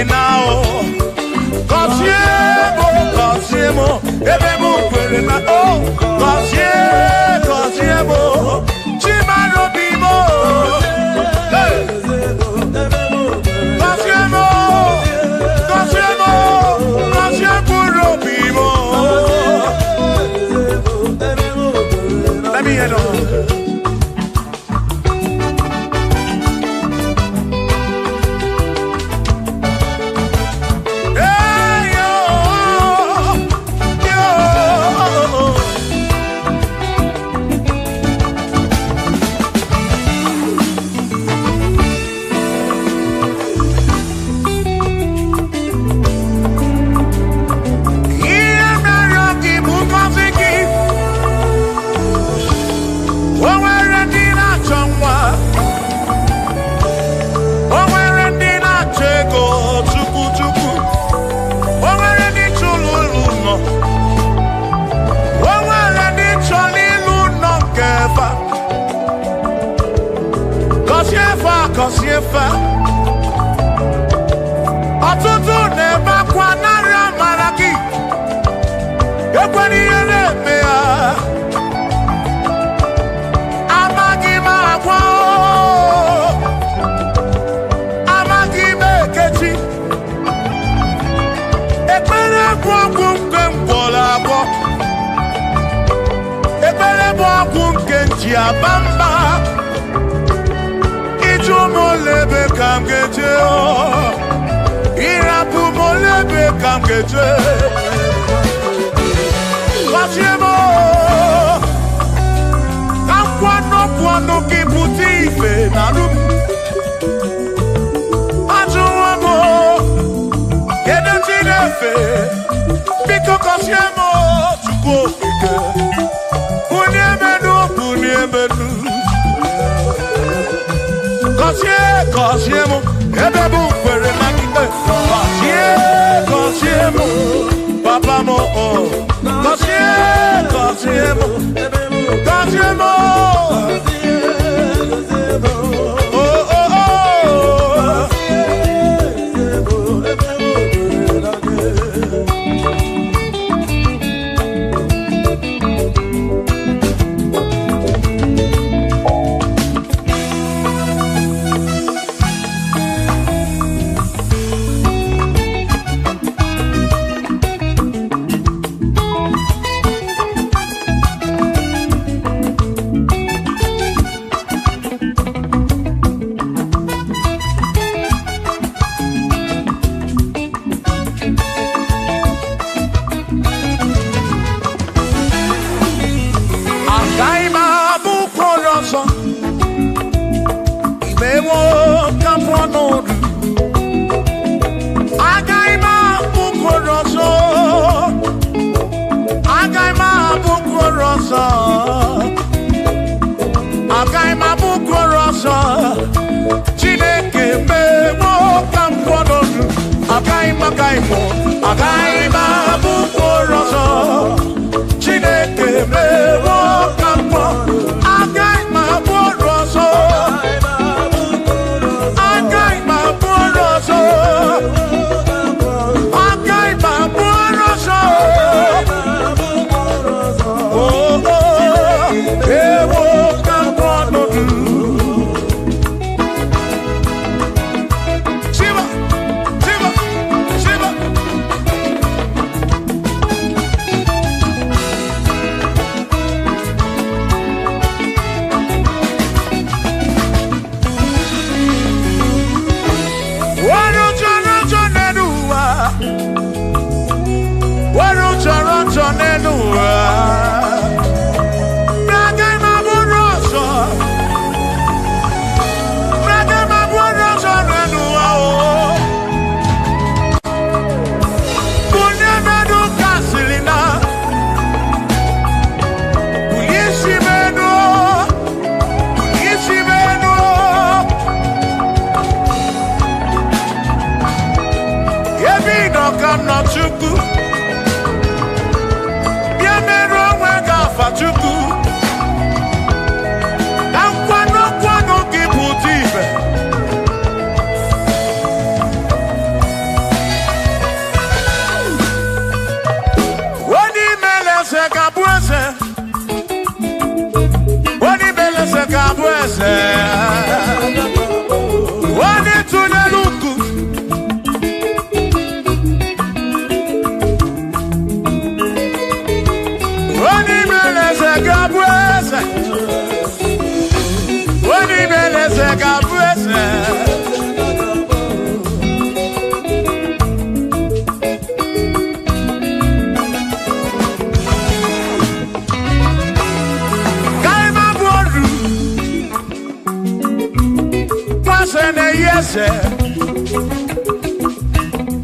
Now, Kosiemo, Ebebu kwere na oh, Kosiemo, Chimano Bibo, Kosiemo, Kosiemo Bibo. Let me hear it. Kosiefa Atutu neba kwa nara maraki Ekwani yele mea Amagi magwa Amagi mekechi Ekwele kwa kumke mbola kwa Ekwele kwa kumke njia bamba Molebe kam geje o Irapu molebe kam geje Kosiemo Kam kwano kiputi ife narum Ajuwamo Kede tinefe Biko Kosiemo Chukwu okike Bunyemenu Kosiemo, Ebebu kwere na kike. Kosiemo, Papa mo oh. Kosiemo, Kosiemo. Oh oh oh. agaghị m abụ mkpụrụ ọzọ. Chineke mewo ka mkpọ, agaghị m abụ ọrụ ọzọ. Agaghị m abụ ọrụ ọzọ. Agaghị m abụ ọrụ ọzọ. Ewo ka mkpọ ọnọdụ. Chukwu bịa mere onwe gị afa Chukwu na nkwanụ gị bụ ụdị ibe. Onye imele eze ga-abụ eze. Onye imele eze ga-abụ eze. Onye tụnyere ukwu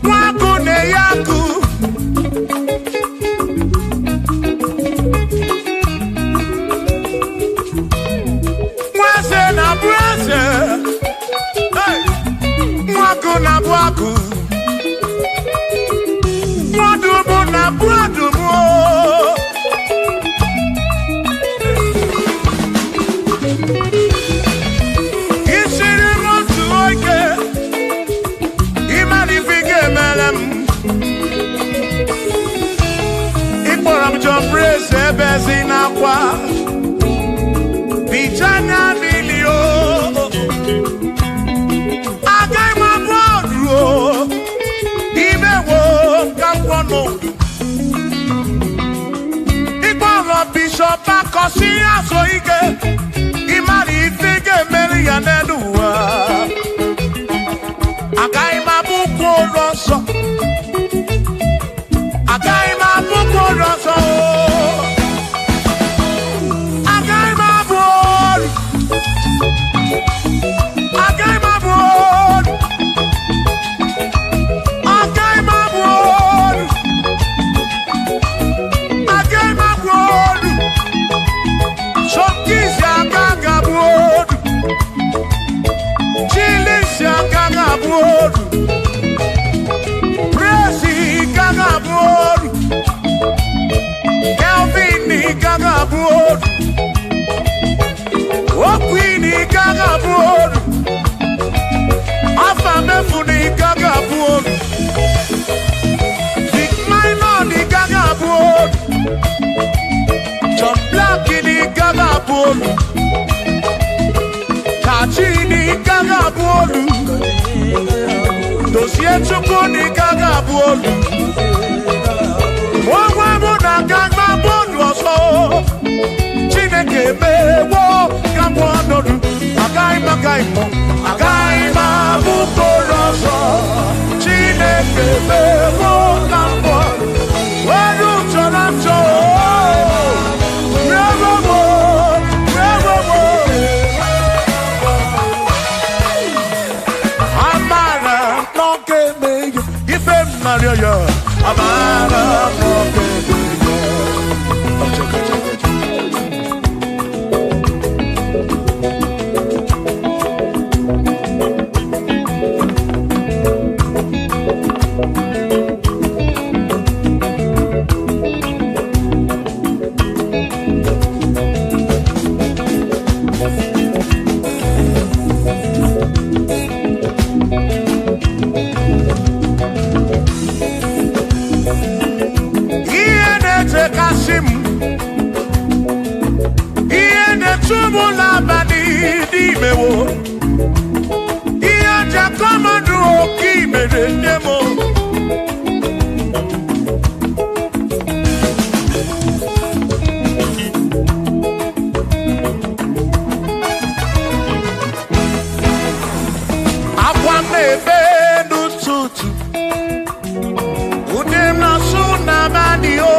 Mwaku ne yaku mwase na bwase. Mwaku na bwaku mwadumu na bwadumu. Bezinakwa Bichanya Bilio Agaghị m abụ ọrụ imewo ka mkpọnụ ịkpọrọ Bishọp akọsi azụ ike ịmara ife ga-emeri ya n'elu ụwa. Agaghị m abụ mkpụrụ ọzọ. Agaghị m abụ mkpụrụ ọzọ. Kachini gaga bolu, dosie chukuni gaga bolu. Mwa muna gaga bolu oso. Chineke mewo gaga bolu. Agaghị m abụ mkpụrụ ọzọ. Chineke mewo gaga bolu. Weru chọrọ njọ. Amara, tumula bani di mewo. Iya jakomadu oki mere nemo. Akwa mebe n'ụtụtụ. Udem na suna bani o.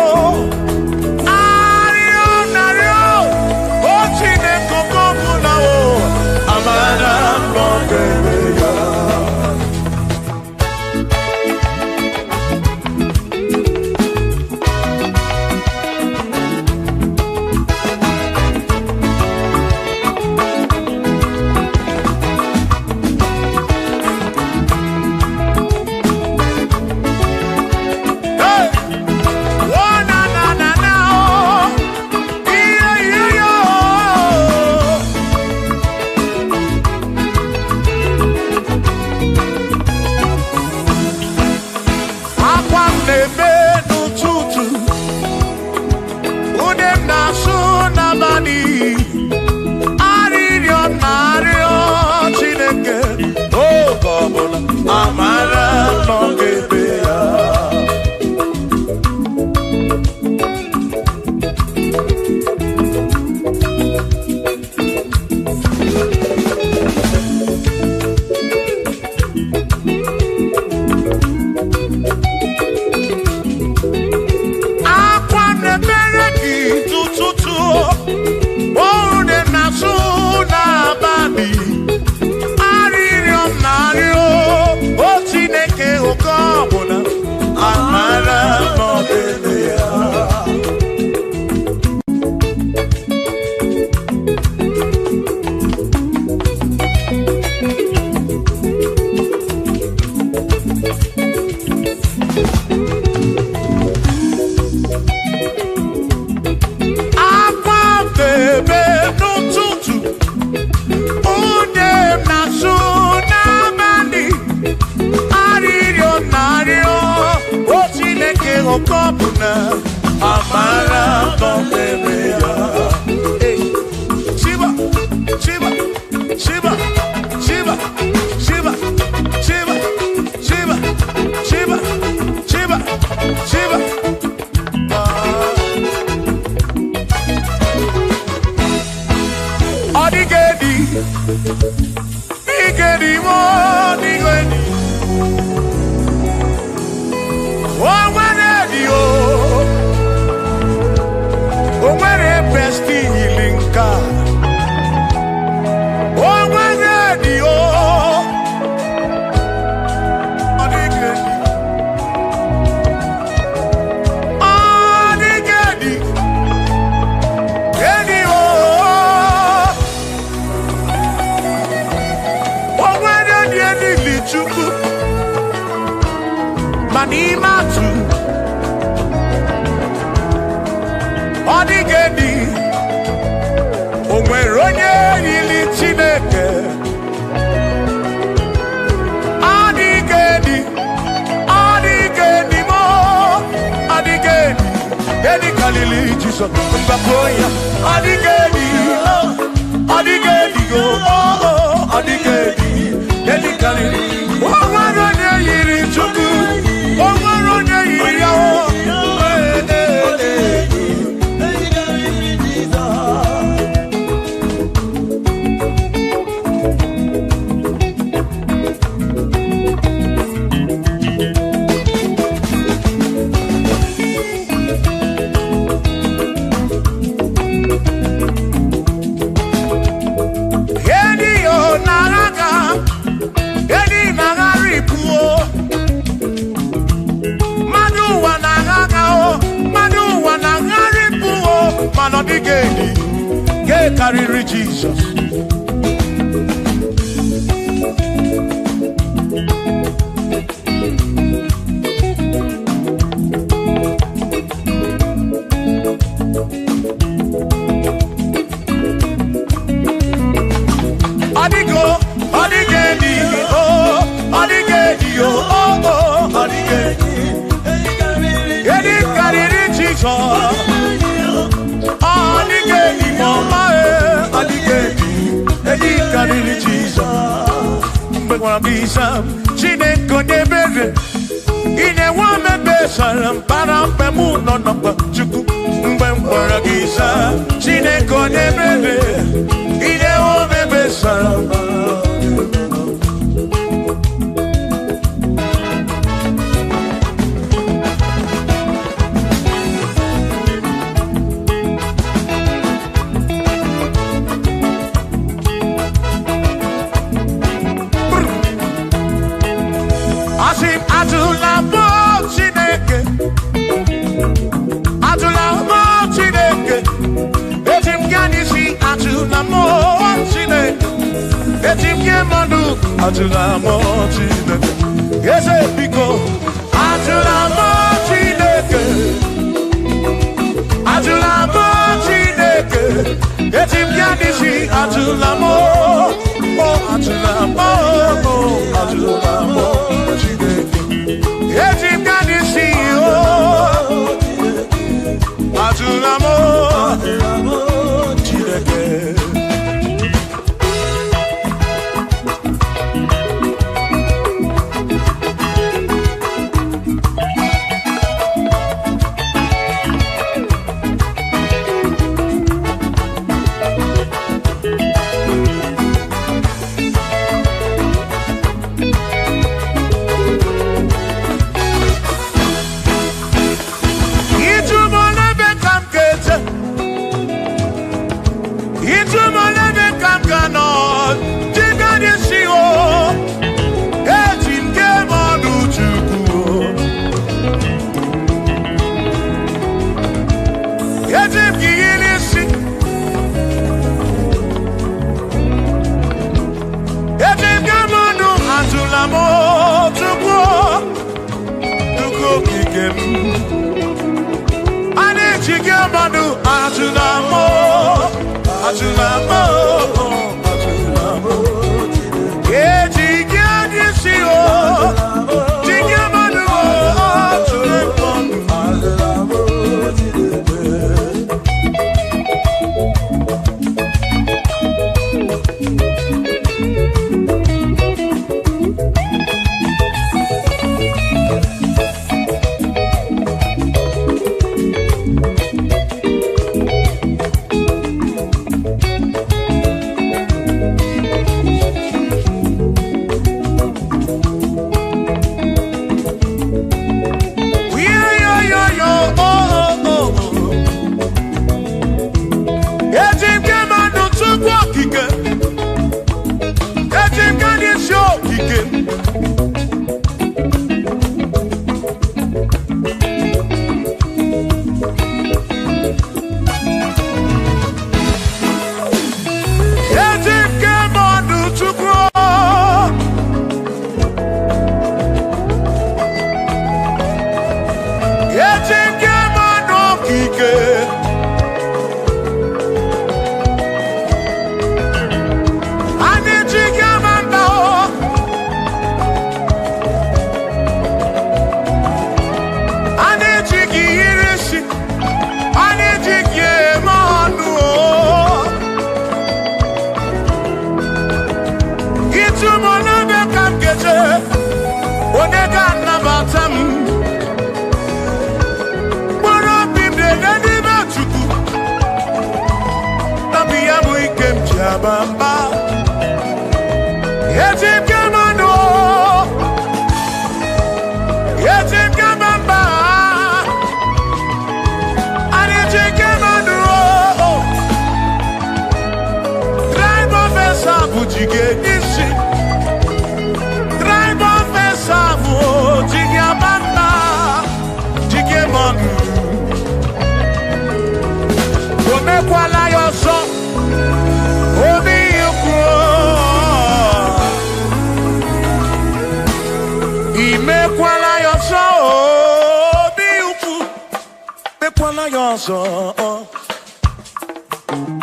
Carry Jesus. ebere ine womebe salam para pemu no no chuku mgbe mkpọrọ gị saa Chineke onye ebere ine womebe salam Atula mo Chineke, ese biko. Atula mo Chineke, atula mo Chineke, ese bianisi. Atula mo, oh atula mo, oh atula mo Chineke, ese bianisi. Oh atula mo Chineke.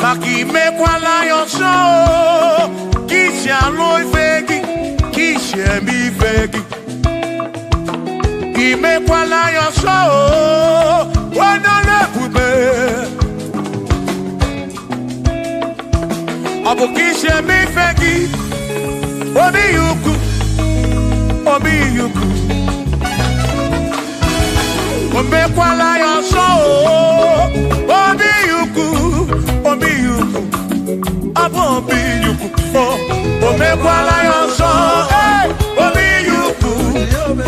Maki me kwala yo so, kisha loy fegi, kisha mi fegi. Ki me kwala yo so, wana le pube. Abu kisha mi fegi, obi yuku, omekwala ya ọsọ obi yuku abụ obi yuku omekwala ya ọsọ obi yuku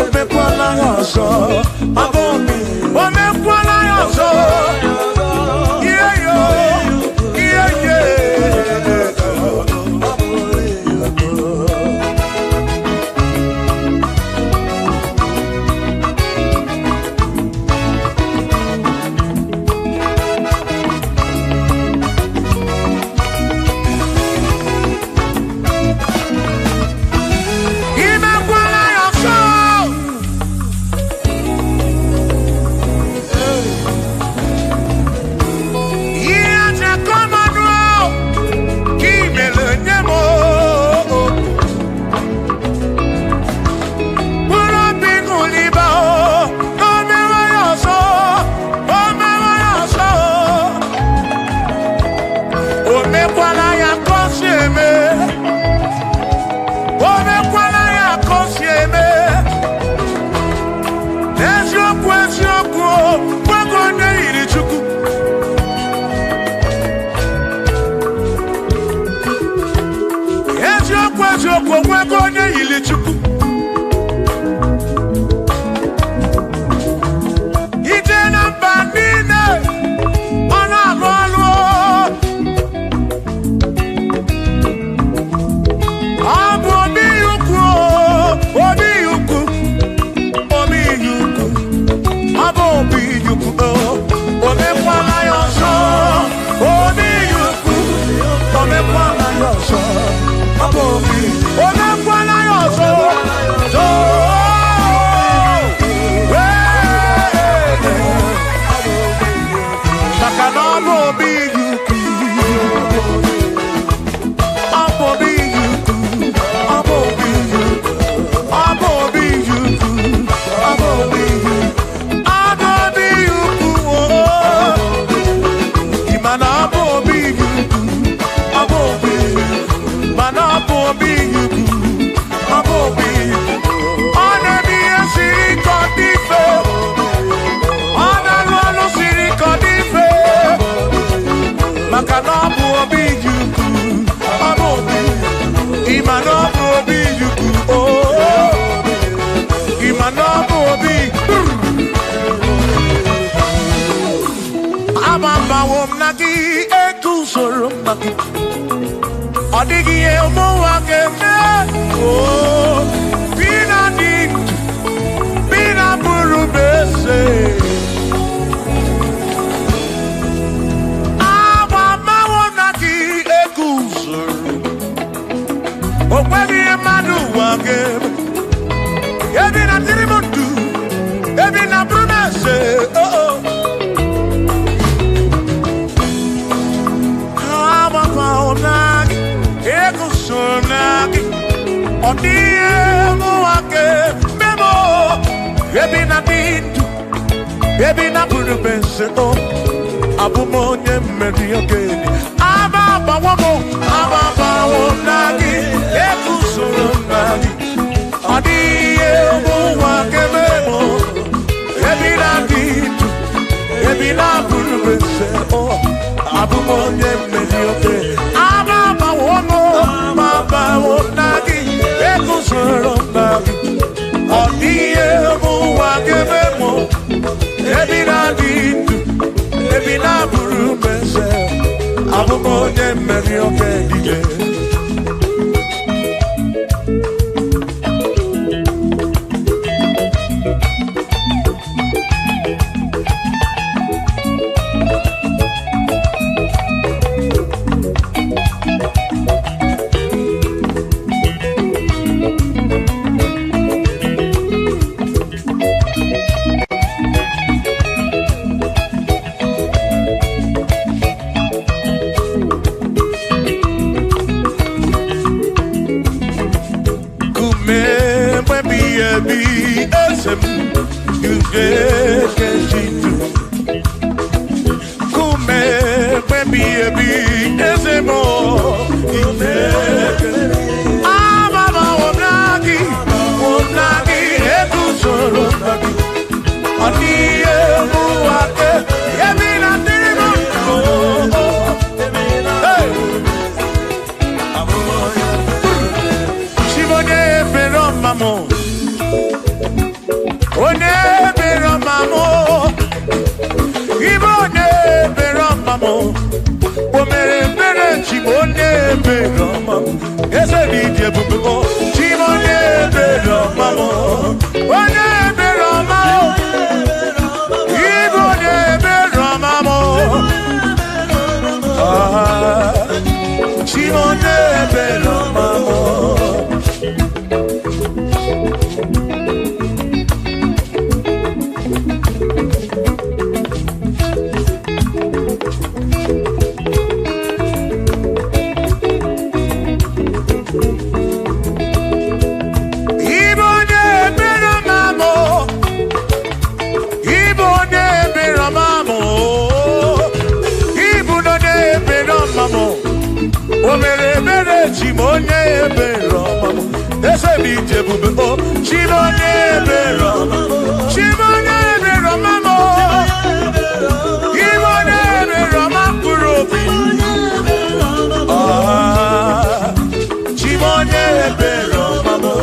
omekwala ya ọsọ abụ obi omekwala ya ọsọ Honey, Beroma, ese DJ Bubo, Chimone Beroma, One Beroma, Ibone Beroma, Chimone Beroma. Chimonye Beroma, ese DJ Bubo, Chimonye Beroma, Chimonye Beroma, Chimonye Beroma, Kurobi, Chimonye Beroma.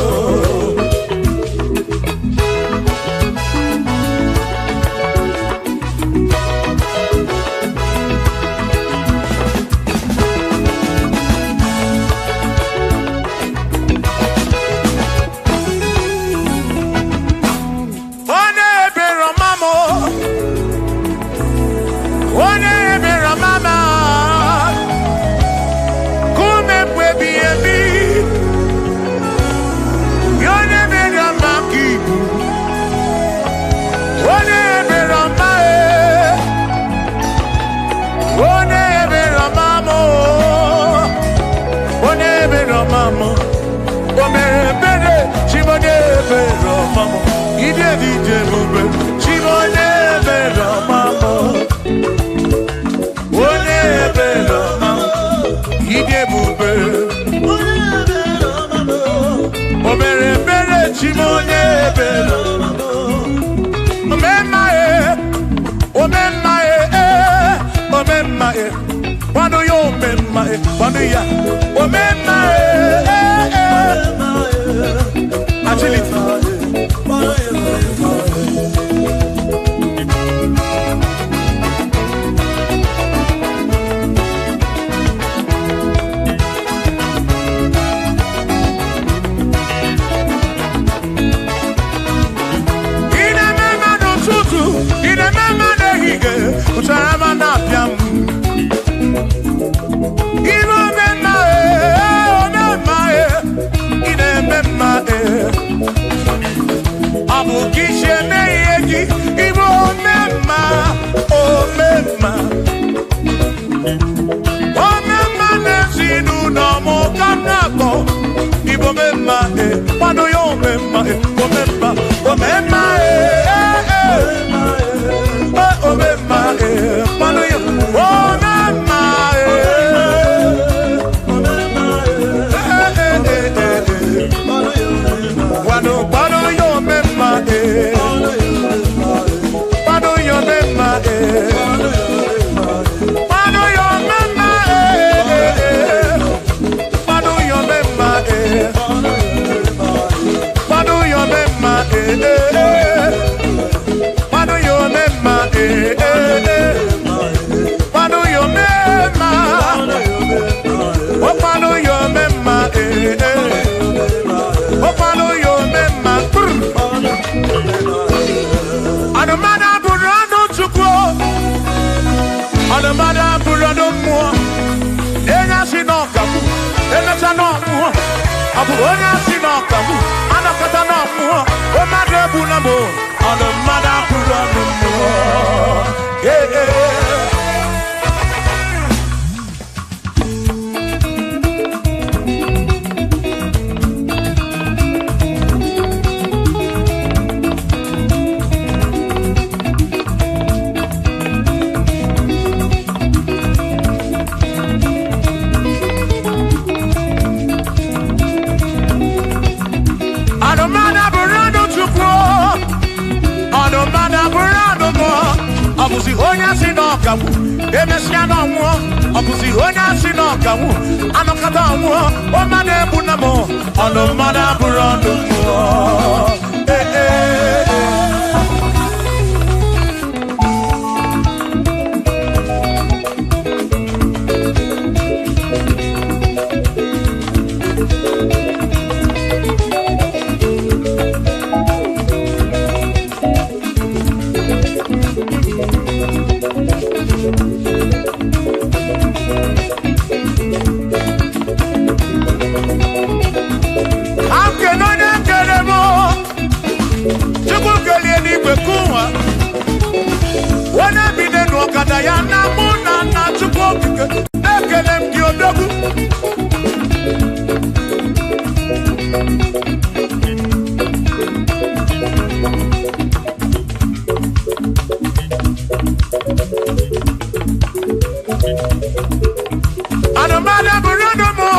Anamada burando mo.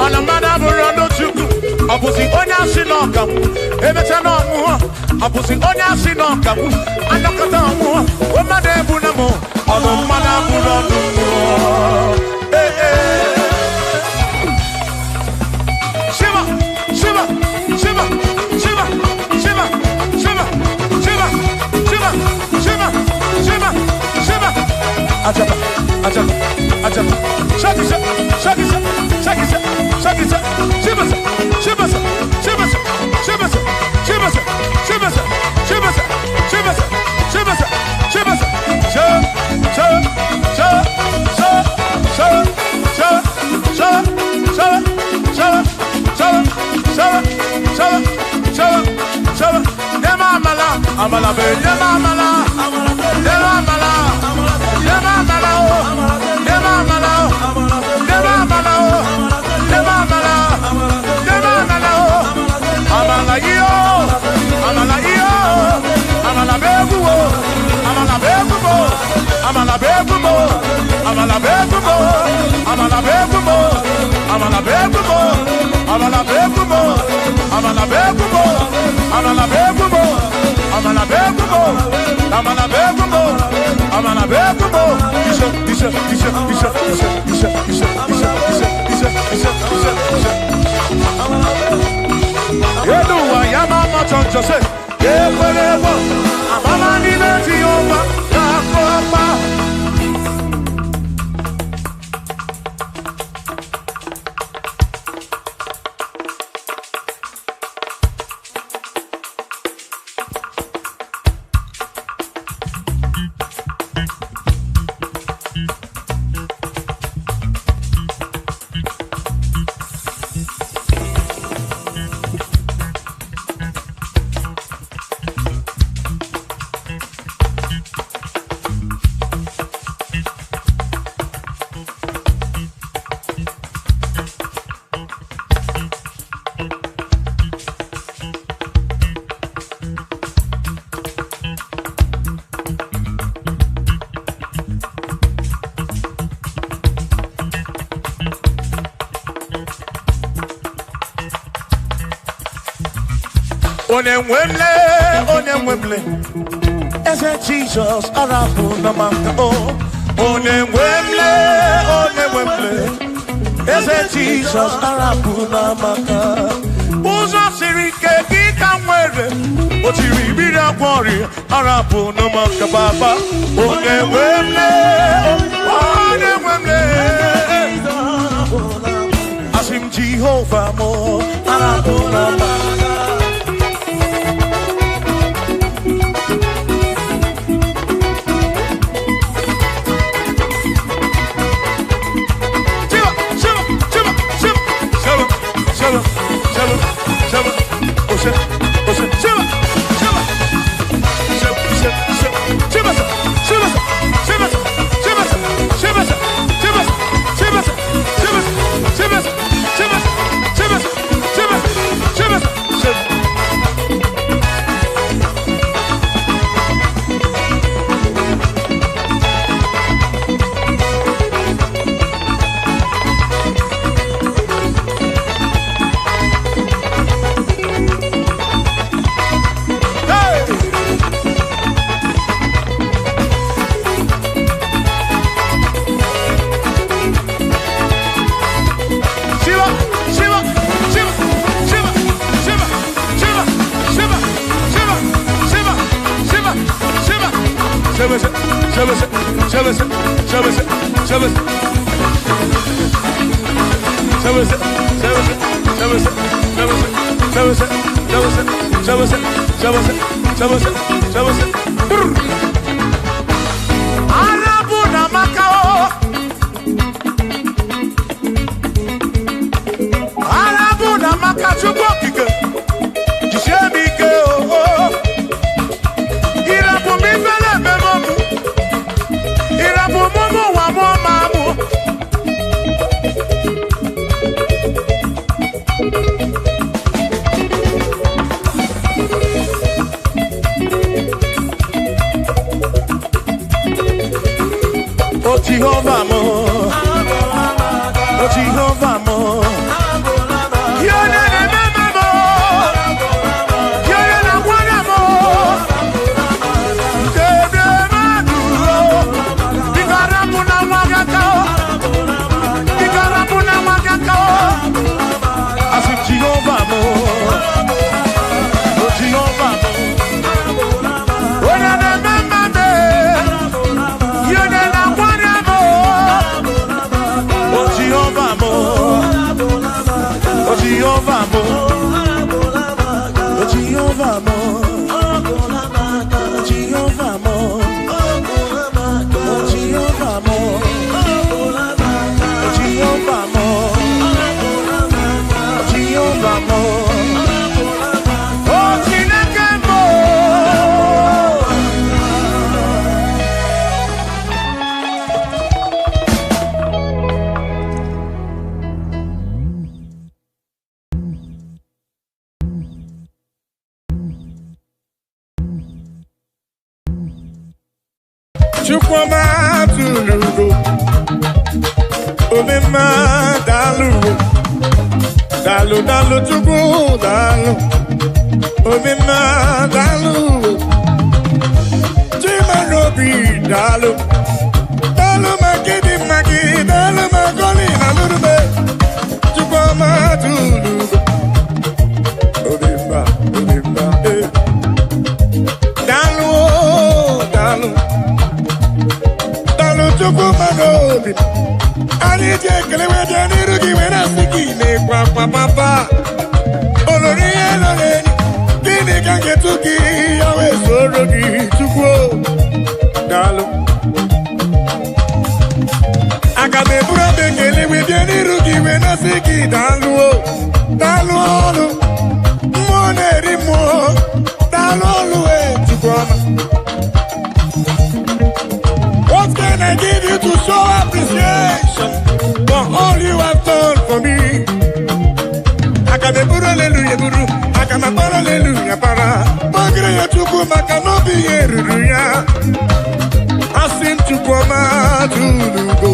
Anamada burando chuku. Abusi onya sinoka. Ebeta no mu. Abusi onya sinoka. Anakata mu. Omade bunamo. Anamada burando mo. Eh eh. Shiva, Shiva, Shiva, Shiva, Shiva, Shiva, Shiva, Shiva, Shiva, Shiva, Shiva. Ajaba, ajaba, ajaba. Shaki sa, shaki sa, shaki sa, shaki sa. Shiva sa, Shiva sa, Shiva sa, Shiva sa, Shiva sa, Shiva sa, Shiva sa, Shiva sa, Shiva sa, Shiva sa. Amala be, amala, amala, amala, amala, amala, amala yo, amala yo, amala begumo, amala begumo, amala begumo, amala begumo, amala begumo, amala begumo, amala begumo, amala begumo, amala begumo, amala begumo, amala begumo, amala begumo. Isa. Yeduwa yamama chonjose, yekwelewa, amama nileti yoma, yakopa. Onemwemle, ese Jesus arapu na maka oh. Onemwemle, ese Jesus arapu na maka. Uzo sirike kika mwere, otiri bira kwori arapu na maka baba. Onemwemle, asim Jehovah mo arapu na maka. Oh Jehovah mo, oh Jehovah mo. You're not a member mo, you're not a one mo. Bigarapuna wagakao, bigarapuna wagakao. I said Jehovah mo, oh Jehovah mo. Oh na na member me, you're not a one mo. Oh Jehovah mo. Oh Jehovah mo, oh Jehovah mo, oh Jehovah mo, oh Jehovah mo, oh Jehovah mo, oh Jehovah mo, oh Chineke mo. Chukwuma tulugo, omema dalu, dalu dalu chukwu dalu, omema dalu, chimarobi dalu, dalu magidi magi, dalu magoli nalurube, Chukwuma tulugo, omema dalu dalu. Chukwuma n'obi anyị ji ekele wede n'iru gị were asị gị na-ekwe akwa papa olori ihe lọrọ enyi gịnị ka nketu gị ya wee soro gị Chukwu daalụ aga m eburu abụ ekele wede n'iru gị wee na-asị gị daalụ daalụ ọrụ mmụọ na-eri mmụọ daalụ ọrụ wee Chukwuma. What can I give you to show appreciation for all you have done for me? I can be put hallelujah, buru. I can be put hallelujah, para. Magre ya chuku makano bi yeruya. I sing Chukwuma tulugo.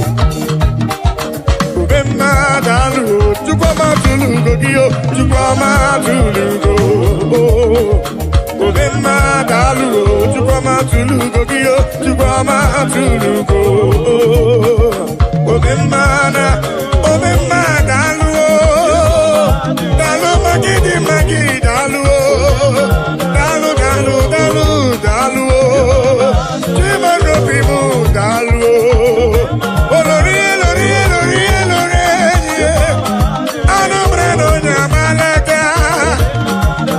Ubema dalu, Chukwuma tulugo giyo, Chukwuma tulugo. Obema dalu, Chukwuma tulugo giyo, Chukwuma tulugo. Obema dalu, dalu magidi dalu, dalu dalu dalu dalu, chimarobi mu dalu. Olori anombre no nyamalaka.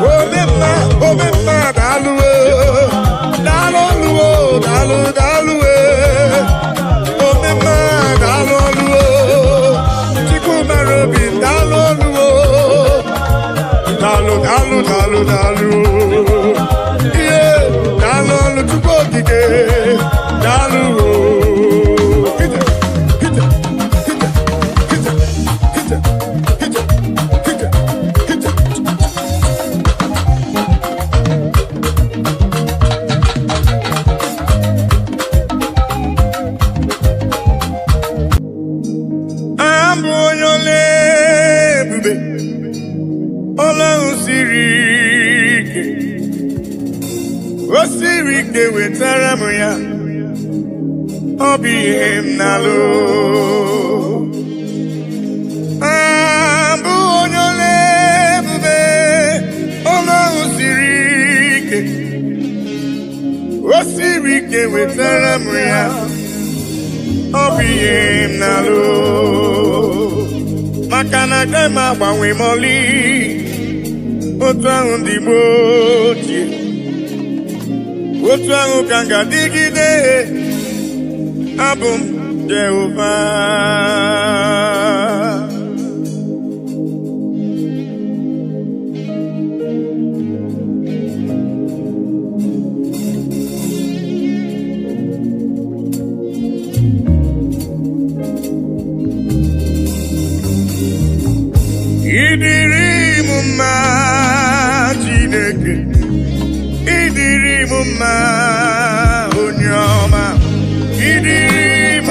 Obema dalu, dalu Obema dalu, Chikumarobi dalu, dalu, yeah, dalu Chukokike, dalu. Osirike wetara m ya ọ bụ ihe m na-alụ abụ onye ole ebube ọlọ́run siri ike osirike wetara m ya ọ bụ ihe m na-alụ maka na agaghị m agbanwe m ọlị otu ahụ ndị Igbo ochie otu ahụ ka m ga-adịgide abụ m Jehova idiri m mma Chineke idiri m mma onye ọma idiri m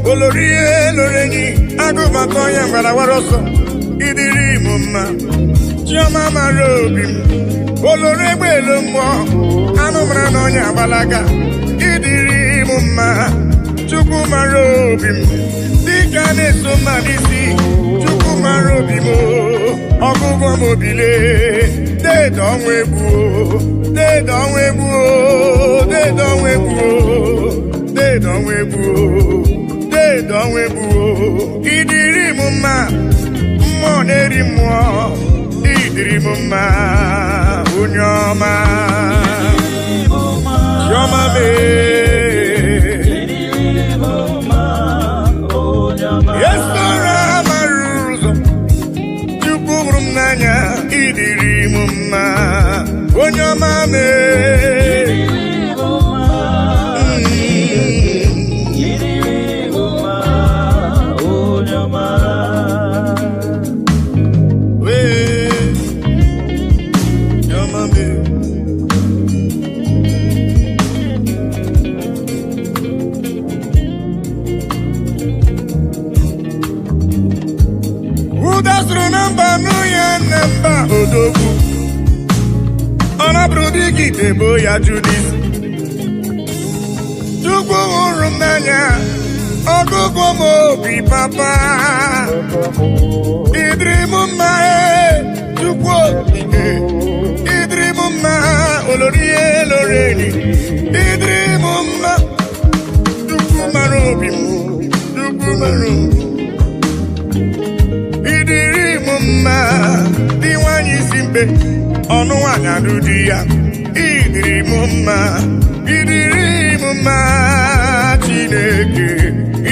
Olorie loreni agụbata onye mgbarawara ọsọ idiri m mma chioma mara obi m olore egbeelu mmụọ anụ mara na onye agbalaga idiri m mma chukwu mara obi m dịka na-eso mmadụ isi chukwu mara obi m ọgụgụ m obile deede ọnwa egwu deede ọnwa egwu deede ọnwa egwu deede ọnwa egwu don't we boo? Idiri mumma, moneri mo. Idiri mumma, unyoma. Yoma me. Yes, Dora Maruzo. Chukurum nanya. Idiri mumma, unyoma me. Odogu Ona brudigi debo ya Judith Chukwu hụrụ m n'anya ọgụgụ m obi papa idiri m mma Chukwu okike idiri m mma olorie loreni idiri m mma Chukwu mara obi m Chukwu mara obi idiri m mma simbe ọnụ nwanyị alụ di ya idiri m mma Chineke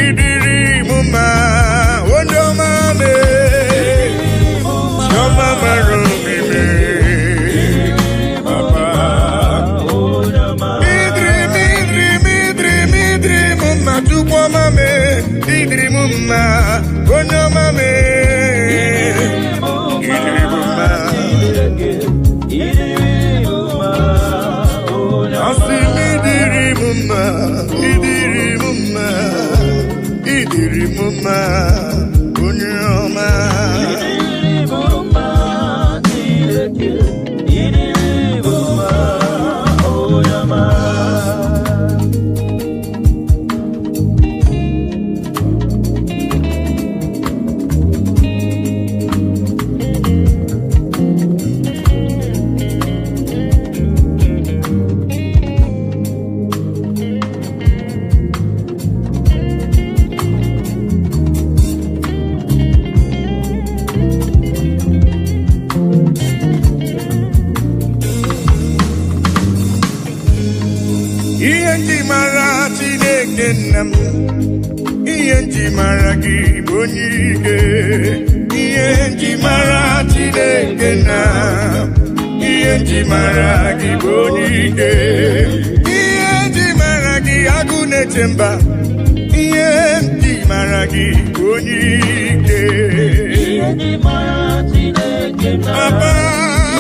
idiri m mma onye ọma me chiọma mara omime papa idiri m mma Chukwu ọma me idiri m mma onye ọma me idiri m mma onye ọma ihe nji mara gị bụ onye ike ihe nji mara Chineke na ihe nji mara gị bụ onye ike ihe nji mara gị agụ na-eche mba ihe nji mara gị bụ onye ike ihe nji mara Chineke na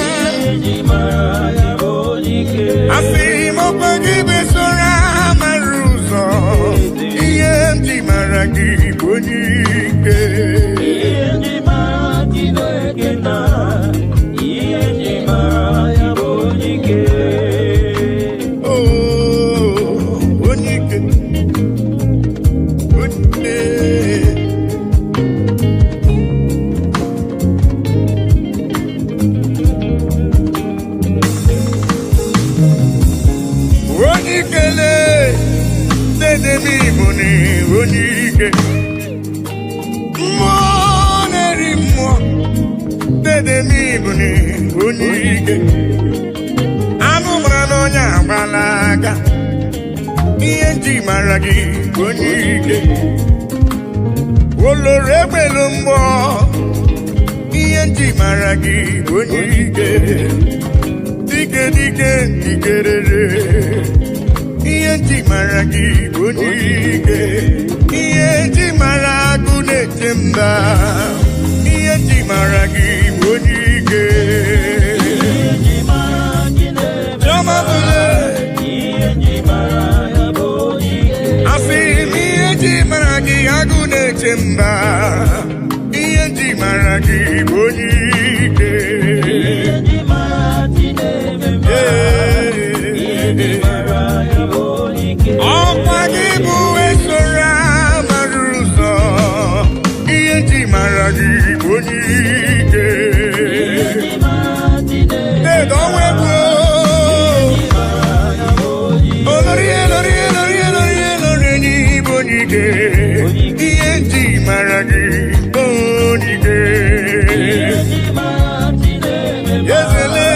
ihe nji mara ya bụ onye ike asị m ọkwa gị besora mara ụzọ ihe nji mara gị bụ onye ike ihe nji mara Chineke na ihe nji mara ya bụ onye ike onye ike ikele dedemi buni onike mmụọ na-eri mmụọ dedemi buni onike anụ mara n'ọnya agbala aka ihe nji mara gị onike oloro egbelu mgbọ ihe nji mara gị onike dike dike dikerere ihe nji mara gị onike ihe nji mara agụ na-eche mba ihe nji mara gị onike asị m ihe nji mara gị agụ na-eche mba ihe nji mara gị onike ọkwa gị bụ esoro amara ụzọ ihe nji mara gị onike edowebu olori n'igbo onike ihe nji mara gị onike ezele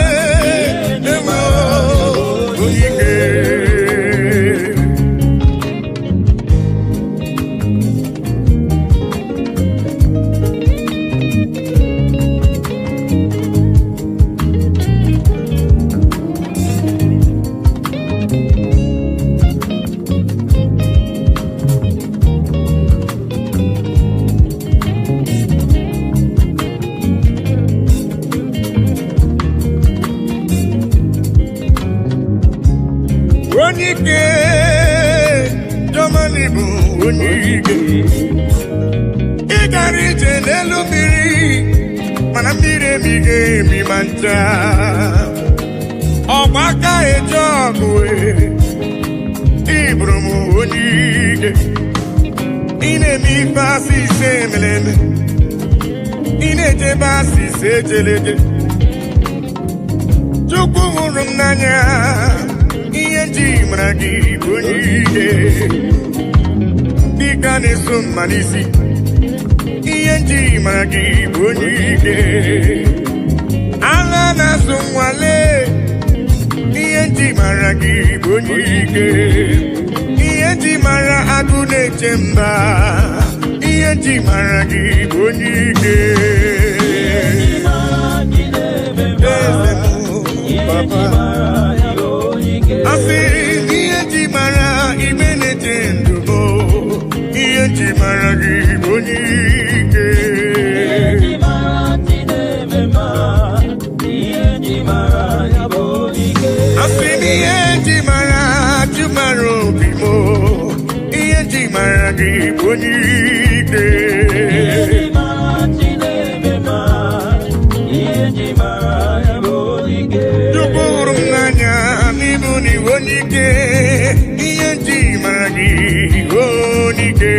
onike Germany bụ onike ị gara ije n'elu mmiri mana mmiri emighị emi ma ncha ọgbaka eje ọgụ ịbụrụ m onike ị na-eme ife asị ise emeleme ị na-ejebe asị ise ejeleje Chukwu hụrụ m n'anya ihe nji mara gị onike dịka na-eso mma n'isi ihe nji mara gị onike agha na-asụ nwale ihe nji mara gị onike ihe nji mara agụ na-eche mba ihe nji mara gị onike asị ihe nji mara ime na-eche ndụ ihe nji mara gị onike asị ihe nji mara jụmara obi m ihe nji mara gị onike Chukwu hụrụ m n'anya n'ịbụ n'iwu onike ihe nji mara gị onike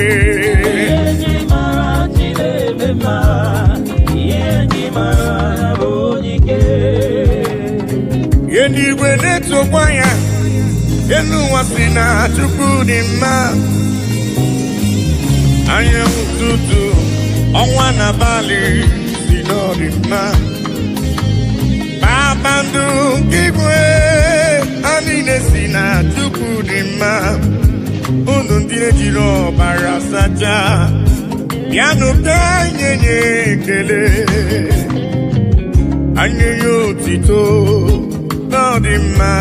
ihe n'igwe na-etokwa ya elu ụwa si na Chukwu dị mma anyanwụ ụtụtụ ọnwa na abalị si n'ọdị mma kpakpando nke igwe ha niile si na Chukwu dị mma unu ndị ejiri ọbara sacha bịanụ ka anyị nye ekele anyị nye otito n'ọdị mma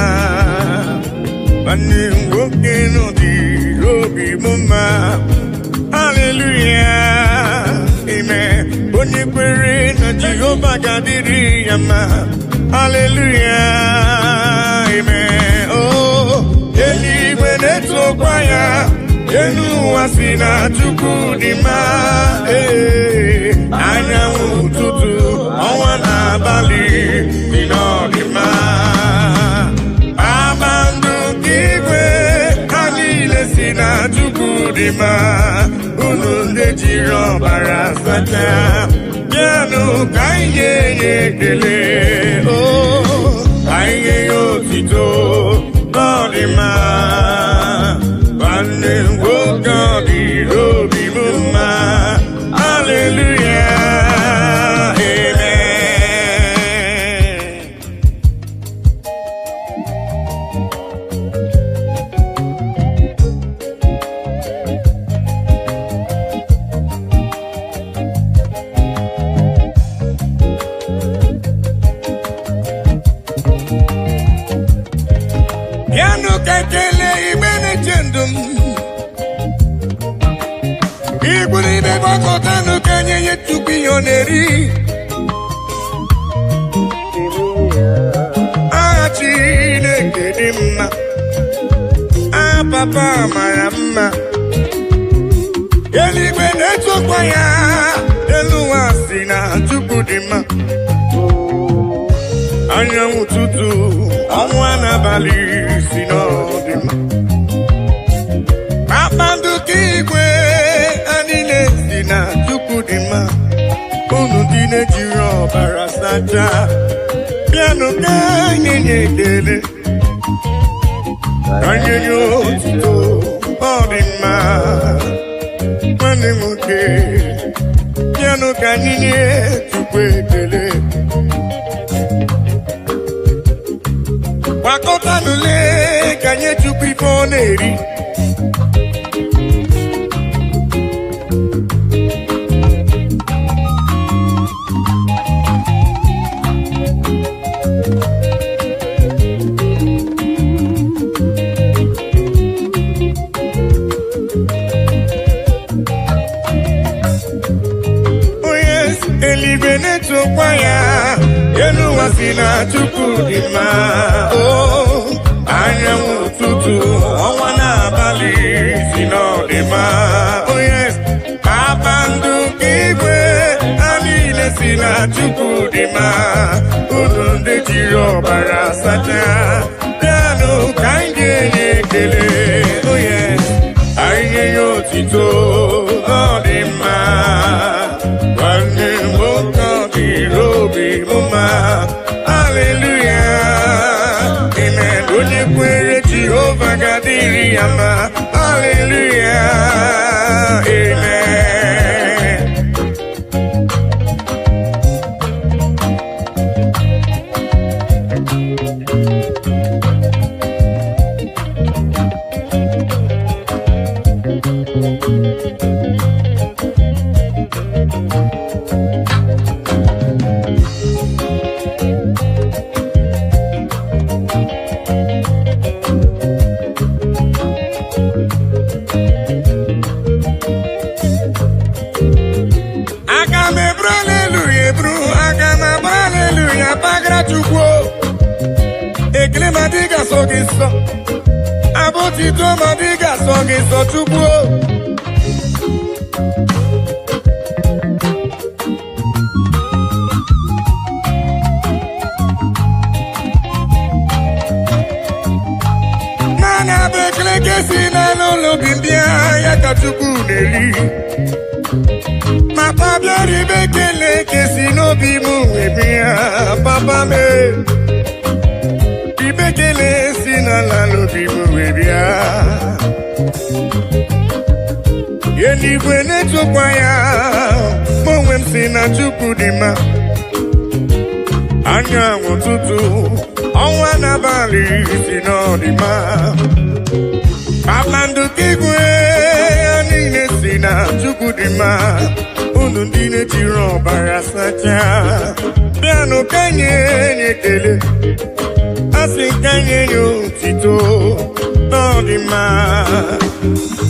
nwanne nwoke n'ọdịrị obi m mma haleluya ime onye kwere na Jehova ga-adịrị ya mma haleluya ime eluigwe na-etokwa ya elu ụwa si na Chukwu dị mma anyanwụ ụtụtụ ọnwa na abalị dị n'ọdị mma kpakpando nke igwe ha niile si na Chukwu dị mma unu ndị jiri ọbara sacha bịanụ ka anyị nye ekele ka anyị nye otito n'ọdị mma kekele igbe na-echendum Igwuru ibe gbakọtanụ ka nye nye Chukwu ihe ọ na-eri aha Chineke dị mma aha papa mara mma eluigwe na-etokwa ya elu ụwa si na Chukwu dị mma anyanwụ ụtụtụ ọnwa n'abalị si n'ọdị mma kpakpando ka igwe niile si na Chukwu dị mma unu ndị na-ejiri ọbara sacha bịanụ ka anyị nye ekele ka anyị nye otuto ọ dị mma nwanne m nwoke bịanụ ka anyị nye Chukwu ekele gbakọtanụle ka nye Chukwu ife ọ na-eri eluigwe na-etokwa ya elu ụwa si na Chukwu dị mma anyanwụ ụtụtụ ọnwa n'abalị si n'ọdị mma kpakpando ka igwe ha niile si na Chukwu dị mma unu ndị jiri ọbara sacha bịanụ ka anyị ga-enye ekele anyị nye ya otito ọ dị mma nwanne nwoke ọ dịrị obi mma haleluya amen onye kwere Jehova ga-adịrị ya mma haleluya amen Chukwu ekele ma dị ga-asọ gị nsọ abụtito ma dị ga-asọ gị nsọ Chukwu mana bụ ekele ka esi na n'ụlọ obi ndị ya ka Chukwu na-eri papa bịara ibe ekele ka esi n'obi m ebe ya papa m ibe ekele si n'ala n'obi m ebe ya eluigwe na-etokwa ya ma onwe m si na Chukwu dị mma anyanwụ ụtụtụ ọnwa n'abalị si n'ọdị mma kpakpando ka igwe ya niile si na Chukwu dị mma unu ndị na-ejiri ọbara sacha bịanụ ka nye ekele asị ka nye ya otito n'ọdị mma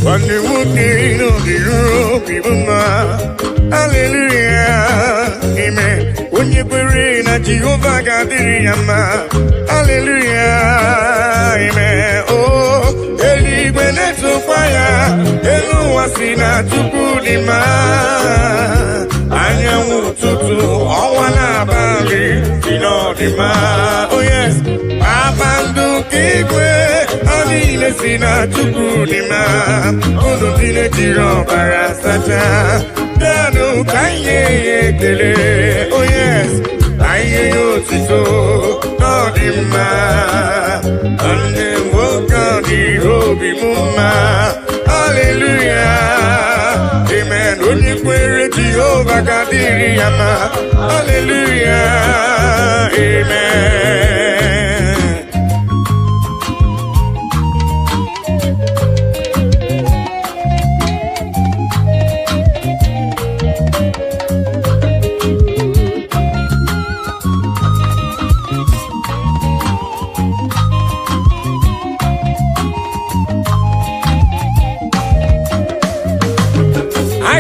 nwanne nwoke n'ọdịrị obi mma haleluya amen onye kwere na Jehova ga-adịrị ya mma haleluya amen eluigwe na-etokwa ya elu ụwa si na Chukwu dị mma anyanwụ ụtụtụ ọnwa n'abalị si n'ọdị mma kpakpando ka igwe ha niile si na Chukwu dị mma unu ndị na-ejiri ọbara sacha bịanụ ka anyị nye ya ekele anyị nye ya otito n'ọdị mma nwanne nwoke ọ dịrị obi m mma haleluya amen onye kwere Jehova ga-adịrị ya mma haleluya amen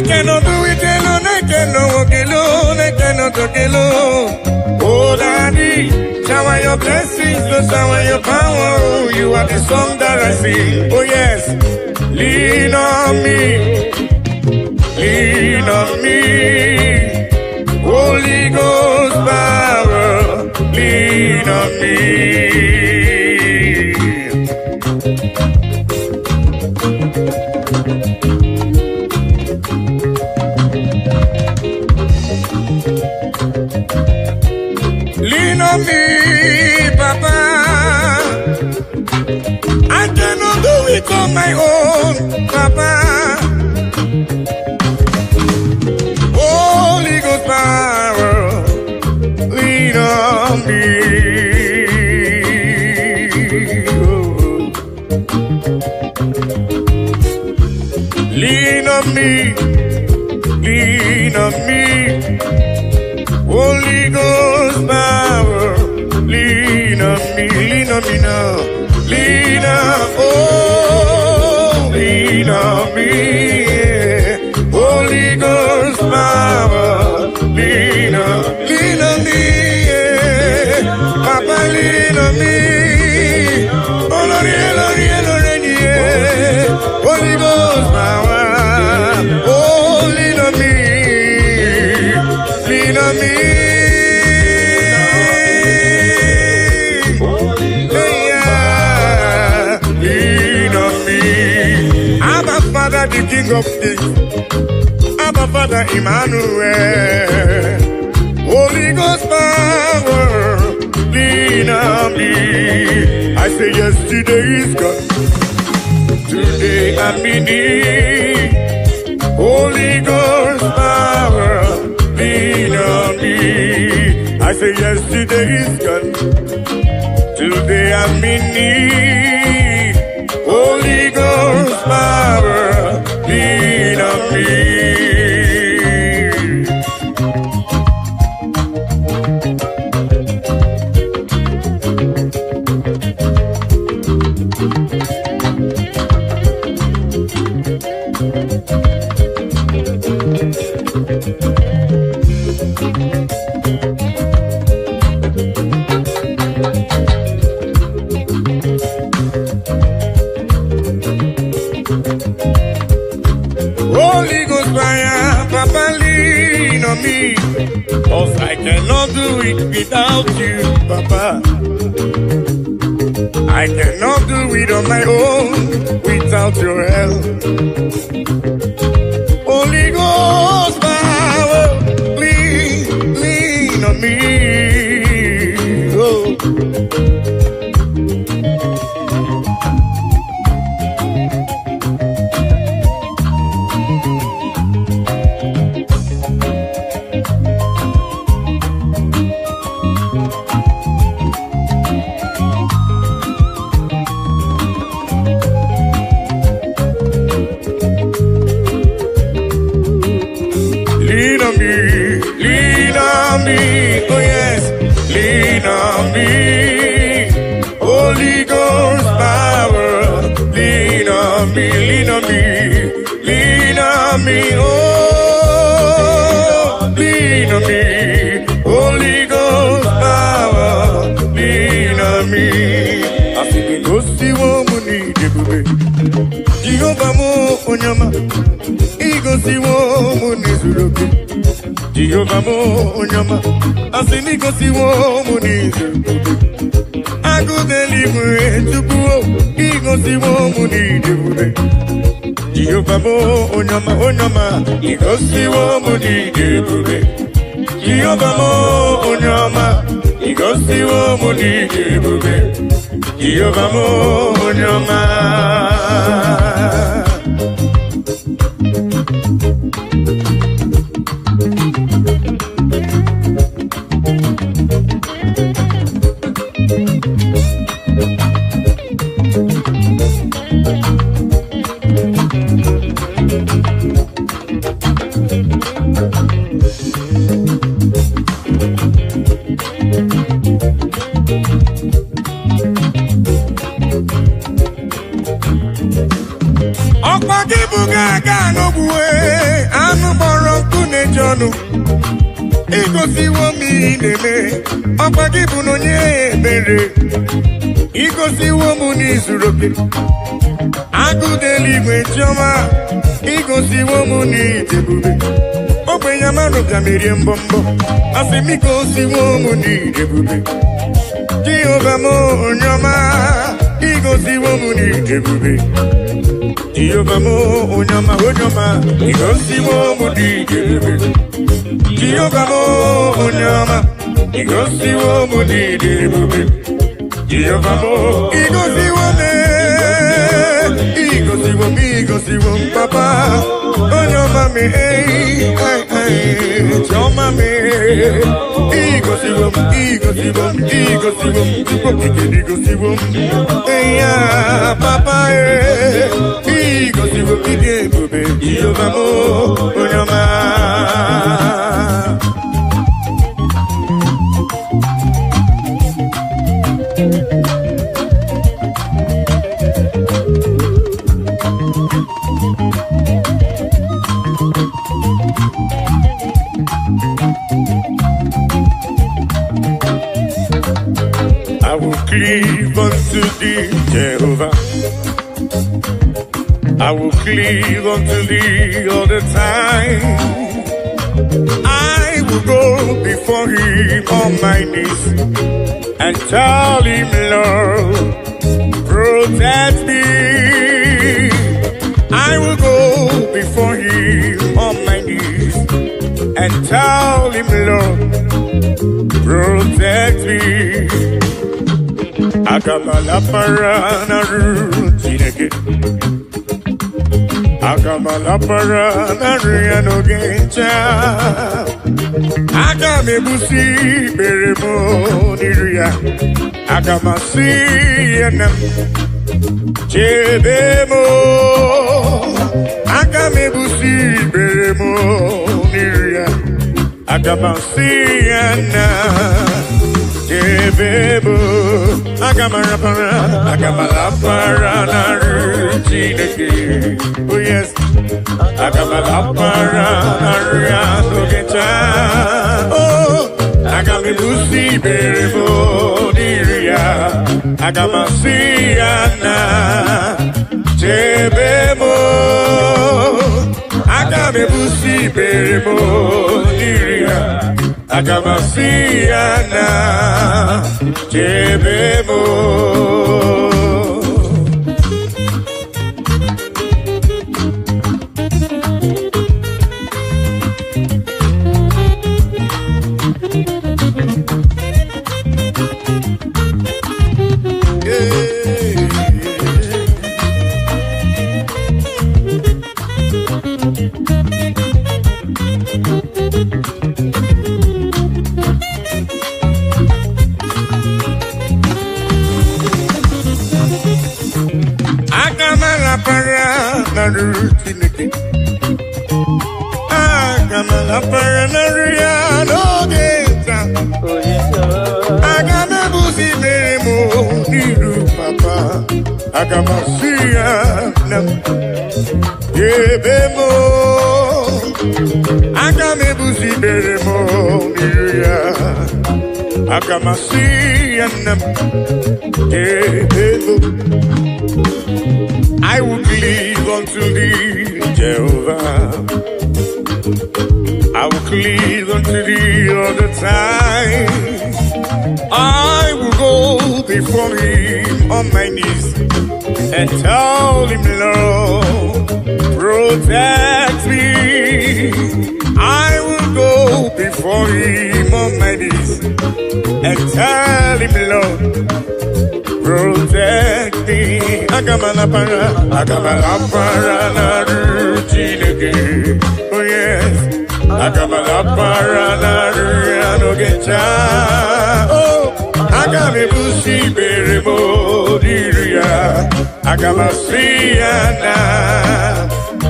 cannot do it alone, I cannot walk alone, I cannot talk alone. Oh, Daddy, shower your blessings, Lord, shower your power. Oh, you are the song that I sing. Oh, yes, lean on me, lean on me. Holy Ghost power, lean on me. Lean on me, Papa. I cannot do it on my own, Papa. Holy Ghost power, lean on me. Oh. Lean on me, lean on me. Holy Ghost power, lean on me now. Lean on, oh, lean on me. Yeah. Holy Ghost power, lean on me. Yeah. Papa, lean on me. Oh, Lord, yeah, Lord, yeah, Lord, yeah. Holy Ghost power, oh, lean on me. Lean on me. Father, the King of Kings, Abba Father Emmanuel, Holy Ghost power, lean on me. I say yesterday is gone, today I'm in need. Holy Ghost power, lean on me. I say yesterday is gone, today I'm in need. Holy Ghost power, lean on me. Holy Ghost fire, Papa, lean on me. 'Cause I cannot do it without you, Papa. I cannot do it on my own without your help. Holy Ghost power, lean on me. Oh. Lean on me, oh yes, lean on me. Holy Ghost power, lean on me, lean on me, lean on me, oh, lean on me. Holy Ghost power, lean on me. I feel the ghost you want me to be. Jehovah mo onyama. Gosi wo munizuruki, Jehovah mo onyama. Asini gosi wo munizuruki. Agu delivery tukuo, gosi wo munizuruki. Jehovah mo onyama, onyama. Gosi wo munizuruki. Jehovah mo onyama. Gosi wo munizuruki. Jehovah mo onyama. mmanụ igosiwo m ihe na-eme ọkwa gị bụ na onye ebere igosiwo m n'izuru oke agụda eluigwe chiọma igosiwo m n'idebube ogbenye mmadụ ka merie mbọmbọ asị m igosiwo m n'idebube Jehova m onye ọma igosiwo m n'idebube Jehova m onye ọma igosiwo m n'idebube Jehova m onye ọma igosiwo m n'idebube Jehova m igosiwo m papa onye ọma m chiọma m igosiwo m igosiwo m ya papa igosiwo m ịdị ebube Jehova m onye ọma I will cleave unto thee, Jehovah. I will cleave unto thee all the time. I will go before him on my knees and tell him, Lord, protect me. I will go before him on my knees and tell him, Lord, protect me. Akamala parana rutineke. Akamala parana riano gencha. Akamebusi beremo niria. Akamasi enam chebemo. Akamebusi beremo niria. Akamasi enam. Bebo, agamala para na rutineke. Oh yes, agamala para na riano gencha. Oh, agamibusi bebo niria, agamasi ana jebebo, agamibusi bebo niria. Agamasiana Jebebo rutineke. Agamala paranaria no geta. Agamebusi beremo niru papa. Agamasia nam yebemo. Agamebusi beremo niruya. Agamasia nam yebemo. I will cleave unto thee, Jehovah. I will cleave unto thee all the time. I will go before him on my knees and tell him, Lord, protect me. I will go before him on my knees and tell him, Lord, protect me. Agamala para na rutineke. Oh yes, agamala para na riano gencha. Oh, agamebusi beremo diria. Agamasiana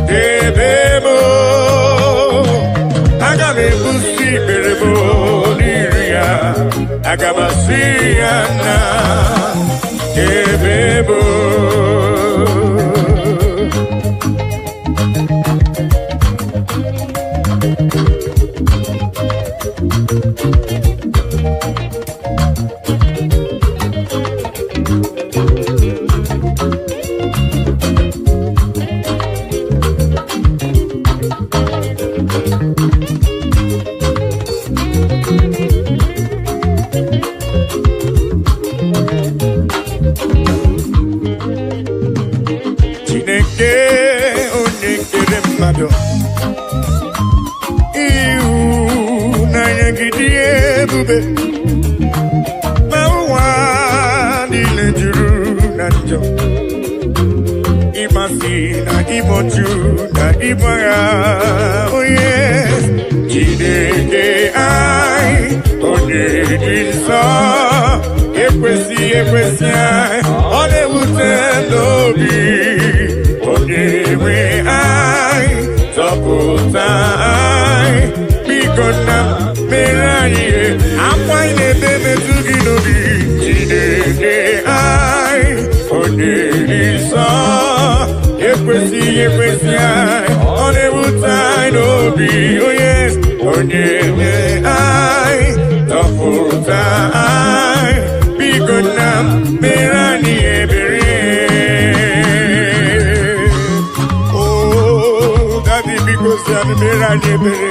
debemo. Agamebusi beremo diria. Agamasiana debemo. Chineke onye kere mmadụ ịhụnanya gị dị ebube ma ụwa niile juru na njọ ịmasị na ịbọchu na ịgbagha onye Chineke anyị onye dị nsọ ekwesị anyị ọ na-ewute n'obi onye nwe anyị zọpụta anyị biko nna mere anyị akwa anyị na-ebe metụ gị n'obi Chineke anyị onye dị nsọ ekwesị anyị ọ na-ewute anyị n'obi onye nwe anyị zọpụta anyị biko nna mere anyị ebere daddy biko si anyị mere anyị ebere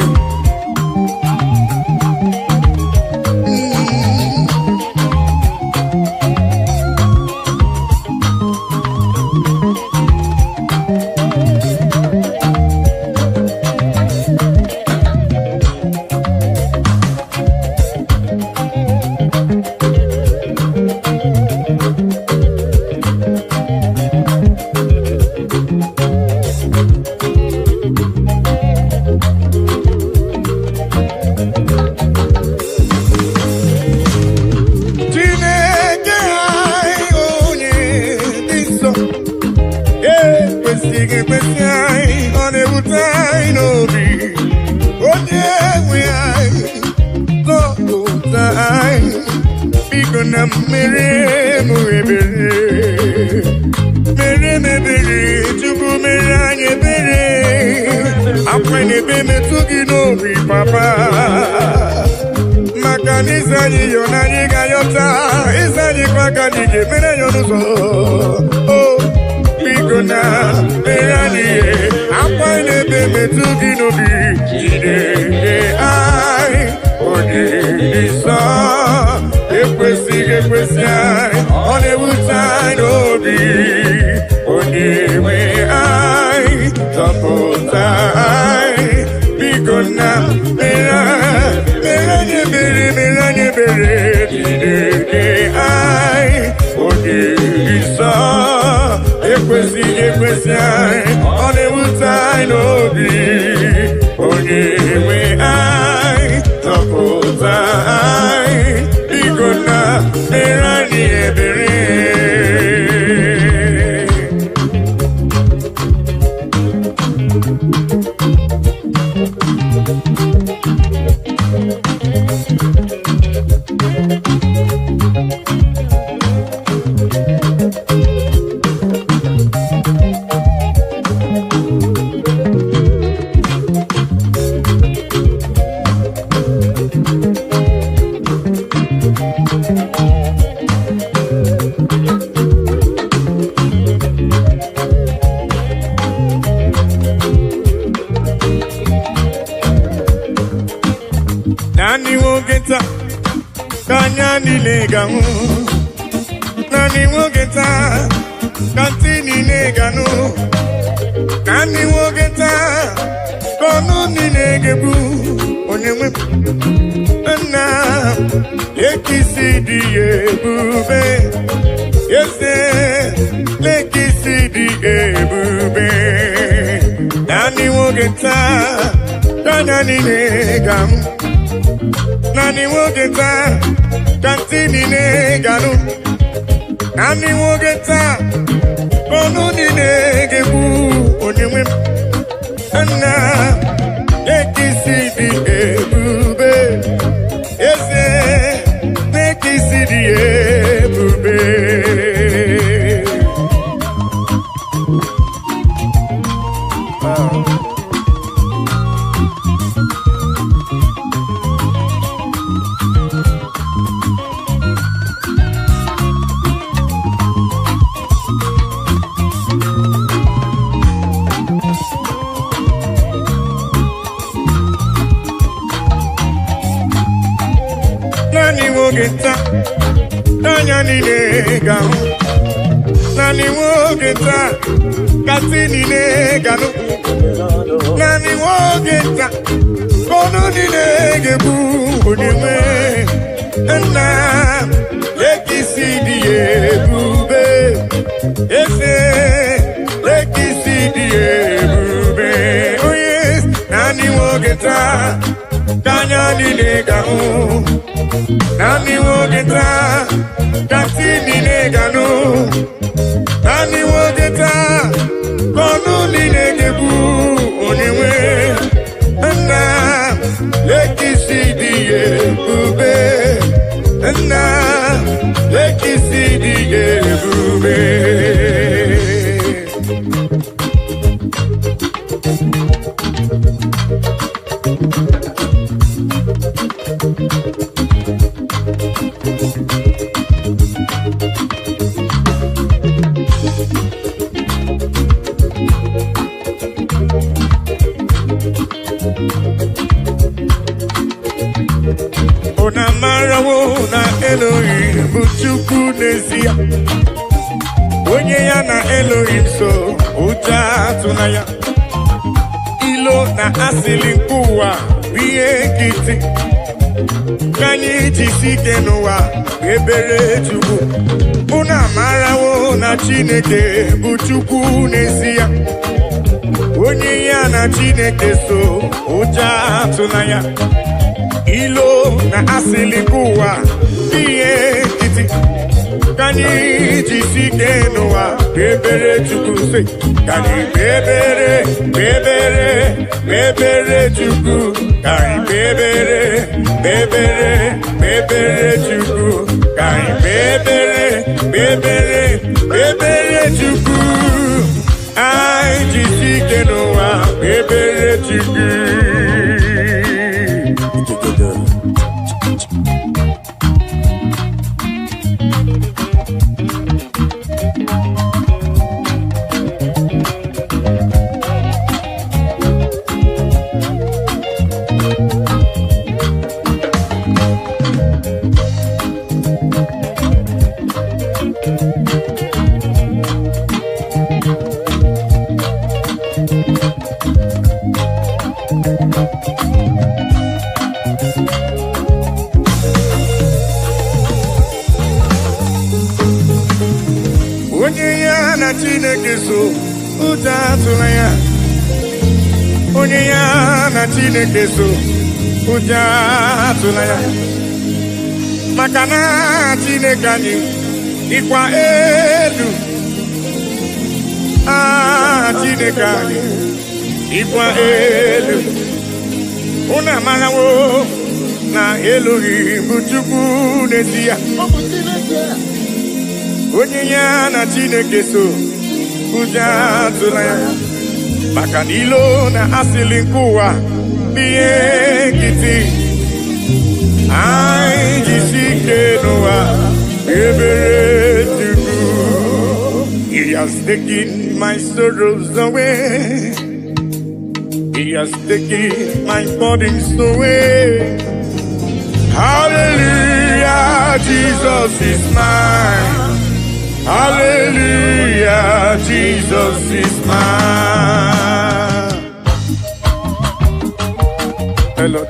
Papa maka n'izanyi yo na anyị ga-ayọta izanyi kwa ka anyị ga-emere ya n'ụzọ biko na mere anyị akwa na-ebe metụ gị n'obi Chineke anyị onye dị nsọ ekwesị anyị ọ na-ewute anyị n'obi onye nwe anyị zọpụta anyị biko nna mere anyị ebere Chineke anyị onye dị nsọ ekwesị anyị ọ na-ewute anyị n'obi onye nwe anyị zọpụta anyị biko nna mere anyị ebere Nani wogeta kanya nileganu Nani wogeta kantini neganu Nani wogeta kono nilegebu Onyewe na ekisi di ebube Yese lekisi di ebube Nani wogeta kanya nileganu Nani wogeta kantini neganu Nani wogeta kono nilegebu Onyewe na ekisi di ebube Eze ekisi di ebube Nani wogeta, nanya nilega, Nani wogeta katini ne gano. Nani wogeta kono ni ne gebu uniwe. Na lekisi diebube ese lekisi diebube. Oh yes, nani wogeta kanya ni ne gano. Nani wogeta katini ne gano. Nani wogeta kono ni ne gebu uniwe. Na lekisi diebube. Na lekisi diebube. Ona marawo na Elohim buchuku nezia. Onye ya na Elohim so uja tunaya. Ilo na asili nkuwa biye kiti. Kanyi jisike nowa ebere chuku. Ona marawo na Chineke buchuku nezia. Onye ya na Chineke so uja tunaya. Ilo na asili kuwa iye kiti. Kani jisike noa bebere chukuse. Kani bebere, bebere, bebere chuku. Kani bebere, bebere, bebere chuku. Kani bebere, bebere, bebere chuku. Ai jisike noa bebere chuku. Onye ya na Chineke so uja tunaya. Onye ya na Chineke so uja tunaya. Makana Chineke anyị ikwa elu. Chineke anyị ikwa elu. Una marawo na Elohim buchuku nezia. Onye ya na Chineke so uja tunaya. Maka nilo na asili nkuwa biye kiti. Ai jisike noa ebere chuku. He has taken my sorrows away. He has taken my burdens away. Hallelujah, Jesus is mine. Hallelujah, Jesus is mine. Hello.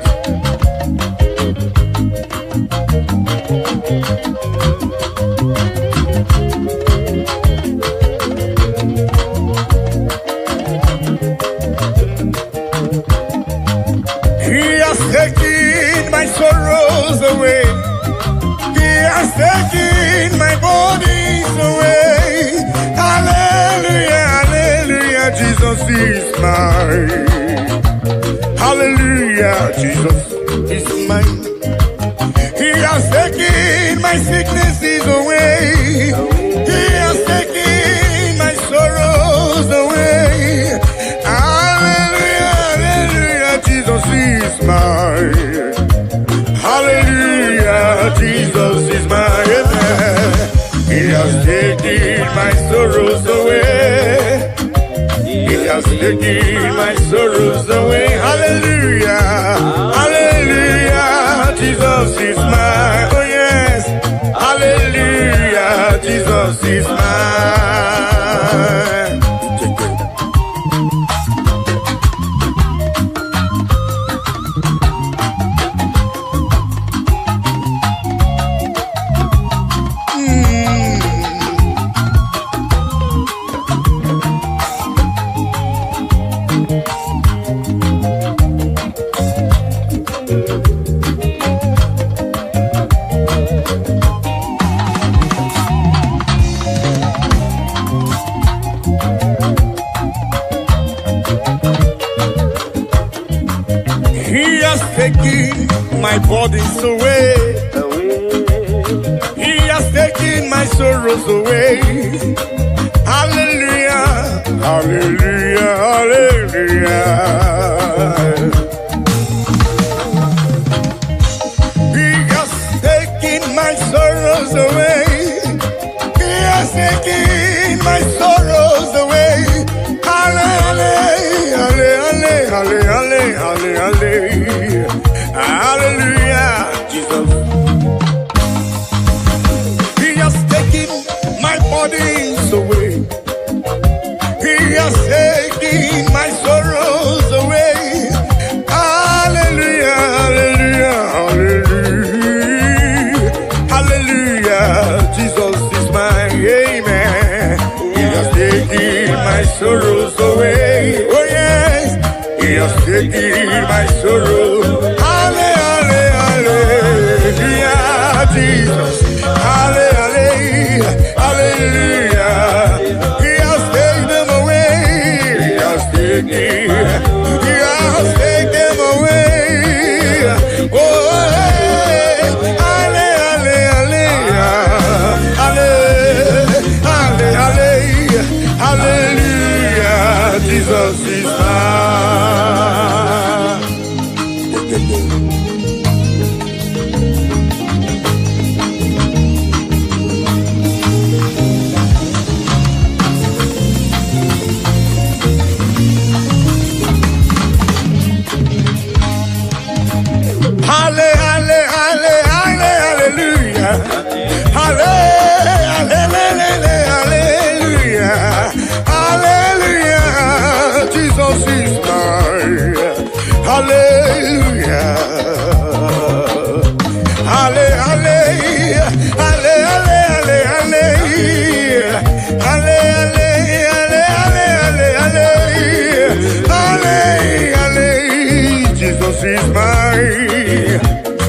He has taken my sorrows away. He has taken my bodies away. Hallelujah, hallelujah, Jesus is mine. Hallelujah, Jesus is mine. He has taken my sicknesses away. He has taken my sorrows away. Hallelujah, hallelujah, Jesus is mine. Hallelujah, Jesus is mine. He has taken my sorrows away. He has taken my sorrows away. Hallelujah, hallelujah, Jesus is mine. Oh yes, hallelujah, Jesus is mine. He has taken my burdens away. He has taken my sorrows away. Hallelujah, hallelujah, hallelujah. He has taken my sorrows away. He has taken my sorrows away. Hallelujah, hallelujah, hallelujah, hallelujah, hallelujah, Jesus. He has taken my burdens away. He has taken my sorrows away. Hallelujah, hallelujah, hallelujah, hallelujah. Jesus is my amen. He has taken my sorrows away. Oh yes, He has taken my sorrow. Hallelujah, hallelujah, Jesus. Hallelujah, hallelujah. He has taken them away. He has taken them away. Oh, hallelujah, hallelujah, hallelujah. Jesus is mine. Hallelujah, hallelujah, hallelujah. Jesus is mine. Hallelujah, hallelujah, hallelujah, hallelujah. Jesus is mine.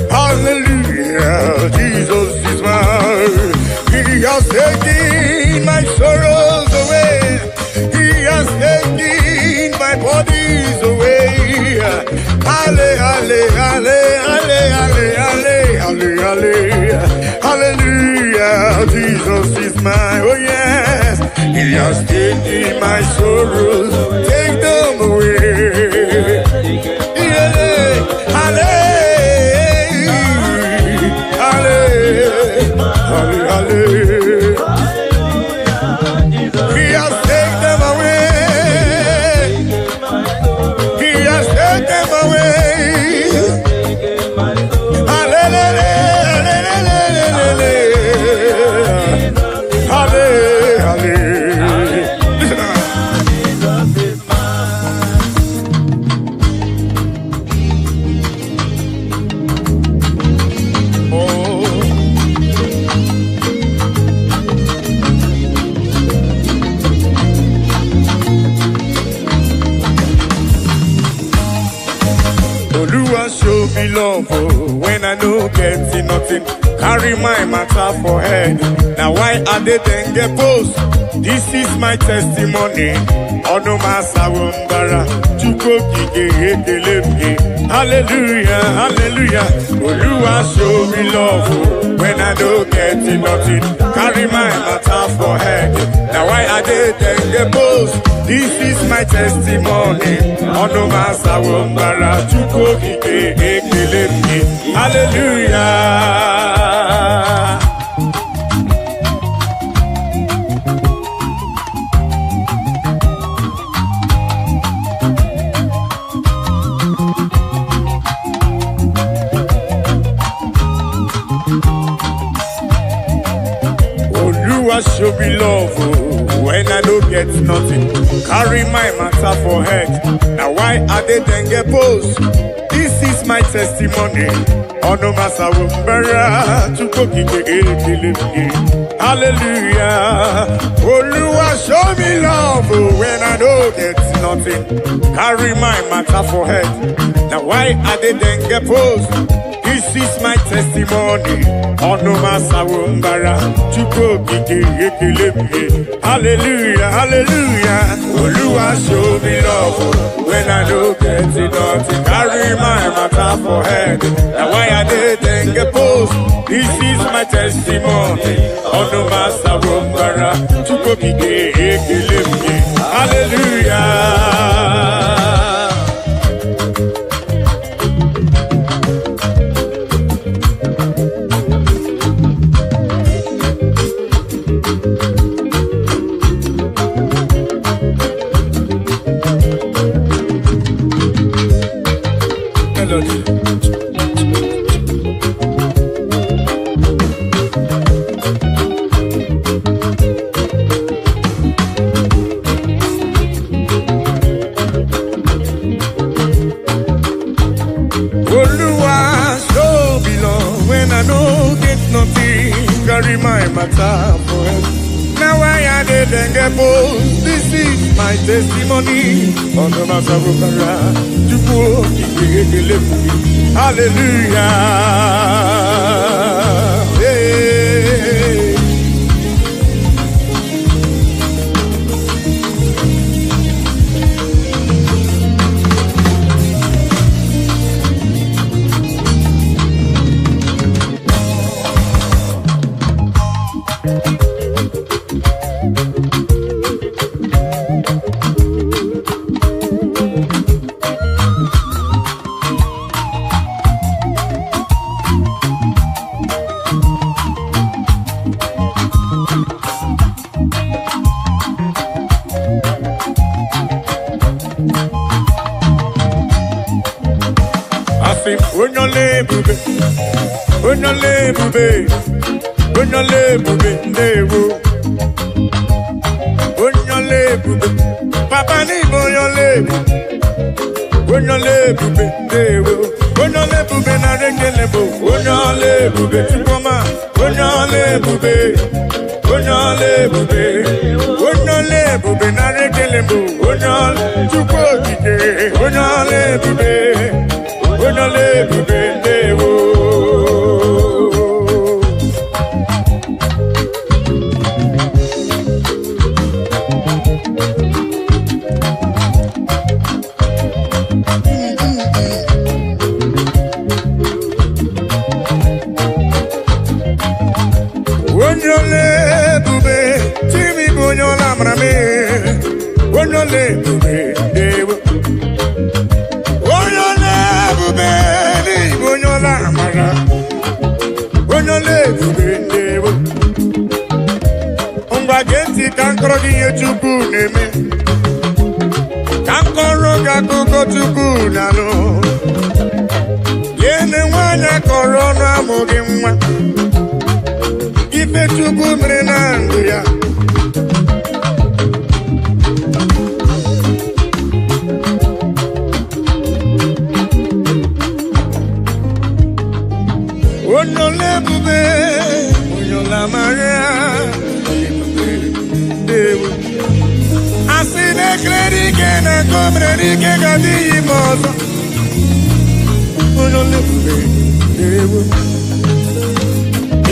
Hallelujah, Jesus is mine. He has taken my sorrows away. He has taken my bodies away. Hallelujah, Jesus is mine. Oh yes, He has taken my sorrows. Take them away. He has taken them away. He has taken them away. Show me love when I no get nothing. Carry my matter for head. Now why are they then get post? This is my testimony. Ono masawumbara chuko kige ekelebge. Hallelujah, hallelujah. Oluwa show me love when I no get nothing. Carry my matter for head. Now why are they then get post? This is my testimony. Ono masawumbara chuko kige ekelebge. Hallelujah. show me love when I don't get nothing. Carry my matter for head. Now why are they then get post? This is my testimony. Ono masawumbera hallelujah. Oluwa show me love when I don't get nothing. Carry my matter for head. Now why are they then get post? This is my testimony. Ono masawumbera hallelujah, hallelujah. Oluwa show me love when I don't get nothing. Carry my matter for head. Now why I didn't get post? This is my testimony. Ono masawumbera hallelujah. Carry my matter for it. Now I didn't get bold. This is my testimony. On the matter of hallelujah. Hey. Papa ni na rekele bo tukoma na rekele bo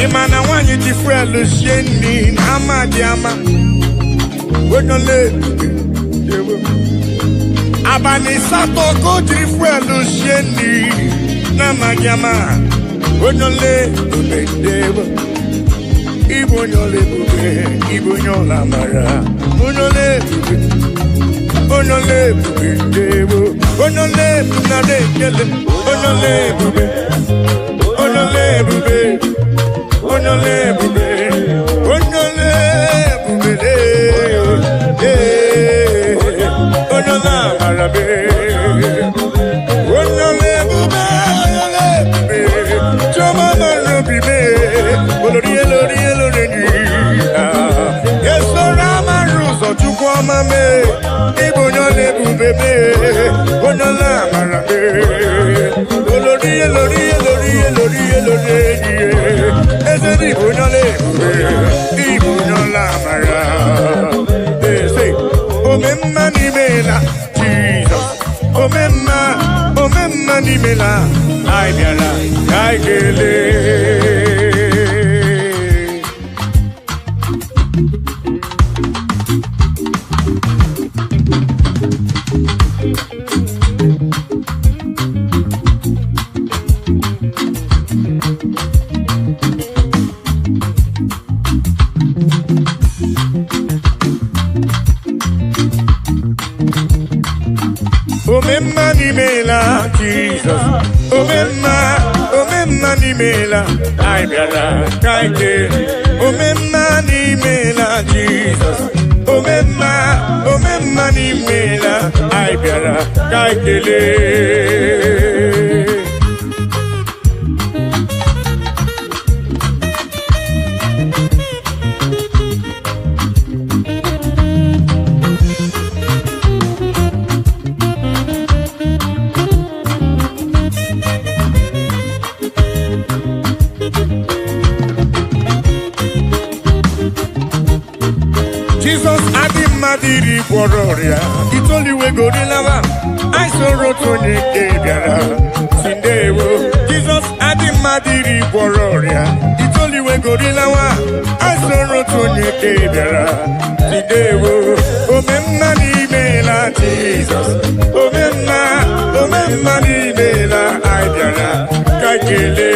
Imana wanyi jifwelu sheni ama diama Wenole Abani sato ko jifwelu sheni Nama diama Wenole Ibo nyole bube Ibo nyola mara Wenole Onole bube Onole na dekele Onole bube Onole bube Onole bube Onole bube Onola marabe Onole bube Onole bube Choma marabe Olori elori elori Bonola Marabe, Olori, Elori, Elori, Elori, Elori, Ezeri Bonole, Ibonola Mara. They say, Omemma Nimela, Jesus, Omemma Nimela, Aibiala, Aigele. Omemma Nimela, Jesus. Omemma Nimela, Aibiala, Kaike. Omemma Nimela, Jesus. Omemma Nimela, Aibiala, Kaikele. Jesus Adimadiri Wororia, it's only we go to lava. I saw Rotoni Gabiara, Sindewo. Jesus Adimadiri Wororia, it's only we go to lava. I saw Rotoni Gabiara, Sindewo. Omemma Nimela, Jesus. Omemma Nimela, Aibiara, Kaikele.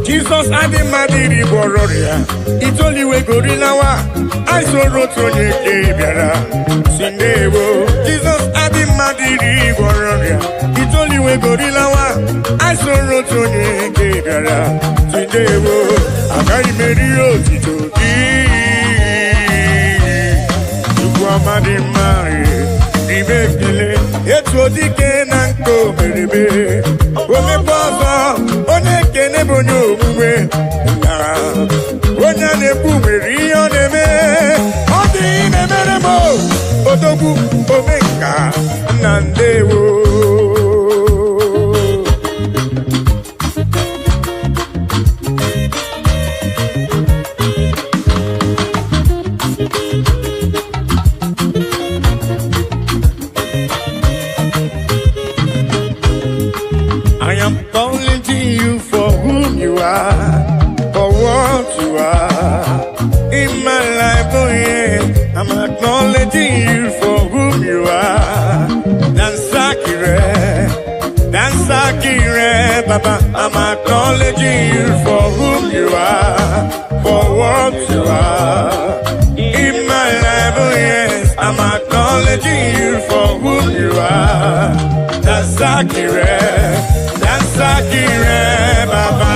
Jesus Adimadiri Wororia, it's only we go to Lawa. I saw Rotoni Gabiara, Sindewo. Jesus Adimadiri Wororia, it's only we go to Lawa. I saw Rotoni Gabiara, Sindewo. Agai Merio Titogi, Tukwamadi Mari, Ibekile, Etodike Nanko Merebe, Omeposo, Onekene Bonyo Mwe, Onyane Bumeri Oneme, Odi Nemeremo, Odobu Omeka, Nandewo. I am calling to you for whom you are, for what you are in my life. Oh yeah, I'm acknowledging you for whom you are. Dansakire, Baba. I'm acknowledging you for whom you are, for what you are in my life. Oh yes, I'm acknowledging you for whom you are. Dansakire, Baba.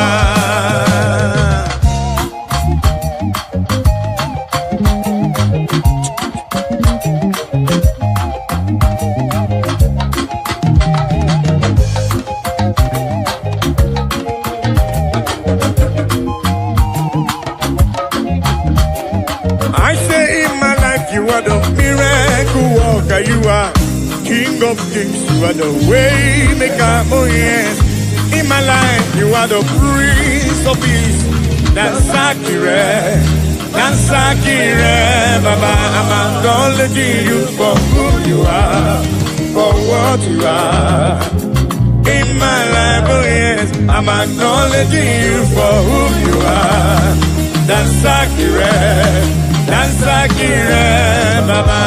I say in my life you are the miracle worker, you are King of Kings, you are the way maker, oh yes. In my life you are the Prince of Peace. Dansakire, Baba. I'm acknowledging you for who you are, for what you are in my life, oh yes. I'm acknowledging you for who you are. Dansakire, Baba.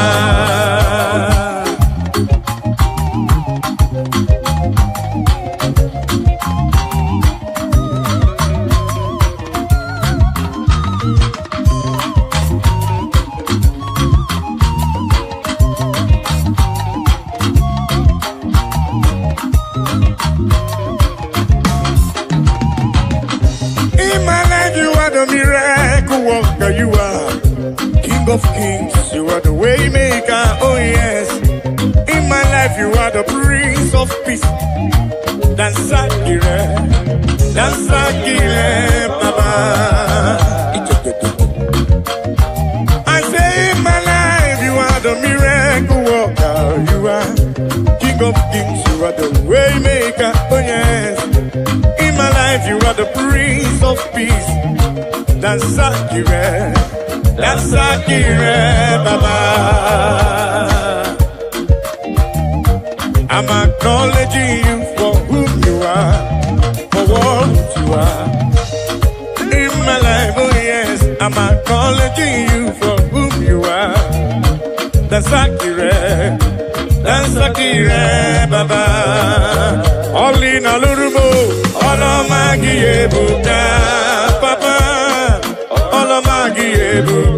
Miracle worker, you are King of Kings, you are the way maker, oh yes. In my life you peace. Dansakire, Baba. I say in my life, you are the miracle worker. You are King of Kings. You are the way maker. Oh yes. In my life, you are the Prince of Peace. Dansakire, Baba. I'm acknowledging you for who you are, for what you are. In my life, oh yes, I'm acknowledging you for who you are. Dansakire, Baba. All in all, all of my Buddha, Papa. All of my Buddha.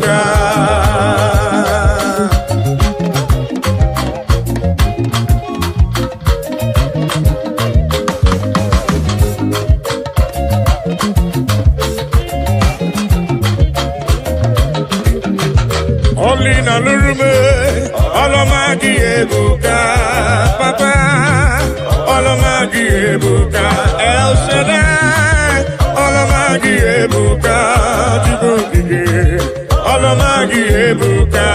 Olina lurume, olomagi ebuka, papa, olomagi ebuka, El Shaddai, olomagi ebuka, Jibogige, olomagi ebuka.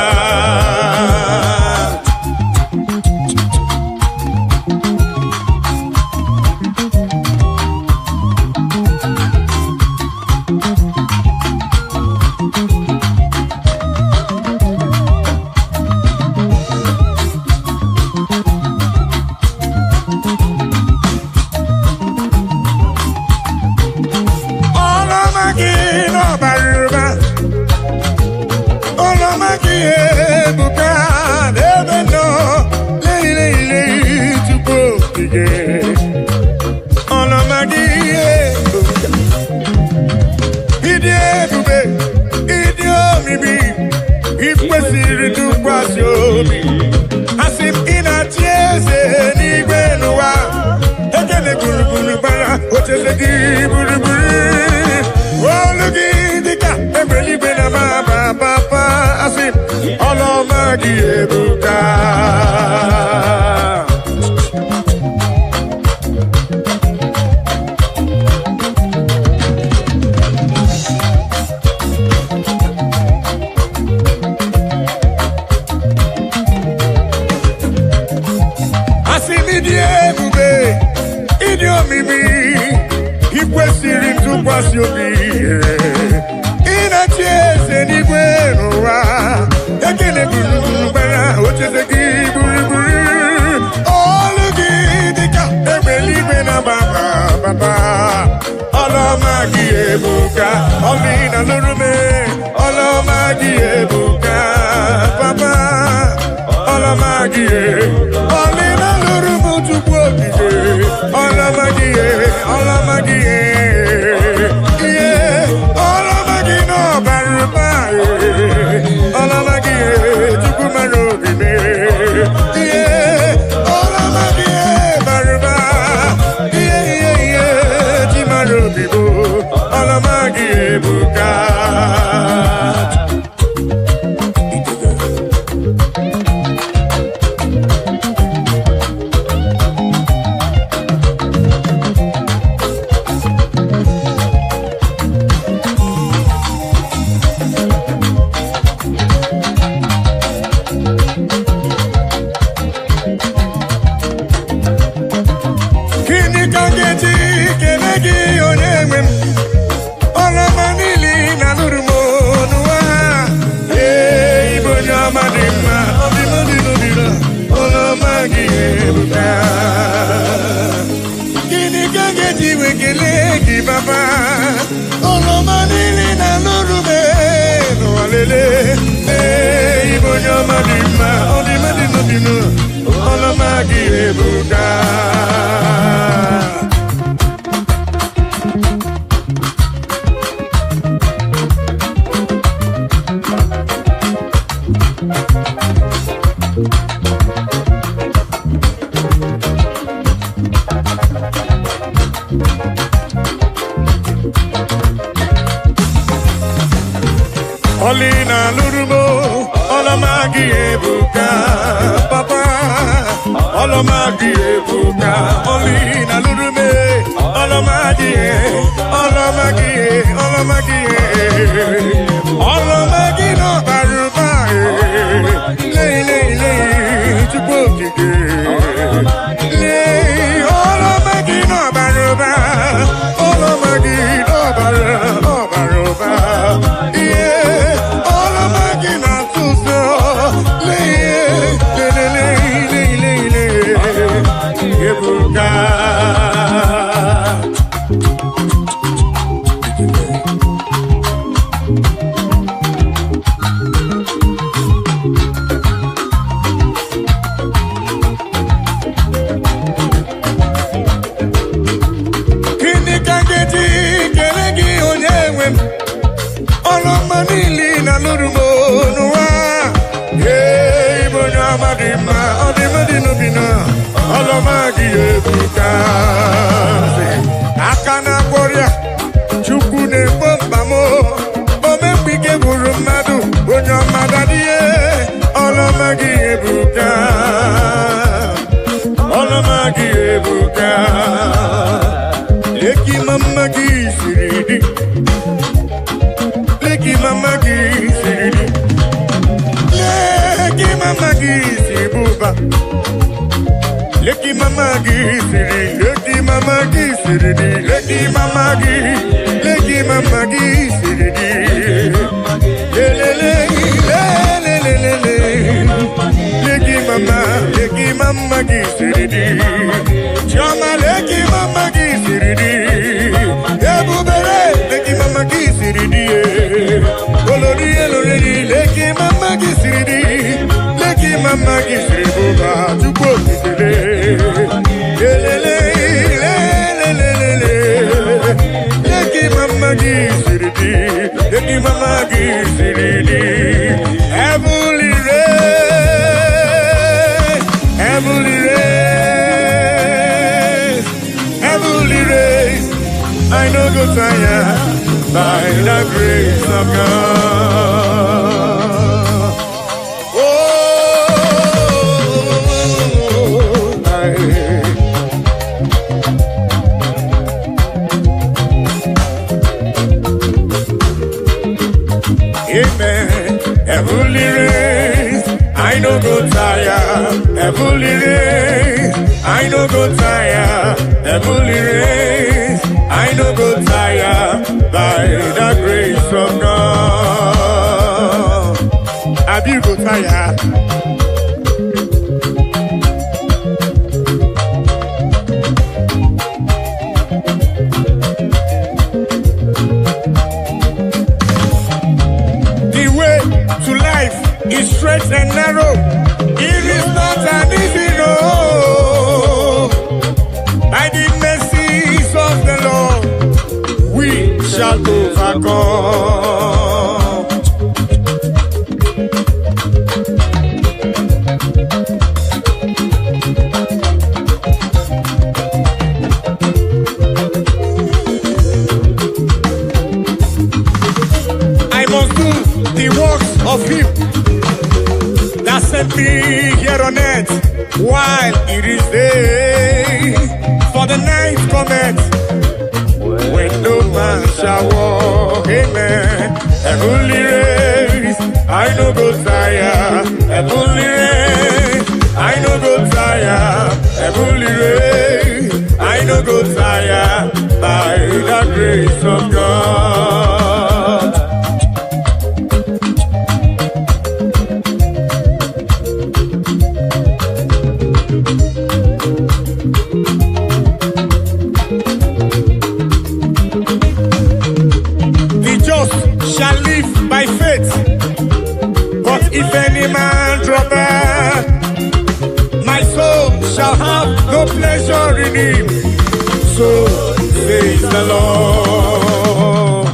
Olomagi ebuka, oli na lurume. Olomagi, Olomagi, Olomagi, Olomagi no baruba, lay, lay, lay, chupokige, lay, Olomagi no baruba, Olomagi no baruba, yeah, Olomagi no tuso, lay, lay, lay, lay, lay, ebuka. Olomagi ebuka, akana warrior, chukune bombamo, omembike burumadu, onyamadadie. Olomagi ebuka, Olomagi ebuka, leki mamagi siridi, leki mamagi siridi, leki mamagi sibuba. Leki mama gisiri, leki mama gisiri, leki mama gisiri, le le le le le le le, leki mama gisiri, chama leki mama gisiri, ebubere leki mama gisiri, olori elori leki mama gisiri, leki mama gisiri buba chuko. Heavenly race, I know go tire by the grace of God. Amen. Heavenly race, I no go tire. Heavenly race, I no go tire. Heavenly race, I no go tire. By the grace of God. Have you go tire? It's straight and narrow. It is not an easy road. By the mercies of the Lord, we shall overcome. I must do the works of Him that sent me here on earth while it is day. For the night cometh when no man shall walk. Amen. Heavenly race, I no go tire. Heavenly race, I no go tire. Heavenly race, I no go tire. By the grace of God. Shall live by faith, but if any man draw back, my soul shall have no pleasure in him. So says the Lord.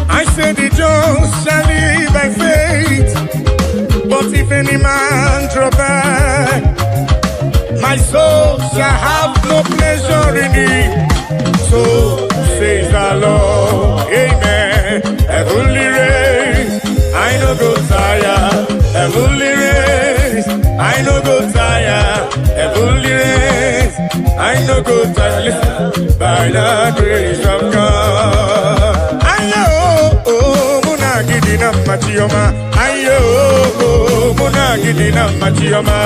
I say the just shall live by faith, but if any man draw back, my soul shall have no pleasure in it. So says the Lord, amen. Heavenly race, I no go tire. Heavenly race, I no go tire. Heavenly race, I no go tire. Listen, by the grace of God. Ayo, oh, muna gidina machioma. Ayo, oh, muna gidina machioma.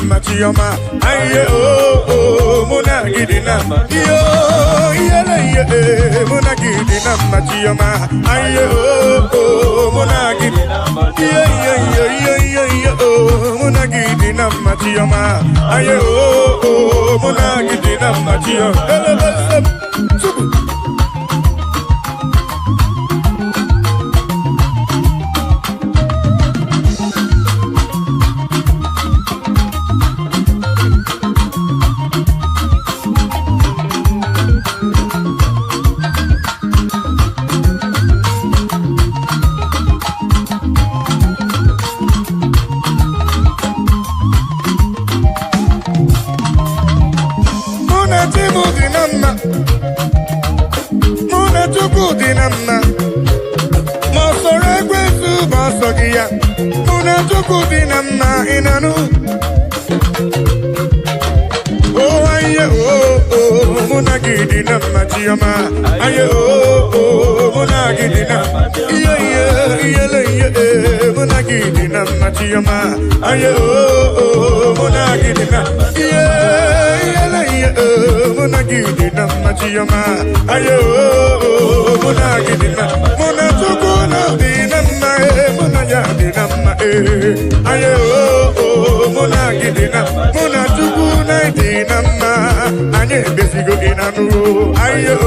Machioma, aye oh muna gidina, yo muna gidina machioma, aye oh muna gidina, muna gidina machioma, aye oh muna gidina machioma. Aye oh muna gidina, muna gidina machioma. Aye oh muna gidina, muna gidina machioma. Aye oh muna gidina, muna tukuna dina ma muna ya dina ma aye oh muna gidina, muna tukuna dina ma anye besigo inanu. Aye oh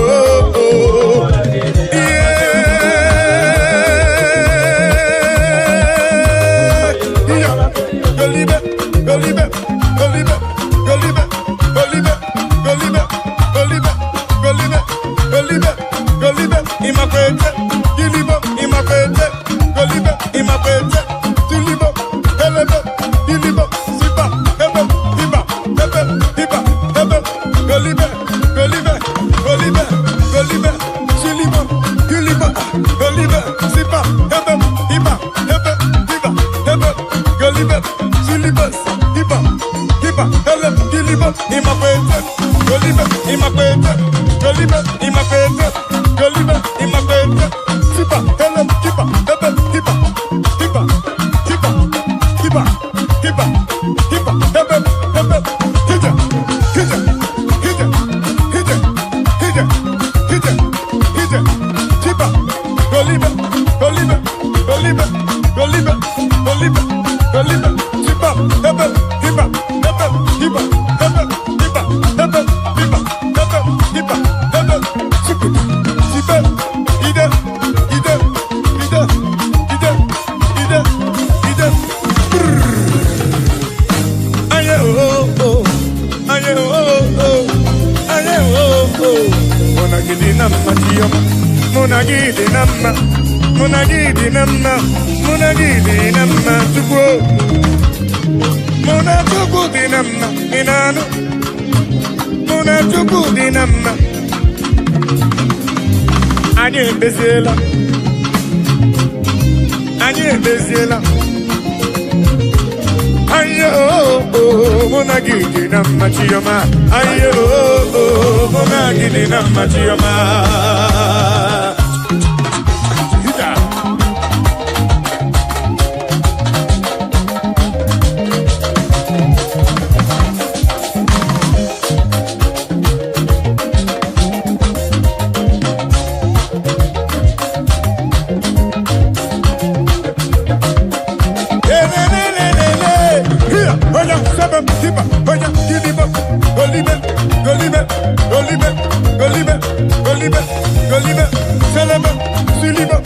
siliba,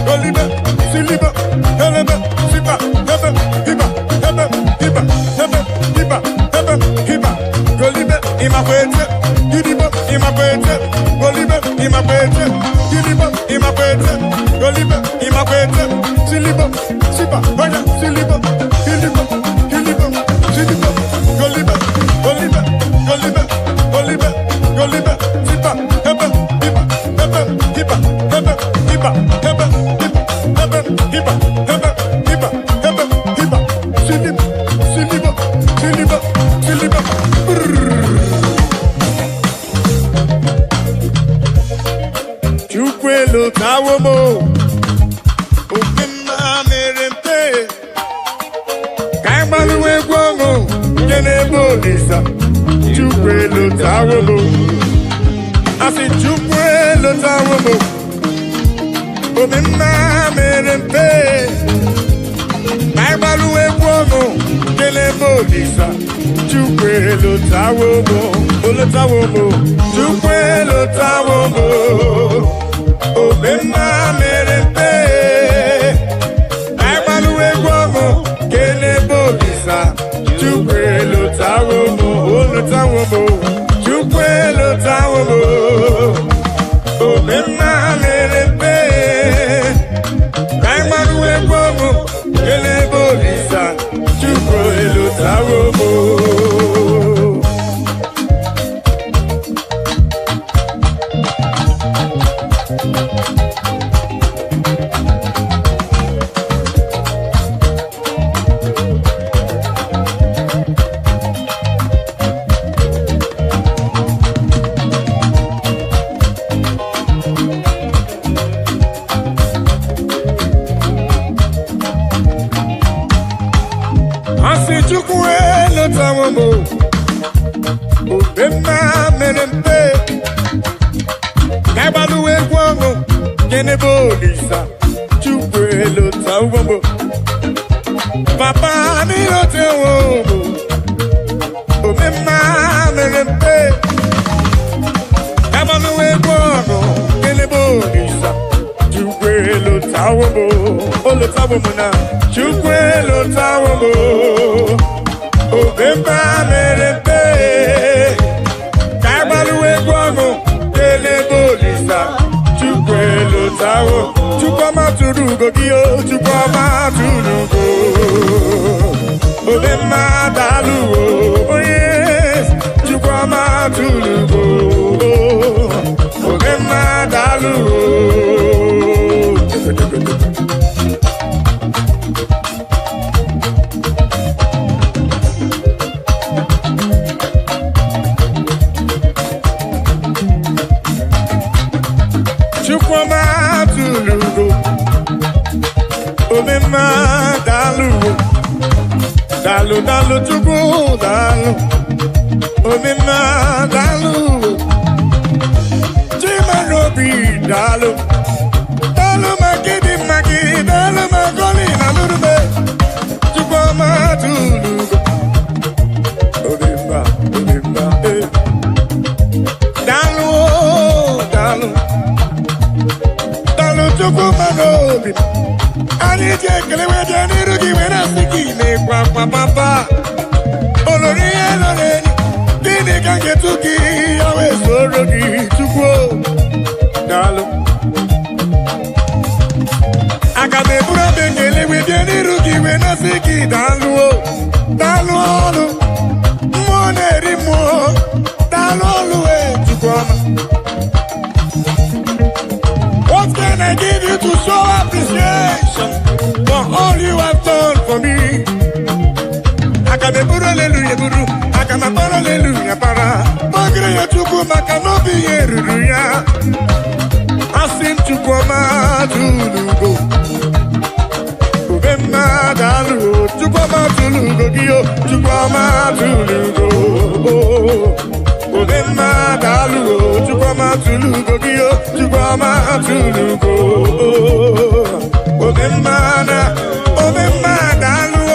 goliba, siliba, helebe, siba, hebe, hiba, hebe, hiba, hebe, hiba, hebe, hiba, golibe, imakwete, gidiba, imakwete, golibe, imakwete, gidiba, imakwete, golibe, imakwete, siliba, siba, oya, siliba, giliba, giliba, siliba, golibe, golibe, golibe, golibe, golibe, siba, hebe, hiba, hebe, hiba, hebe, hiba, hebe, hiba, hebe, hiba, hebe, hiba, hebe, hiba, siliba, siliba, siliba, siliba. Chukwelo tawomo, okema merempe, kaimaluwe guomo, kenebo lisa. Chukwelo tawomo, asi chukwelo tawomo, okema merempe, kaimaluwe guomo, kenebo lisa. Chukwelo tawomo, olo tawomo, chukwelo tawomo. Obema merempe, aimaluwe guomo, kelebo lisa. Chukwelo tawomo, olo tawomo, chukwelo tawomo. Obema merempe, aimaluwe guomo, kelebo lisa. Chukwelo tawomo. Asi chukwelo tawomo, obema merempe, kaibaluwe guomo, kenebo lisa. Chukwelo tawomo, papa ni lo tawomo, obema merempe, kaibaluwe guomo, kenebo lisa. Chukwelo tawomo, olo tawomo na. Chukwelo tawomo, obema merempe, kaibaluwe guomo, kelebo lisa. Chukwelo tawo, chukwama turugo giyo, chukwama turugo. Obema daluwo, oh yes, chukwama turugo. Obema daluwo. Chukwama tulugo, obema daluwo, dalu dalu chukwu dalu, obema daluwo, chimarobi dalu, dalu magidi magi, dalu magoli na lurube. Chukwama tulugo, obema, obema, dalu, dalu. Chukwumanobi, ani jekele weje nirugi wena siki ne kwa papa. Olori eloreni, dini kange tuki yawe sorogi chukwo. Dalo. Akabe bura bengele weje nirugi wena siki dalu o, dalu olu, moneri mo, dalu olu e chukwama. What can I give you to show appreciation for all you have done for me? Akame buru hallelujah buru, akama buru hallelujah para. Magre ya chuku makanobi yeruru ya. Asim chuku ma tulugo, ubema dalu. Chuku ma tulugo giyo, chuku ma tulugo. Obema dalu, chukwama tulugo giyo, chukwama tulugo. Obema dalu,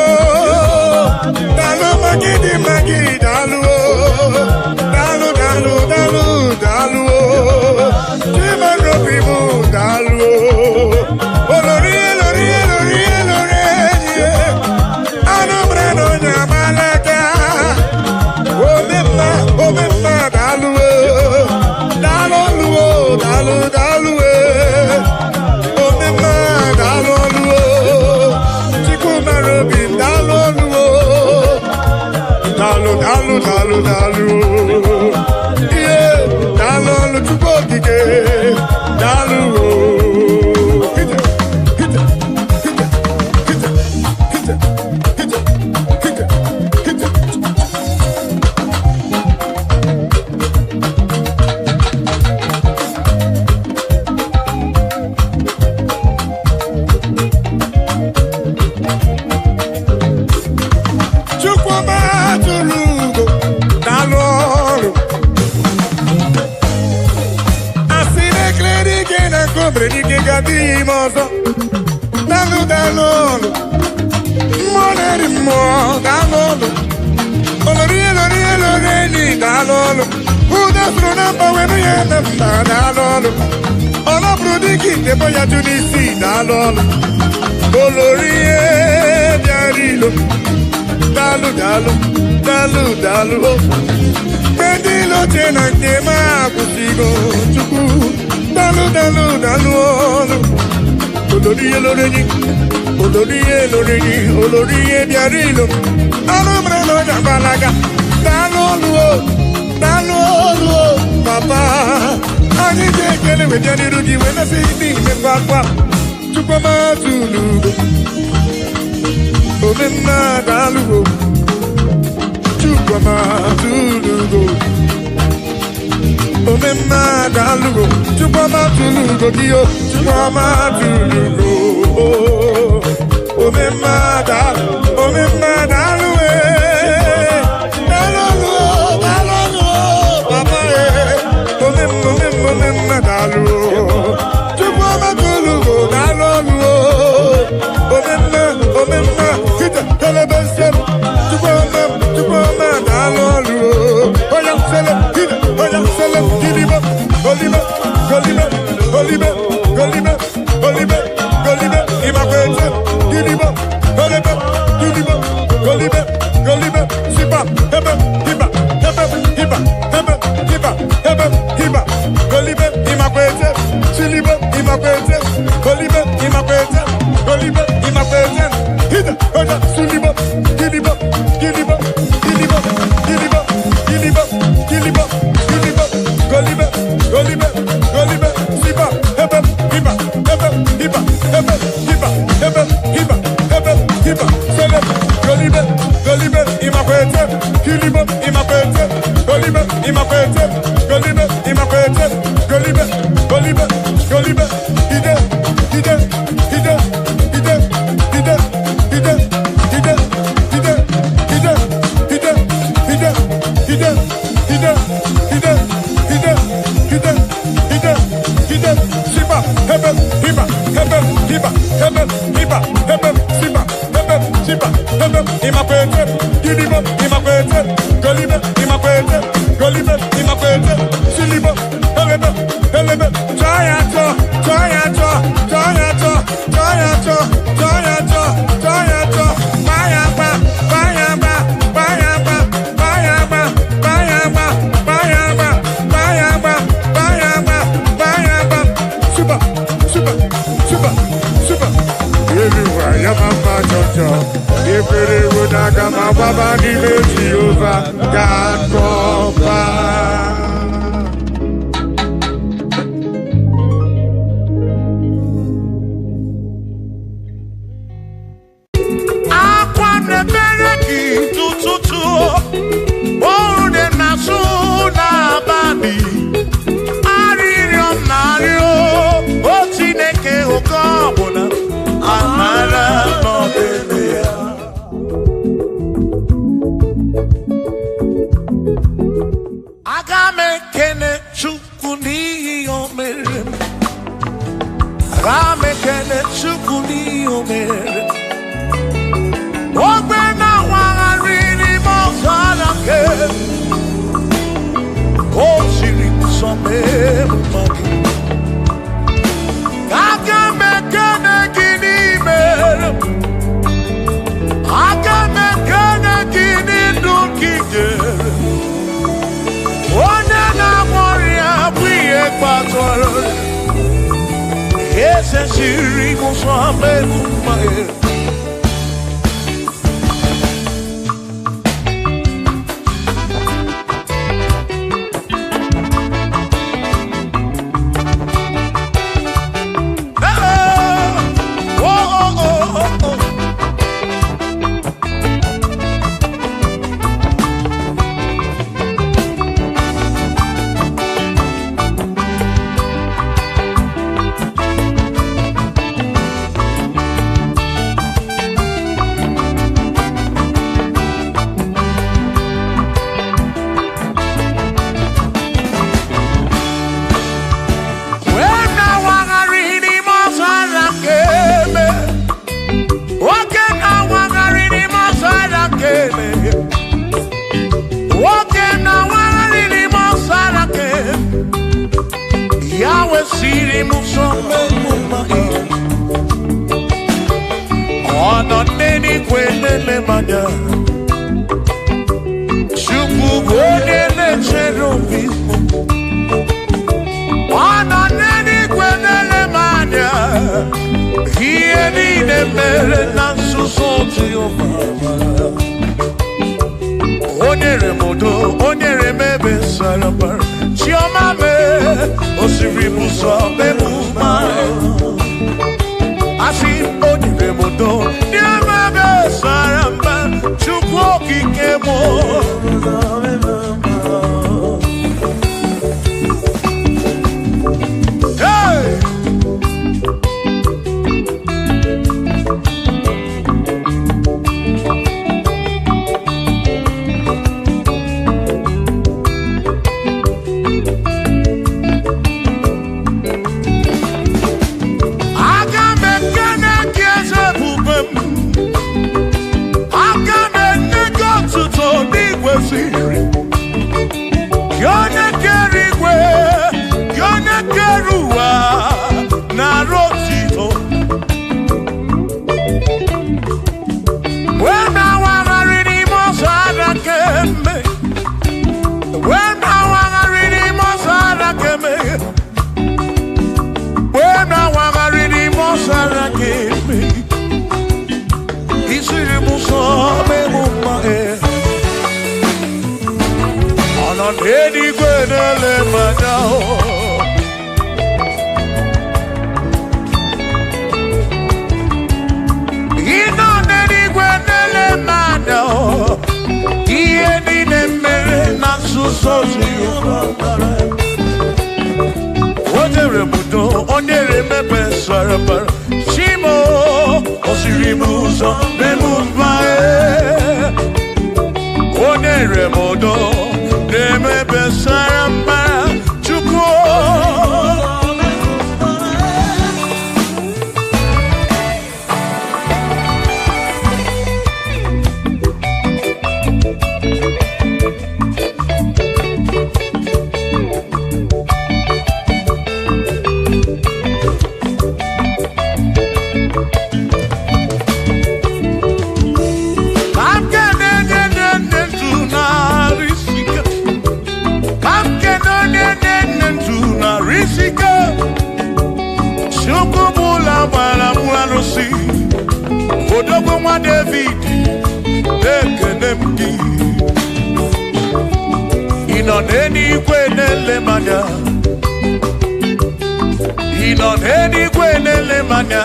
dalu magidi magi dalu, dalu dalu dalu dalu, chimarobi mu dalu. gadi mozo. Dalu dalolo. Moneri mo dalolo. Olori dalolo. Uda frunamba wenu yenda dalolo. Ola brudiki debo ya tunisi dalolo. Olori biarilo. Dalu dalu dalu. Medilo tena tema kusigo chuku. Dalu dalu. Olori biarilo. Alumre no jambalaga. Dalu papa. Ani tekele we jani rugi we na sidi me papa. Chukoma tulugo. Omena dalu. Chukoma tulugo. Omena dalu. Chukoma tulugo dio. Chukoma tulugo. Omena dalu. Chukwu bụ onye na-echere obi ọ nọ n'eluigwe na-ele m anya ihe niile mere na nzuzo Jehova o nyere m udo o nyere m ebe sara mbara chiọma mee o siri m ụzọ mee m ụma asị o nyere m udo nye m ebe sara mbara Chukwu okike m Chimo osiribuzo bemubae onere modo nemebe saramba Chukwu Odogwu nwa David ekene m gị ị nọ n'eluigwe na-ele m anya ị nọ n'eluigwe na-ele m anya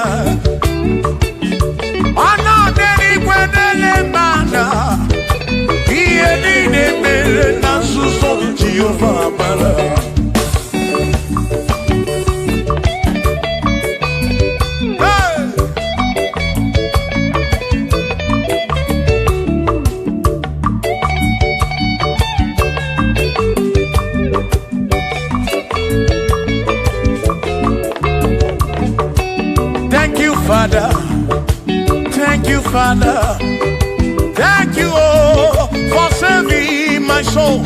ọ nọ n'eluigwe na-ele m anya ihe niile mere na nzuzo Jehova mara Father, thank you, Father, thank you, oh, for saving my soul.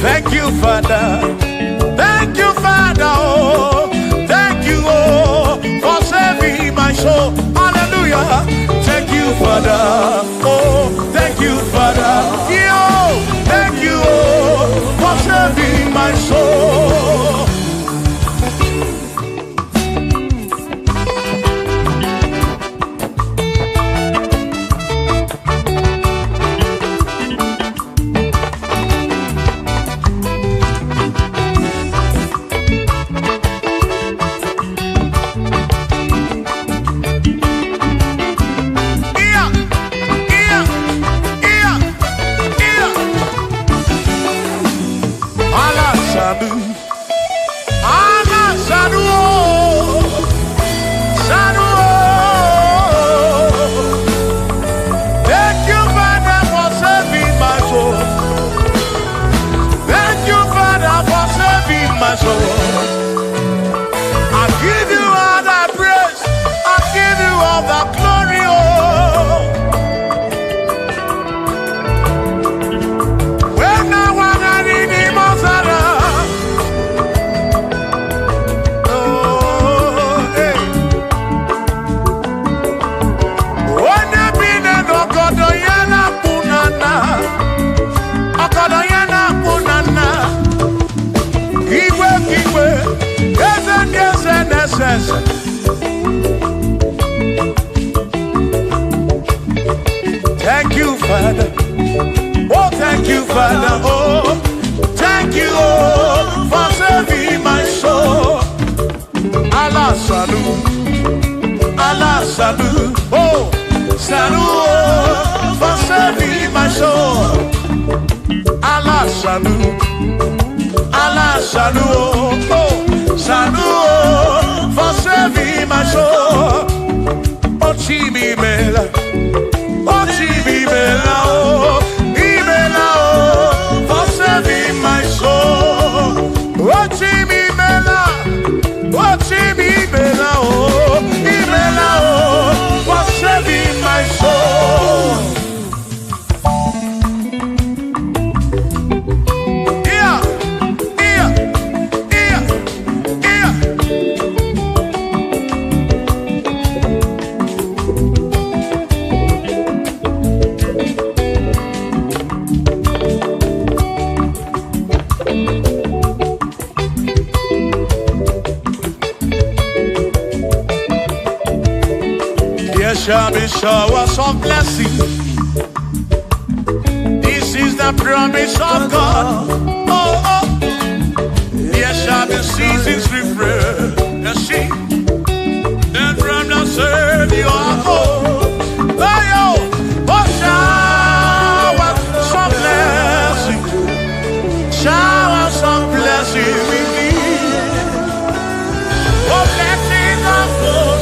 Thank you, Father, oh, thank you, oh, for saving my soul. Hallelujah. Thank you, Father, oh, thank you, Father, thank you, oh, for saving my soul. Father, oh, thank you, oh, for saving my soul. Allah salut, oh, salut, oh, for saving my soul. Allah salut, oh, salut, oh, for saving my soul. Oh, Chimi Mela, oh, Chimi Mela, oh, Imela, oh, for saving my soul. Oh, Chimi Mela, oh, Chimi Mela, oh, Imela, oh, for saving my soul. Yeah, yeah, yeah, yeah. There shall be showers of blessing. This is the promise of God. Oh, oh. There shall be seasons refreshing, and from the serve you are home. Oh, yo, oh, showers of blessing, showers of blessing we need. Oh, blessings of full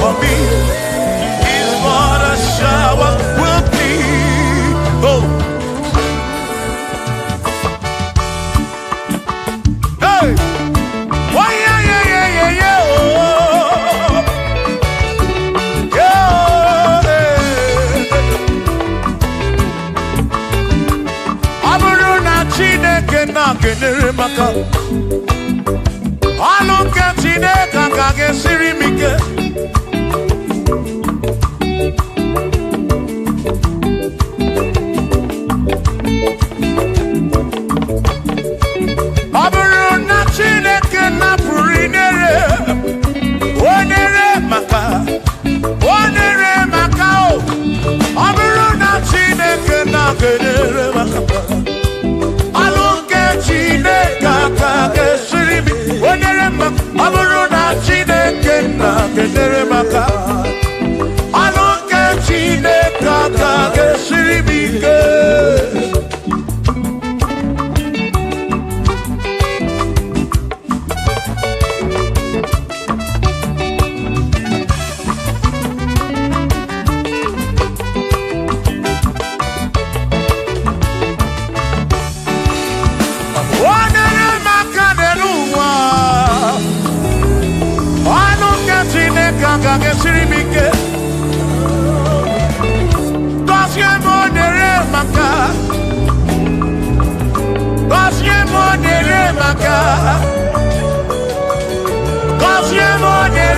for me is what a shower will be. Oh, hey, oh yeah, yeah, yeah, yeah, yeah, oh, yeah, hey. Aburu na Chineke na kenere maka, alunke Chineke kage siri mike. Cause you're more than